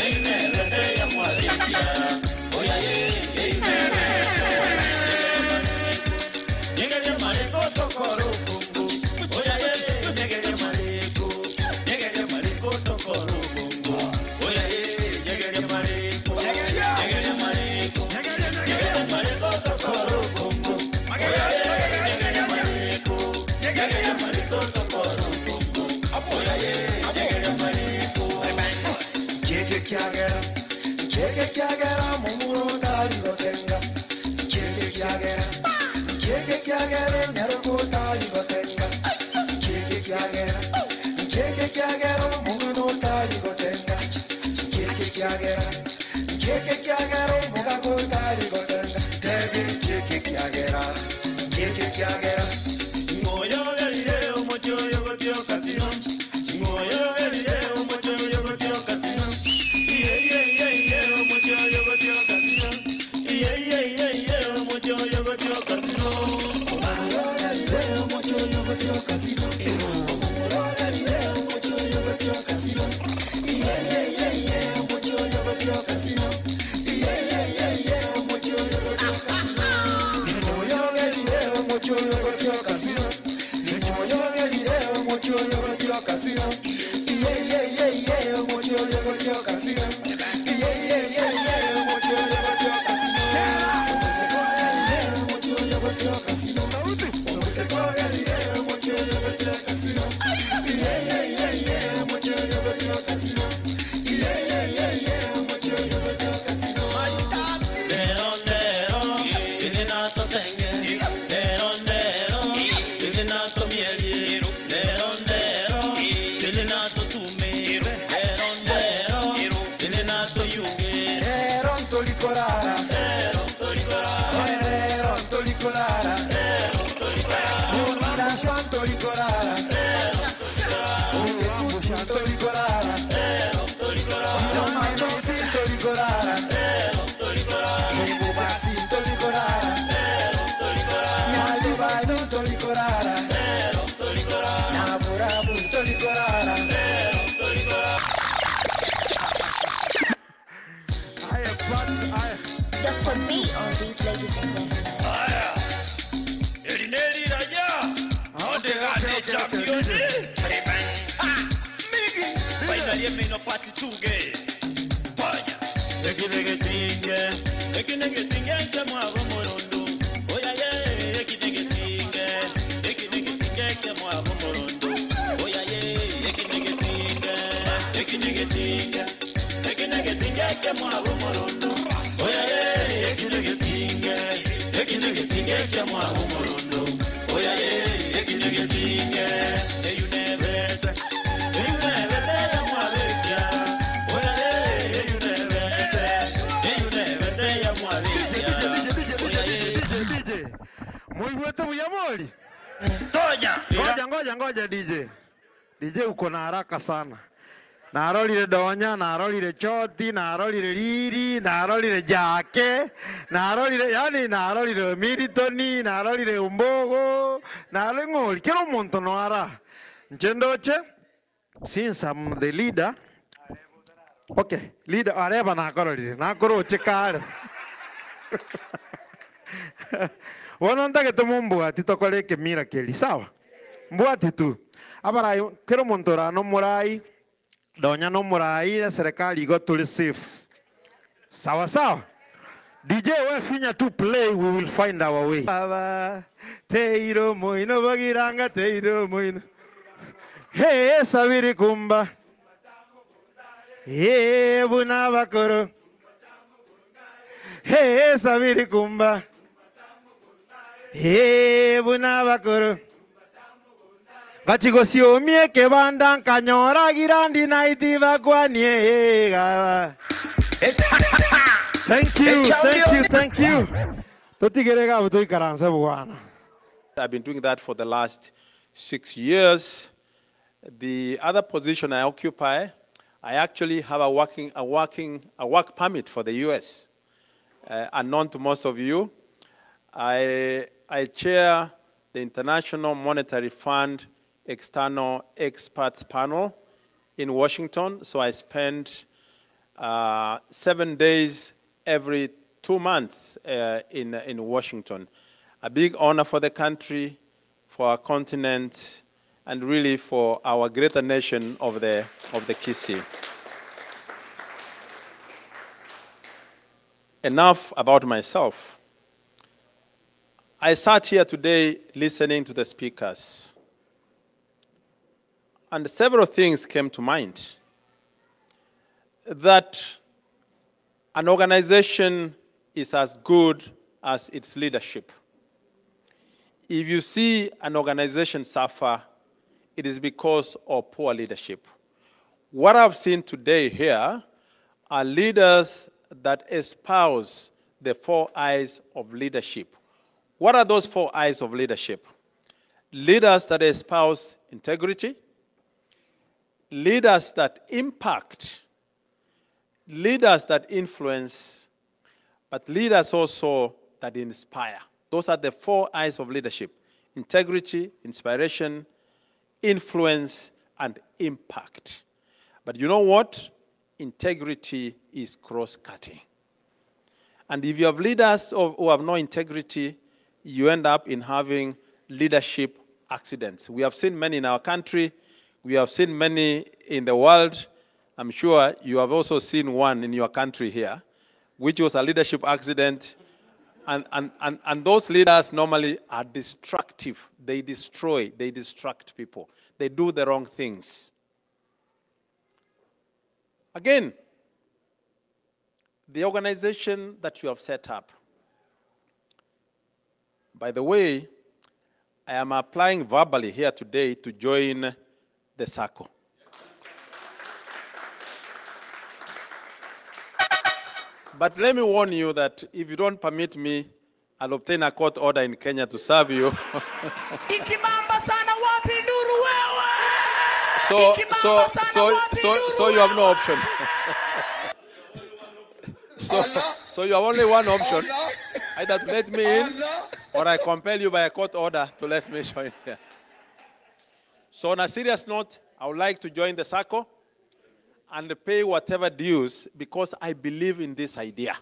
eyunebete ya mwabekyara. Oya ye, nyegere mareko tokoro kungu. Oya ye, nyegere mareko tokoro kungu. Oya ye, nyegere mareko tokoro kungu. Oya ye, nyegere mareko tokoro kungu. Oya ye, nyegere mareko. Keke kyagera mumuro kali gotenga. Keke kyagera nyaruko kali gotenga. Keke kyagera mumuro kali gotenga. Keke kyagera mugako kali gotenga. Tebi keke kyagera. Moyo gelire omocho yogotio kasino. Moyo gelire omocho yogotio kasino. Omocho yogotio kasino. Omocho yogotio kasino. Moyo gelire omocho yogotio kasino. Moyo gelire omocho yogotio kasino. Omocho yogotio kasino. Omocho yogotio kasino. Moyo gelire omocho yogotio kasino. Moyo gelire omocho yogotio kasino. Omocho yogotio kasino.
champion. Migi, finally me no party tuge. Vaya, nege tinge kemo agomorondo. Oya ye, nege tinge kemo agomorondo. Oya ye, nege tinge kemo agomorondo. Oya ye, nege tinge kemo agomorondo. Oya ye, nege tinge. You never.
Muy wetu muyamoli. Ngoja DJ. DJ uko na haraka sana. Narolire Donya, narolire Choti, narolire Riri, narolire Jake, narolire Militoni, narolire Umbogo, narolire Ngoli. Kero monto no ara. Njendoche, since I'm the leader, okay, leader, areba nakoro chekare. Wanataka tumumbu atitokole ke miracle, sawa? Mbwati tu. Abara kero montora no murai, Donya no murai, na serikali got to safe. Sawa sawa. DJ we finya to play, we will find our way. Baba, teiro moino bagiranga, teiro moino. Hey, sabiri kumba. Hey, bunabakoro. Hey, sabiri kumba. Hey, bunabakoro. Gachiko siomie ke banda kanyora girandi naiti bakwanie gawa. Thank you. Totigerega butoi karansa bwana.
I've been doing that for the last 6 years. The other position I occupy, I actually have a work permit for the US. Unknown to most of you, I chair the International Monetary Fund External Experts Panel in Washington. So I spend 7 days every 2 months in Washington. A big honor for the country, for our continent, and really for our greater nation of the Kisii. Enough about myself. I sat here today listening to the speakers, and several things came to mind. That an organization is as good as its leadership. If you see an organization suffer, it is because of poor leadership. What I've seen today here are leaders that espouse the 4 I's of leadership. What are those 4 I's of leadership? Leaders that espouse integrity, leaders that impact, leaders that influence, but leaders also that inspire. Those are the 4 I's of leadership: integrity, inspiration, influence, and impact. But you know what? Integrity is cross-cutting. And if you have leaders who have no integrity, you end up in having leadership accidents. We have seen many in our country. We have seen many in the world. I'm sure you have also seen one in your country here, which was a leadership accident. And those leaders normally are destructive. They destroy, they distract people. They do the wrong things. Again, the organization that you have set up. By the way, I am applying verbally here today to join the SACCO. But let me warn you that if you don't permit me, I'll obtain a court order in Kenya to serve you. So you have no option. So you have only one option, either to let me in, or I compel you by a court order to let me join here. So on a serious note, I would like to join the SACCO and pay whatever dues because I believe in this idea.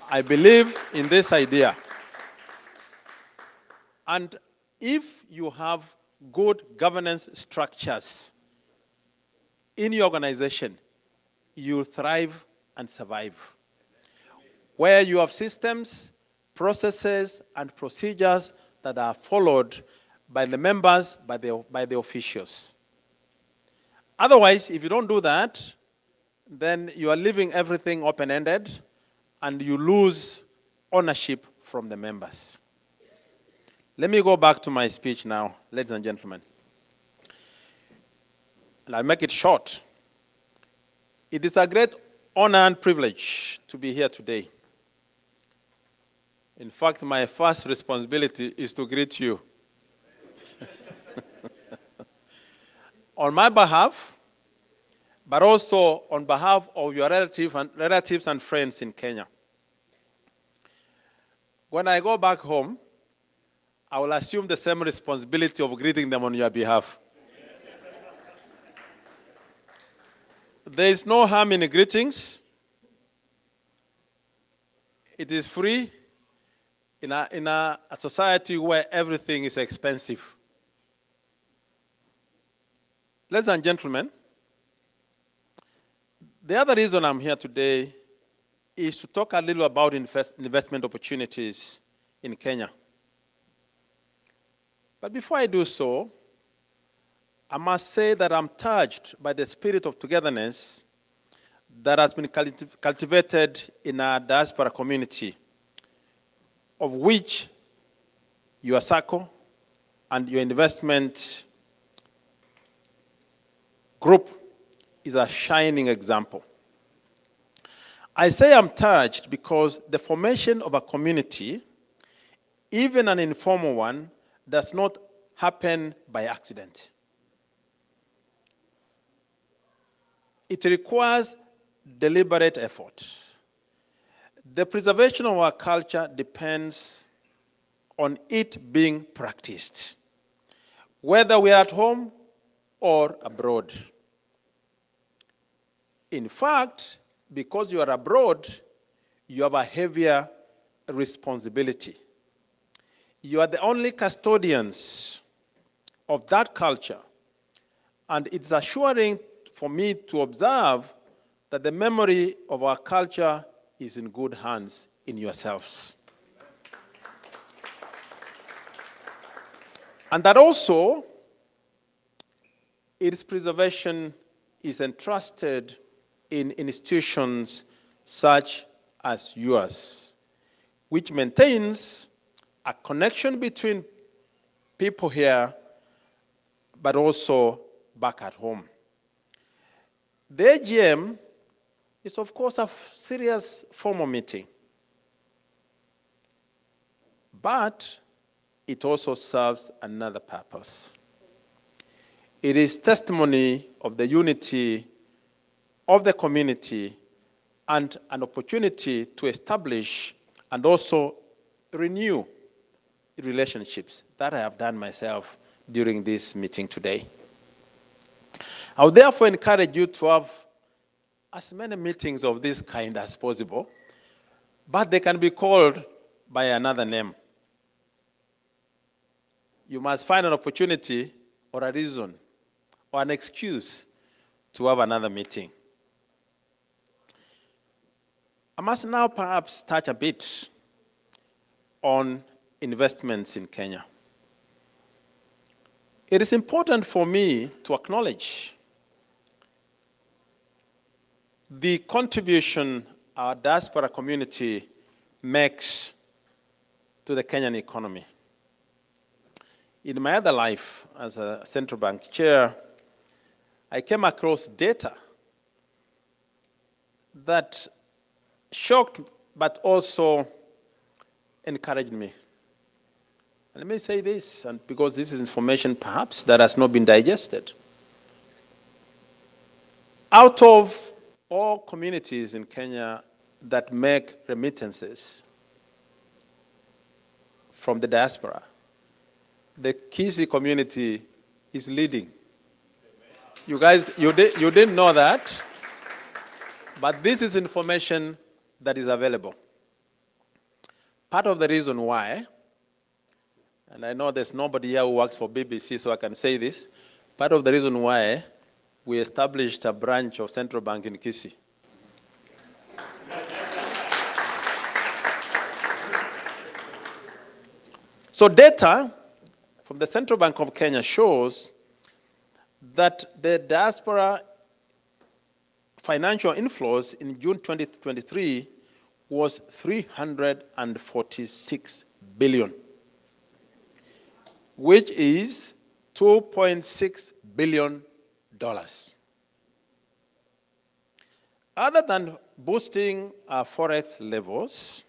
I believe in this idea. And if you have good governance structures in your organization, you'll thrive and survive. Where you have systems, processes, and procedures that are followed by the members, by the officials. Otherwise, if you don't do that, then you are leaving everything open-ended and you lose ownership from the members. Let me go back to my speech now, ladies and gentlemen. And I'll make it short. It is a great honor and privilege to be here today. In fact, my first responsibility is to greet you. On my behalf, but also on behalf of your relatives and friends in Kenya. When I go back home, I will assume the same responsibility of greeting them on your behalf. There is no harm in greetings. It is free in a society where everything is expensive. Ladies and gentlemen, the other reason I'm here today is to talk a little about investment opportunities in Kenya. But before I do so, I must say that I'm touched by the spirit of togetherness that has been cultivated in our diaspora community, of which your SACCO and your investment group is a shining example. I say I'm touched because the formation of a community, even an informal one, does not happen by accident. It requires deliberate effort. The preservation of our culture depends on it being practiced, whether we are at home or abroad. In fact, because you are abroad, you have a heavier responsibility. You are the only custodians of that culture, and it's assuring for me to observe that the memory of our culture is in good hands in yourselves. And that also, its preservation is entrusted in institutions such as yours, which maintains a connection between people here, but also back at home. The AGM is, of course, a serious formal meeting, but it also serves another purpose. It is testimony of the unity of the community and an opportunity to establish and also renew relationships that I have done myself during this meeting today. I would therefore encourage you to have as many meetings of this kind as possible, but they can be called by another name. You must find an opportunity or a reason or an excuse to have another meeting. I must now perhaps touch a bit on investments in Kenya. It is important for me to acknowledge the contribution our diaspora community makes to the Kenyan economy. In my other life as a central bank chair, I came across data that shocked but also encouraged me. And let me say this, and because this is information perhaps that has not been digested. Out of all communities in Kenya that make remittances from the diaspora, the Kisi community is leading. You guys, you didn't know that, but this is information that is available. Part of the reason why and I know there's nobody here who works for BBC, so I can say this, part of the reason why we established a branch of Central Bank in Kisii. So data from the Central Bank of Kenya shows that the diaspora financial inflows in June 2023 was 346 billion, which is $2.6 billion. Other than boosting our forex levels,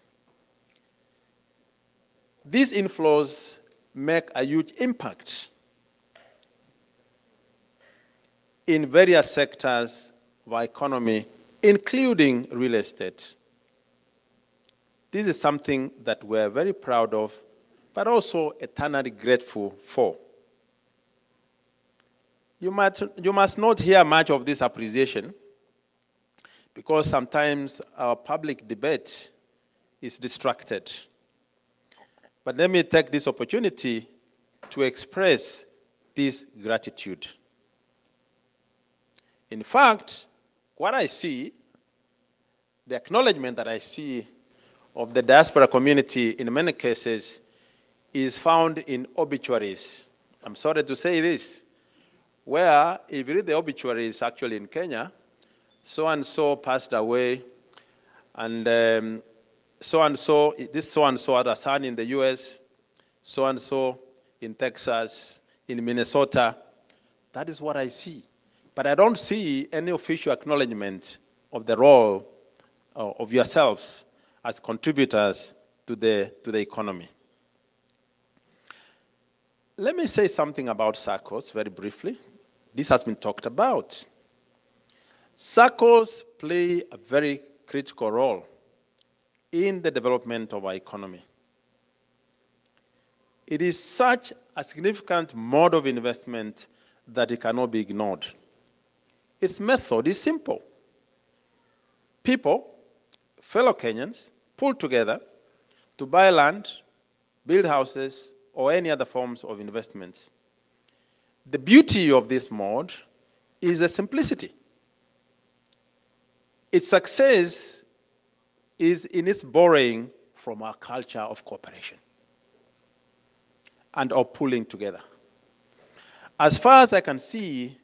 these inflows make a huge impact in various sectors of our economy, including real estate. This is something that we're very proud of, but also eternally grateful for. You must not hear much of this appreciation because sometimes our public debate is distracted. But let me take this opportunity to express this gratitude. In fact, what I see, the acknowledgement that I see of the diaspora community in many cases is found in obituaries. I'm sorry to say this, where if you read the obituaries actually in Kenya, so-and-so passed away, and so-and-so, this so-and-so had a son in the US, so-and-so in Texas, in Minnesota. That is what I see. But I don't see any official acknowledgement of the role of yourselves as contributors to the economy. Let me say something about SACCOs very briefly. This has been talked about. SACCOs play a very critical role in the development of our economy. It is such a significant mode of investment that it cannot be ignored. Its method is simple. People, fellow Kenyans, pull together to buy land, build houses, or any other forms of investments. The beauty of this mode is the simplicity. Its success is in its borrowing from our culture of cooperation and of pulling together. As far as I can see,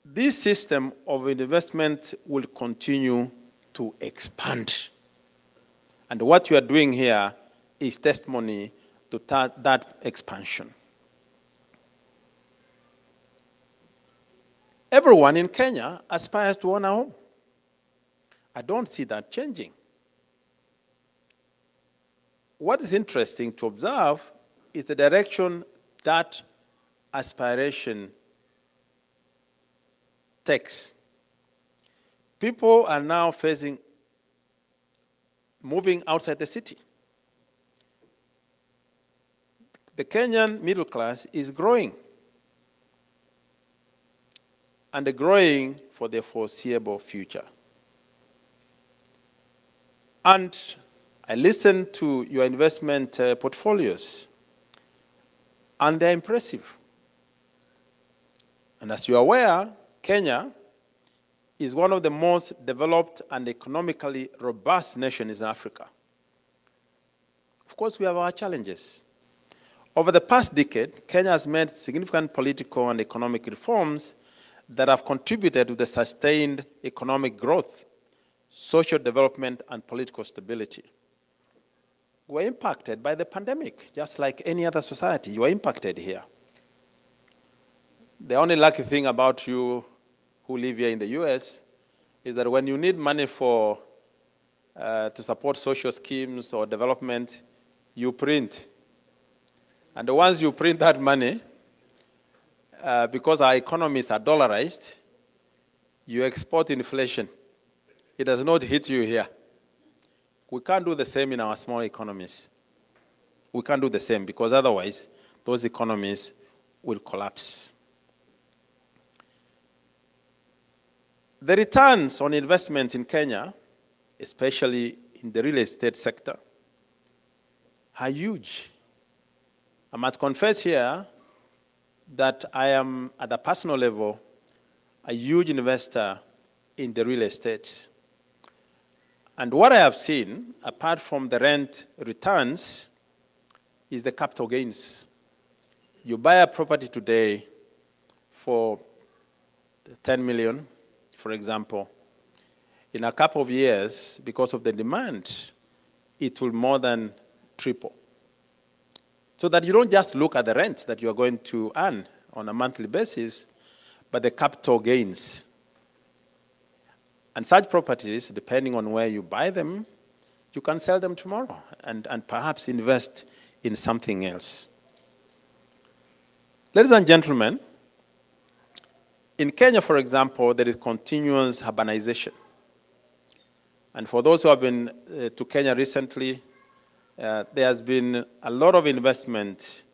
this system of investment will continue to expand. And what you are doing here is testimony to that expansion. Everyone in Kenya aspires to own a home. I don't see that changing. What is interesting to observe is the direction that aspiration takes. People are now moving outside the city. The Kenyan middle class is growing, and growing for the foreseeable future. And I listened to your investment portfolios, and they're impressive. And as you're aware, Kenya is one of the most developed and economically robust nations in Africa. Of course, we have our challenges. Over the past decade, Kenya has made significant political and economic reforms that have contributed to the sustained economic growth, social development, and political stability. We're impacted by the pandemic, just like any other society. You are impacted here. The only lucky thing about you who live here in the US is that when you need money to support social schemes or development, you print. And once you print that money, because our economies are dollarized, you export inflation. It does not hit you here. We can't do the same in our small economies. We can't do the same because otherwise those economies will collapse. The returns on investment in Kenya, especially in the real estate sector, are huge. I must confess here that I am, at a personal level, a huge investor in the real estate. And what I have seen, apart from the rent returns, is the capital gains. You buy a property today for 10 million, for example. In a couple of years, because of the demand, it will more than triple. So that you don't just look at the rent that you are going to earn on a monthly basis, but the capital gains. And such properties, depending on where you buy them, you can sell them tomorrow and perhaps invest in something else. Ladies and gentlemen, in Kenya, for example, there is continuous urbanization. And for those who have been to Kenya recently, there has been a lot of investment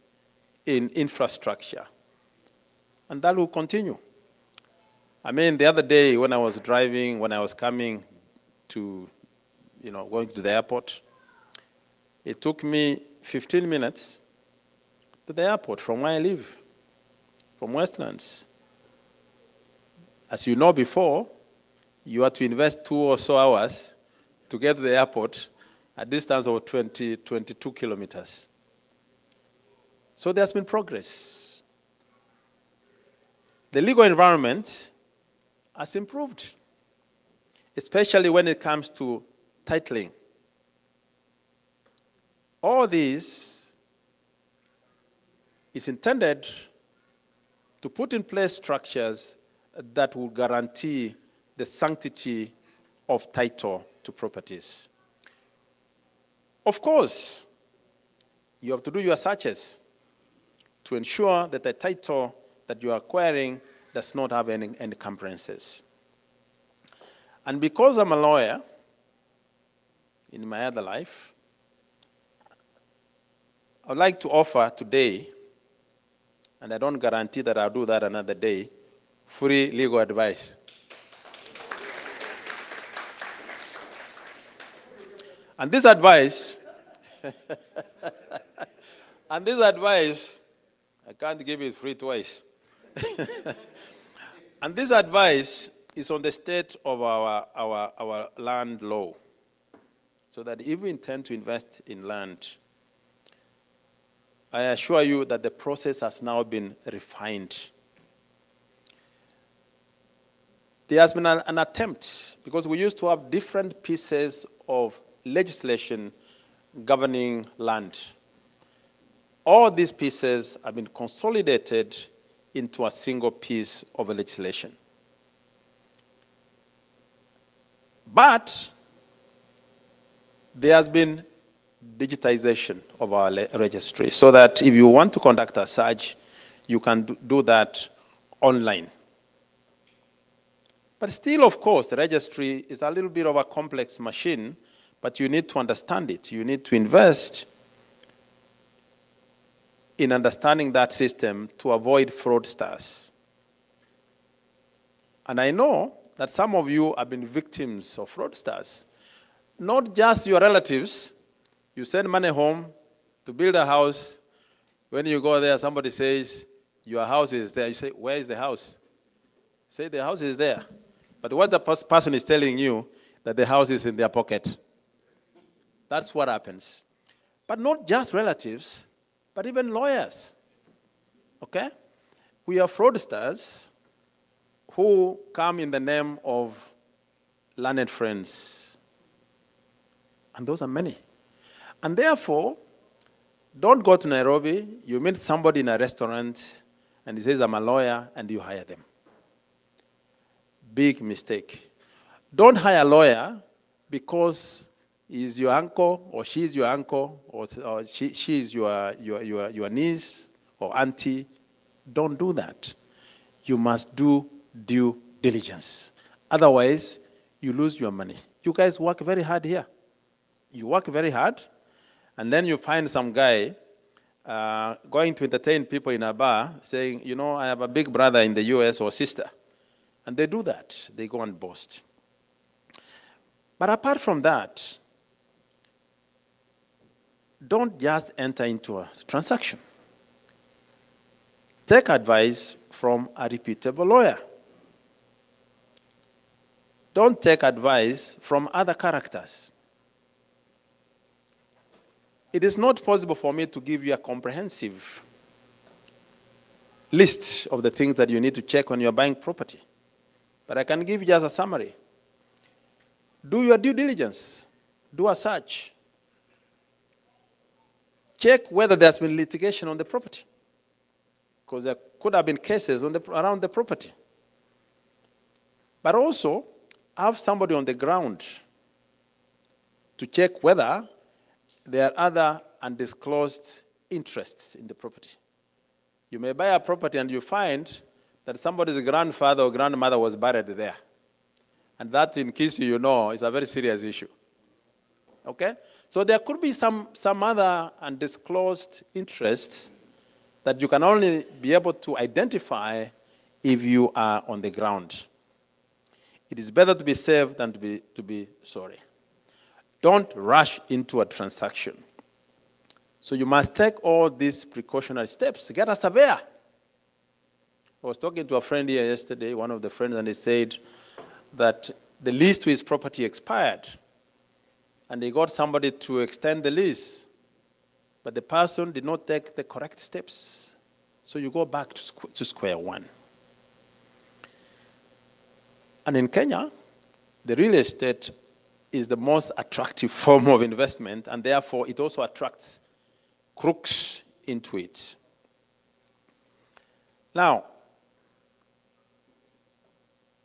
in infrastructure. And that will continue. I mean, the other day when I was driving, when I was coming to, going to the airport, it took me 15 minutes to the airport from where I live, from Westlands. As you know before, you had to invest 2 or so hours to get to the airport, a distance of 22 kilometers. So there's been progress. The legal environment has improved, especially when it comes to titling. All this is intended to put in place structures that will guarantee the sanctity of title to properties. Of course, you have to do your searches to ensure that the title that you are acquiring does not have any encumbrances. And because I'm a lawyer in my other life, I'd like to offer today, and I don't guarantee that I'll do that another day, free legal advice. And this advice, I can't give it free twice. And this advice is on the state of our land law. So that if we intend to invest in land, I assure you that the process has now been refined. There has been an attempt, because we used to have different pieces of legislation governing land. All these pieces have been consolidated into a single piece of legislation. But there has been digitization of our registry, so that if you want to conduct a search, you can do that online. But still, of course, the registry is a little bit of a complex machine, but you need to understand it. You need to invest in understanding that system to avoid fraudsters. And I know that some of you have been victims of fraudsters. Not just your relatives. You send money home to build a house. When you go there, somebody says, your house is there. You say, where is the house? Say, the house is there. But what the person is telling you, that the house is in their pocket. That's what happens. But not just relatives, but even lawyers. Okay? We are fraudsters who come in the name of learned friends. And those are many. And therefore, don't go to Nairobi, you meet somebody in a restaurant, and he says, I'm a lawyer, and you hire them. Big mistake. Don't hire a lawyer because he's your uncle, or she's your uncle, or she's your niece or auntie. Don't do that. You must do due diligence. Otherwise, you lose your money. You guys work very hard here. You work very hard, and then you find some guy going to entertain people in a bar saying, you know, I have a big brother in the US or sister. And they do that. They go and boast. But apart from that, don't just enter into a transaction. take advice from a reputable lawyer. Don't take advice from other characters. It is not possible for me to give you a comprehensive list of the things that you need to check when you're buying property. But I can give you just a summary. Do your due diligence. Do a search. Check whether there's been litigation on the property, because there could have been cases around the property. But also, have somebody on the ground to check whether there are other undisclosed interests in the property. You may buy a property and you find that somebody's grandfather or grandmother was buried there. And that, in Kisii, you know, is a very serious issue. Okay? So there could be some other undisclosed interests that you can only be able to identify if you are on the ground. It is better to be safe than to be sorry. Don't rush into a transaction. So you must take all these precautionary steps. Get a surveyor. I was talking to a friend here yesterday, one of the friends, and he said that the lease to his property expired. And he got somebody to extend the lease. But the person did not take the correct steps. So you go back to square one. And in Kenya, the real estate is the most attractive form of investment, and therefore it also attracts crooks into it. Now,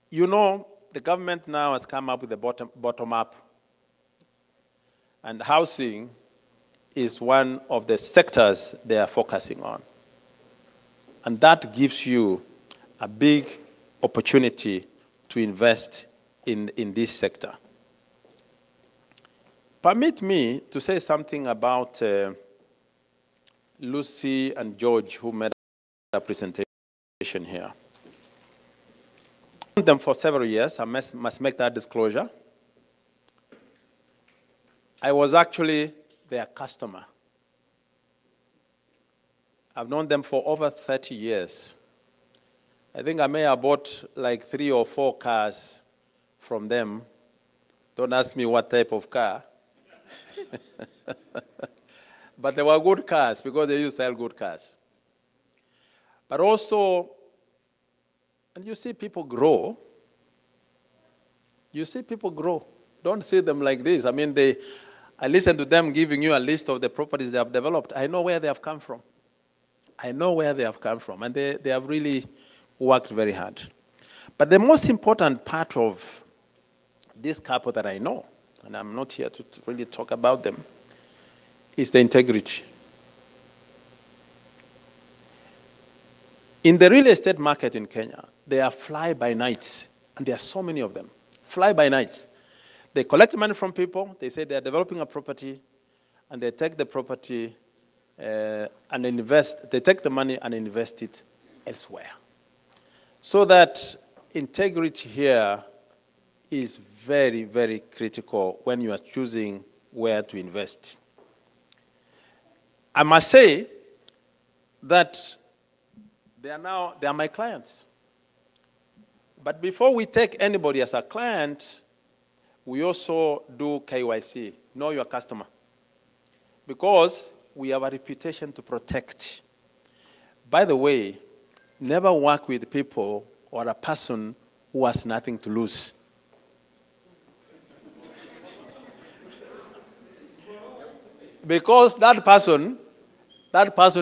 you know, the government now has come up with the bottom-up, and housing is one of the sectors they are focusing on. And that gives you a big opportunity to invest in this sector. Permit me to say something about Lucy and George, who made a presentation here. I've known them for several years. I must make that disclosure. I was actually their customer. I've known them for over 30 years. I think I may have bought like 3 or 4 cars from them. Don't ask me what type of car. But they were good cars because they used to sell good cars. But also, and you see people grow. You see people grow. Don't see them like this. I mean, I listen to them giving you a list of the properties they have developed. I know where they have come from. I know where they have come from. And they have really worked very hard. But the most important part of this couple that I know, and I'm not here to really talk about them, is the integrity. In the real estate market in Kenya, there are fly-by-nights, and there are so many of them. Fly-by-nights. They collect money from people, they say they're developing a property, and they take the property and invest, they take the money and invest it elsewhere. So that integrity here is very, very critical when you are choosing where to invest. I must say that they are my clients. But before we take anybody as a client, we also do KYC, know your customer. Because we have a reputation to protect. By the way, never work with people or a person who has nothing to lose. Because that person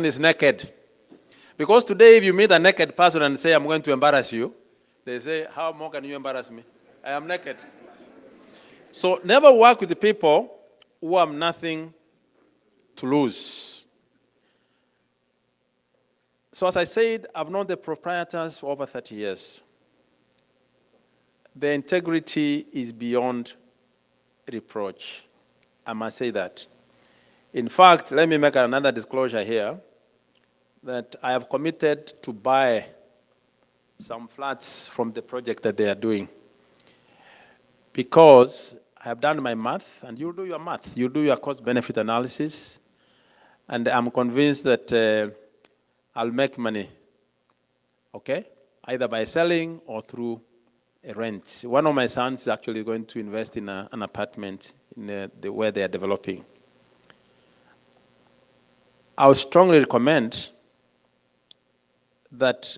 is naked. Because today if you meet a naked person and say, I'm going to embarrass you, they say, how more can you embarrass me? I am naked. So never work with the people who have nothing to lose. So as I said, I've known the proprietors for over 30 years. Their integrity is beyond reproach. I must say that. In fact, let me make another disclosure here, that I have committed to buy some flats from the project that they are doing. Because I have done my math, and you do your math. You do your cost-benefit analysis, and I'm convinced that I'll make money okay? Either by selling or through a rent. One of my sons is actually going to invest in an apartment in where they are developing. I would strongly recommend that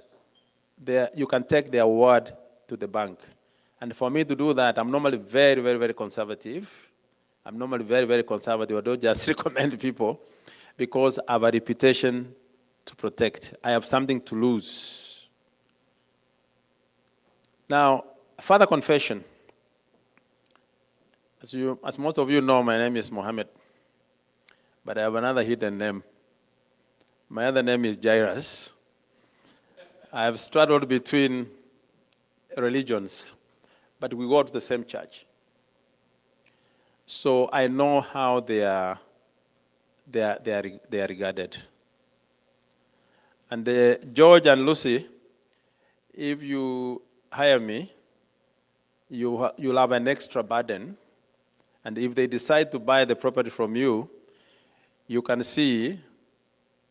you can take their word to the bank. And for me to do that, I'm normally very, very, very conservative. I'm normally very, very conservative. I don't just recommend people because I have a reputation to protect. I have something to lose. Now, further confession. As most of you know, my name is Mohammed, but I have another hidden name. My other name is Jairus. I have straddled between religions, but we go to the same church. So I know how they are regarded. And George and Lucy, if you hire me, you'll have an extra burden. And if they decide to buy the property from you, you can see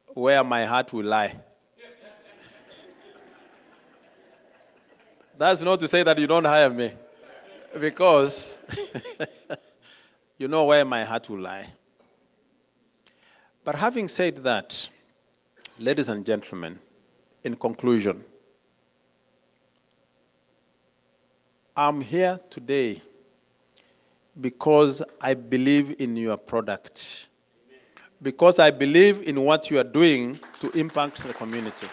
where my heart will lie. That's not to say that you don't hire me, because you know where my heart will lie. But having said that, ladies and gentlemen, in conclusion, I'm here today because I believe in your product, because I believe in what you are doing to impact the community.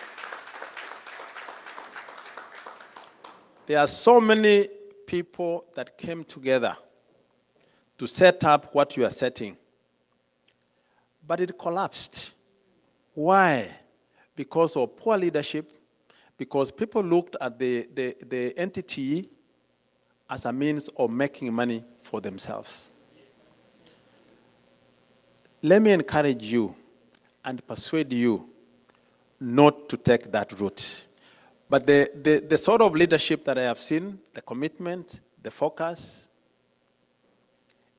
There are so many people that came together to set up what you are setting, but it collapsed. Why? Because of poor leadership, because people looked at the entity as a means of making money for themselves. Let me encourage you and persuade you not to take that route. But the sort of leadership that I have seen, the commitment, the focus,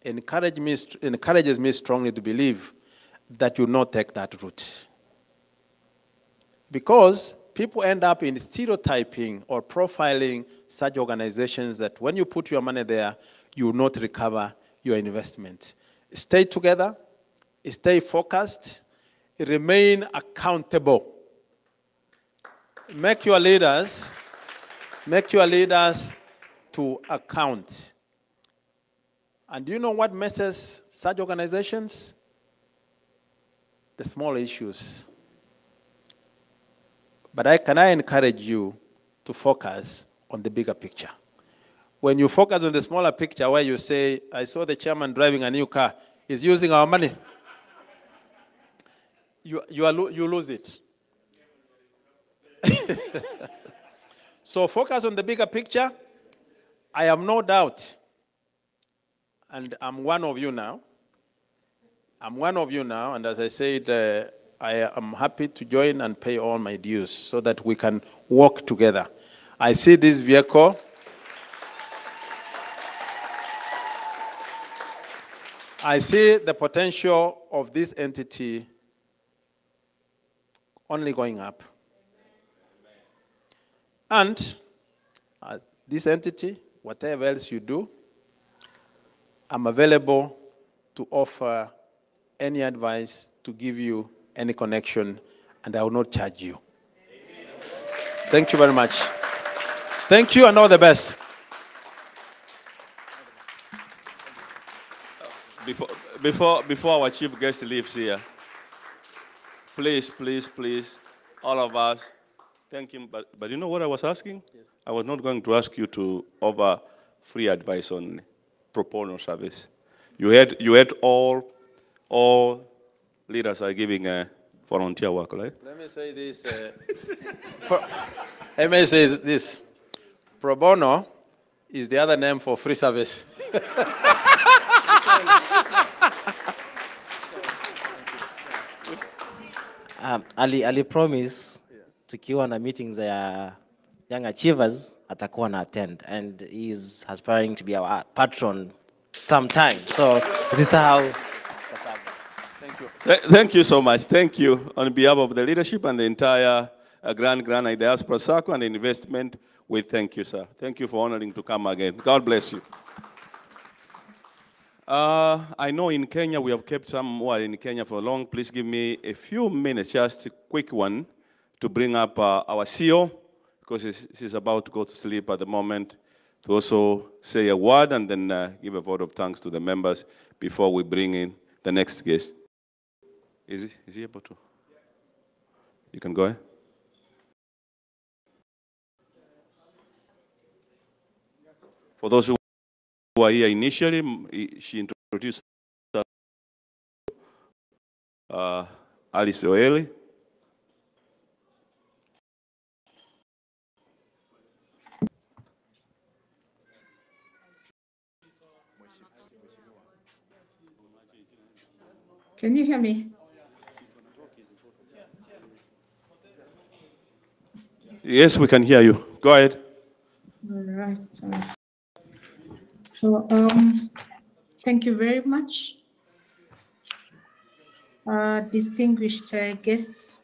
encourages me strongly to believe that you not take that route. Because people end up in stereotyping or profiling such organizations that when you put your money there, you will not recover your investment. Stay together, stay focused, remain accountable. Make your leaders to account. And do you know what messes such organizations? The small issues. But can I encourage you to focus on the bigger picture? When you focus on the smaller picture where you say, I saw the chairman driving a new car, he's using our money, you lose it. So focus on the bigger picture. I have no doubt, and I'm one of you now. And as I said, I am happy to join and pay all my dues so that we can work together. I see this vehicle. I see the potential of this entity only going up. And this entity, whatever else you do, I'm available to offer any advice, to give you any connection, and I will not charge you. Thank you very much. Thank you and all the best.
Before our chief guest leaves here, please, all of us, thank him. But you know what I was asking? Yes. I was not going to ask you to offer free advice on pro bono service. You had all leaders are giving volunteer work, right?
Let me say this. Let me say this. Pro bono is the other name for free service.
Ali promise tukiwa na meetings ya young achievers atakuwa na attend, and he is aspiring to be our patron sometime. So this is how.
Thank you. Thank you so much. Thank you on behalf of the leadership and the entire Granite Diaspora SACCO and investment, we thank you, sir. Thank you for honoring to come again. God bless you. I know in Kenya, we have kept some who are in Kenya for long. Please give me a few minutes, just a quick one, to bring up our CEO, because she's about to go to sleep at the moment, to also say a word and then give a vote of thanks to the members before we bring in the next guest. Is he able to? You can go ahead. For those who are here initially, she introduced Alice Oeli.
Can you hear me?
Yes, we can hear you. Go ahead.
All right. So, thank you very much. Distinguished guests,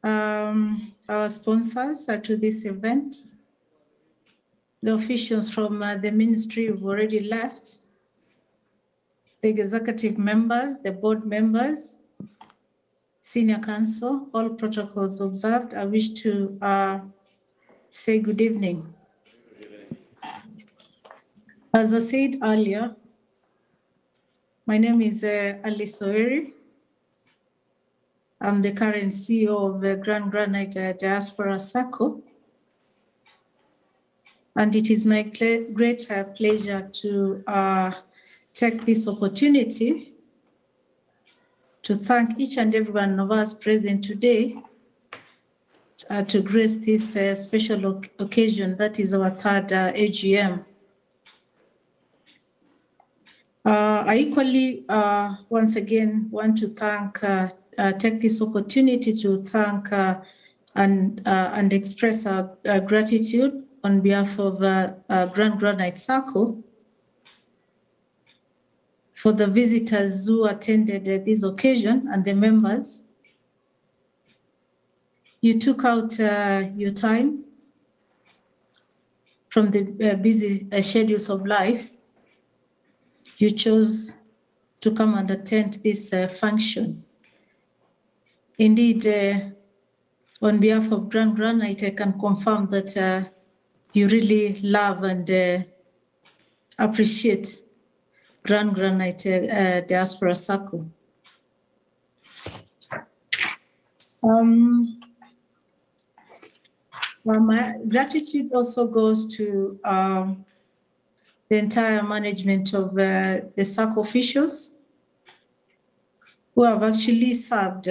our sponsors to this event, the officials from the ministry who've already left, the executive members, the board members, senior counsel, all protocols observed. I wish to say good evening. As I said earlier, my name is Alice Oeri. I'm the current CEO of the Granite Diaspora SACCO. And it is my great pleasure to take this opportunity to thank each and every one of us present today to grace this special occasion, that is our third AGM. I equally, once again, want to take this opportunity to thank and express our gratitude on behalf of Granite SACCO for the visitors who attended this occasion and the members. You took out your time from the busy schedules of life. You chose to come and attend this function. Indeed, on behalf of Granite, I can confirm that you really love and appreciate Granite Diaspora SACCO. Well, my gratitude also goes to the entire management of the SACCO officials who have actually served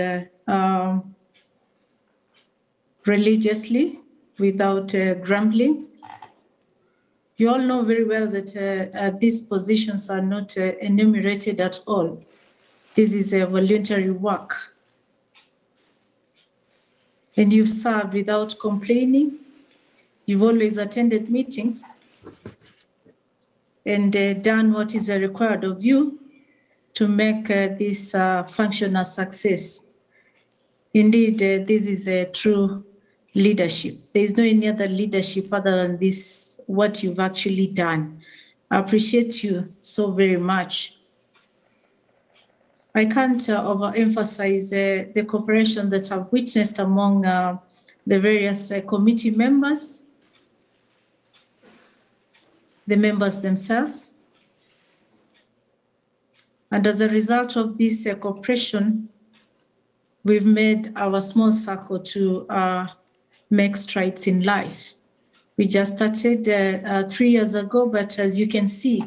religiously without grumbling. You all know very well that these positions are not enumerated at all. This is a voluntary work. And you've served without complaining. You've always attended meetings and done what is required of you to make this function a success. Indeed, this is a true leadership. There is no any other leadership other than this, what you've actually done. I appreciate you so very much. I can't overemphasize the cooperation that I've witnessed among the various committee members, the members themselves. And as a result of this cooperation, we've made our small SACCO to make strides in life. We just started 3 years ago, but as you can see,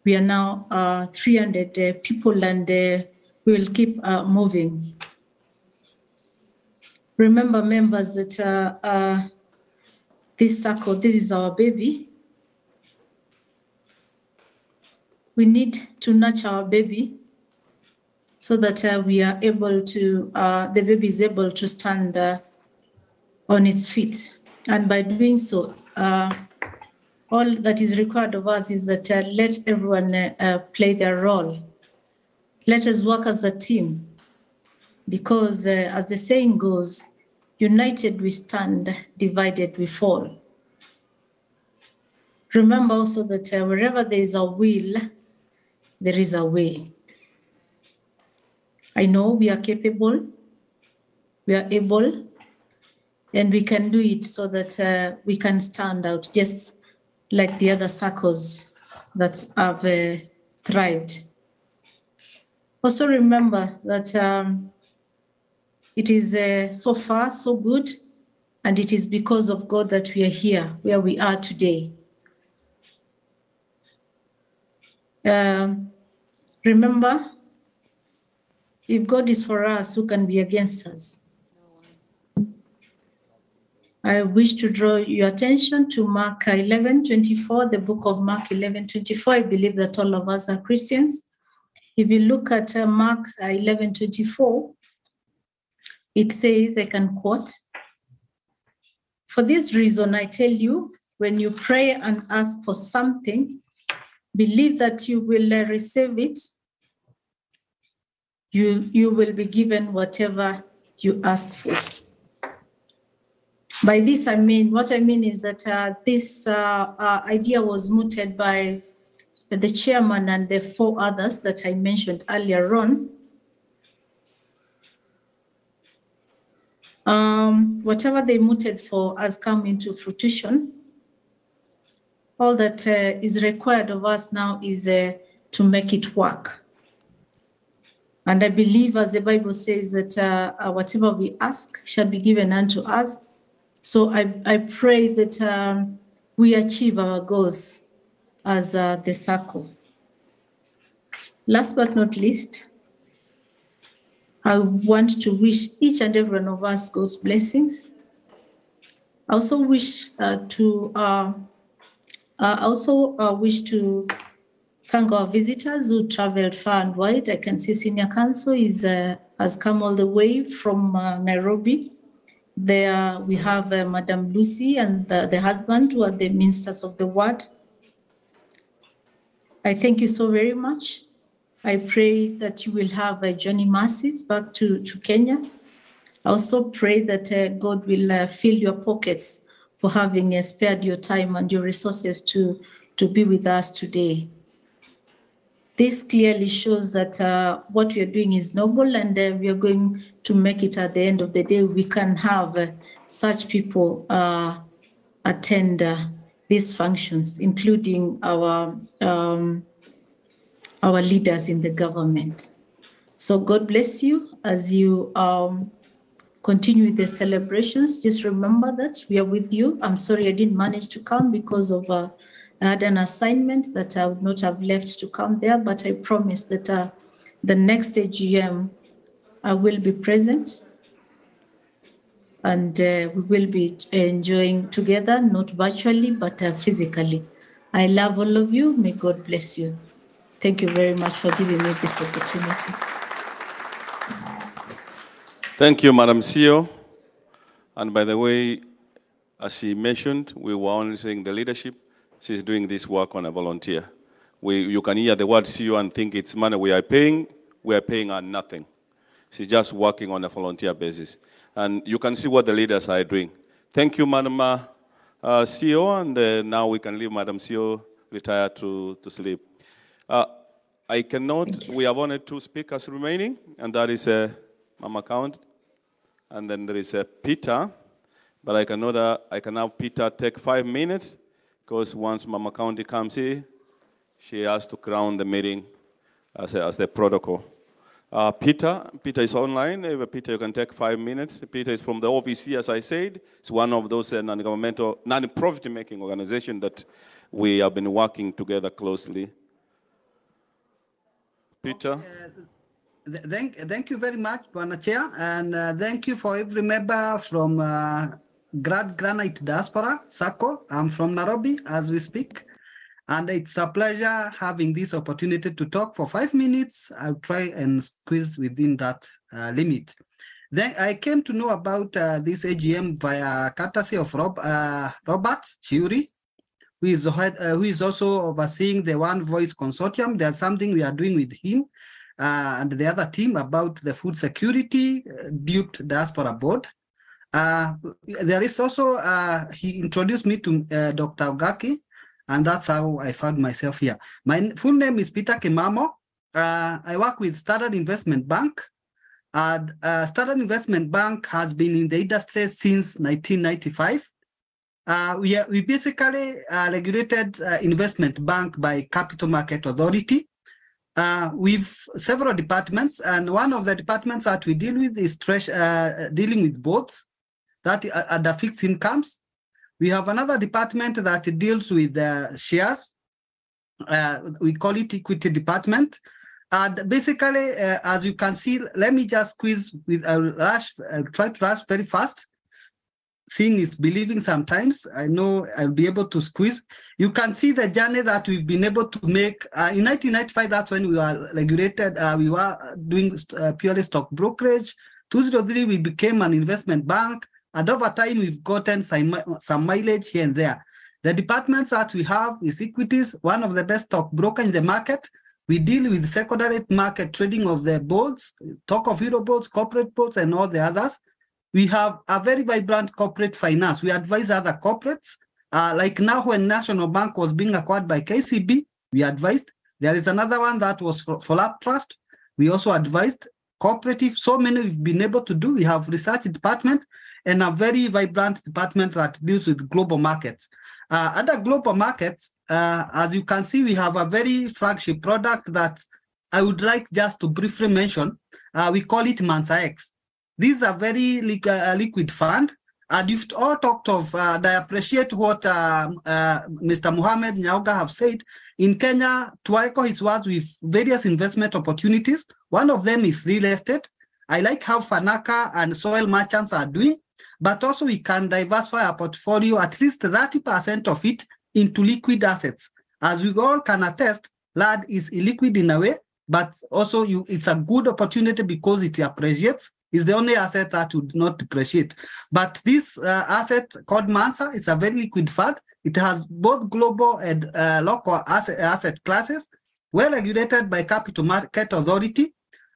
we are now 300 people and we will keep moving. Remember, members, that this SACCO, this is our baby. We need to nurture our baby so that we are able to, the baby is able to stand on its feet. And by doing so, all that is required of us is that let everyone play their role. Let us work as a team. because as the saying goes, united we stand, divided we fall. Remember also that wherever there is a will, there is a way. I know we are capable, we are able, and we can do it so that we can stand out just like the other SACCOs that have thrived. Also remember that it is so far so good, and it is because of God that we are here where we are today. Remember, if God is for us, who can be against us? I wish to draw your attention to Mark 11:24, the book of Mark 11:24. I believe that all of us are Christians. If you look at Mark 11:24, it says, I can quote, "For this reason, I tell you, when you pray and ask for something, believe that you will receive it. You will be given whatever you ask for." By this, what I mean is that this idea was mooted by the chairman and the 4 others that I mentioned earlier on. Whatever they mooted for has come into fruition. All that is required of us now is to make it work. And I believe, as the Bible says, that whatever we ask shall be given unto us. So I pray that we achieve our goals as the SACCO. Last but not least, I want to wish each and every one of us God's blessings. I also wish to thank our visitors who traveled far and wide. I can see Senior Council has come all the way from Nairobi. There we have Madam Lucy and the husband, who are the ministers of the word. I thank you so very much. I pray that you will have journey mercies back to Kenya. I also pray that God will fill your pockets for having spared your time and your resources to be with us today. This clearly shows that what we are doing is noble, and we are going to make it at the end of the day. We can have such people attend these functions, including our leaders in the government. So God bless you as you continue the celebrations. Just remember that we are with you. I'm sorry I didn't manage to come because of I had an assignment that I would not have left to come there, but I promise that the next AGM I will be present, and we will be enjoying together, not virtually, but physically. I love all of you. May God bless you. Thank you very much for giving me this opportunity.
Thank you, Madam CEO. And by the way, as she mentioned, we were only saying the leadership. She's doing this work on a volunteer. You can hear the word CEO and think it's money we are paying her nothing. She's just working on a volunteer basis. And you can see what the leaders are doing. Thank you, Madam CEO, and now we can leave Madam CEO retire to sleep. I cannot, we have only 2 speakers remaining, and that is Mama Count, and then there is Peter, but I can have Peter take 5 minutes, because once Mama County comes here, she has to crown the meeting as the protocol. Peter is online. Peter, you can take 5 minutes. Peter is from the OVC, as I said. It's one of those non-governmental, non-profit-making organizations that we have been working together closely. Peter?
Thank you very much, Bwana Chair, and thank you for every member from Granite Diaspora, SACCO. I'm from Nairobi as we speak, and it's a pleasure having this opportunity to talk for 5 minutes. I'll try and squeeze within that limit. Then I came to know about this AGM via courtesy of Robert Chiuri, who is also overseeing the One Voice Consortium. There's something we are doing with him. and the other team about the food security Duke Diaspora Board. There is also, he introduced me to Dr. Ogaki, and that's how I found myself here. My full name is Peter Kimamo. I work with Standard Investment Bank. Standard Investment Bank has been in the industry since 1995. We basically regulated investment bank by Capital Market Authority. We've several departments, and one of the departments that we deal with is dealing with boards that are the fixed incomes. We have another department that deals with shares. We call it equity department. And basically, as you can see, let me just squeeze with a try to rush very fast. Seeing is believing sometimes. I know I'll be able to squeeze. You can see the journey that we've been able to make. In 1995, that's when we were regulated. We were doing purely stock brokerage. 2003, we became an investment bank. And over time, we've gotten some mileage here and there. The departments that we have is equities, one of the best stock broker in the market. We deal with secondary market trading of the bonds, talk of Euro bonds, corporate bonds, and all the others. We have a very vibrant corporate finance. We advise other corporates. Like now when National Bank was being acquired by KCB, we advised. There is another one that was for Lab Trust. We also advised. Cooperative, so many we've been able to do. We have research department and a very vibrant department that deals with global markets. Other global markets, as you can see, we have a very flagship product that I would like just to briefly mention. We call it Mansa X. This is a very liquid fund. And you've all talked of, I appreciate what Mr. Mohamed Nyauga have said. In Kenya, to echo his words with various investment opportunities, one of them is real estate. I like how Fanaka and soil merchants are doing, but also we can diversify our portfolio, at least 30% of it into liquid assets. As we all can attest, land is illiquid in a way, but also it's a good opportunity because it appreciates. It's the only asset that would not depreciate. But this asset called Mansa is a very liquid fund. It has both global and local asset classes, well regulated by Capital Market Authority,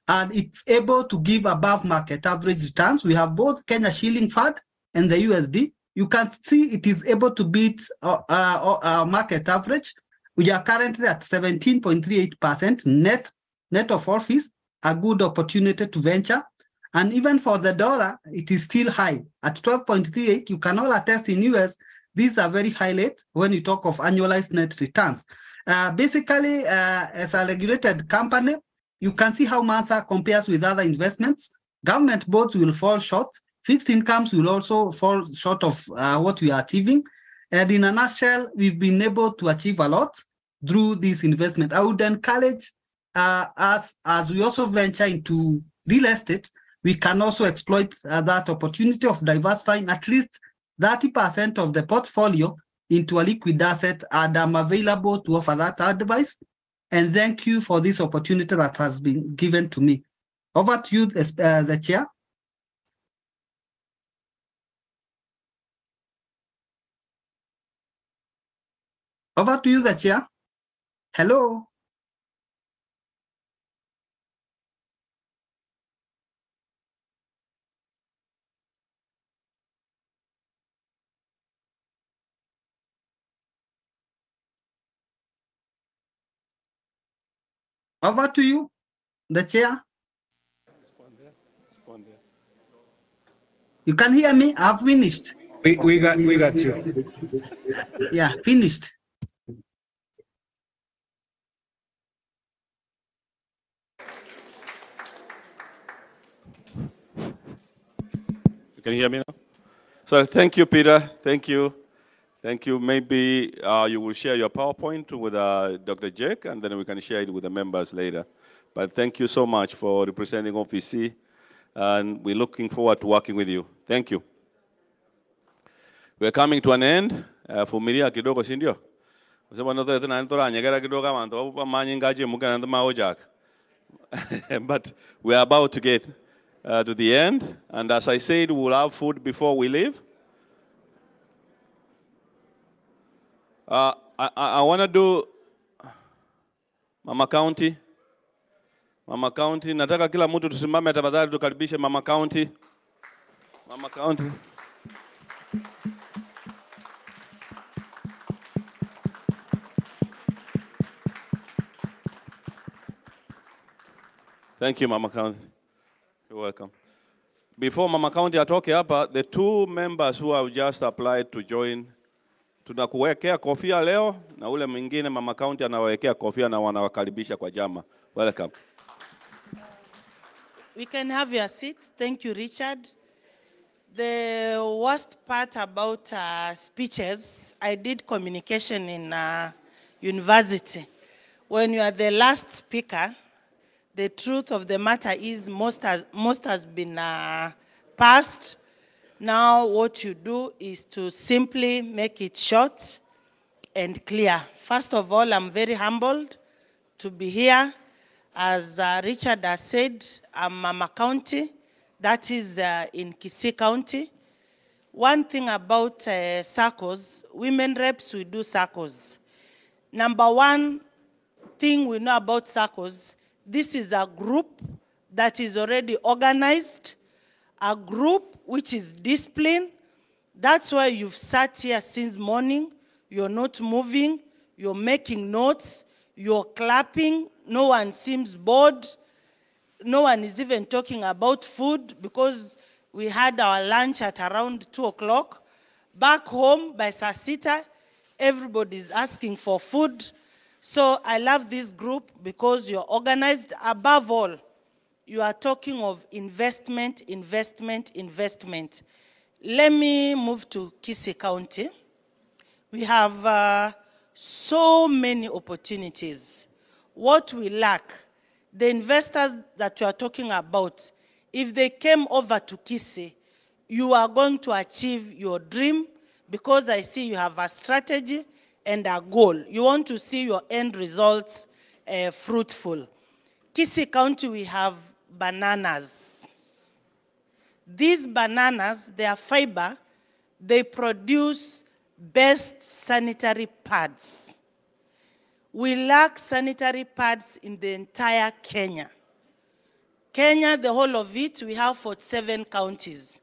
and it's able to give above market average returns. We have both Kenya Shilling Fund and the USD. You can see it is able to beat our market average. We are currently at 17.38% net of all fees, a good opportunity to venture. And even for the dollar, it is still high at 12.38. You can all attest in US, these are very high rate when you talk of annualized net returns. Basically, as a regulated company, you can see how Mansa compares with other investments. Government bonds will fall short. Fixed incomes will also fall short of what we are achieving. And in a nutshell, we've been able to achieve a lot through this investment. I would encourage us, as we also venture into real estate, we can also exploit that opportunity of diversifying at least 30% of the portfolio into a liquid asset, and I'm available to offer that advice. And thank you for this opportunity that has been given to me. Over to you, the chair. Over to you, the chair. Hello. Over to you, the chair. You can hear me? I've finished.
We got you.
Yeah, finished.
You can hear me now? So thank you, Peter. Thank you. Thank you. Maybe you will share your PowerPoint with Dr. Jake, and then we can share it with the members later. But thank you so much for representing OFC, and we're looking forward to working with you. Thank you. We're coming to an end. Fumilia kidogo sindio. But we are about to get to the end, and as I said, we will have food before we leave. I want to do Mama County. Mama County, nataka kila mtu tusimame tafadhali tukaribishe Mama County. Mama County. Thank you, Mama County. You're welcome. Before Mama County atoke hapa, the two members who have just applied to join, tunakuwekea kofia leo, na ule mwingine Mama County anawekea kofia na wanawakaribisha kwa jama. Welcome.
We can have your seats. Thank you, Richard. The worst part about speeches, I did communication in university. When you are the last speaker, the truth of the matter is most has been passed. Now what you do is to simply make it short and clear. First of all, I'm very humbled to be here. As Richard has said, I'm Mama County, that is in Kisii County. One thing about SACCOs, women reps, we do SACCOs. Number one thing we know about SACCOs, this is a group that is already organized, a group which is disciplined. That's why you've sat here since morning. You're not moving, you're making notes, you're clapping, no one seems bored. No one is even talking about food because we had our lunch at around 2 o'clock. Back home by Sasita, everybody's asking for food. So I love this group because you're organized. Above all, you are talking of investment, investment, investment. Let me move to Kisii County. We have so many opportunities. What we lack, the investors that you are talking about, if they came over to Kisii, you are going to achieve your dream because I see you have a strategy and a goal. You want to see your end results fruitful. Kisii County, we have bananas. These bananas, they are fiber, they produce best sanitary pads. We lack sanitary pads in the entire Kenya. Kenya, the whole of it, we have 47 counties.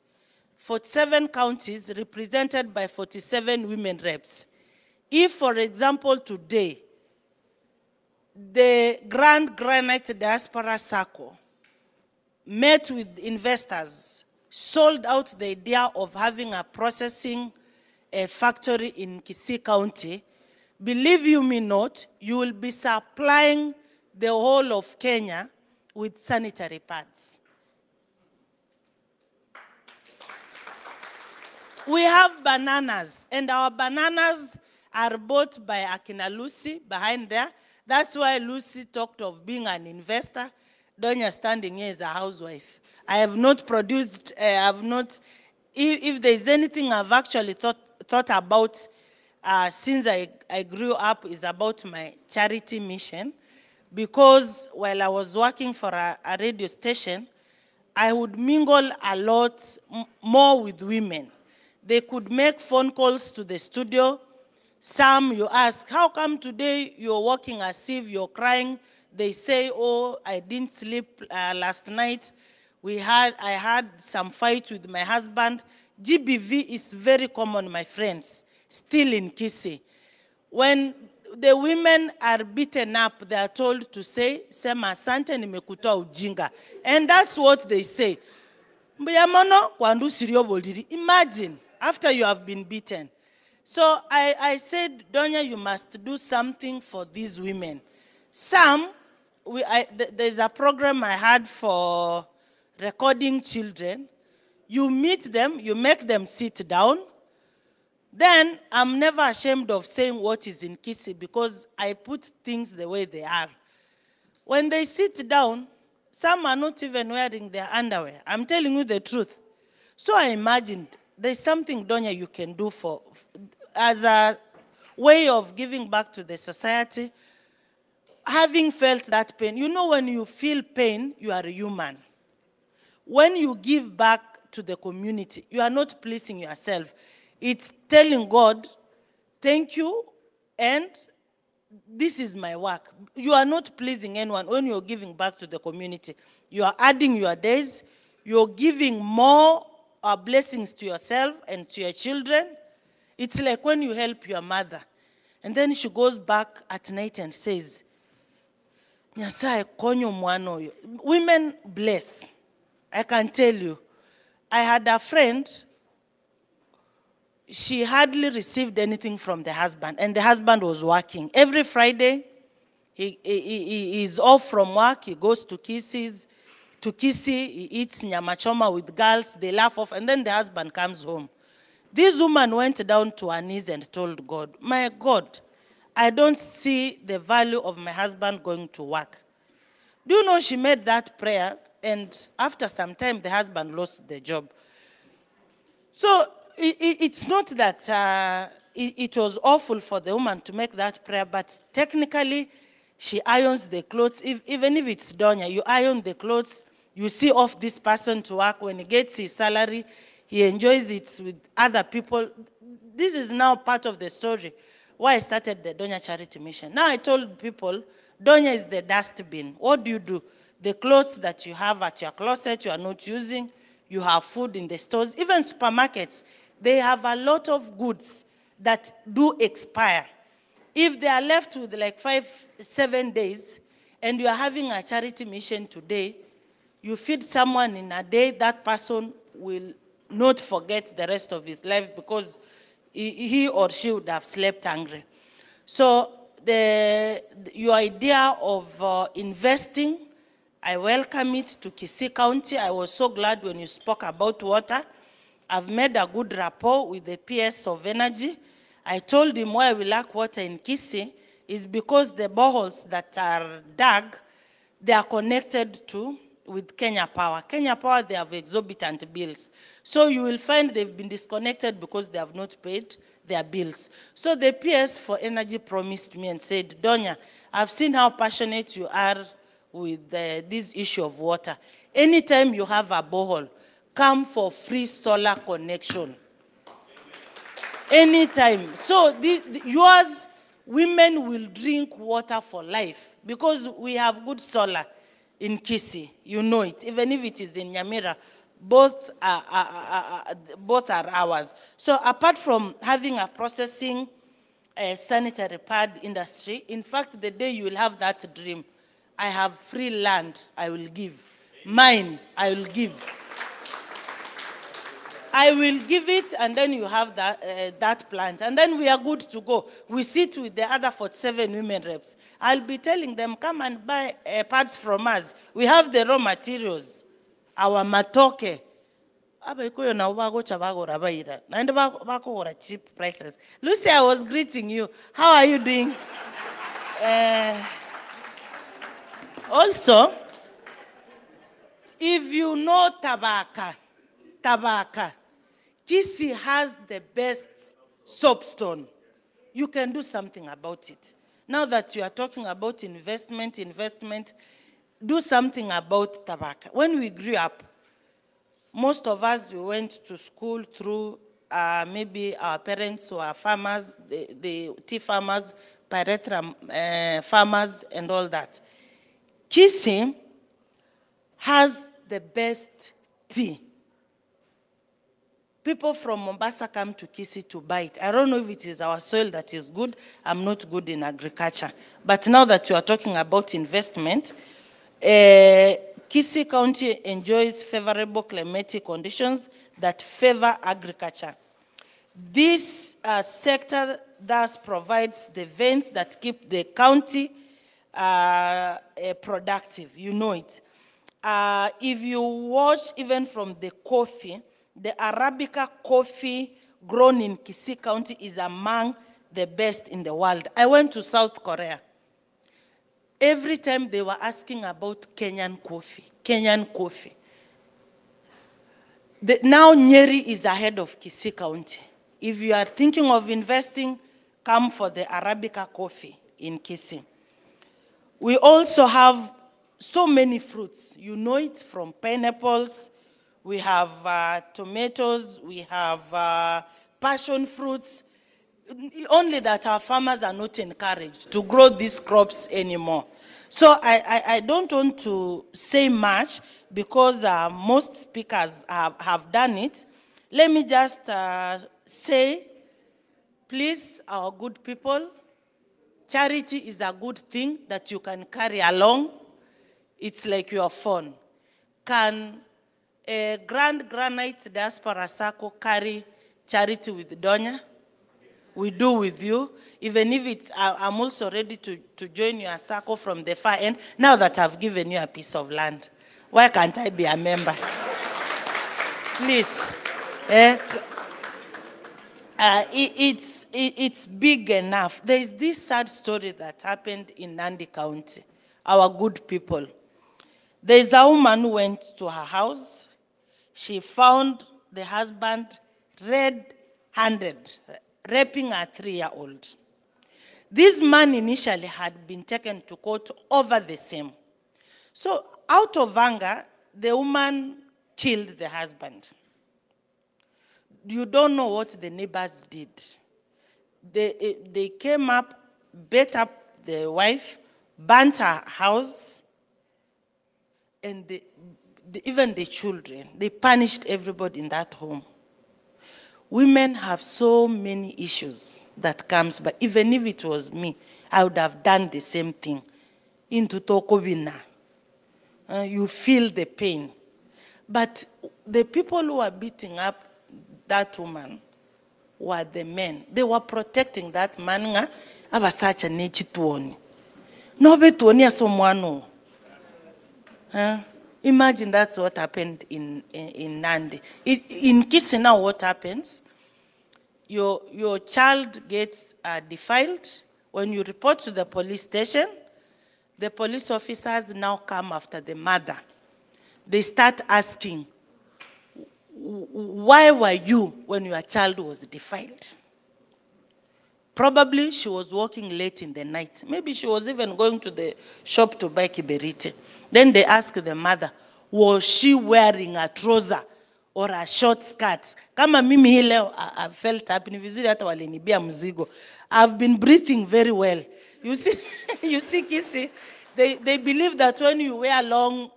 47 counties represented by 47 women reps. If, for example, today, the Granite Diaspora SACCO met with investors, sold out the idea of having a processing factory in Kisii County, believe you me not, you will be supplying the whole of Kenya with sanitary pads. We have bananas, and our bananas are bought by Akina Lucy behind there. That's why Lucy talked of being an investor. Donya standing here is a housewife. I have not produced, if there's anything I've actually thought about since I grew up is about my charity mission, because while I was working for a radio station, I would mingle a lot more with women. They could make phone calls to the studio. Some you ask, how come today you're walking as if you're crying? They say, oh, I didn't sleep last night. I had some fight with my husband. GBV is very common, my friends, still in Kisii. When the women are beaten up, they are told to say, Sema asante nimekutoa ujinga. And that's what they say. Imagine, after you have been beaten. So I said, Donya, you must do something for these women. There's a program I had for recording children. You meet them, you make them sit down. Then I'm never ashamed of saying what is in Kisii because I put things the way they are. When they sit down, some are not even wearing their underwear. I'm telling you the truth. So I imagined there's something, Donya, you can do as a way of giving back to the society. Having felt that pain, you know, when you feel pain, you are a human. When you give back to the community, you are not pleasing yourself. It's telling God, thank you, and this is my work. You are not pleasing anyone when you're giving back to the community. You are adding your days. You're giving more blessings to yourself and to your children. It's like when you help your mother, and then she goes back at night and says, "Nyasaye konyo mwana oyo." Women bless. I can tell you. I had a friend, she hardly received anything from the husband, and the husband was working. Every Friday, he is off from work, he goes to Kissi, he eats nyama choma with girls, they laugh off, and then the husband comes home. This woman went down to her knees and told God, "My God, I don't see the value of my husband going to work." Do you know she made that prayer, and after some time, the husband lost the job. So it's not that it was awful for the woman to make that prayer, but technically, she irons the clothes. Even if it's Donya, you iron the clothes, you see off this person to work. When he gets his salary, he enjoys it with other people. This is now part of the story why I started the Donya Charity Mission. Now I told people, Donya is the dustbin. What do? The clothes that you have at your closet you are not using, you have food in the stores, even supermarkets, they have a lot of goods that do expire. If they are left with like 5-7 days, and you are having a charity mission today, you feed someone in a day, that person will not forget the rest of his life because he or she would have slept hungry. So your idea of investing, I welcome it to Kisii County. I was so glad when you spoke about water. I've made a good rapport with the PS of Energy. I told him why we lack water in Kisii is because the boreholes that are dug, they are connected with Kenya Power. Kenya Power, they have exorbitant bills. So you will find they've been disconnected because they have not paid their bills. So the PS for Energy promised me and said, "Donya, I've seen how passionate you are with this issue of water. Anytime you have a borehole, come for free solar connection." Anytime. So yours, women will drink water for life because we have good solar in Kisii. You know it. Even if it is in Nyamira, both are ours. So apart from having a processing sanitary pad industry, in fact, the day you will have that dream, I have free land, I will give. Mine, I will give. I will give it, and then you have that plant. And then we are good to go. We sit with the other 47 women reps. I'll be telling them, come and buy pads from us. We have the raw materials, our matoke. Cheap prices. Lucy, I was greeting you. How are you doing? Also, if you know tabaka, Kisii has the best soapstone. You can do something about it. Now that you are talking about investment, do something about tabaka. When we grew up, most of us, we went to school through maybe our parents were farmers, the tea farmers, pyrethrum farmers, and all that. Kisii has the best tea. People from Mombasa come to Kisii to buy it. I don't know if it is our soil that is good. I'm not good in agriculture. But now that you are talking about investment, Kisii County enjoys favorable climatic conditions that favor agriculture. This sector thus provides the veins that keep the county productive. You know it. If you watch even from the coffee, the Arabica coffee grown in Kisii County is among the best in the world. I went to South Korea. Every time they were asking about Kenyan coffee. Now Nyeri is ahead of Kisii County. If you are thinking of investing, come for the Arabica coffee in Kisii. We also have so many fruits. You know it, from pineapples, we have tomatoes, we have passion fruits. only that our farmers are not encouraged to grow these crops anymore. So I don't want to say much because most speakers have done it. Let me just say, please, our good people, charity is a good thing that you can carry along. It's like your phone. Can a Granite Diaspora SACCO carry charity with Donya? We do with you. Even if it's, I'm also ready to join your SACCO from the far end, now that I've given you a piece of land. Why can't I be a member? Please. It's big enough. There is this sad story that happened in Nandi County, our good people. There is a woman who went to her house. She found the husband red-handed, raping a 3-year-old. This man initially had been taken to court over the same. So out of anger, the woman killed the husband. You don't know what the neighbors did. They came up, beat up the wife, burnt her house, and even the children. They punished everybody in that home. Women have so many issues that comes, but even if it was me, I would have done the same thing. Into Tokobina. You feel the pain. But the people who are beating up that woman were the men. They were protecting that man. Abasacha nechituoni. No betuoni asomwano. Imagine that's what happened in Nandi. In Kisina, what happens? Your child gets defiled. When you report to the police station, the police officers now come after the mother. They start asking, why were you when your child was defiled? Probably she was working late in the night. Maybe she was even going to the shop to buy kiberite. Then they ask the mother, was she wearing a trouser or a short skirt? Kama mimi hii leo, I felt happy. Ni vizuri hata walinibia mzigo. I've been breathing very well. You see, you see, Kisi, they believe that when you wear long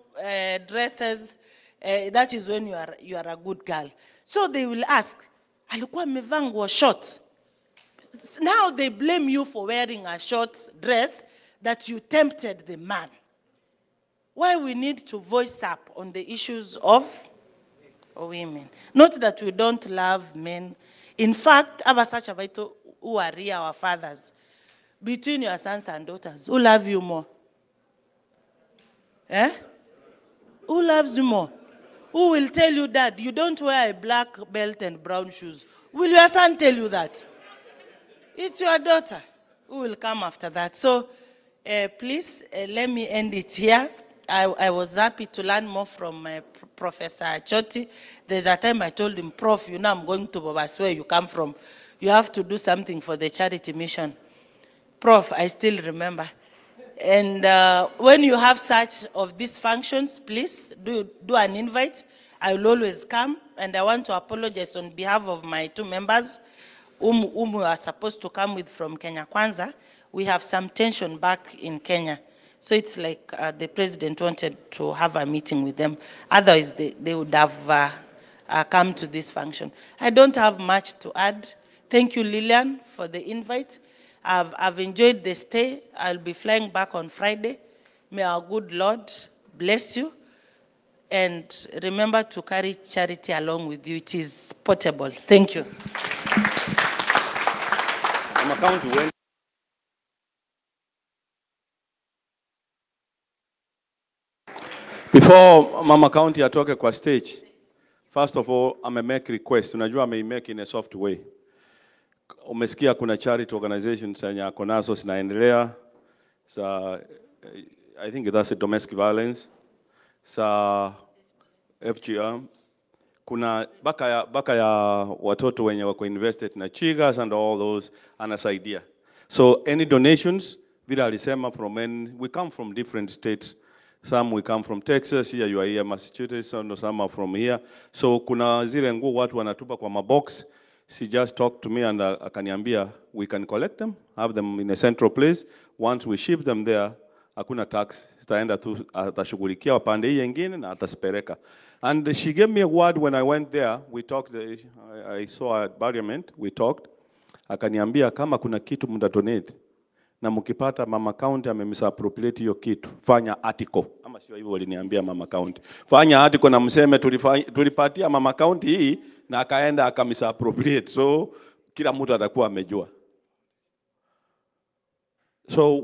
dresses, that is when you are a good girl. So they will ask, alikuwa amevaa nguo short. Now they blame you for wearing a short dress that you tempted the man. Why we need to voice up on the issues of women. Not that we don't love men. In fact, Abasacha Vaito, who are here, our fathers, between your sons and daughters, who love you more? Who loves you more? Who will tell you that you don't wear a black belt and brown shoes? Will your son tell you that? It's your daughter who will come after that. So please, let me end it here. I was happy to learn more from Professor Choti. There's a time I told him, Prof, you know I'm going to Bobas, where you come from. You have to do something for the charity mission. Prof, I still remember. And when you have such of these functions, please do an invite. I will always come. And I want to apologize on behalf of my 2 members whom we are supposed to come with from Kenya Kwanza. We have some tension back in Kenya. So it's like the president wanted to have a meeting with them. Otherwise, they would have come to this function. I don't have much to add. Thank you, Lillian, for the invite. I've enjoyed the stay. I'll be flying back on Friday. May our good Lord bless you. And remember to carry charity along with you. It is portable. Thank you.
Before Mama County atoke kwa stage, first of all, make request. Unajua make in a soft way. Umesikia kuna charity organizations zenye ako nazo zinaendelea. I think that's a domestic violence. FGR. Kuna baka ya watoto wenye wako invested na chigas and all those anasaidia. So any donations, vile alisema we come from different states. Some we come from Texas, here you are here, Massachusetts, and some are from here. So kuna zile nguo watu wanatupa kwa mabox. she just talked to me and akaniambia, we can collect them, have them in a central place. Once we ship them there, hakuna tax. Zitaenda tu, atashughulikia wapande hii nyingine na ataspereka. And she gave me a word when I went there. We talked, I saw her at Parliament, we talked. Akaniambia kama kuna kitu mtadonate na mkipata mama county amemisappropriate hiyo kitu, fanya article. Ama sio hivyo waliniambia mama county. Fanya article na mseme tulipatia mama county hii na akaenda akamisappropriate. So kila mtu atakuwa amejua. So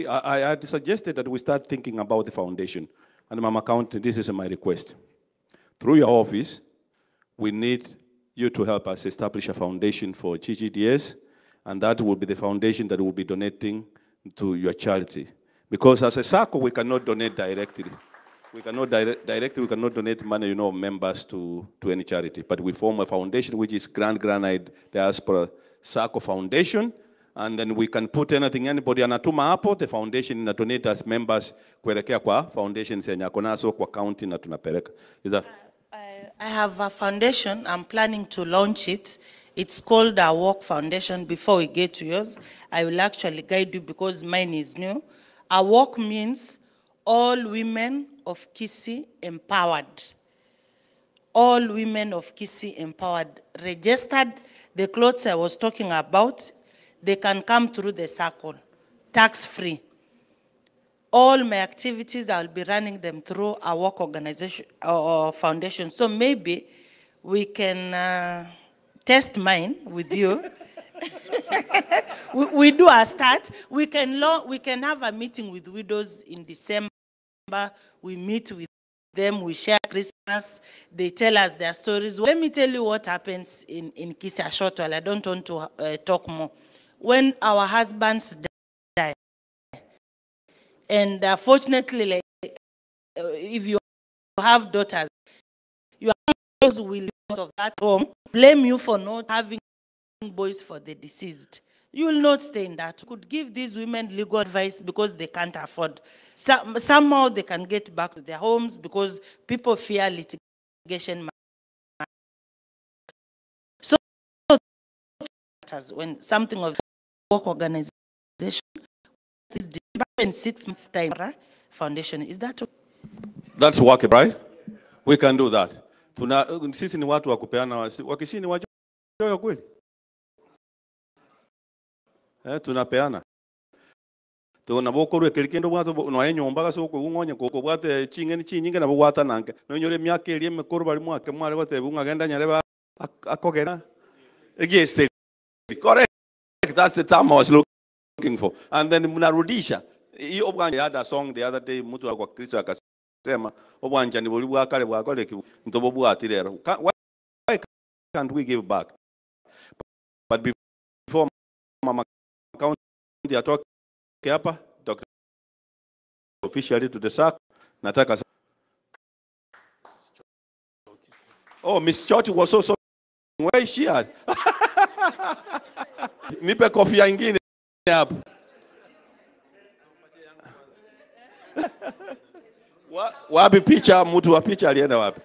I had suggested that we start thinking about the foundation. And Mama County, this is my request. Through your office, we need you to help us establish a foundation for Ggds, and that will be the foundation that will be donating to your charity. Because as a SACCO, we cannot donate directly. We cannot we cannot donate money, members to any charity. But we form a foundation, which is Granite Diaspora SACCO Foundation, and then we can put anything, anybody anatuma hapo, the foundation ina donate as members kuelekea kwa foundation zenye ako nazo kwa county na tunapeleka. Is that?
I have a foundation. I'm planning to launch it. It's called a Walk Foundation. Before we get to yours, I will actually guide you because mine is new. A Walk means all women of Kisii empowered. All women of Kisii empowered. Registered, the clothes I was talking about, they can come through the SACCO, tax-free. All my activities, I'll be running them through a work organization or foundation. So maybe we can test mine with you. we do a start. We can have a meeting with widows in December. We meet with them, we share Christmas, they tell us their stories. Let me tell you what happens in Kisii a short while. I don't want to talk more. When our husbands die, and fortunately, like, if you have daughters, your husbands will leave out of that home, blame you for not having boys for the deceased. You will not stay in that. You could give these women legal advice because they can't afford. Somehow they can get back to their homes because people fear litigation. So when something of work organization is in 6 months' time, foundation, is that okay?
That's working, right? We can do that. Sisi ni watu wa kupeana, wakisi ni wachoyo kweli. Tunapeana. Tunabokoro kelikendo bwato no enyomba gaso ko ngonye ko bwate chingeni chinyinge na bwata nanke. No nyore myaka eri emekoro bali mwake mwale gote bunga genda nyareba akogera. Yes, correct. That's the term I was looking for. And then munarudisha. Hii obwanje had a song the other day mtu wa Kristo akasema obwanje ni boli bwa kale bwa kole ntobo bwati lero. Why can't we give back? But before Mama County atoke hapa, Dr. officially to the SACCO, nataka. Oh, Miss Choti was also where is she at? Nipe kofia ingine hapo. Wapi picha, mtu wa picha alienda wapi?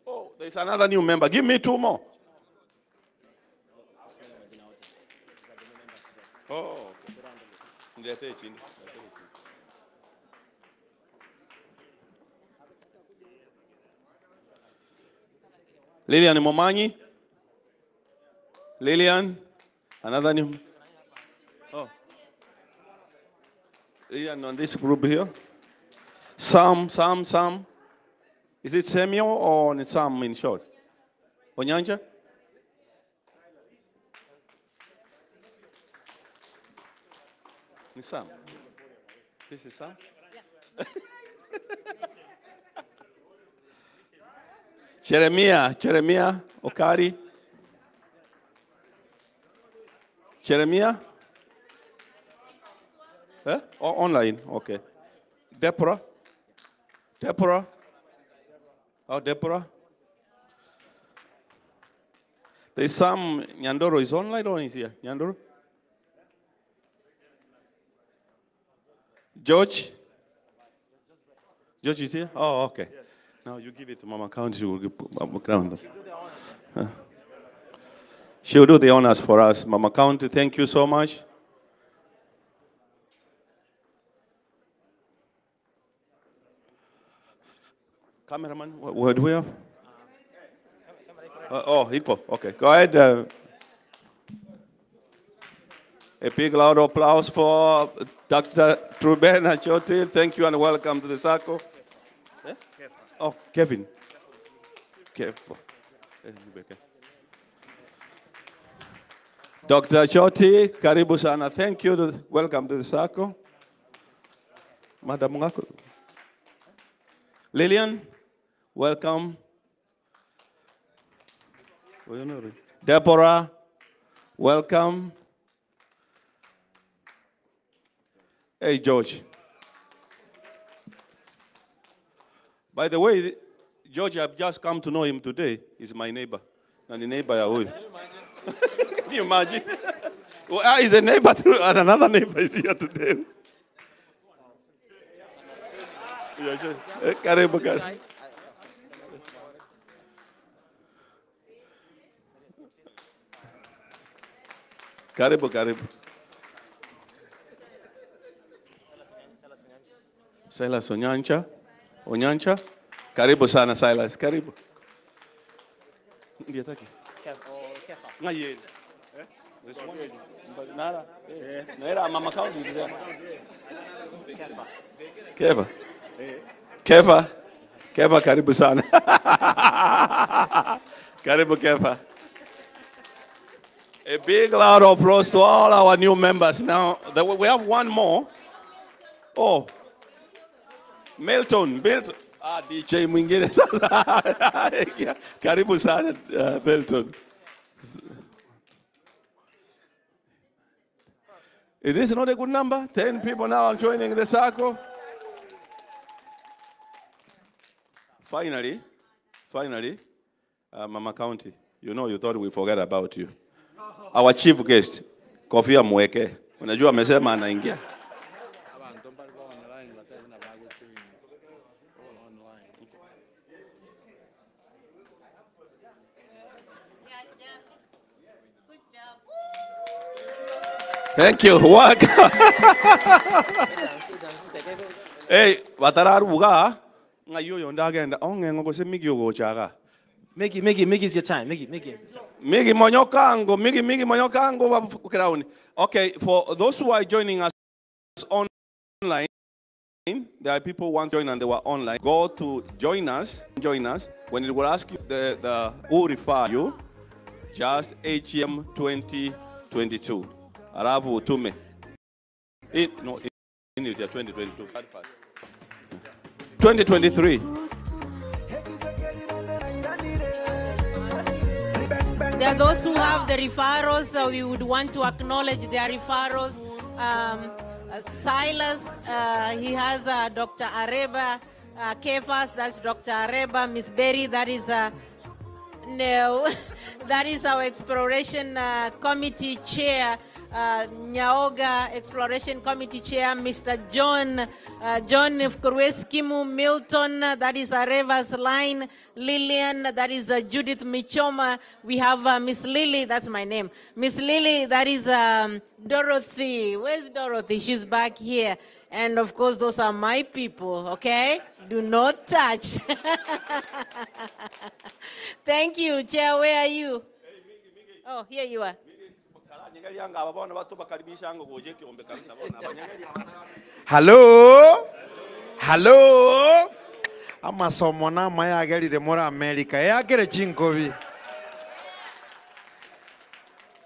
Oh, there's another new member. Give me 2 more. Oh, niletee chini. Lilian Momanyi. Lilian, another new. Oh, Lilian on this group here. Sam. Is it Samuel or Sam in short? Onyanja? Ni Sam. This is Sam? Jeremiah, Okari. Jeremiah? Online, okay. Deborah? Oh, Deborah? There's some, Nyandoro is online or is here? Nyandoro? George is here? Oh, okay. Yes. Now you give it to Mama County. She will give Mama County. She will do the honors for us. Mama County, thank you so much. Cameraman, what do we have? Oh, equal. Okay, go ahead. A big loud applause for Dr. Truben Achoti. Thank you and welcome to the SACCO. Eh? Oh, Kevin. Dr. Achoti, karibu sana. Thank you. Welcome to the SACCO. Madam Ngako. Lillian, welcome. Deborah, welcome. Hey, George. By the way, George, I've just come to know him today. He's my neighbor. And the neighbor, can you imagine? Well, he's a neighbor too, and another neighbor is here today. Karibu, karibu. Karibu, karibu. Silas Onyancha. Karibu sana Silas, karibu. Ndiye taki. Ngaye. This one. Nara. Nara Mama County. Keva karibu sana. Karibu Keva. A big loud applause to all our new members. Now, we have one more. Oh, Milton. DJ mwingine sasa. Karibu sana, Milton. It is not a good number. 10 people now are joining the SACCO. Finally, Mama County, you thought we forgot about you. Our chief guest, Kofia Mweke. Unajua amesema anaingia. Thank you. Welcome. Hey, watararuga ngayo yondagenda ongengo kose migi yogochaga.
Migi is your time. Migi is your time.
Migi monyokango babukrauni. Okay, for those who are joining us online, there are people who want to join and they were online. Go to join us. When it will ask you the who refer you, just HM 2022. Aravu utume. In 2022. 2023.
There are those who have the referrals, so we would want to acknowledge their referrals. Silas, he has Dr. Areba, Kefas, that's Dr. Areba, Miss Berry, that is no, that is our exploration committee chair, Nyaoga Exploration Committee Chair, Mr. John Fkureskimu Milton, that is Areva's line, Lillian, that is Judith Michoma. We have Miss Lily, that's my name. Miss Lily, that is Dorothy. Where's Dorothy? She's back here. And of course, those are my people, okay? Do not touch. Thank you, Chair. Where are you? Oh, here you are.
Hello? Hello? Amasomo na maya agerire muri America. Yakire chinkobi.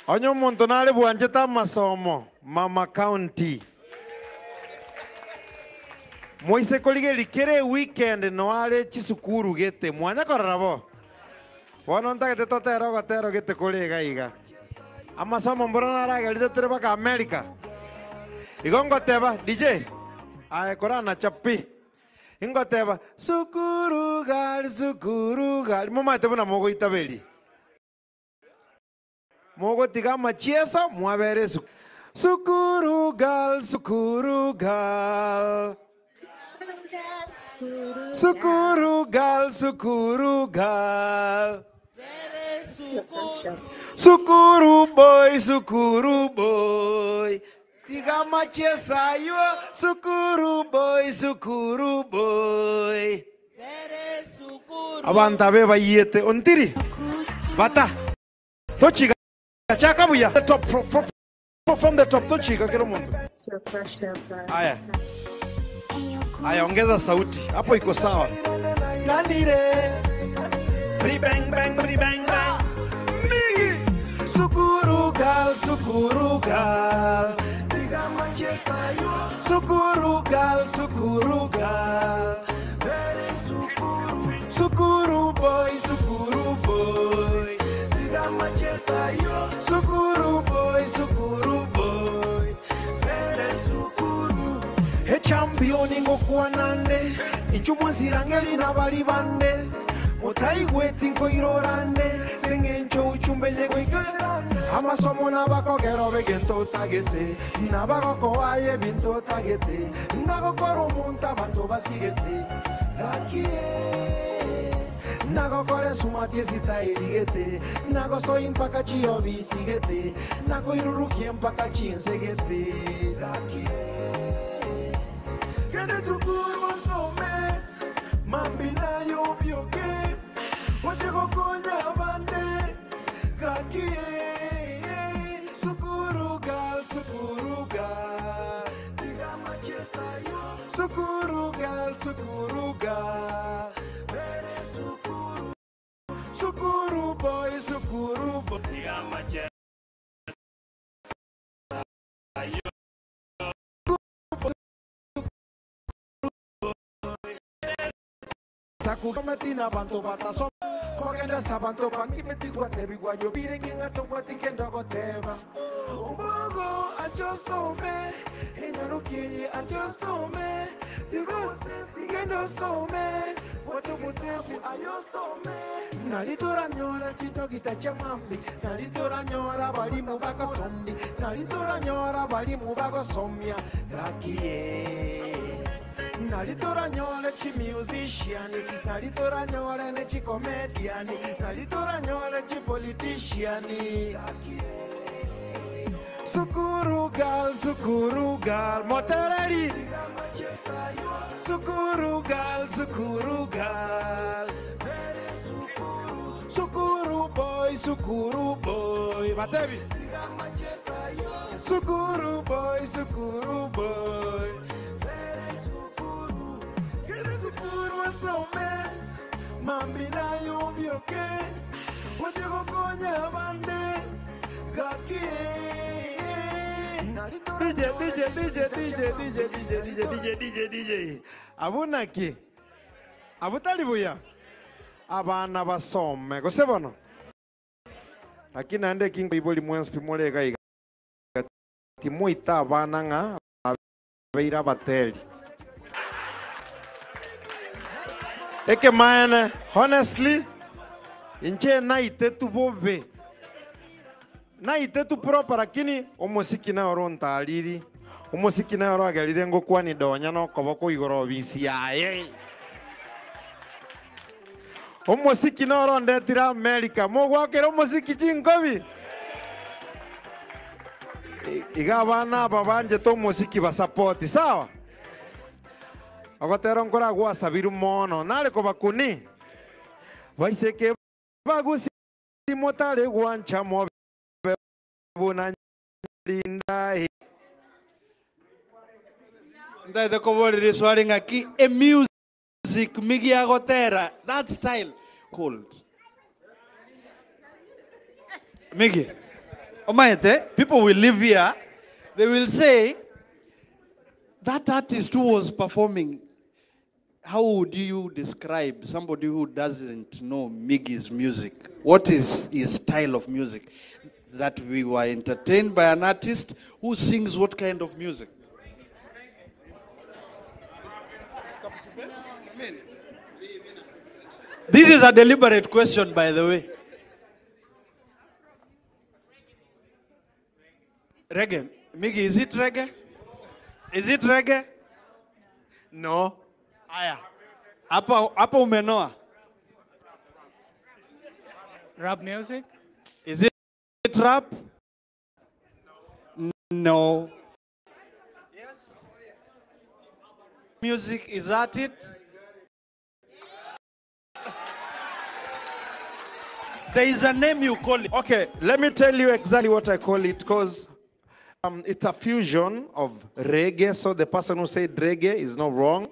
Onyo muntu nari bwanjeta amasomo. Mama County. Moise koligeri kere weekend no ale chisukuru gete mwanya korabo. Wono ntagete totero gotero gete kolega iga. Amasomo mbona naragerire tere baka America. Igongoteba DJ. Ae korana chapi. Ingoteba sukuru gal. Mama tebuna mogo itabeli. Mogo tiga machiesa muavere sukuru gal. Sukuru gal, sukuru gal. Sukuru boy. Tiga machia sayo, sukuru boy. Abanta beba yete ontiri. Bata. Tochiga. Chaka buya. The top from the top. Tochiga kero mundo. Aya. Aya, ongeza sauti. Hapo iko sawa. Nandire. Bri bang bang, bri bang bang. Sukuru gal, sukuru gal. Tiga machesa yo. Sukuru gal, sukuru gal. Very sukuru. Sukuru boy, sukuru boy. Tiga machesa yo. Sukuru boy, sukuru boy. Very sukuru. He champion ingo kuanande. Ichumwa sirangeli na bali bande. Mutai waiting ko irorande. Sengencho uchumbe yego ikerande. Amasomo nabako kero begento tagete. Nabako koaye binto tagete. Nago koro munta banto basigete. Gakie. Nago kore sumatie sita irigete. Nago soy impakachi obisigete. Nago iruruki empakachi insegete. Gakie. Kene tukuru asome. Mambina yo bioke. Wachego konya bande. Gakie. Sukuru gal, sukuru gal. Tiga machesa yo. Sukuru gal, sukuru gal. Vere sukuru. Sukuru boy, sukuru boy. Tiga machesa yo. Sakumatina banto bataso. Kogenda sabanto banki metigwa tebi guayo birengi ngato kwati kendo goteba. Umbogo ajosome. Inaruki ajosome. Digo sigendo some. Watu mutebu ayosome. Nalitora nyora chito gitacha mambi. Nalitora nyora balimu bako somdi. Nalitora nyora balimu bako somya. Gakie. Nalitora nyole chi musician, nalitora nyole ne chi comedian, nalitora nyole chi politician. Sukuru gal, motereri. Sukuru gal, sukuru boy, Matebi. Sukuru boy. Mambina yo bioke. Wachego konya bande. Gakie. DJ. Abunaki. Abutalibuya. Abana basome. Kosebono. Lakini ande kingo iboli mwensi pimolega iga. Timuita abana nga. Abeira bateli. Eke man, honestly, inche na itetu bobe. Na itetu proper lakini omosiki na oronta aliri. Omosiki na oro agalire ngo kwani donya no koboko igoro bisi aye. Omosiki na oro ndetira America. Mogwa kero omosiki chinkobi. Igabana babanje to omosiki ba support, sawa? Agotero nkora gwa sabiru mono nale ko bakuni vaiseke bagusi motare gwancha mo buna linda
ndai ko bori swaring aquí e music migi agotera that style cool Migi omaete people will live here they will say that artist who was performing. How would you describe somebody who doesn't know Miggy's music? What is his style of music? That we were entertained by an artist who sings what kind of music? This is a deliberate question, by the way. Reggae. Miggy, is it reggae? Is it reggae? No. Aya. Hapa umenoa.
Rap music?
Is it rap? No. Yes. Music, is that it? There is a name you call it.
Okay, let me tell you exactly what I call it, because it's a fusion of reggae, so the person who said reggae is not wrong.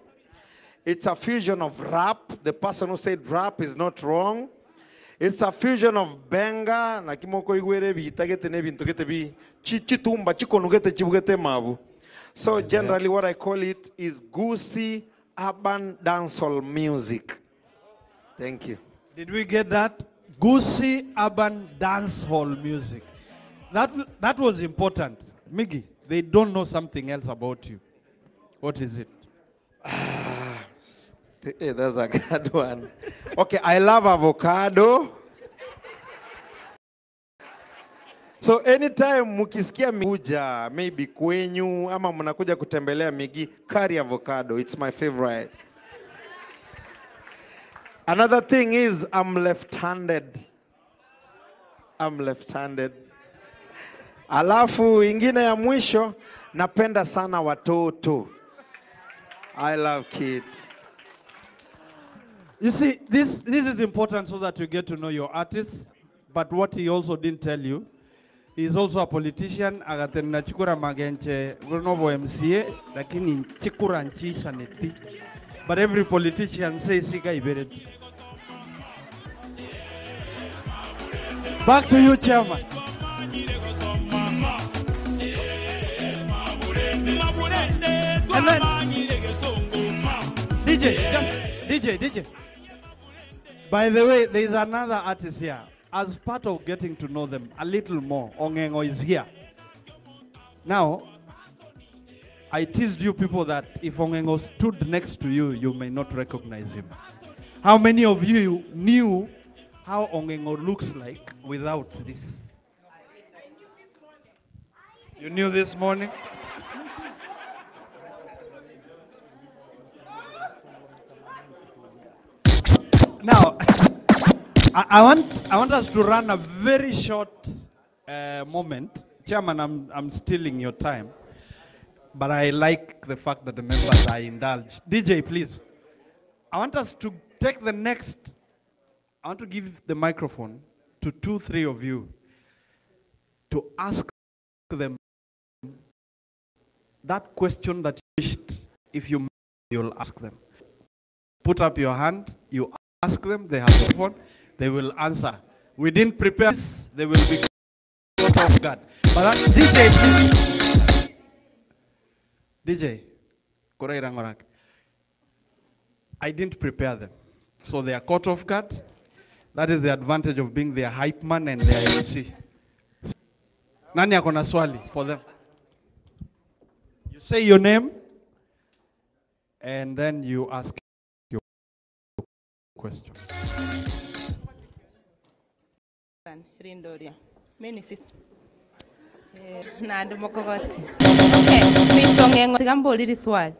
It's a fusion of rap, the person who said rap is not wrong. It's a fusion of benga, na kimoko igwere bitagete ne bintu gete bi chitumba chikonugete chibugete mabu. So generally what I call it is goosey urban dancehall music. Thank you.
Did we get that? Goosey urban dancehall music. That was important. Miggy, they don't know something else about you. What is it?
Hey, that's a good one. Okay, I love avocado. So anytime mukisikia mikuja, maybe kwenyu, ama mnakuja kutembelea Migi, carry avocado. It's my favorite. Another thing is I'm left-handed. I'm left-handed. Alafu ingine ya mwisho, napenda sana watoto. I love kids.
You see, this is important so that you get to know your artist. But what he also didn't tell you, he's also a politician. Agatena chikura magenche, Brunovo MCA, lakini chikura nchisa neti. But every politician says he got buried. Back to you, Chairman. And then, DJ. By the way, there is another artist here. As part of getting to know them a little more, Ongengo is here. Now, I teased you people that if Ongengo stood next to you, you may not recognize him. How many of you knew how Ongengo looks like without this? You knew this morning? Now, I want us to run a very short moment. Chairman, I'm stealing your time, but I like the fact that the members are indulged. DJ, please. I want us to take the next, I want to give the microphone to 2-3 of you to ask them that question that you wished, if you'll ask them. Put up your hand, you ask them, they have the phone, they will answer. We didn't prepare this, they will be caught off guard. But DJ, please. DJ, I didn't prepare them. So they are caught off guard. That is the advantage of being their hype man and their MC. Nani akona swali for them? You say your name, and then you ask your question.
Rindoria. Many sis. Nando mokogoti. Okay, mitongengo tigambo liri swali.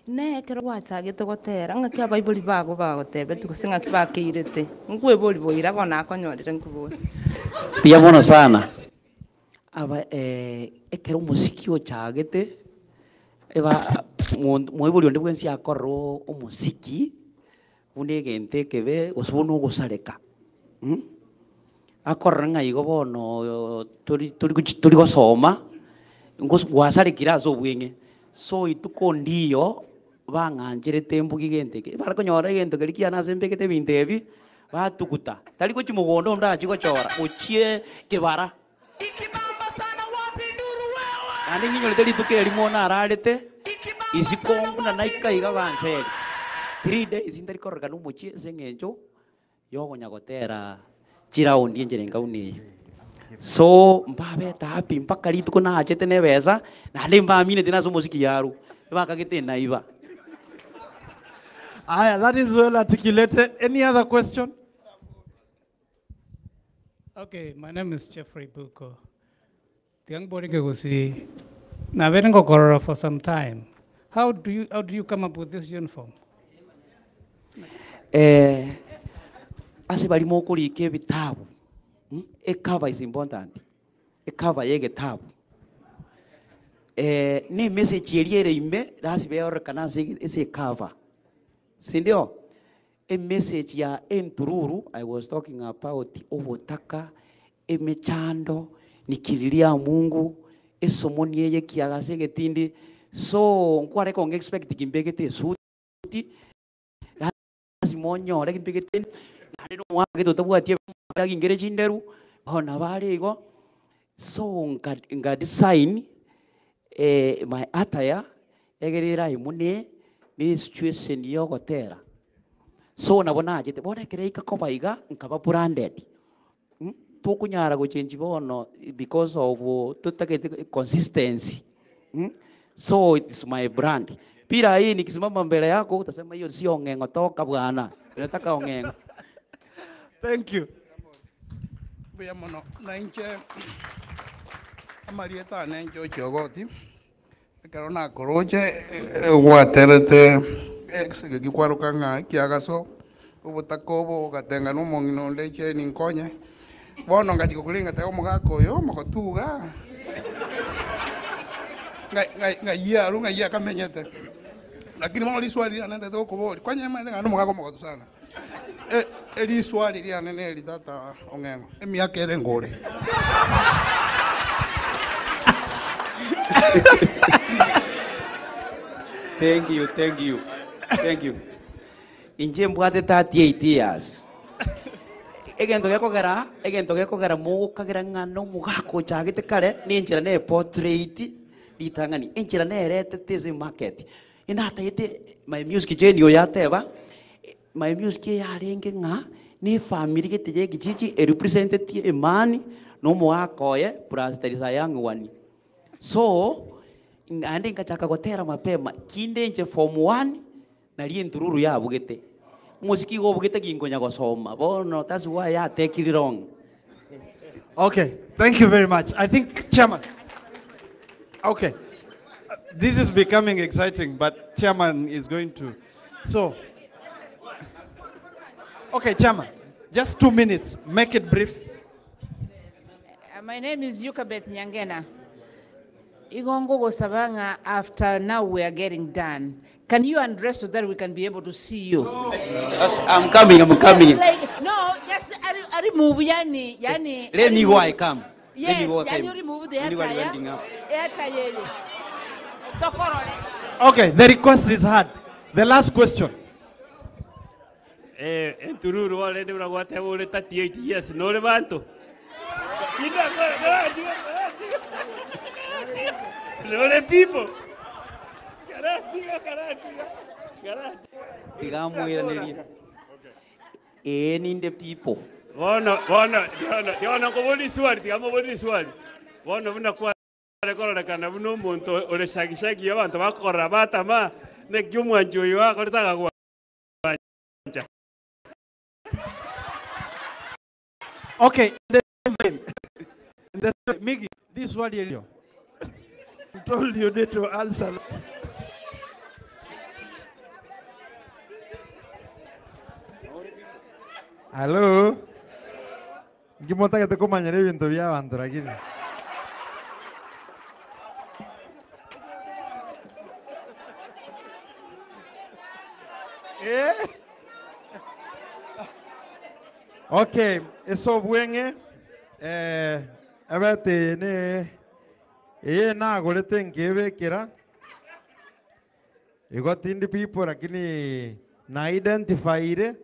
Ne kero watsage togotera ngakya bible bago bagotebe tukusinga kibakirete. Ngwe boli boira bona akonyorire nkubo.
Pia bono sana. Aba ekero musiki ochagete. Eba moibuli onde bwensi akorro omusiki. Unegente kebe osbono gosareka. Akorranga igo bono turi gosoma gwasarekira so bwenge so ituko ndiyo banganjirete embugi genteke barakonyora gento kerikia na sembekete bintebi batukuta tali ko chimugondo ndachi gochora ochie kebara ikibamba sana wapi nduru wewe andi nginyo leteli tukeri mona ararete isikongu na naika iga bansheri 3 days indari korga no mochie sengenjo yogo nyagotera chiraundi njerenga uni so mbabe tapi mpaka litu kuna achete nebeza na lemba mine tena so muziki yaru bakagete naiba.
Aya, that is well articulated. Any other question?
Okay, my name is Jeffrey Buko. The young body go see na verengo korora for some time. How do you come up with this uniform?
ase bali mokulika ebitabu. A cover is important. A cover ye gitabu. Ni message yeliere ime lazima yaonekana ese cover. Sindio? A message ya Entururu, I was talking about obotaka, emechando, nikililia Mungu, esomoni yeye kiagase getindi. So, nkware kong expect kimbegete suti. Lazima onyore kimbegete. Nari no wake totabwatie ngere jinderu. Hona bale go. So, nga design my attire egerera imune ni situation yo gotera. So nabona jete bona kereika ko baiga nkaba branded. Tukunyara go change bono because of tutake consistency. So it's my brand. Pira hii nikisimama mbele yako utasema hiyo sio ngengo toka bwana. Nataka ongengo.
Thank you. Buya mono nainche amalieta nenjo chogoti. Karona koroche waterete exige gikwaruka nga kiagaso ubutakobo gatenga no mongino leche ninkonye bono ngajiko kulinga tayo mugako yo makotuga nga ya kamenyete lakini mwa liswali anende to kuboli kwanye mende ngano mugako makotu sana eli swali lia nene litata ongengo emiaka ere ngore.
Thank you, thank you, thank you. Inje mbwate 38 years. Egento gekogera mugukagera ngano mugako chagite kare ninjira ne portrait litangani injira ne rete teze market. Inata ite my music journey oyateba my music yarenge nga ni family gitije gichichi represented emani no mugako ye plus there is a young one. So ande ngachaka gotera mapema kinde nje form 1 na lie ntururu ya bugete musiki go bugete kingonya gosoma bono that's why I take it wrong.
Okay, thank you very much. I think Chairman. Okay, this is becoming exciting, but Chairman is going to. So, okay, Chairman, just 2 minutes. Make it brief.
My name is Yukabeth Nyangena. Igongo Sabanga, after now we are getting done. Can you undress so that we can be able to see you?
I'm coming.
Like, no, just I remove yani.
Let me go, I come.
Yes, can you remove the attire?
Okay, the request is hard. The last question.
Entururu wale ndio wanakuwa wale 38 years no levanto. Lore people. Karate.
Digamwira nili. In the people.
Wana kuboni swali, digamo swali. Wana unakuwa rekora kana buno muntu ole shagishagi abantu bakora batama ne gyumwanjo yo akoritaga gwanja.
Okay, Miggy, this one here. I told you need to answer. Hello? Gimota que te kumanyere bintu by'abantu lakini. Okay, eso bwenge abate ne na golete ngebe kira igotindi people lakini na identify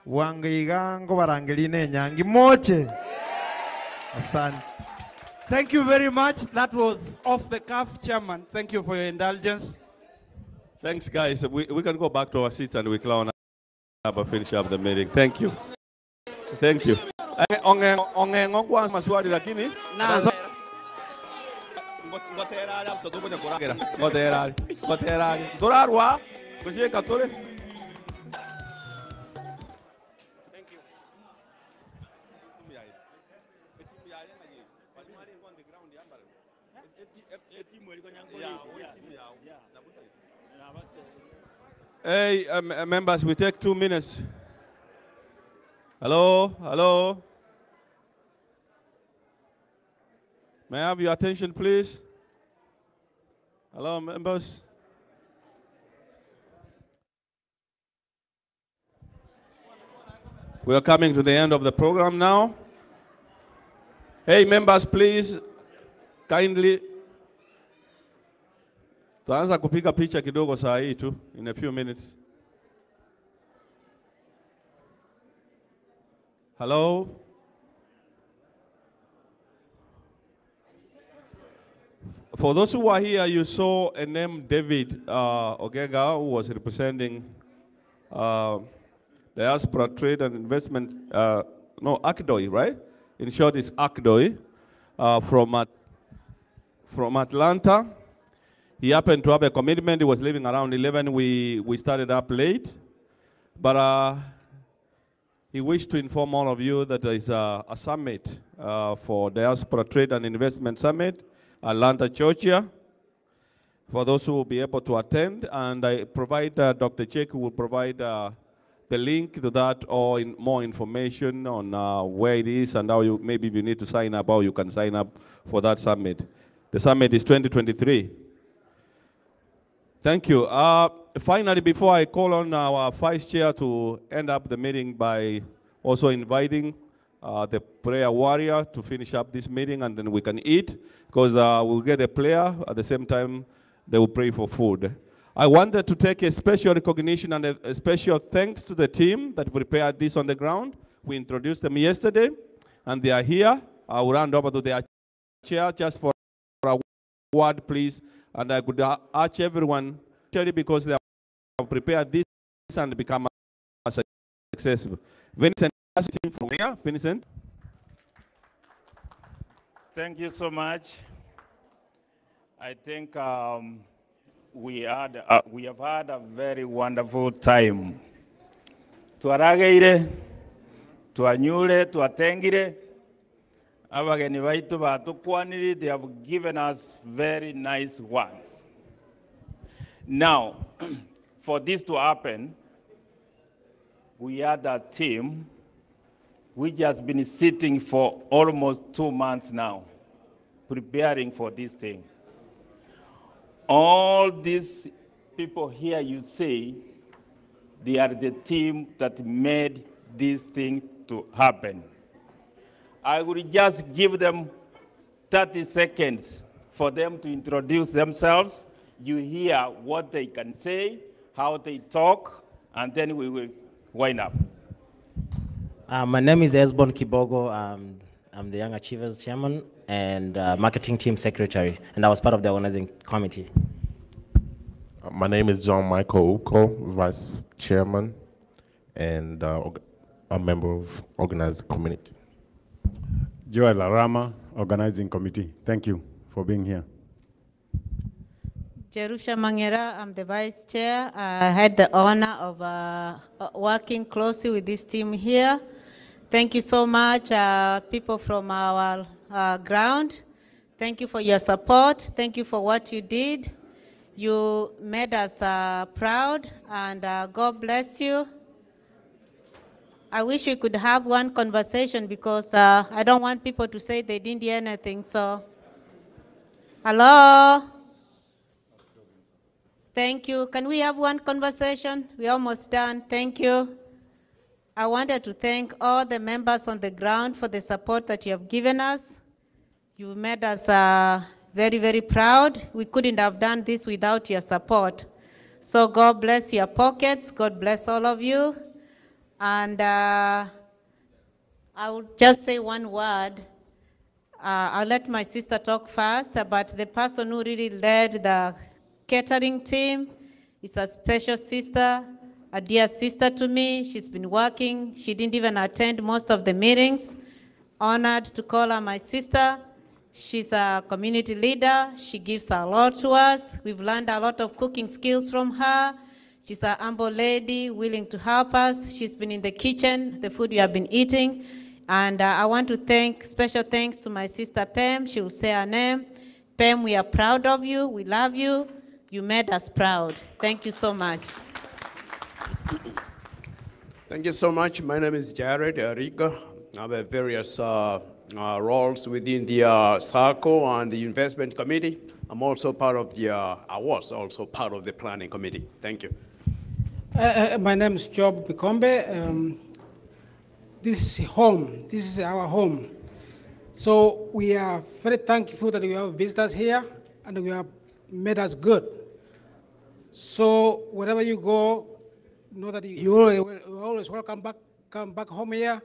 wangigango barangeline nyangi moche. Asante.
Thank you very much. That was off the cuff, Chairman. Thank you for your indulgence.
Thanks, guys. We can go back to our seats and we clown up and finish up the meeting. Thank you. Thank you. Ongengo kwa maswali lakini ngoterari dorarwa kusie katole. Hey, members, we take 2 minutes Hello, hello. May I have your attention, please? Hello, members. We are coming to the end of the program now. Hey, members, please, kindly. Tutaanza kupiga picha kidogo saa hii tu, in a few minutes. Hello? For those who are here, you saw a name David Ogega, who was representing Diaspora Trade and Investment, ACDOI, right? In short, it's ACDOI, from Atlanta. He happened to have a commitment. He was leaving around 11. We started up late. But he wished to inform all of you that there is a summit for Diaspora Trade and Investment Summit, Atlanta, Georgia, for those who will be able to attend. And I provide, Dr. Chek will provide the link to that or more information on where it is and how you, maybe if you need to sign up, how you can sign up for that summit. The summit is 2023. Thank you. Finally, before I call on our vice chair to end up the meeting by also inviting the prayer warrior to finish up this meeting, and then we can eat, because we'll get a player at the same time they will pray for food. I wanted to take a special recognition and a special thanks to the team that prepared this on the ground. We introduced them yesterday, and they are here. I will hand over to their chair just for a word, please. And I could urge everyone, because they have prepared this and become successful. Vincent, from here. Vincent.
Thank you so much. I think we have had a very wonderful time. Tuarageire, tuanyure, tuatengire. Abageni baitu batukwaniri, they have given us very nice ones. Now, for this to happen, we had a team which has been sitting for almost 2 months now, preparing for this thing. All these people here you see, they are the team that made this thing to happen. I will just give them 30 seconds for them to introduce themselves. You hear what they can say, how they talk, and then we will wind up.
My name is Esbon Kibogo. I'm the Young Achievers Chairman and Marketing Team Secretary, and I was part of the organizing committee.
My name is John Michael Uko, Vice Chairman and a member of organizing committee.
Joel Arama, Organizing Committee. Thank you for being here.
Jerusha Mangera, I'm the Vice Chair. I had the honor of working closely with this team here. Thank you so much, people from our ground. Thank you for your support. Thank you for what you did. You made us proud, and God bless you. I wish we could have one conversation, because I don't want people to say they didn't hear anything. So, hello? Thank you. Can we have one conversation? We're almost done. Thank you. I wanted to thank all the members on the ground for the support that you have given us. You made us very, very proud. We couldn't have done this without your support. So God bless your pockets. God bless all of you. And I will just say one word. I'll let my sister talk first, but the person who really led the catering team is a special sister, a dear sister to me. She's been working. She didn't even attend most of the meetings. Honored to call her my sister. She's a community leader. She gives a lot to us. We've learned a lot of cooking skills from her. She's a humble lady, willing to help us. She's been in the kitchen, the food we have been eating. And I want to thank, special thanks to my sister Pam. She will say her name. Pam, we are proud of you. We love you. You made us proud. Thank you so much.
Thank you so much. My name is Jared Riga. I have various roles within the SACCO and the investment committee. I'm also part of the, I was also part of the planning committee. Thank you.
My name is Job Bikombe. This is home. This is our home. So we are very thankful that you have visitors here and you have made us good. So wherever you go, know that you're always welcome back, come back home here.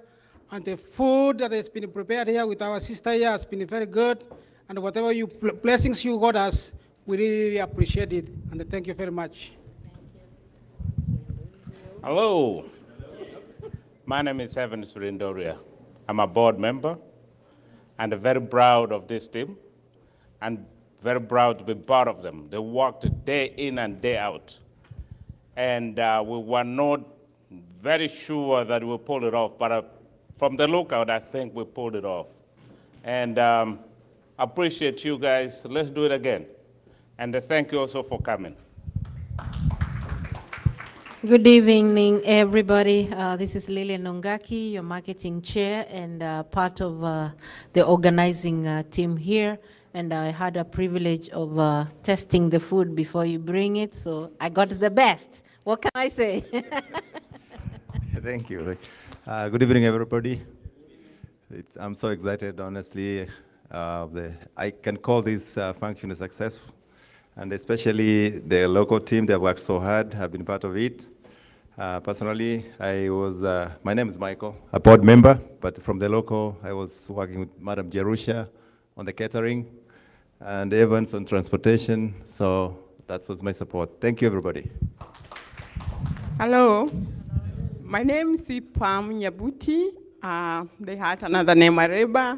And the food that has been prepared here with our sister here has been very good. And whatever blessings you got us, we really appreciate it. And thank you very much.
Hello. My name is Evan Surindoria. I'm a board member and very proud of this team and very proud to be part of them. They worked day in and day out. And we were not very sure that we'll pull it off, but from the lookout, I think we pulled it off. And appreciate you guys. Let's do it again. And thank you also for coming.
Good evening, everybody. This is Lilian Nongaki, your marketing chair and part of the organizing team here. And I had a privilege of testing the food before you bring it, so I got the best. What can I say?
Thank you. Good evening, everybody. I'm so excited, honestly. I can call this function a success, and especially the local team that worked so hard have been part of it. Personally, my name is Michael, a board member, but from the local, I was working with Madam Jerusha on the catering and Evans on transportation, so that was my support. Thank you, everybody.
Hello, my name is Pam Nyabuti. They had another name, Areba.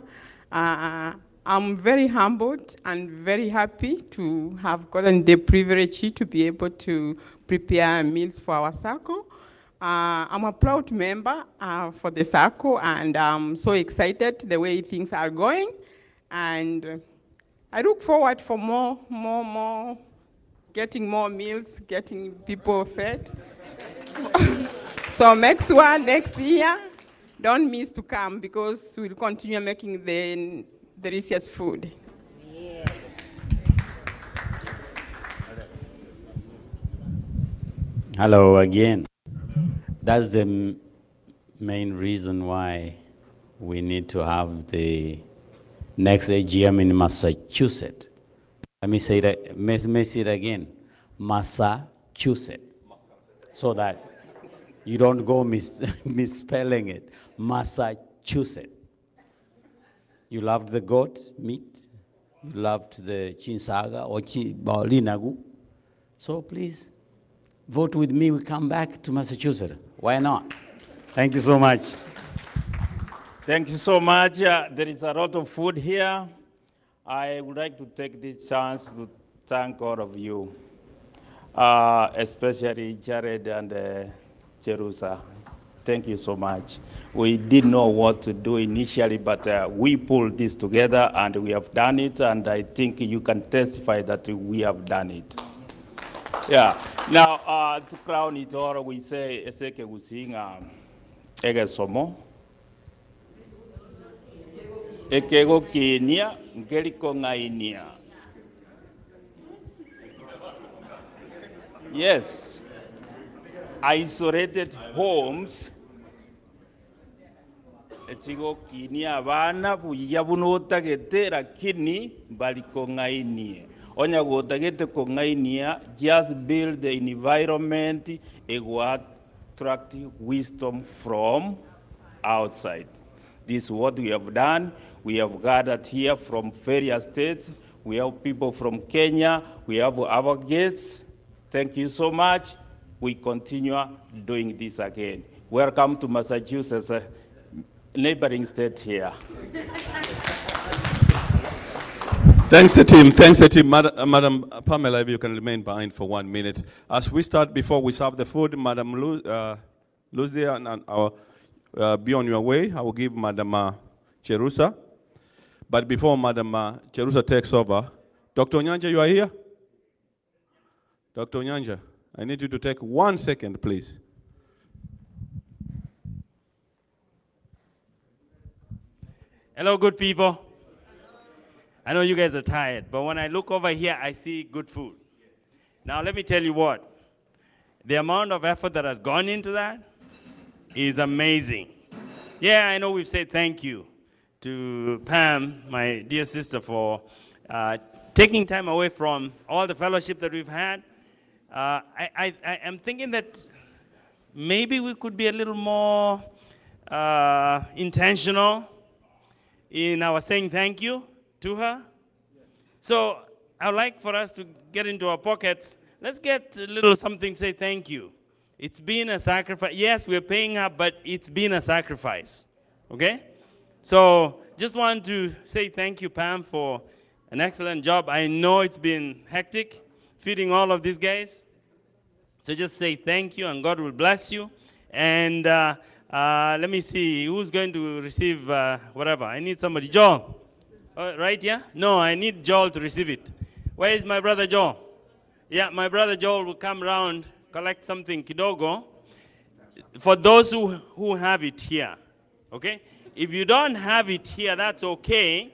I'm very humbled and very happy to have gotten the privilege to be able to prepare meals for our SACCO. I'm a proud member for the SACCO, and I'm so excited the way things are going. And I look forward for more, getting more meals, getting people fed. So next year, don't miss to come because we'll continue making the delicious food. Yeah.
Hello again. That's the main reason why we need to have the next AGM in Massachusetts. Let me say it again, Massachusetts, so that you don't go misspelling it. Massachusetts. You loved the goat meat. You loved the chinsaga or linagu. So please, vote with me. We come back to Massachusetts. Why not? Thank you so much.
Thank you so much. There is a lot of food here. I would like to take this chance to thank all of you, especially Jared and Jerusa. Thank you so much. We didn't know what to do initially, but we pulled this together and we have done it, and I think you can testify that we have done it. Yeah. Now, to crown it all, we say, Eseke Gusinga, Ege Somo, Ekego Kenya, Ngeliko Ngainia. Yes. Isolated homes. Echigo Kenya Vana, Yabunota Getera Kidney, Baliko Ngainia. Onya gotagete kongainia, just build the environment, it will attract wisdom from outside. This is what we have done. We have gathered here from various states. We have people from Kenya. We have our guests. Thank you so much. We continue doing this again. Welcome to Massachusetts, neighboring state here.
Thanks the team. Thanks the team. Madam Pamela, if you can remain behind for 1 minute. As we start, before we serve the food, Madam Lucia and our be on your way. I will give Madam Cherusa. But before Madam Cherusa takes over, Dr. Onyanja, you are here? Dr. Onyanja, I need you to take 1 second, please.
Hello, good people. I know you guys are tired, but when I look over here, I see good food. Now, let me tell you what. The amount of effort that has gone into that is amazing. Yeah, I know we've said thank you to Pam, my dear sister, for taking time away from all the fellowship that we've had. I am thinking that maybe we could be a little more intentional in our saying thank you to her. So I'd like for us to get into our pockets. Let's get a little something to say thank you. It's been a sacrifice. Yes, we're paying her, but it's been a sacrifice. Okay? So just want to say thank you, Pam, for an excellent job. I know it's been hectic feeding all of these guys. So just say thank you, and God will bless you. And let me see, who's going to receive whatever? I need somebody. Joel. Right, yeah? No, I need Joel to receive it. Where is my brother Joel? Yeah, my brother Joel will come around, collect something kidogo. For those who have it here, okay? If you don't have it here, that's okay.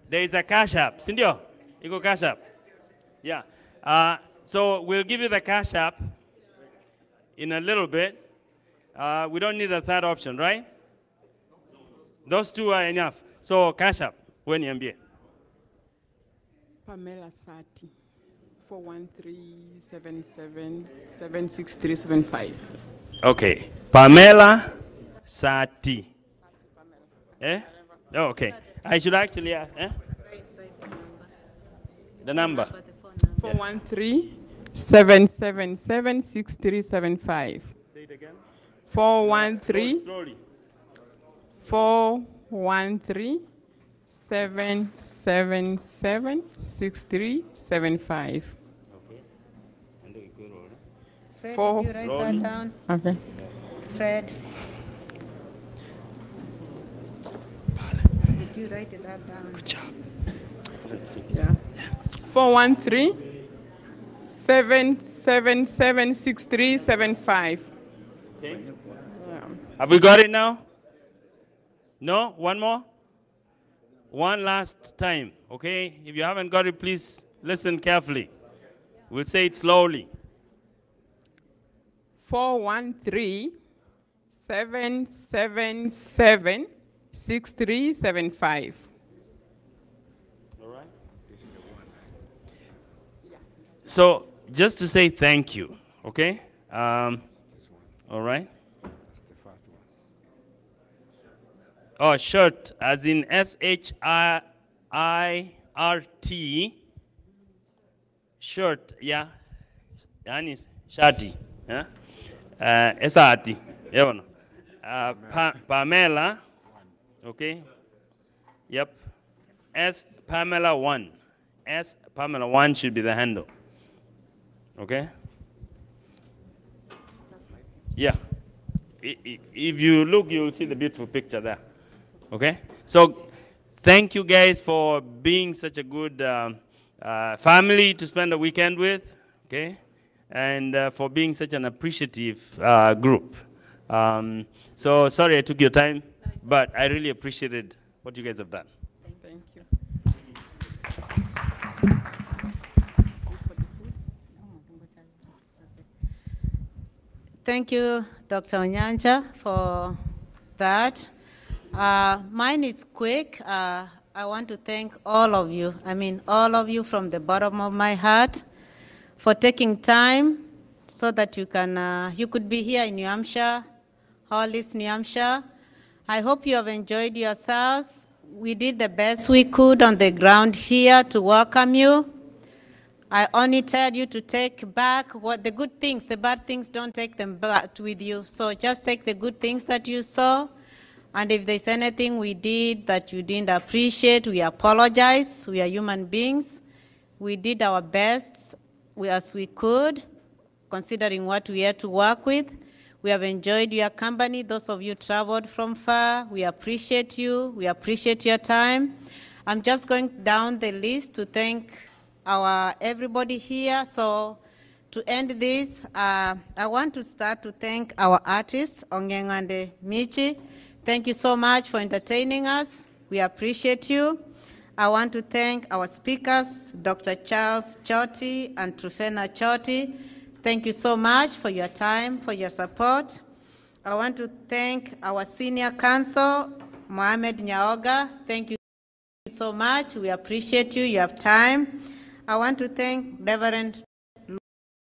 There is a cash app. Sindio, you go cash app. Yeah. So we'll give you the cash app in a little bit. We don't need a third option, right? Those two are enough. So cash app. When you MBA.
Pamela Sati, 413-77-76375.
Okay. Pamela Sati. Eh? Oh, okay. I should actually ask. Eh? The number.
413-777-6375.
Say it again.
413.
Slowly.
413. 777-6375.
Okay.
Fred,
Four.
did you write that down?
Okay.
Fred. Did you write that down?
Good job.
Yeah. 413-777-6375.
Okay. Have we got it now? No? One more? One last time, okay? If you haven't got it, please listen carefully. We'll say it slowly.
413-777-6375.
All right. So just to say thank you, okay? All right. Oh, shirt, as in S-H-I-R-T. Shirt, yeah. Yani shati, yeah. S-R-T, yeah. Pamela, okay. Yep. S Pamela 1. S Pamela 1 should be the handle. Okay. Yeah. If you look, you'll see the beautiful picture there. Okay? So thank you guys for being such a good family to spend the weekend with, okay? And for being such an appreciative group. So sorry I took your time, but I really appreciated what you guys have done.
Thank you.
Thank you, Dr. Onyanja, for that. Mine is quick. I want to thank all of you. I mean, all of you from the bottom of my heart for taking time so that you could be here in New Hampshire, Hollis, New Hampshire. I hope you have enjoyed yourselves. We did the best we could on the ground here to welcome you. I only tell you to take back what the good things, the bad things, don't take them back with you. So just take the good things that you saw. And if there's anything we did that you didn't appreciate, we apologize. We are human beings. We did our best as we could, considering what we had to work with. We have enjoyed your company. Those of you traveled from far, we appreciate you. We appreciate your time. I'm just going down the list to thank everybody here. So to end this, I want to start to thank our artists, Ongengande Michi. Thank you so much for entertaining us. We appreciate you. I want to thank our speakers, Dr. Charles Choti and Trufena Choti. Thank you so much for your time, for your support. I want to thank our senior counsel, Mohamed Nyaoga. Thank you so much. We appreciate you. You have time. I want to thank Reverend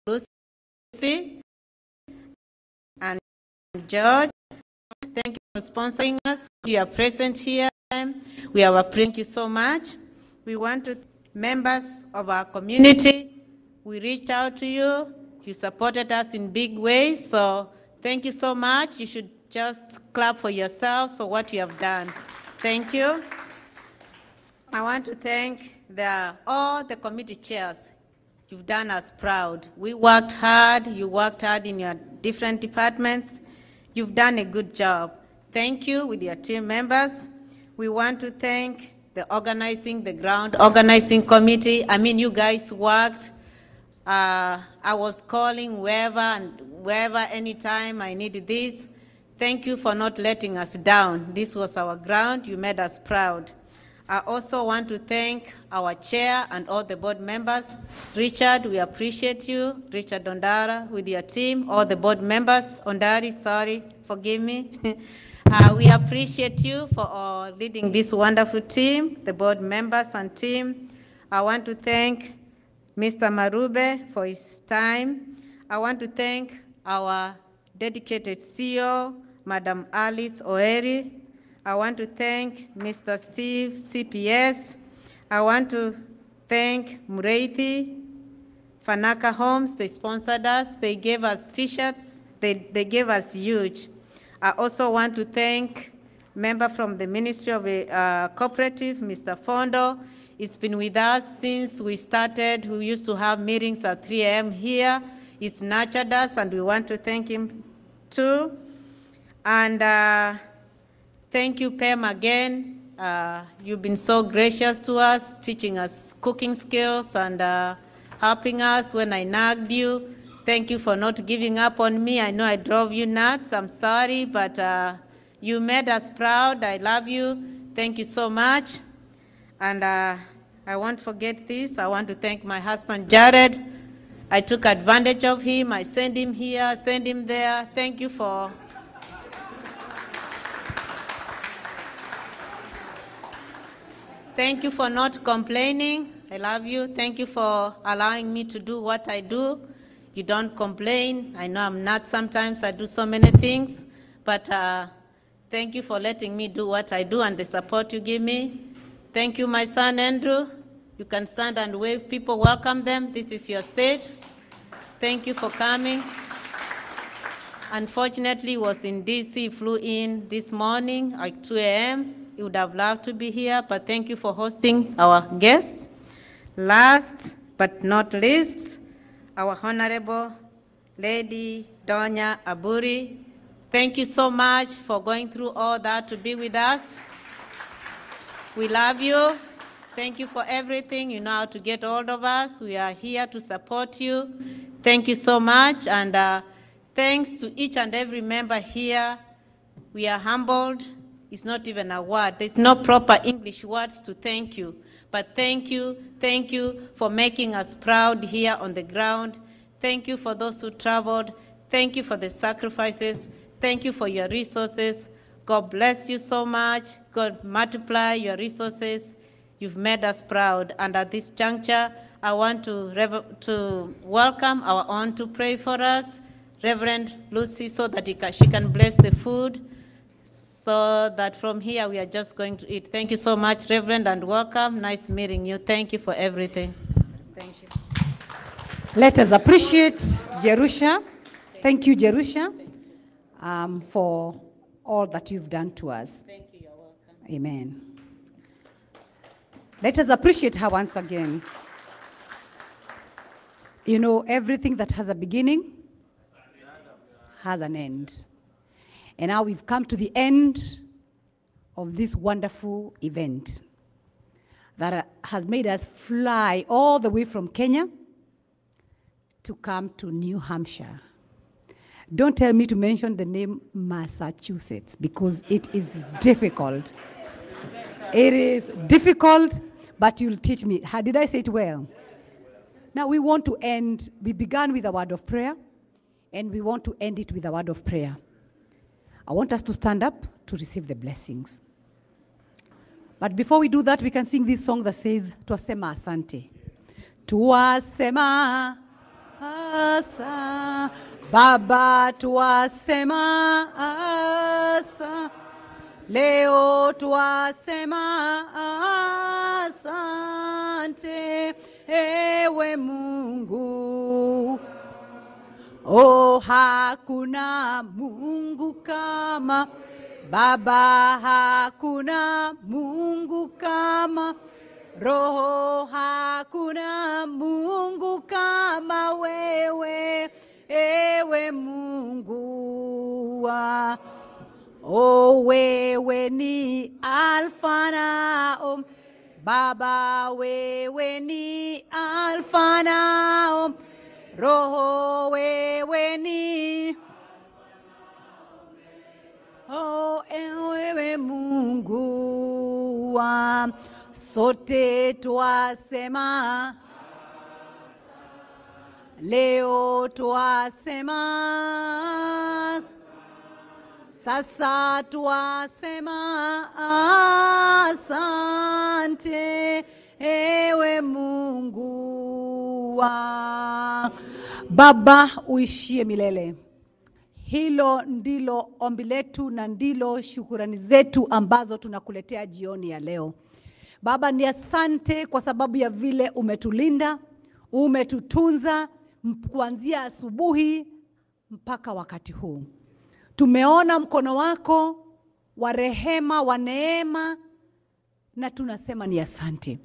Lucy and George. Thank you for sponsoring us. You are present here. We thank you so much. We want to members of our community. We reached out to you. You supported us in big ways. So thank you so much. You should just clap for yourselves for what you have done. Thank you. I want to thank all the committee chairs. You've done us proud. We worked hard. You worked hard in your different departments. You've done a good job. Thank you with your team members. We want to thank the ground organizing committee. I mean, you guys worked. I was calling wherever, anytime I needed this. Thank you for not letting us down. This was our ground. You made us proud. I also want to thank our chair and all the board members. Richard, we appreciate you. Richard Ondara with your team, all the board members. Ondari, sorry, forgive me. We appreciate you for leading this wonderful team, the board members and team. I want to thank Mr. Marube for his time. I want to thank our dedicated CEO, Madam Alice Oeri. I want to thank Mr. Steve, CPS. I want to thank Mureithi, Fanaka Homes. They sponsored us. They gave us T-shirts. They gave us huge. I also want to thank member from the Ministry of Cooperative, Mr. Fondo. He's been with us since we started. We used to have meetings at 3 a.m. here. He's nurtured us, and we want to thank him too. And thank you, Pam, again. You've been so gracious to us, teaching us cooking skills and helping us when I nagged you. Thank you for not giving up on me. I know I drove you nuts. I'm sorry, but you made us proud. I love you. Thank you so much. And I won't forget this. I want to thank my husband, Jared. I took advantage of him. I sent him here, sent him there. Thank you for... Thank you for not complaining. I love you. Thank you for allowing me to do what I do. You don't complain. I know I'm not sometimes. I do so many things. But thank you for letting me do what I do and the support you give me. Thank you, my son, Andrew. You can stand and wave. People, welcome them. This is your state. Thank you for coming. Unfortunately, he was in DC, flew in this morning at 2 a.m. He would have loved to be here, but thank you for hosting our guests. Last but not least, our Honorable Lady Donya Aburi. Thank you so much for going through all that to be with us. We love you. Thank you for everything. You know how to get hold of us. We are here to support you. Thank you so much. And thanks to each and every member here. We are humbled. It's not even a word. There's no proper English words to thank you. But thank you for making us proud here on the ground. Thank you for those who traveled. Thank you for the sacrifices. Thank you for your resources. God bless you so much. God multiply your resources. You've made us proud. And at this juncture, I want to welcome our own to pray for us, Reverend Lucy, so that she can bless the food. So that from here we are just going to eat. Thank you so much, Reverend, and welcome. Nice meeting you. Thank you for everything. Thank you.
Let us appreciate Jerusha. Thank you, Jerusha, for all that you've done to us.
Thank you. You're welcome.
Amen. Let us appreciate her once again. You know, everything that has a beginning has an end. And now we've come to the end of this wonderful event that has made us fly all the way from Kenya to come to New Hampshire. Don't tell me to mention the name Massachusetts because it is difficult. It is difficult, but you'll teach me. How did I say it well? Now we want to end, we began with a word of prayer, and we want to end it with a word of prayer. I want us to stand up to receive the blessings. But before we do that, we can sing this song that says, Twasema Asante. Twasema Asa, Baba twasema asa, leo twasema asante, ewe Mungu. Oh, hakuna Mungu kama Baba, hakuna Mungu kama Roho, hakuna Mungu kama wewe, ewe Mungu wa. Oh, wewe ni Alfa na Omega, Baba wewe ni Alfa na Omega, Roho wewe ni, oh, ewe Mungu wa. Sote twasema, leo twasema, sasa twasema asante, ewe Mungu wa. Baba uishie milele. Hilo ndilo ombi letu na ndilo shukurani zetu ambazo tunakuletea jioni ya leo. Baba, ni asante kwa sababu ya vile umetulinda, umetutunza kuanzia asubuhi mpaka wakati huu. Tumeona mkono wako wa rehema, wa neema, na tunasema ni asante.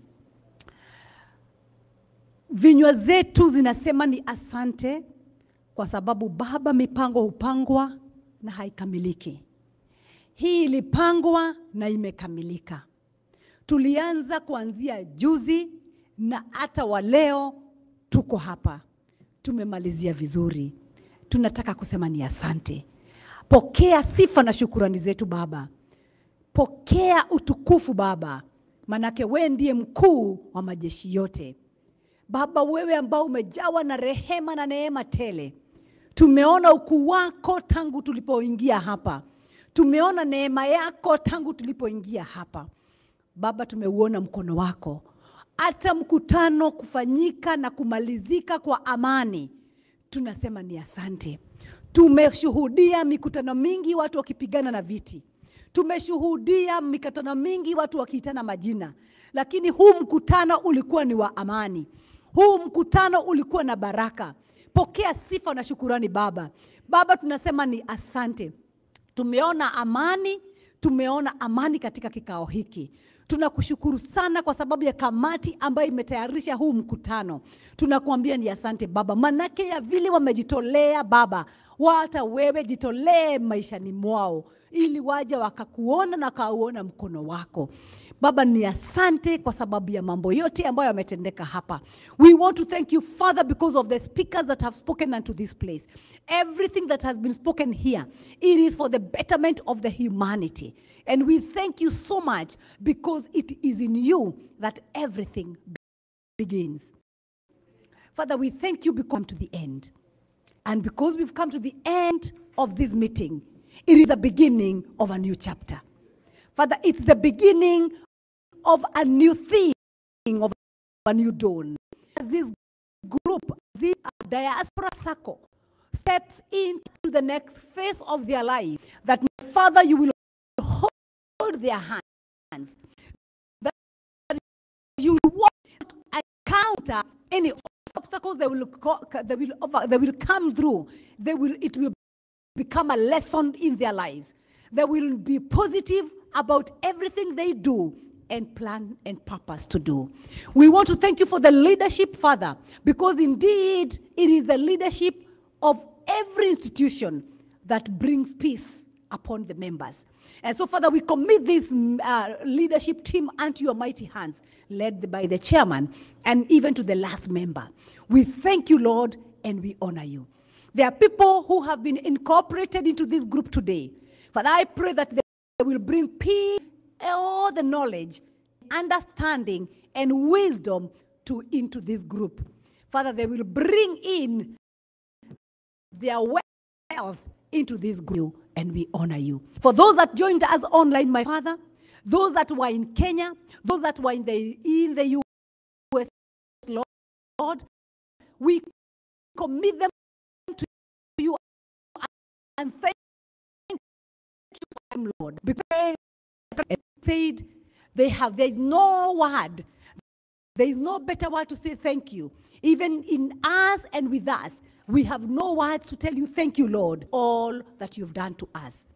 Vinywa zetu zinasema ni asante kwa sababu Baba, mipango hupangwa na haikamiliki. Hii ilipangwa na imekamilika. Tulianza kuanzia juzi na hata wa leo tuko hapa. Tumemalizia vizuri. Tunataka kusema ni asante. Pokea sifa na shukurani zetu Baba. Pokea utukufu Baba. Manake wewe ndiye mkuu wa majeshi yote. Baba, wewe ambao umejawa na rehema na neema tele. Tumeona ukuu wako tangu tulipoingia hapa. Tumeona neema yako tangu tulipoingia hapa. Baba, tumeuona mkono wako. Hata mkutano kufanyika na kumalizika kwa amani. Tunasema ni asante. Tumeshuhudia mikutano mingi watu wakipigana na viti. Tumeshuhudia mikutano mingi watu wakiitana majina. Lakini huu mkutano ulikuwa ni wa amani. Huu mkutano ulikuwa na baraka. Pokea sifa na shukurani Baba. Baba, tunasema ni asante. Tumeona amani katika kikao hiki. Tunakushukuru sana kwa sababu ya kamati ambayo imetayarisha huu mkutano. Tunakuambia ni asante Baba. Manake ya vile wamejitolea Baba, hata wewe jitolee maishani mwao ili waje wakakuona na kauona mkono wako. Baba, ni asante kwa sababu ya mambo yote ambayo yametendeka hapa. We want to thank you Father because of the speakers that have spoken unto this place. Everything that has been spoken here, it is for the betterment of the humanity. And we thank you so much because it is in you that everything begins. Father, we thank you because we've come to the end. And because we've come to the end of this meeting, it is the beginning of a new chapter. Father, it's the beginning of a new thing, of a new dawn. As this group, the Diaspora SACCO, steps into the next phase of their life, that Father, you will hold their hands, that you will encounter any obstacles they will come through. It will become a lesson in their lives. They will be positive about everything they do and plan and purpose to do. We want to thank you for the leadership, Father, because indeed it is the leadership of every institution that brings peace upon the members. And so, Father, we commit this leadership team unto your mighty hands, led by the chairman and even to the last member. We thank you, Lord, and we honor you. There are people who have been incorporated into this group today. Father, I pray that they will bring peace all the knowledge, understanding, and wisdom into this group. Father, they will bring in their wealth into this group, and we honor you. For those that joined us online, my Father, those that were in Kenya, those that were in the US, Lord, we commit them to you and thank you, Lord. Because said there is no word, there is no better word to say thank you. Even in us and with us, we have no words to tell you thank you, Lord, all that you've done to us.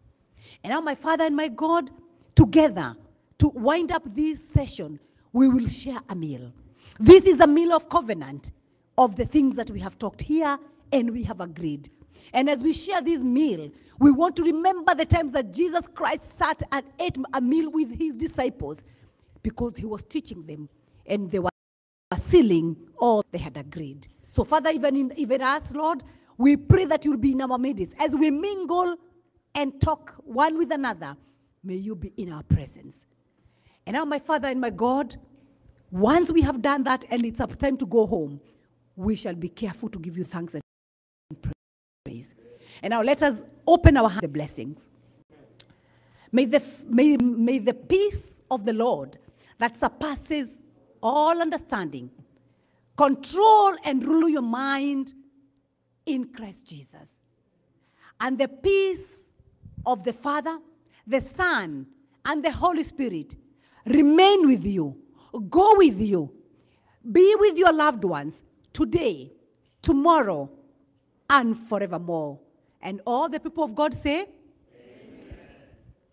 And now, my Father and my God, together, to wind up this session, we will share a meal. This is a meal of covenant of the things that we have talked here and we have agreed. And as we share this meal, we want to remember the times that Jesus Christ sat and ate a meal with his disciples because he was teaching them and they were sealing all they had agreed. So, Father, even us, Lord, we pray that you'll be in our midst. As we mingle and talk one with another, may you be in our presence. And now, my Father and my God, once we have done that and it's up time to go home, we shall be careful to give you thanks and praise. And now let us open our hands to the blessings. May the peace of the Lord that surpasses all understanding control and rule your mind in Christ Jesus. And the peace of the Father, the Son, and the Holy Spirit remain with you, go with you, be with your loved ones today, tomorrow, and forevermore. And all the people of God say, amen.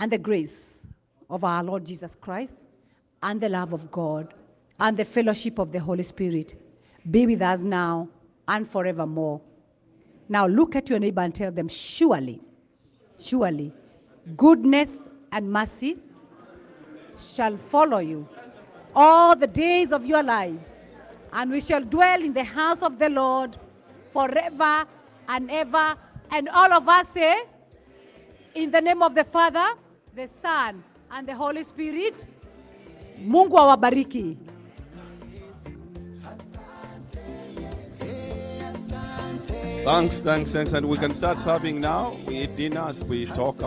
And the grace of our Lord Jesus Christ, and the love of God, and the fellowship of the Holy Spirit be with us now and forevermore. Now look at your neighbor and tell them, surely, surely, goodness and mercy shall follow you all the days of your lives, and we shall dwell in the house of the Lord forever and ever. And all of us say, in the name of the Father, the Son, and the Holy Spirit, Mungu awabariki.
Thanks. And we can start serving now. We eat dinners, we talk.